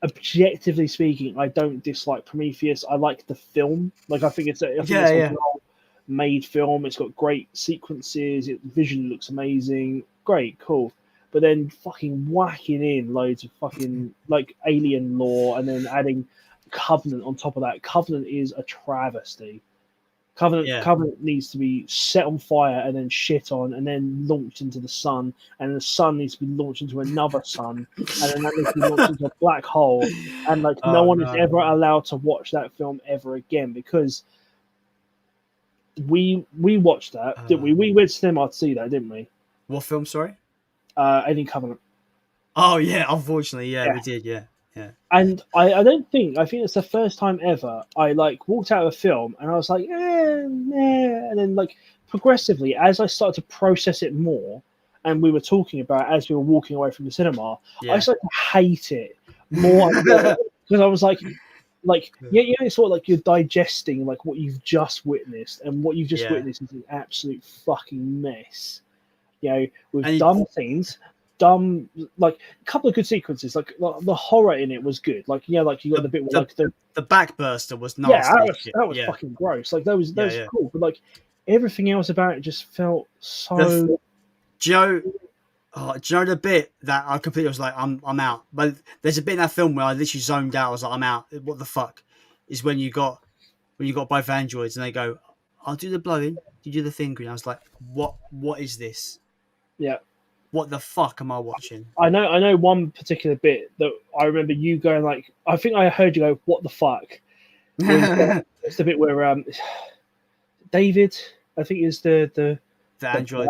Objectively speaking, I don't dislike Prometheus. I like the film. Like, I think it's a well-made film. It's got great sequences. It visually looks amazing. Great, cool. But then fucking whacking in loads of fucking like alien lore, and then adding Covenant on top of that. Covenant is a travesty. Covenant needs to be set on fire and then shit on, and then launched into the sun, and the sun needs to be launched into another sun, and then that needs to be launched into a black hole, and no one is ever allowed to watch that film ever again, because we watched that, didn't we? We went to cinema to see that, didn't we? What film? Sorry. Alien Covenant. Oh yeah, unfortunately, we did, yeah. And I think it's the first time ever I walked out of a film and I was like, and then progressively as I started to process it more, and we were talking about it as we were walking away from the cinema, I started to hate it more because I was like, it's sort of like you're digesting what you've just witnessed, and what you've just witnessed is an absolute fucking mess. With dumb scenes. A couple of good sequences, the horror in it was good. You got the bit where the backburster was nasty. Yeah, that was fucking gross. That was cool, but everything else about it just felt so. Joe, do you know the bit that I completely was like, I'm out. But there's a bit in that film where I literally zoned out. I was like, I'm out. What the fuck? Is when you got both androids and they go, I'll do the blowing, you do the fingering. I was like, what is this? Yeah. What the fuck am I watching? I know one particular bit that I remember you going like, I think I heard you go, "What the fuck?" It's the bit where David, I think is the android,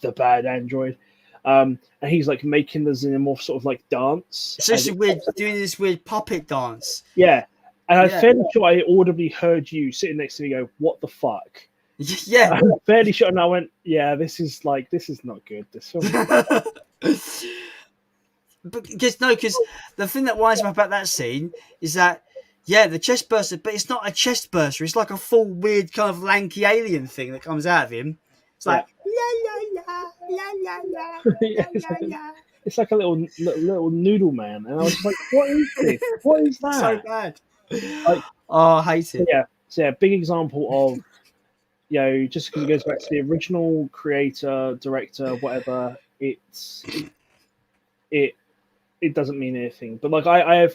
the bad android, and he's like making the xenomorph sort of like dance. It's just weird doing this weird puppet dance. Yeah, and I'm fairly sure I audibly heard you sitting next to me go, "What the fuck?" Yeah, I'm fairly sure, and I went, "Yeah, this is not good." This film. Because the thing that winds me up about that scene is that the chest burster, but it's not a chest burster. It's like a full weird kind of lanky alien thing that comes out of him. It's like la la la la la la. It's like a little noodle man, and I was like, "What is this? What is that?" So bad. Like, I hate it. So big example of, just because it goes back to the original creator, director, whatever. It doesn't mean anything. But like I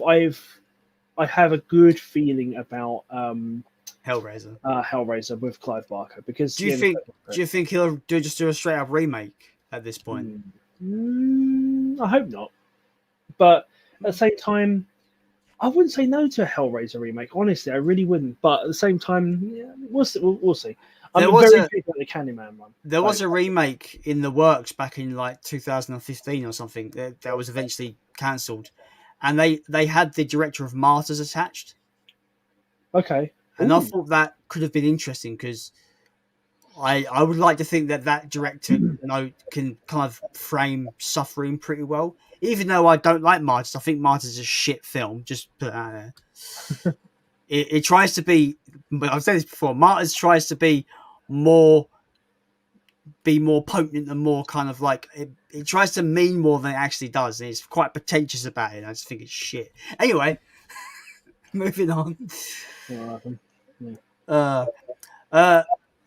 have a good feeling about Hellraiser with Clive Barker, because do you think he'll just do a straight up remake at this point? I hope not. But at the same time, I wouldn't say no to a Hellraiser remake. Honestly, I really wouldn't. But at the same time, we'll see. We'll see. I'm very big on the Candyman one. There was a remake in the works back in like 2015 or something that was eventually cancelled, and they had the director of Martyrs attached. Okay. And I thought that could have been interesting, because I would like to think that director can kind of frame suffering pretty well. Even though I don't like Martyrs, I think Martyrs is a shit film. Just put it out there. it tries to be. I've said this before. Martyrs tries to be more potent and more kind of like it tries to mean more than it actually does. And it's quite pretentious about it. I just think it's shit. Anyway, moving on.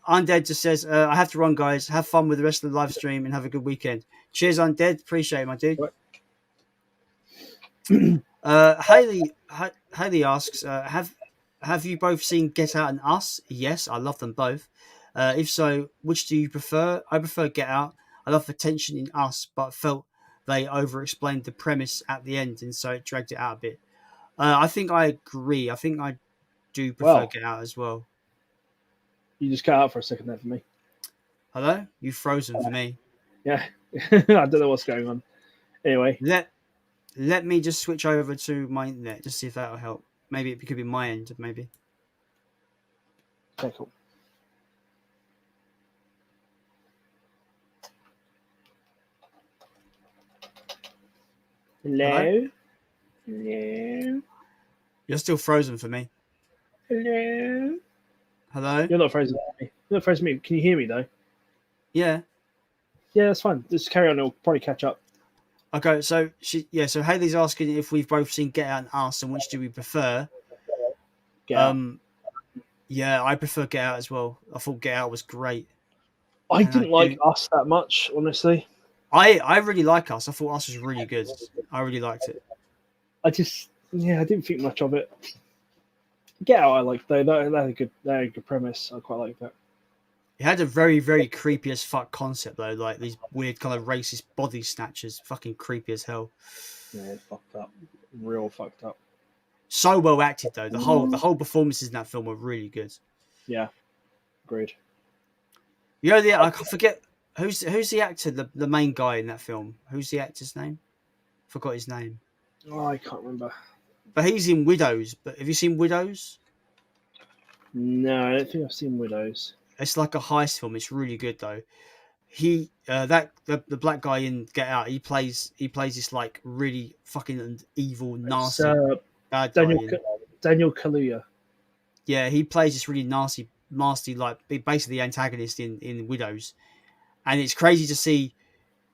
Undead just says, I have to run, guys. Have fun with the rest of the live stream and have a good weekend. Cheers, Undead. Appreciate it, my dude. Haley asks, have you both seen Get Out and Us? Yes, I love them both. If so, which do you prefer? I prefer Get Out. I love the tension in Us, but felt they over-explained the premise at the end, and so it dragged it out a bit. I think I agree. I think I do prefer Get Out as well. You just cut out for a second there for me. Hello? You've frozen for me. Yeah. I don't know what's going on. Anyway. Let me just switch over to my internet, just see if that'll help. Maybe it could be my end, maybe. Okay, cool. Hello? Hello? You're still frozen for me. Hello? Hello? You're not frozen for me. You're not frozen for me. Can you hear me, though? Yeah. Yeah, that's fine. Just carry on. It'll probably catch up. Okay, so so Haley's asking if we've both seen Get Out and Us, and which do we prefer? Get Out. Yeah, I prefer Get Out as well. I thought Get Out was great. I didn't like Us that much, honestly. I really like Us. I thought Us was really good. I really liked it. I didn't think much of it. Get Out, I liked though. They had a good premise. I quite like that. It had a very, very creepy as fuck concept though, like these weird kind of racist body snatchers, fucking creepy as hell. Yeah, it's fucked up, real fucked up. So well acted though. The whole performances in that film were really good. Yeah, agreed. I forget who's the actor, the main guy in that film. Who's the actor's name? Forgot his name. Oh, I can't remember. But he's in Widows. But have you seen Widows? No, I don't think I've seen Widows. It's like a heist film. It's really good though. He the black guy in Get Out. He plays this like really fucking evil, nasty bad guy. Daniel Kaluuya. Yeah, he plays this really nasty, like basically the antagonist in Widows, and it's crazy to see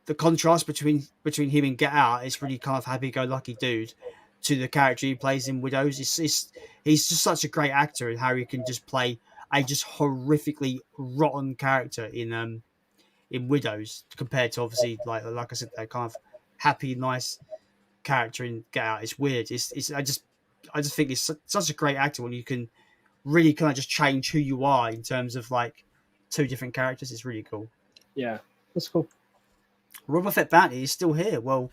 the contrast between him and Get Out. It's really kind of happy-go-lucky dude to the character he plays in Widows. He's just such a great actor, and how he can just play a just horrifically rotten character in Widows compared to obviously like I said, that kind of happy, nice character in Get Out. It's weird. I just think it's such a great actor when you can really kind of just change who you are in terms of like two different characters. It's really cool. Yeah, that's cool. Rob Fett Bounty is still here. Well,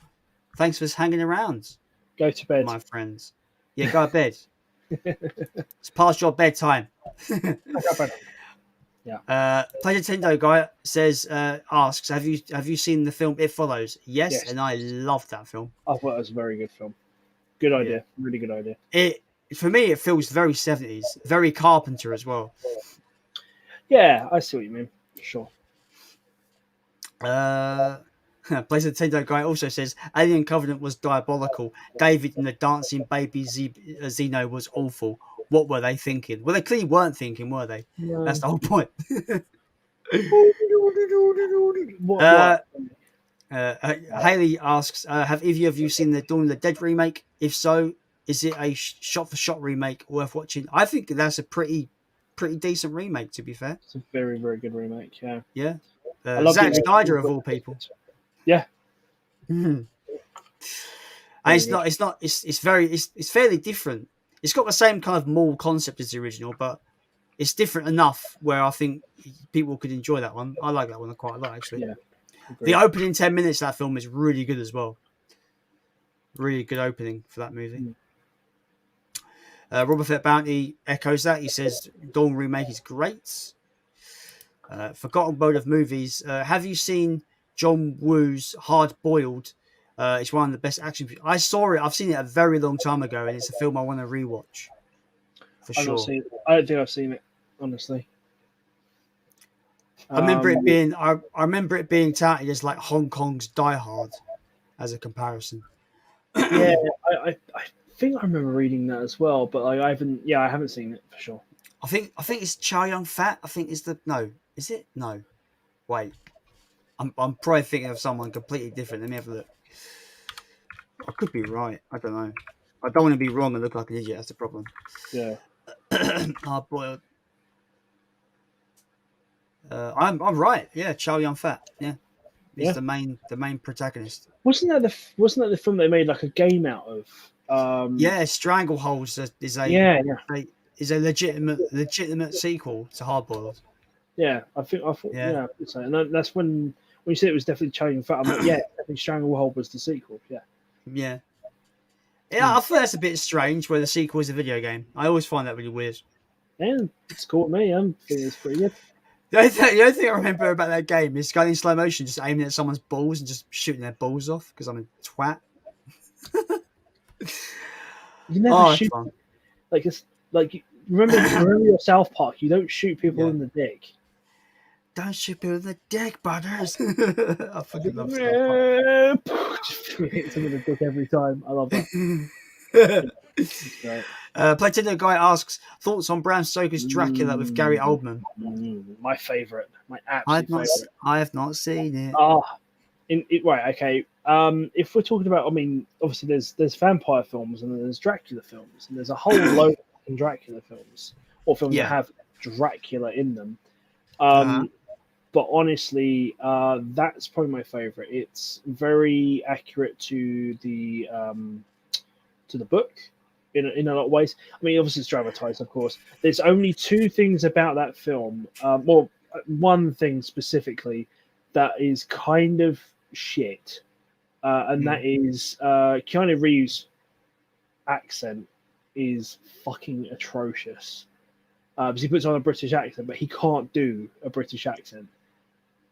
thanks for hanging around, Go to bed. my friends. Yeah, go to bed. It's past your bedtime. Yeah. Play Nintendo guy says, asks, have you seen the film It Follows? Yes, and I love that film. I thought it was a very good film. Good idea. Really good idea. For me, it feels very 70s, very Carpenter as well. Yeah, I see what you mean. Sure. Plays Nintendo guy also says Alien Covenant was diabolical. David and the dancing baby Xeno was awful. What were they thinking? Well, they clearly weren't thinking, were they? No. That's the whole point. Haley asks, have either of you seen the Dawn of the Dead remake? If so, is it a shot-for-shot remake worth watching? I think that's a pretty decent remake, to be fair. It's a very, very good remake, yeah. Yeah. Zack Snyder, of all people. Yeah. And it's fairly different. It's got the same kind of mall concept as the original, but it's different enough where I think people could enjoy that one. I like that one quite a lot, actually. Yeah. The opening 10 minutes of that film is really good as well. Really good opening for that movie. Robert Fett Bounty echoes that. He says Dawn remake is great. Forgotten Mode of movies. Have you seen John Woo's Hard Boiled? It's one of the best action. I saw it. I've seen it a very long time ago, and it's a film I want to rewatch. For sure. I don't think I've seen it, honestly. I remember it being. I remember it being touted as like Hong Kong's Die Hard, as a comparison. Yeah, I think I remember reading that as well, but I haven't. Yeah, I haven't seen it for sure. I think it's Chow Yun Fat. I think is the no. Is it no? Wait, I'm probably thinking of someone completely different. Let me have a look. I could be right. I don't know. I don't want to be wrong and look like an idiot. That's the problem. Yeah. Hard boiled. I'm right. Yeah, Chow Yun Fat. Yeah, he's the main protagonist. Wasn't that the film they made like a game out of? Yeah, Strangleholds is a legitimate sequel to Hard Boiled. Yeah, I thought. Yeah, so. And that's when you said it was definitely Chow Yun Fat. I'm like, yeah, definitely Stranglehold was the sequel. Yeah. Yeah. Yeah, I thought that's a bit strange where the sequel is a video game. I always find that really weird. Yeah, it's cool with me. I'm thinking it's pretty good. The only thing I remember about that game is going in slow motion, just aiming at someone's balls and just shooting their balls off because I'm a twat. You never shoot. Like it's like remember your South Park. You don't shoot people in the dick. Don't shoot people in the dick, brothers. I fucking love South Park. Just hit someone in the dick every time. I love that. Platino guy asks thoughts on Bram Stoker's Dracula with Gary Oldman. My favorite, my absolute favorite. I have not seen it. Right, okay. If we're talking about, I mean, obviously there's vampire films and there's Dracula films, and there's a whole load of Dracula films or films that have Dracula in them. But honestly, that's probably my favorite. It's very accurate to the book in a lot of ways. I mean, obviously it's dramatized, of course. There's only two things about that film, one thing specifically that is kind of shit, and that is Keanu Reeves' accent is fucking atrocious. Because he puts on a British accent, but he can't do a British accent.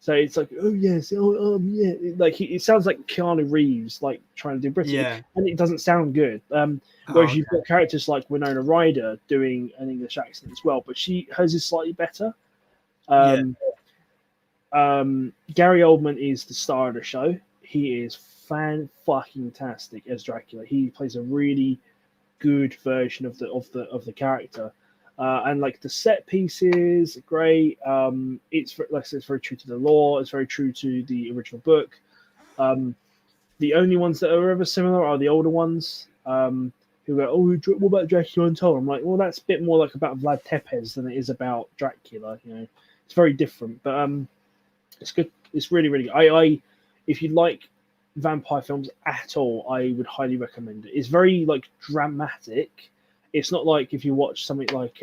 So it's like, oh yes, yeah, like it sounds like Keanu Reeves, like trying to do British, and it doesn't sound good. Whereas you've got characters like Winona Ryder doing an English accent as well, but hers is slightly better. Gary Oldman is the star of the show. He is fan-fucking-tastic as Dracula. He plays a really good version of the character. And like the set pieces, great. It's like I said, it's very true to the lore. It's very true to the original book. The only ones that are ever similar are the older ones. Who go, oh, what about Dracula Untold? I'm like, well, that's a bit more like about Vlad Tepes than it is about Dracula. You know, it's very different, but it's good. It's really, really good. I if you like vampire films at all, I would highly recommend it. It's very like dramatic. It's not like if you watch something like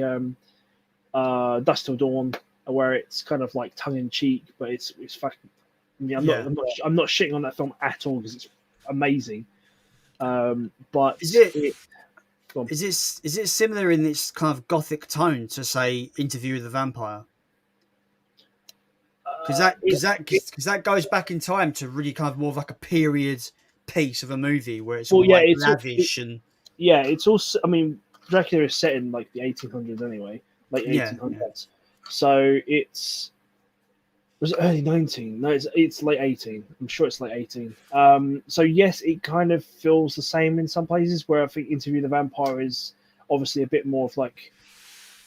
Dusk Till Dawn, where it's kind of like tongue in cheek, but it's fucking. I mean, I'm not shitting on that film at all because it's amazing. But is it similar in its kind of gothic tone to say Interview with the Vampire? Because that goes back in time to really kind of more of like a period piece of a movie where it's all like lavish and it's also. I mean, Dracula is set in like the 1800s anyway, like 1800s. Yeah. So was it early 19? No, it's late 18. I'm sure it's late 18. So yes, it kind of feels the same in some places where I think Interview with the Vampire is obviously a bit more of like.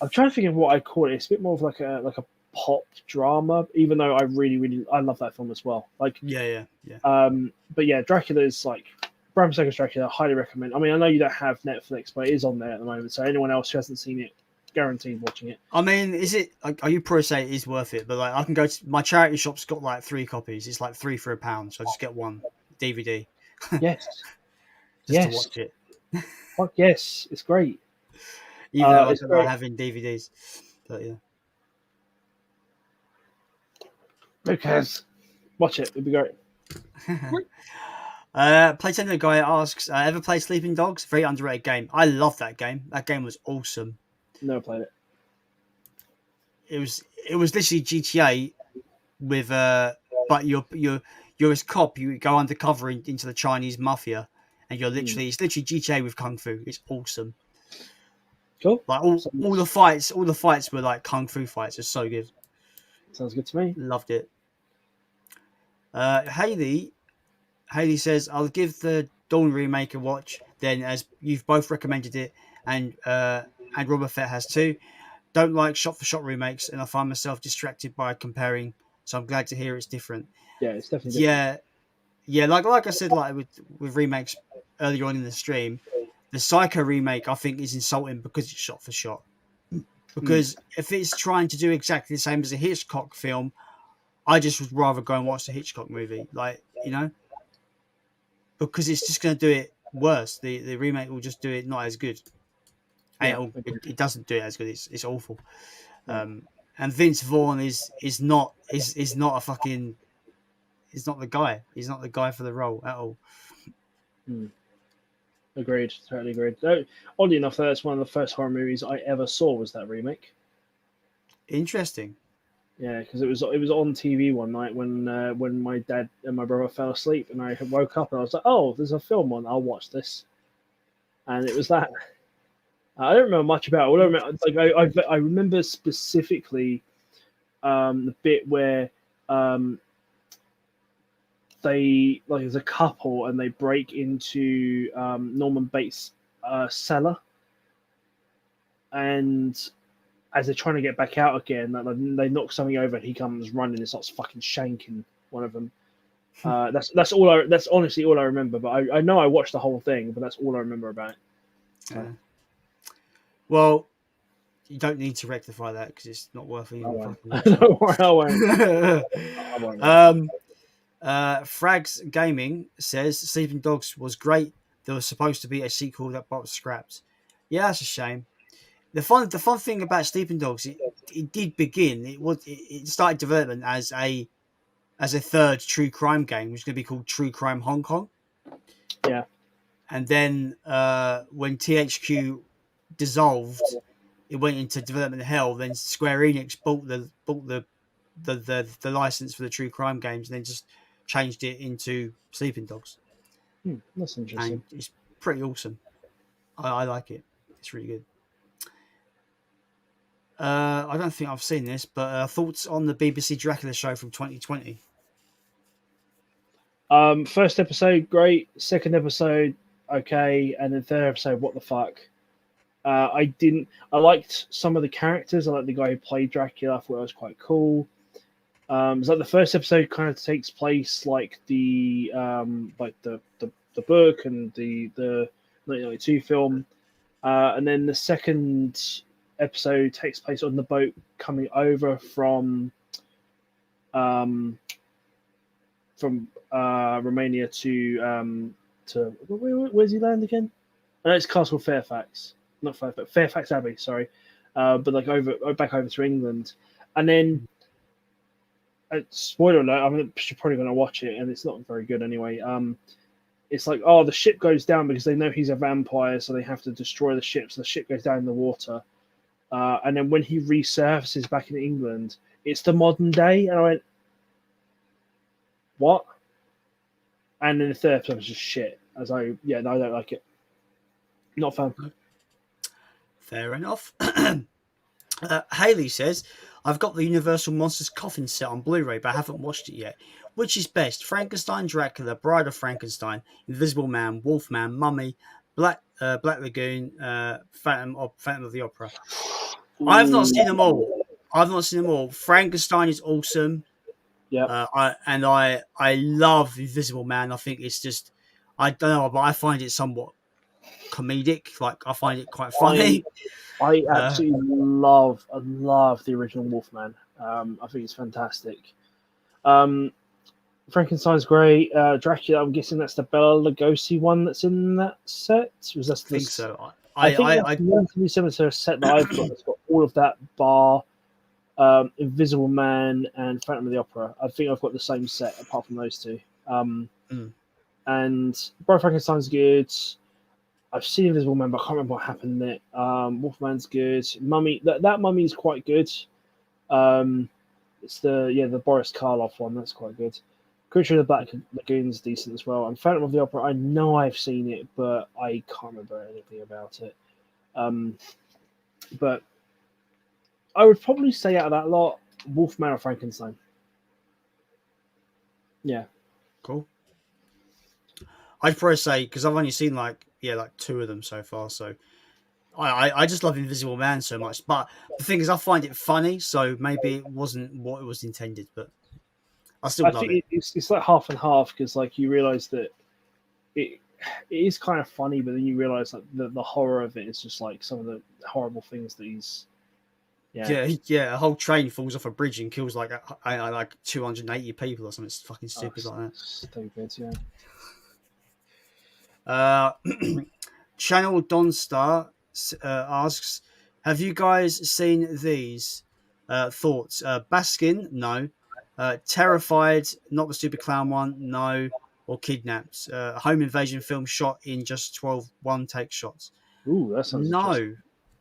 I'm trying to think of what I call it. It's a bit more of like a pop drama, even though I really I love that film as well. Like yeah. But yeah, Dracula is like Bram Stoker's Dracula. I highly recommend. I mean, I know you don't have Netflix, but it is on there at the moment. So anyone else who hasn't seen it, guaranteed watching it. I mean, is it? Are you pro say it is worth it? But like, I can go to my charity shop's got like 3 copies. It's like 3 for £1, so I just get one DVD. Yes, to watch it. Fuck yes, it's great. Even though I don't like having DVDs, but yeah. Who cares? Watch it. It'd be great. Playtender guy asks, ever played Sleeping Dogs? Very underrated game. I love that game. That game was awesome. Never played it. It was literally GTA with but you're as cop, you go undercover into the Chinese mafia, and you're literally it's literally GTA with kung fu. It's awesome. Cool. Like all the fights were like kung fu fights. It's so good. Sounds good to me. Loved it. Haley says, I'll give the Dawn remake a watch then, as you've both recommended it, and Robert Fett has too. Don't like shot-for-shot remakes, and I find myself distracted by comparing, so I'm glad to hear it's different. Yeah, it's definitely different. Yeah, like I said, like with remakes earlier on in the stream, the Psycho remake I think is insulting because it's shot-for-shot. Because if it's trying to do exactly the same as a Hitchcock film, I just would rather go and watch the Hitchcock movie, like, you know, because it's just going to do it worse. The remake will just do it not as good. And it doesn't do it as good. It's awful. And Vince Vaughn is not a fucking. He's not the guy. He's not the guy for the role at all. Agreed. Totally agreed. Oddly enough, that's one of the first horror movies I ever saw was that remake. Interesting. Yeah, because it was on TV one night when my dad and my brother fell asleep, and I woke up and I was like, "Oh, there's a film on. I'll watch this." And it was that. I don't remember much about it. All I remember, I remember specifically the bit where they there's a couple and they break into Norman Bates' cellar, and as they're trying to get back out again, they knock something over and he comes running and starts fucking shanking one of them. That's honestly all I remember. But I know I watched the whole thing, but that's all I remember about it. So. Well, you don't need to rectify that because it's not worth it. Don't worry, I won't. Frags Gaming says Sleeping Dogs was great. There was supposed to be a sequel that was scrapped. Yeah, that's a shame. The fun thing about Sleeping Dogs, it did begin. It started development as a third true crime game, which is going to be called True Crime Hong Kong. Yeah. And then when THQ dissolved, it went into development hell. Then Square Enix bought the license for the true crime games, and then just changed it into Sleeping Dogs. That's interesting. And it's pretty awesome. I like it. It's really good. I don't think I've seen this, but thoughts on the BBC Dracula show from 2020? First episode, great. Second episode, okay. And then third episode, what the fuck? I liked some of the characters. I liked the guy who played Dracula. I thought that was quite cool. So the first episode kind of takes place like the book and the 1992 film. And then the second episode takes place on the boat coming over from Romania to where's he land again? I know it's Castle Fairfax. not Fairfax Abbey, sorry, but like back over to England, and then spoiler alert, I'm probably going to watch it, and it's not very good anyway. It's like, oh, the ship goes down because they know he's a vampire, so they have to destroy the ship. So the ship goes down in the water, and then when he resurfaces back in England, it's the modern day, and I went, what? And then the third episode was just shit. I don't like it. Not fun. Fair enough. Haley says, I've got the Universal Monsters coffin set on Blu-ray, but I haven't watched it yet. Which is best? Frankenstein, Dracula, Bride of Frankenstein, Invisible Man, Wolfman, Mummy, Black Lagoon, Phantom of the Opera. I've not seen them all. Frankenstein is awesome. Yeah. I love Invisible Man. I think it's just, I don't know, but I find it somewhat comedic. Like, I find it quite funny. I absolutely love the original Wolfman. I think it's fantastic. Frankenstein's great. Dracula, I'm guessing that's the Bela Lugosi one that's in that set. I think so. I think that's relatively similar to a set that I've got. It's got all of that bar, Invisible Man, and Phantom of the Opera. I think I've got the same set apart from those two. And Bride Frankenstein's good. I've seen Invisible Man, but I can't remember what happened in it. Wolfman's good. Mummy, that Mummy is quite good. It's the Boris Karloff one. That's quite good. Creature of the Black Lagoon's decent as well. And Phantom of the Opera, I know I've seen it, but I can't remember anything about it. But I would probably say out of that lot, Wolfman or Frankenstein. Yeah. Cool. I'd probably say, because I've only seen like two of them so far, so I just love Invisible Man so much. But the thing is, I find it funny, so maybe it wasn't what it was intended, but I still love it. It's like half and half, because like you realise that it is kind of funny, but then you realise like the horror of it is just like some of the horrible things that he's. Yeah. A whole train falls off a bridge and kills like 280 people or something. It's fucking stupid like that. Stupid, yeah. Channel Donstar asks, have you guys seen these? Thoughts? Baskin, no. Terrified, not the stupid clown one, no. Or Kidnapped. Home invasion film shot in just 12 one-take shots. Ooh, that sounds no.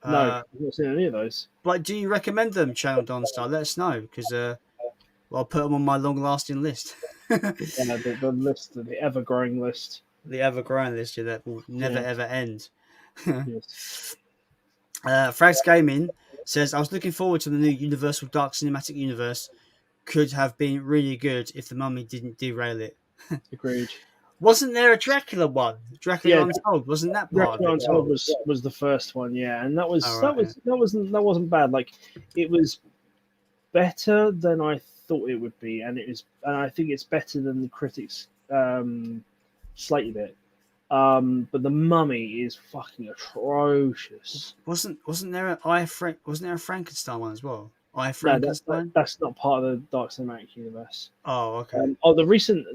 No, I've not seen any of those. But do you recommend them, Channel Donstar? Let us know, because I'll put them on my long-lasting list. The list, the ever-growing list. The ever-growing list, that will never, ever end. Yes. Frags Gaming says, I was looking forward to the new Universal Dark Cinematic Universe. Could have been really good if the Mummy didn't derail it. Agreed. Wasn't there a Dracula one? Dracula Untold, wasn't that part Dracula of it? Untold was the first one, yeah, and that wasn't bad. Like, it was better than I thought it would be, and I think it's better than the critics slated it. But the Mummy is fucking atrocious. Wasn't there a Frankenstein one as well? Frankenstein? No, that's not part of the Dark Cinematic Universe. Oh, okay. The recent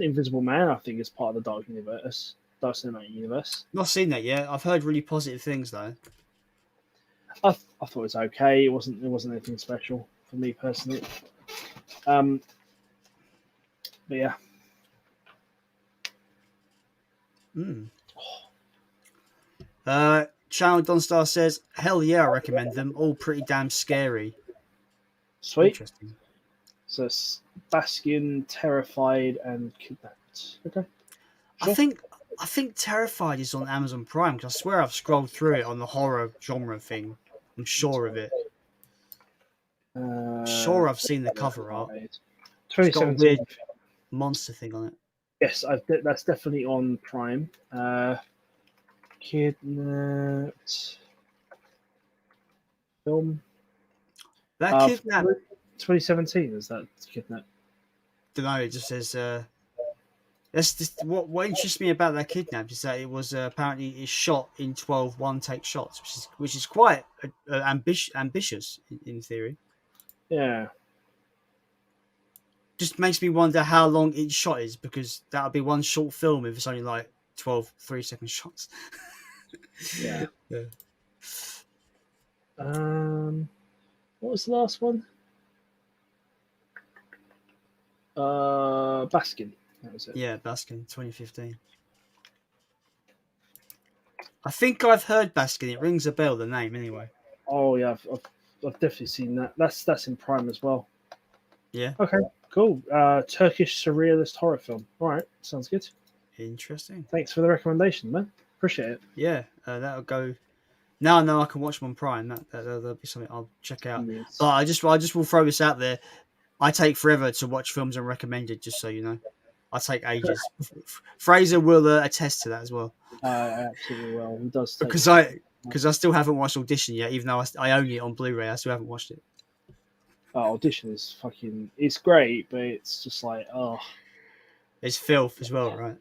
Invisible Man, I think, is part of the Dark Cinematic Universe. Not seen that yet. I've heard really positive things though. I thought it was okay. It wasn't anything special for me personally. But yeah. Channel Donstar says, hell yeah, I recommend them. All pretty damn scary. Sweet. Interesting. So Baskin, Terrified, and Kidnapped. Okay. Sure. I think Terrified is on Amazon Prime, because I swear I've scrolled through it on the horror genre thing. I'm sure of it. Sure, I've seen the cover art. It's got a weird monster thing on it. Yes, that's definitely on Prime. Kidnapped film. That Kidnapped 2017 is that Kidnapped? Don't know. It just says. That's just what interests me about that Kidnapped is that it was apparently it's shot in 12 one-take shots, which is quite ambitious in theory. Yeah. Just makes me wonder how long each shot is, because that would be one short film if it's only like 12 3-second shots. Yeah. What was the last one? Baskin. That was it. Yeah, Baskin, 2015. I think I've heard Baskin. It rings a bell, the name, anyway. Oh yeah, I've definitely seen that. That's in Prime as well. Yeah. Okay, cool. Turkish surrealist horror film. All right, sounds good. Interesting. Thanks for the recommendation, man. Appreciate it. Yeah, that'll go. Now I know I can watch them on Prime. That'll be something I'll check out. Yes. But I just will throw this out there. I take forever to watch films and recommended, just so you know. I take ages. Fraser will attest to that as well. Absolutely well. He does take Because I still haven't watched Audition yet, even though I own it on Blu-ray. I still haven't watched it. Audition is it's great, but it's just like, It's filth as well, right?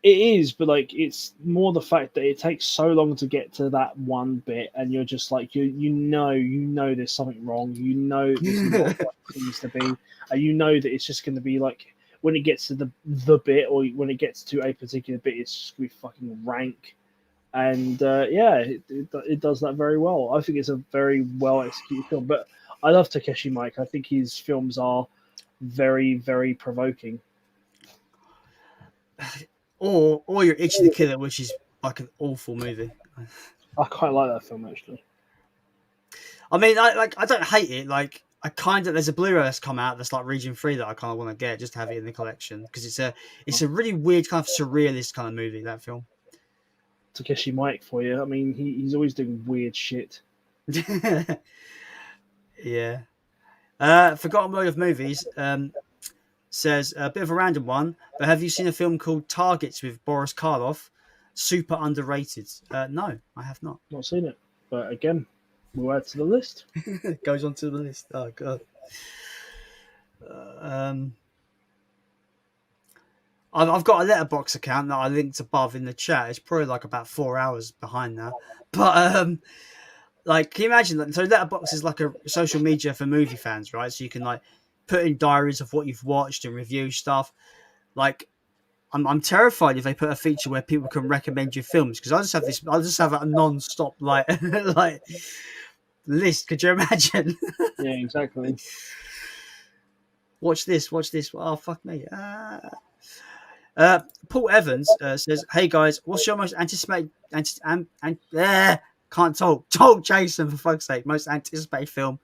it is, but like it's more the fact that it takes so long to get to that one bit, and you're just like you know there's something wrong. You know this is not what it needs to be, and you know that it's just going to be like when it gets to the bit, or when it gets to a particular bit, it's just going to be fucking rank. And it does that very well. I think it's a very well executed film. But I love Takeshi Mike. I think his films are very, very provoking. Or you're Itchy the Killer, which is like an awful movie. I quite like that film actually. I mean, I don't hate it. Like there's a Blu-ray that's come out that's like Region 3 that I kind of want to get just to have it in the collection because it's a really weird kind of surrealist kind of movie, that film. Takeshi Mike for you. I mean, he's always doing weird shit. Yeah. Forgotten World of Movies says a bit of a random one, but have you seen a film called Targets with Boris Karloff? Super underrated. No, I have not. Not seen it, but again, we'll add to the list. Goes on to the list. Oh god. I've got a letterbox account that I linked above in the chat. It's probably like about 4 hours behind now. But like, can you imagine that? So letterbox is like a social media for movie fans, right? So you can like put in diaries of what you've watched and review stuff. Like, I'm terrified if they put a feature where people can recommend you films because I'll just have a non-stop like like list. Could you imagine? Yeah, exactly. Watch this. Oh fuck me. Paul Evans says, "Hey guys, what's your most anticipated can't talk Jason for fuck's sake, most anticipated film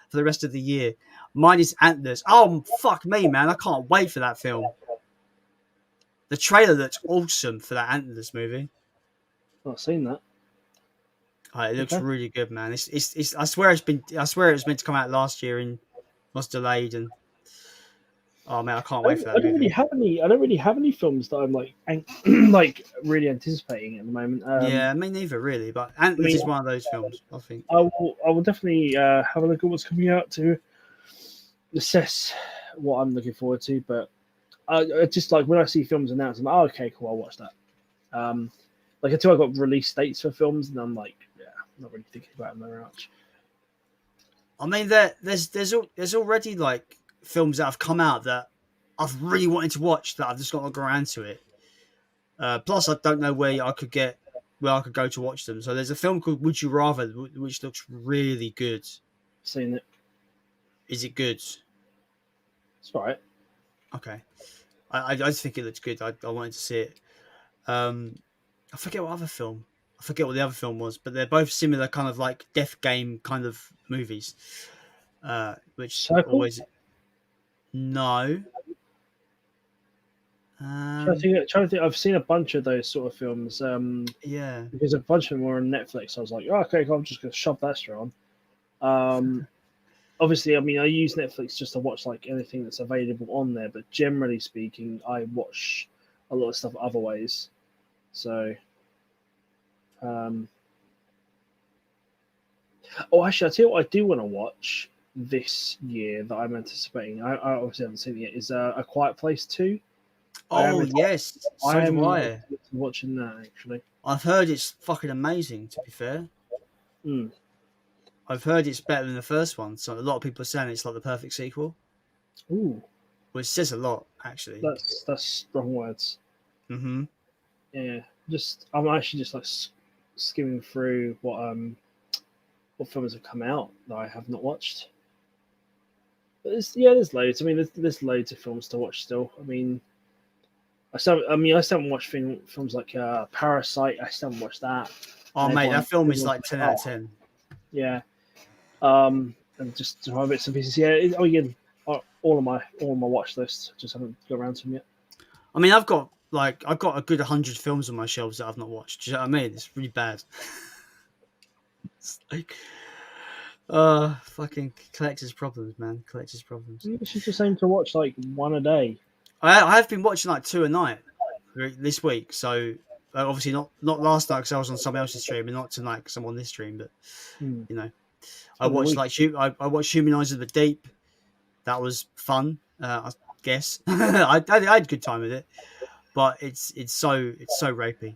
for the rest of the year?" Mine is Antlers. Oh fuck me, man! I can't wait for that film. The trailer looks awesome for that Antlers movie. Not seen that. It looks really good, man. It's I swear it was meant to come out last year and was delayed and. Oh man, I can't wait for that. I don't really have any films that I'm like like really anticipating at the moment. Yeah, me neither, really. But Antlers is one of those films. I think I will definitely have a look at what's coming out to assess what I'm looking forward to. But I just like when I see films announced, I'm like, oh, okay, cool, I'll watch that. Like until I got release dates for films, and I'm like, yeah, I'm not really thinking about them very much. I mean, there's already like films that have come out that I've really wanted to watch that I've just got to go around to it. Plus, I don't know where I could go to watch them. So there's a film called Would You Rather, which looks really good. Seen it. Is it good? It's all right. Okay. I just think it looks good. I wanted to see it. I forget what the other film was, but they're both similar kind of like death game kind of movies. Which Circle? Always... No. Trying to think. I've seen a bunch of those sort of films. Yeah. Because a bunch of them were on Netflix. I was like, oh, okay, I'm just going to shove that straight on. Obviously, I mean, I use Netflix just to watch like anything that's available on there. But generally speaking, I watch a lot of stuff other ways. So, actually, I'll tell you what I do want to watch this year that I'm anticipating. I obviously haven't seen it yet. Is A Quiet Place 2. Oh yes, so I am do I. watching that actually. I've heard it's fucking amazing. To be fair, I've heard it's better than the first one. So a lot of people are saying it's like the perfect sequel. Ooh, which says a lot, actually. That's strong words. Mm-hmm. Yeah, I'm actually just like skimming through what films have come out that I have not watched. But there's loads. I mean, there's loads of films to watch still. I mean, I still haven't watched films like Parasite. I still haven't watched that. Oh, And mate, everyone- that film is everyone's like 10 out of 10. Yeah. And just some bits and pieces. Yeah. All of my watch list. Just haven't got around to them yet. I mean, I've got a good 100 films on my shelves that I've not watched. Do you know what I mean? It's really bad. It's like, fucking collector's problems, man. Collector's problems. You should just aim to watch like one a day. I have been watching like 2 a night this week. So obviously not last night because I was on somebody else's stream, and not tonight because I'm on this stream. But you know, I watched I watched Human Eyes of the Deep. That was fun. I guess I had a good time with it, but it's so rapey.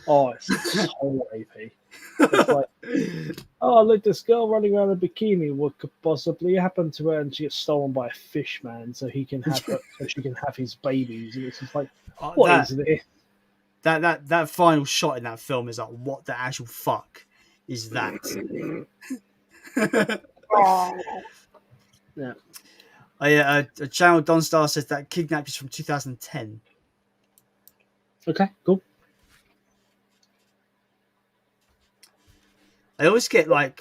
Oh, it's so rapey. It's like, oh, look, this girl running around in a bikini. What could possibly happen to her? And she gets stolen by a fish man, so he can have her, so she can have his babies. And it's just like, what is this? That final shot in that film is like, what the actual fuck is that? Yeah. A channel Donstar says that Kidnapped is from 2010. Okay, cool. I always get like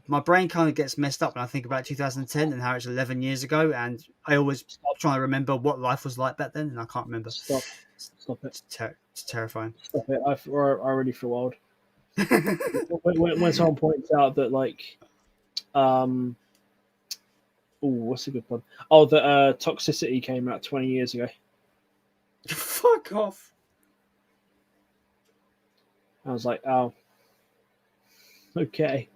my brain kind of gets messed up when I think about 2010 and how it's 11 years ago, and I always try to remember what life was like back then, and I can't remember. Stop it. It's terrifying. Stop it. I already feel old. when someone points out that like, what's a good one? Oh, the Toxicity came out 20 years ago. Fuck off. I was like, oh, okay.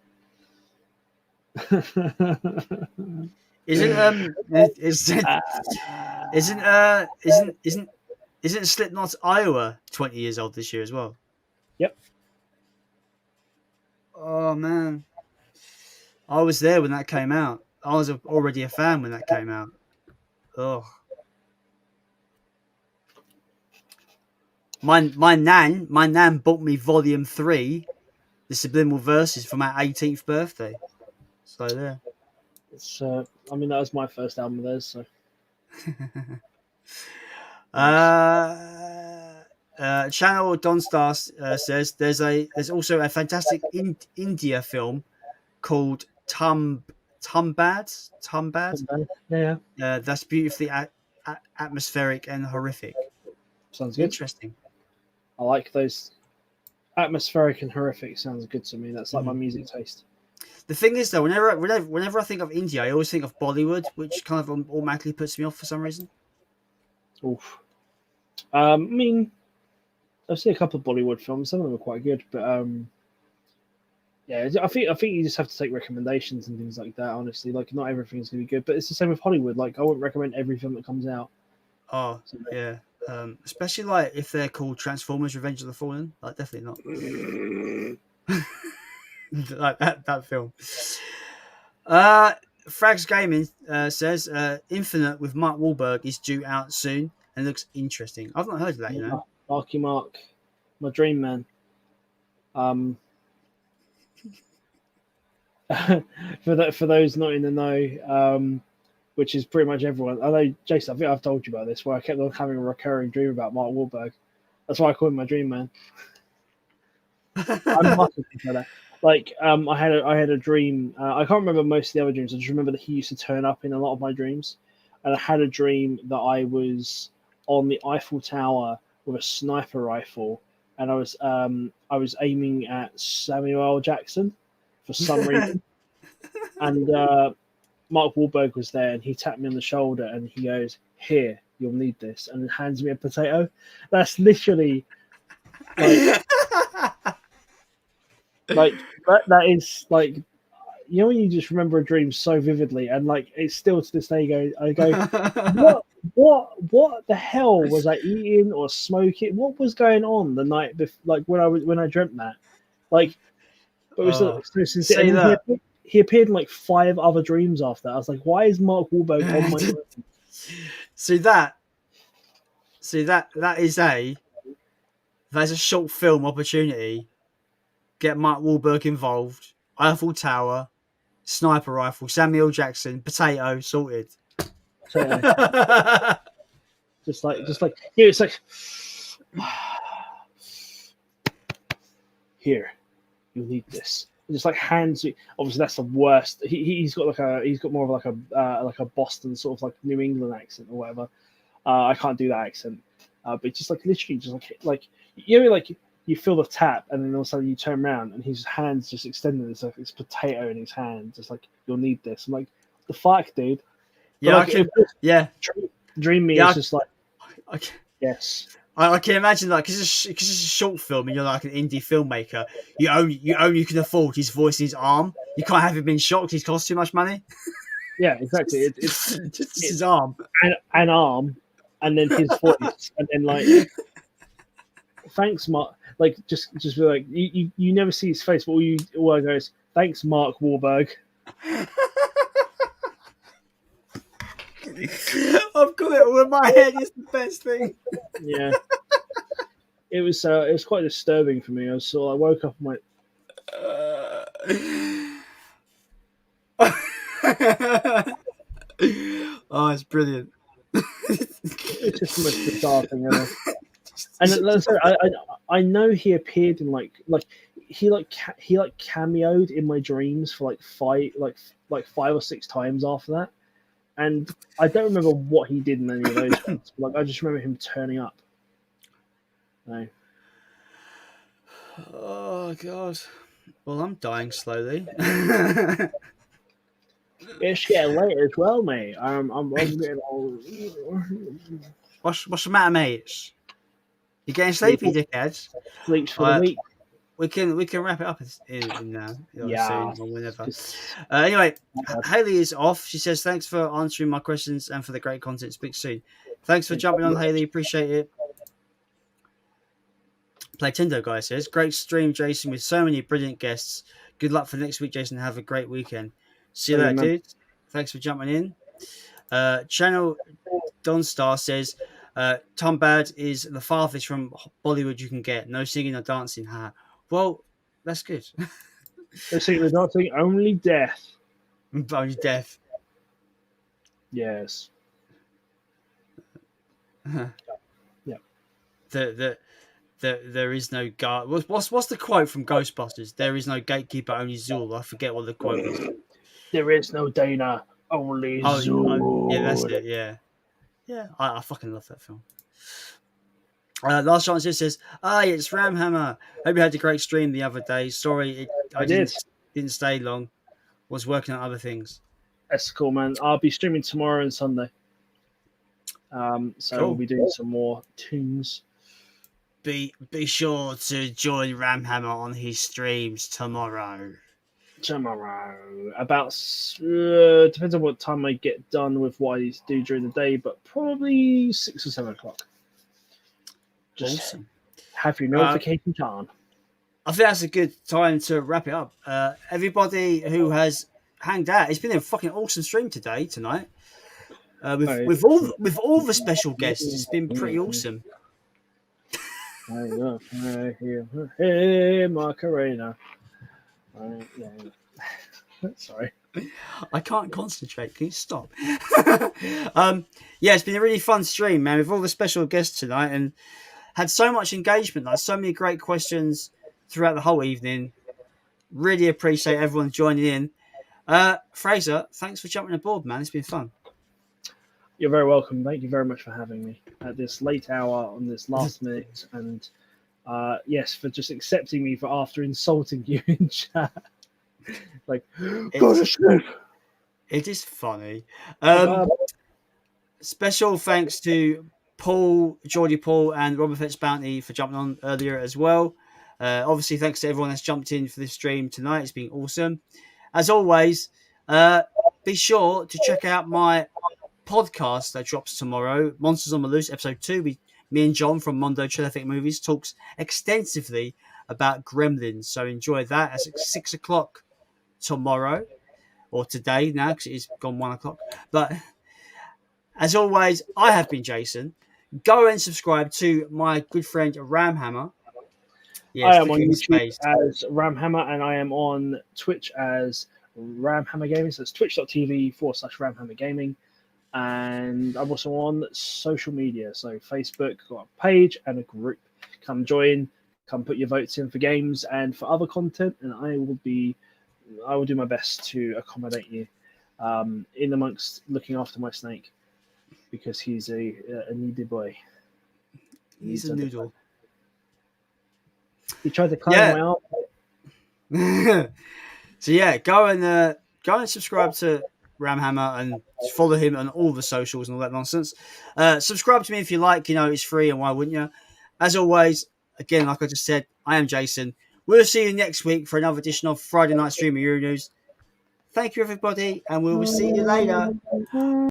Isn't Slipknot Iowa 20 years old this year as well? Yep. Oh man, I was there when that came out. I was already a fan when that came out. Oh, my nan bought me Volume 3, the Subliminal Verses, for my 18th birthday. So there. It's I mean, that was my first album of theirs. So. Channel Donstar says there's also a fantastic India film called Tumbad. Yeah. That's beautifully atmospheric and horrific. Sounds good. Interesting. I like those. Atmospheric and horrific sounds good to me. That's like my music taste. The thing is, though, whenever I think of India, I always think of Bollywood, which kind of automatically puts me off for some reason. Oof. I mean, I've seen a couple of Bollywood films. Some of them are quite good, but yeah, I think you just have to take recommendations and things like that. Honestly, like not everything's gonna be good, but it's the same with Hollywood. Like I wouldn't recommend every film that comes out. Oh, yeah. Especially like if they're called Transformers: Revenge of the Fallen. Like definitely not. Like that film. Frags Gaming says Infinite with Mark Wahlberg is due out soon and looks interesting. I've not heard of that, you know. Marky Mark, my dream man. For those not in the know, which is pretty much everyone. I know, Jason, I think I've told you about this, where I kept on having a recurring dream about Mark Wahlberg. That's why I call him my dream man. I'm not for that. Like, I had a dream. I can't remember most of the other dreams. I just remember that he used to turn up in a lot of my dreams. And I had a dream that I was on the Eiffel Tower with a sniper rifle, and I was aiming at Samuel L. Jackson for some reason. And Mark Wahlberg was there, and he tapped me on the shoulder, and he goes, "Here, you'll need this," and hands me a potato. That's literally like that is like, you know, when you just remember a dream so vividly, and like it's still to this day I go what the hell was I eating or smoking? What was going on the night before, like when I dreamt that? Like, it was he appeared in like 5 other dreams after that. I was like, why is Mark Wahlberg on my dream? See that is a short film opportunity get Mark Wahlberg involved. Eiffel Tower, sniper rifle, Samuel Jackson, potato, sorted. So, just like yeah, it's like here, you need this. Just like hands. Obviously, that's the worst. He's got more of like a Boston sort of like New England accent or whatever. I can't do that accent. But just like literally, just like you know, like you feel the tap, and then all of a sudden you turn around, and his hands just extended. It's like this potato in his hand. Just like you'll need this. I'm like, the fuck, dude. Yeah, But Dream Me is just like, yes. I can imagine, like, because it's a short film and you're like an indie filmmaker, you only can afford his voice in his arm. You can't have him being shocked. He's cost too much money. Yeah, exactly. It's his arm, an arm, and then his voice, and then like, thanks, Mark. Like, just be like, you never see his face, but all I go is, thanks, Mark Wahlberg. I've got it all in my head. It's the best thing. Yeah, it was quite disturbing for me. I woke up and went, oh, it's brilliant. it's just the most bizarre thing ever. And I know he appeared in he cameoed in my dreams for like five or six times after that. And I don't remember what he did in any of those ones. Like, I just remember him turning up. No. Oh god. Well, I'm dying slowly. It's getting late as well, mate. I'm getting old. What's the matter, mates? You getting sleepy, dickheads? Sleeps for the week. We can wrap it up in Yeah. soon or whenever. Anyway, Haley is off. She says thanks for answering my questions and for the great content. Speak soon. Thanks for jumping on, Haley. Appreciate it. Playtendo guy says great stream, Jason, with so many brilliant guests. Good luck for next week, Jason. Have a great weekend. See you later, dude. Thanks for jumping in. Channel Donstar says Tom Bad is the farthest from Bollywood you can get. No singing or dancing. Ha. Well, that's good. No singing or dancing, only death. Only death. Yes. Yeah. There is no guard. What's the quote from Ghostbusters? There is no gatekeeper, only Zool. I forget what the quote is. There is no Dana, only Zool. Yeah, that's it. Yeah. I fucking love that film. Last chance says, it's Ramhammer. Hope you had a great stream the other day. Sorry, I didn't stay long. Was working on other things. That's cool, man. I'll be streaming tomorrow and Sunday. So cool. We'll be doing some more tunes. Be sure to join Ramhammer on his streams tomorrow. About depends on what time I get done with what I do during the day, but probably 6 or 7 o'clock. Just awesome. Have your notifications on. I think that's a good time to wrap it up. Everybody who has hanged out, it's been a fucking awesome stream tonight. With all the special guests, it's been pretty awesome. Hey, Macarena. Sorry. I can't concentrate. Can you stop? It's been a really fun stream, man, with all the special guests tonight, and had so much engagement, like so many great questions throughout the whole evening. Really appreciate everyone joining in. Fraser, thanks for jumping aboard, man. It's been fun. You're very welcome. Thank you very much for having me at this late hour on this last minute, and yes, for just accepting me for after insulting you in chat. Like, it is funny. Special thanks to Paul, Geordie Paul, and Robert Fitzbounty for jumping on earlier as well. Obviously, thanks to everyone that's jumped in for this stream tonight. It's been awesome. As always, be sure to check out my podcast that drops tomorrow, Monsters on the Loose, episode 2. Me and John from Mondo Terrific Movies talks extensively about Gremlins. So enjoy that. That's at 6 o'clock tomorrow, or today now, because it is gone 1 o'clock. But as always, I have been Jason. Go and subscribe to my good friend Ramhammer. I am on flicking YouTube space. as Ramhammer, and I am on Twitch as Ramhammer Gaming. So it's twitch.tv/Ramhammer Gaming. And I'm also on social media. So Facebook, got a page and a group. Come join, come put your votes in for games and for other content, and I will do my best to accommodate you in amongst looking after my snake, because he's a needy boy. He's a noodle. He tried to climb my arm. So yeah, go and subscribe to Ramhammer and follow him on all the socials and all that nonsense. Subscribe to me if you like. It's free, and why wouldn't you? As always, again, like I just said, I am Jason. We'll see you next week for another edition of Friday Night Streamaroonoos. Thank you, everybody, and we will see you later.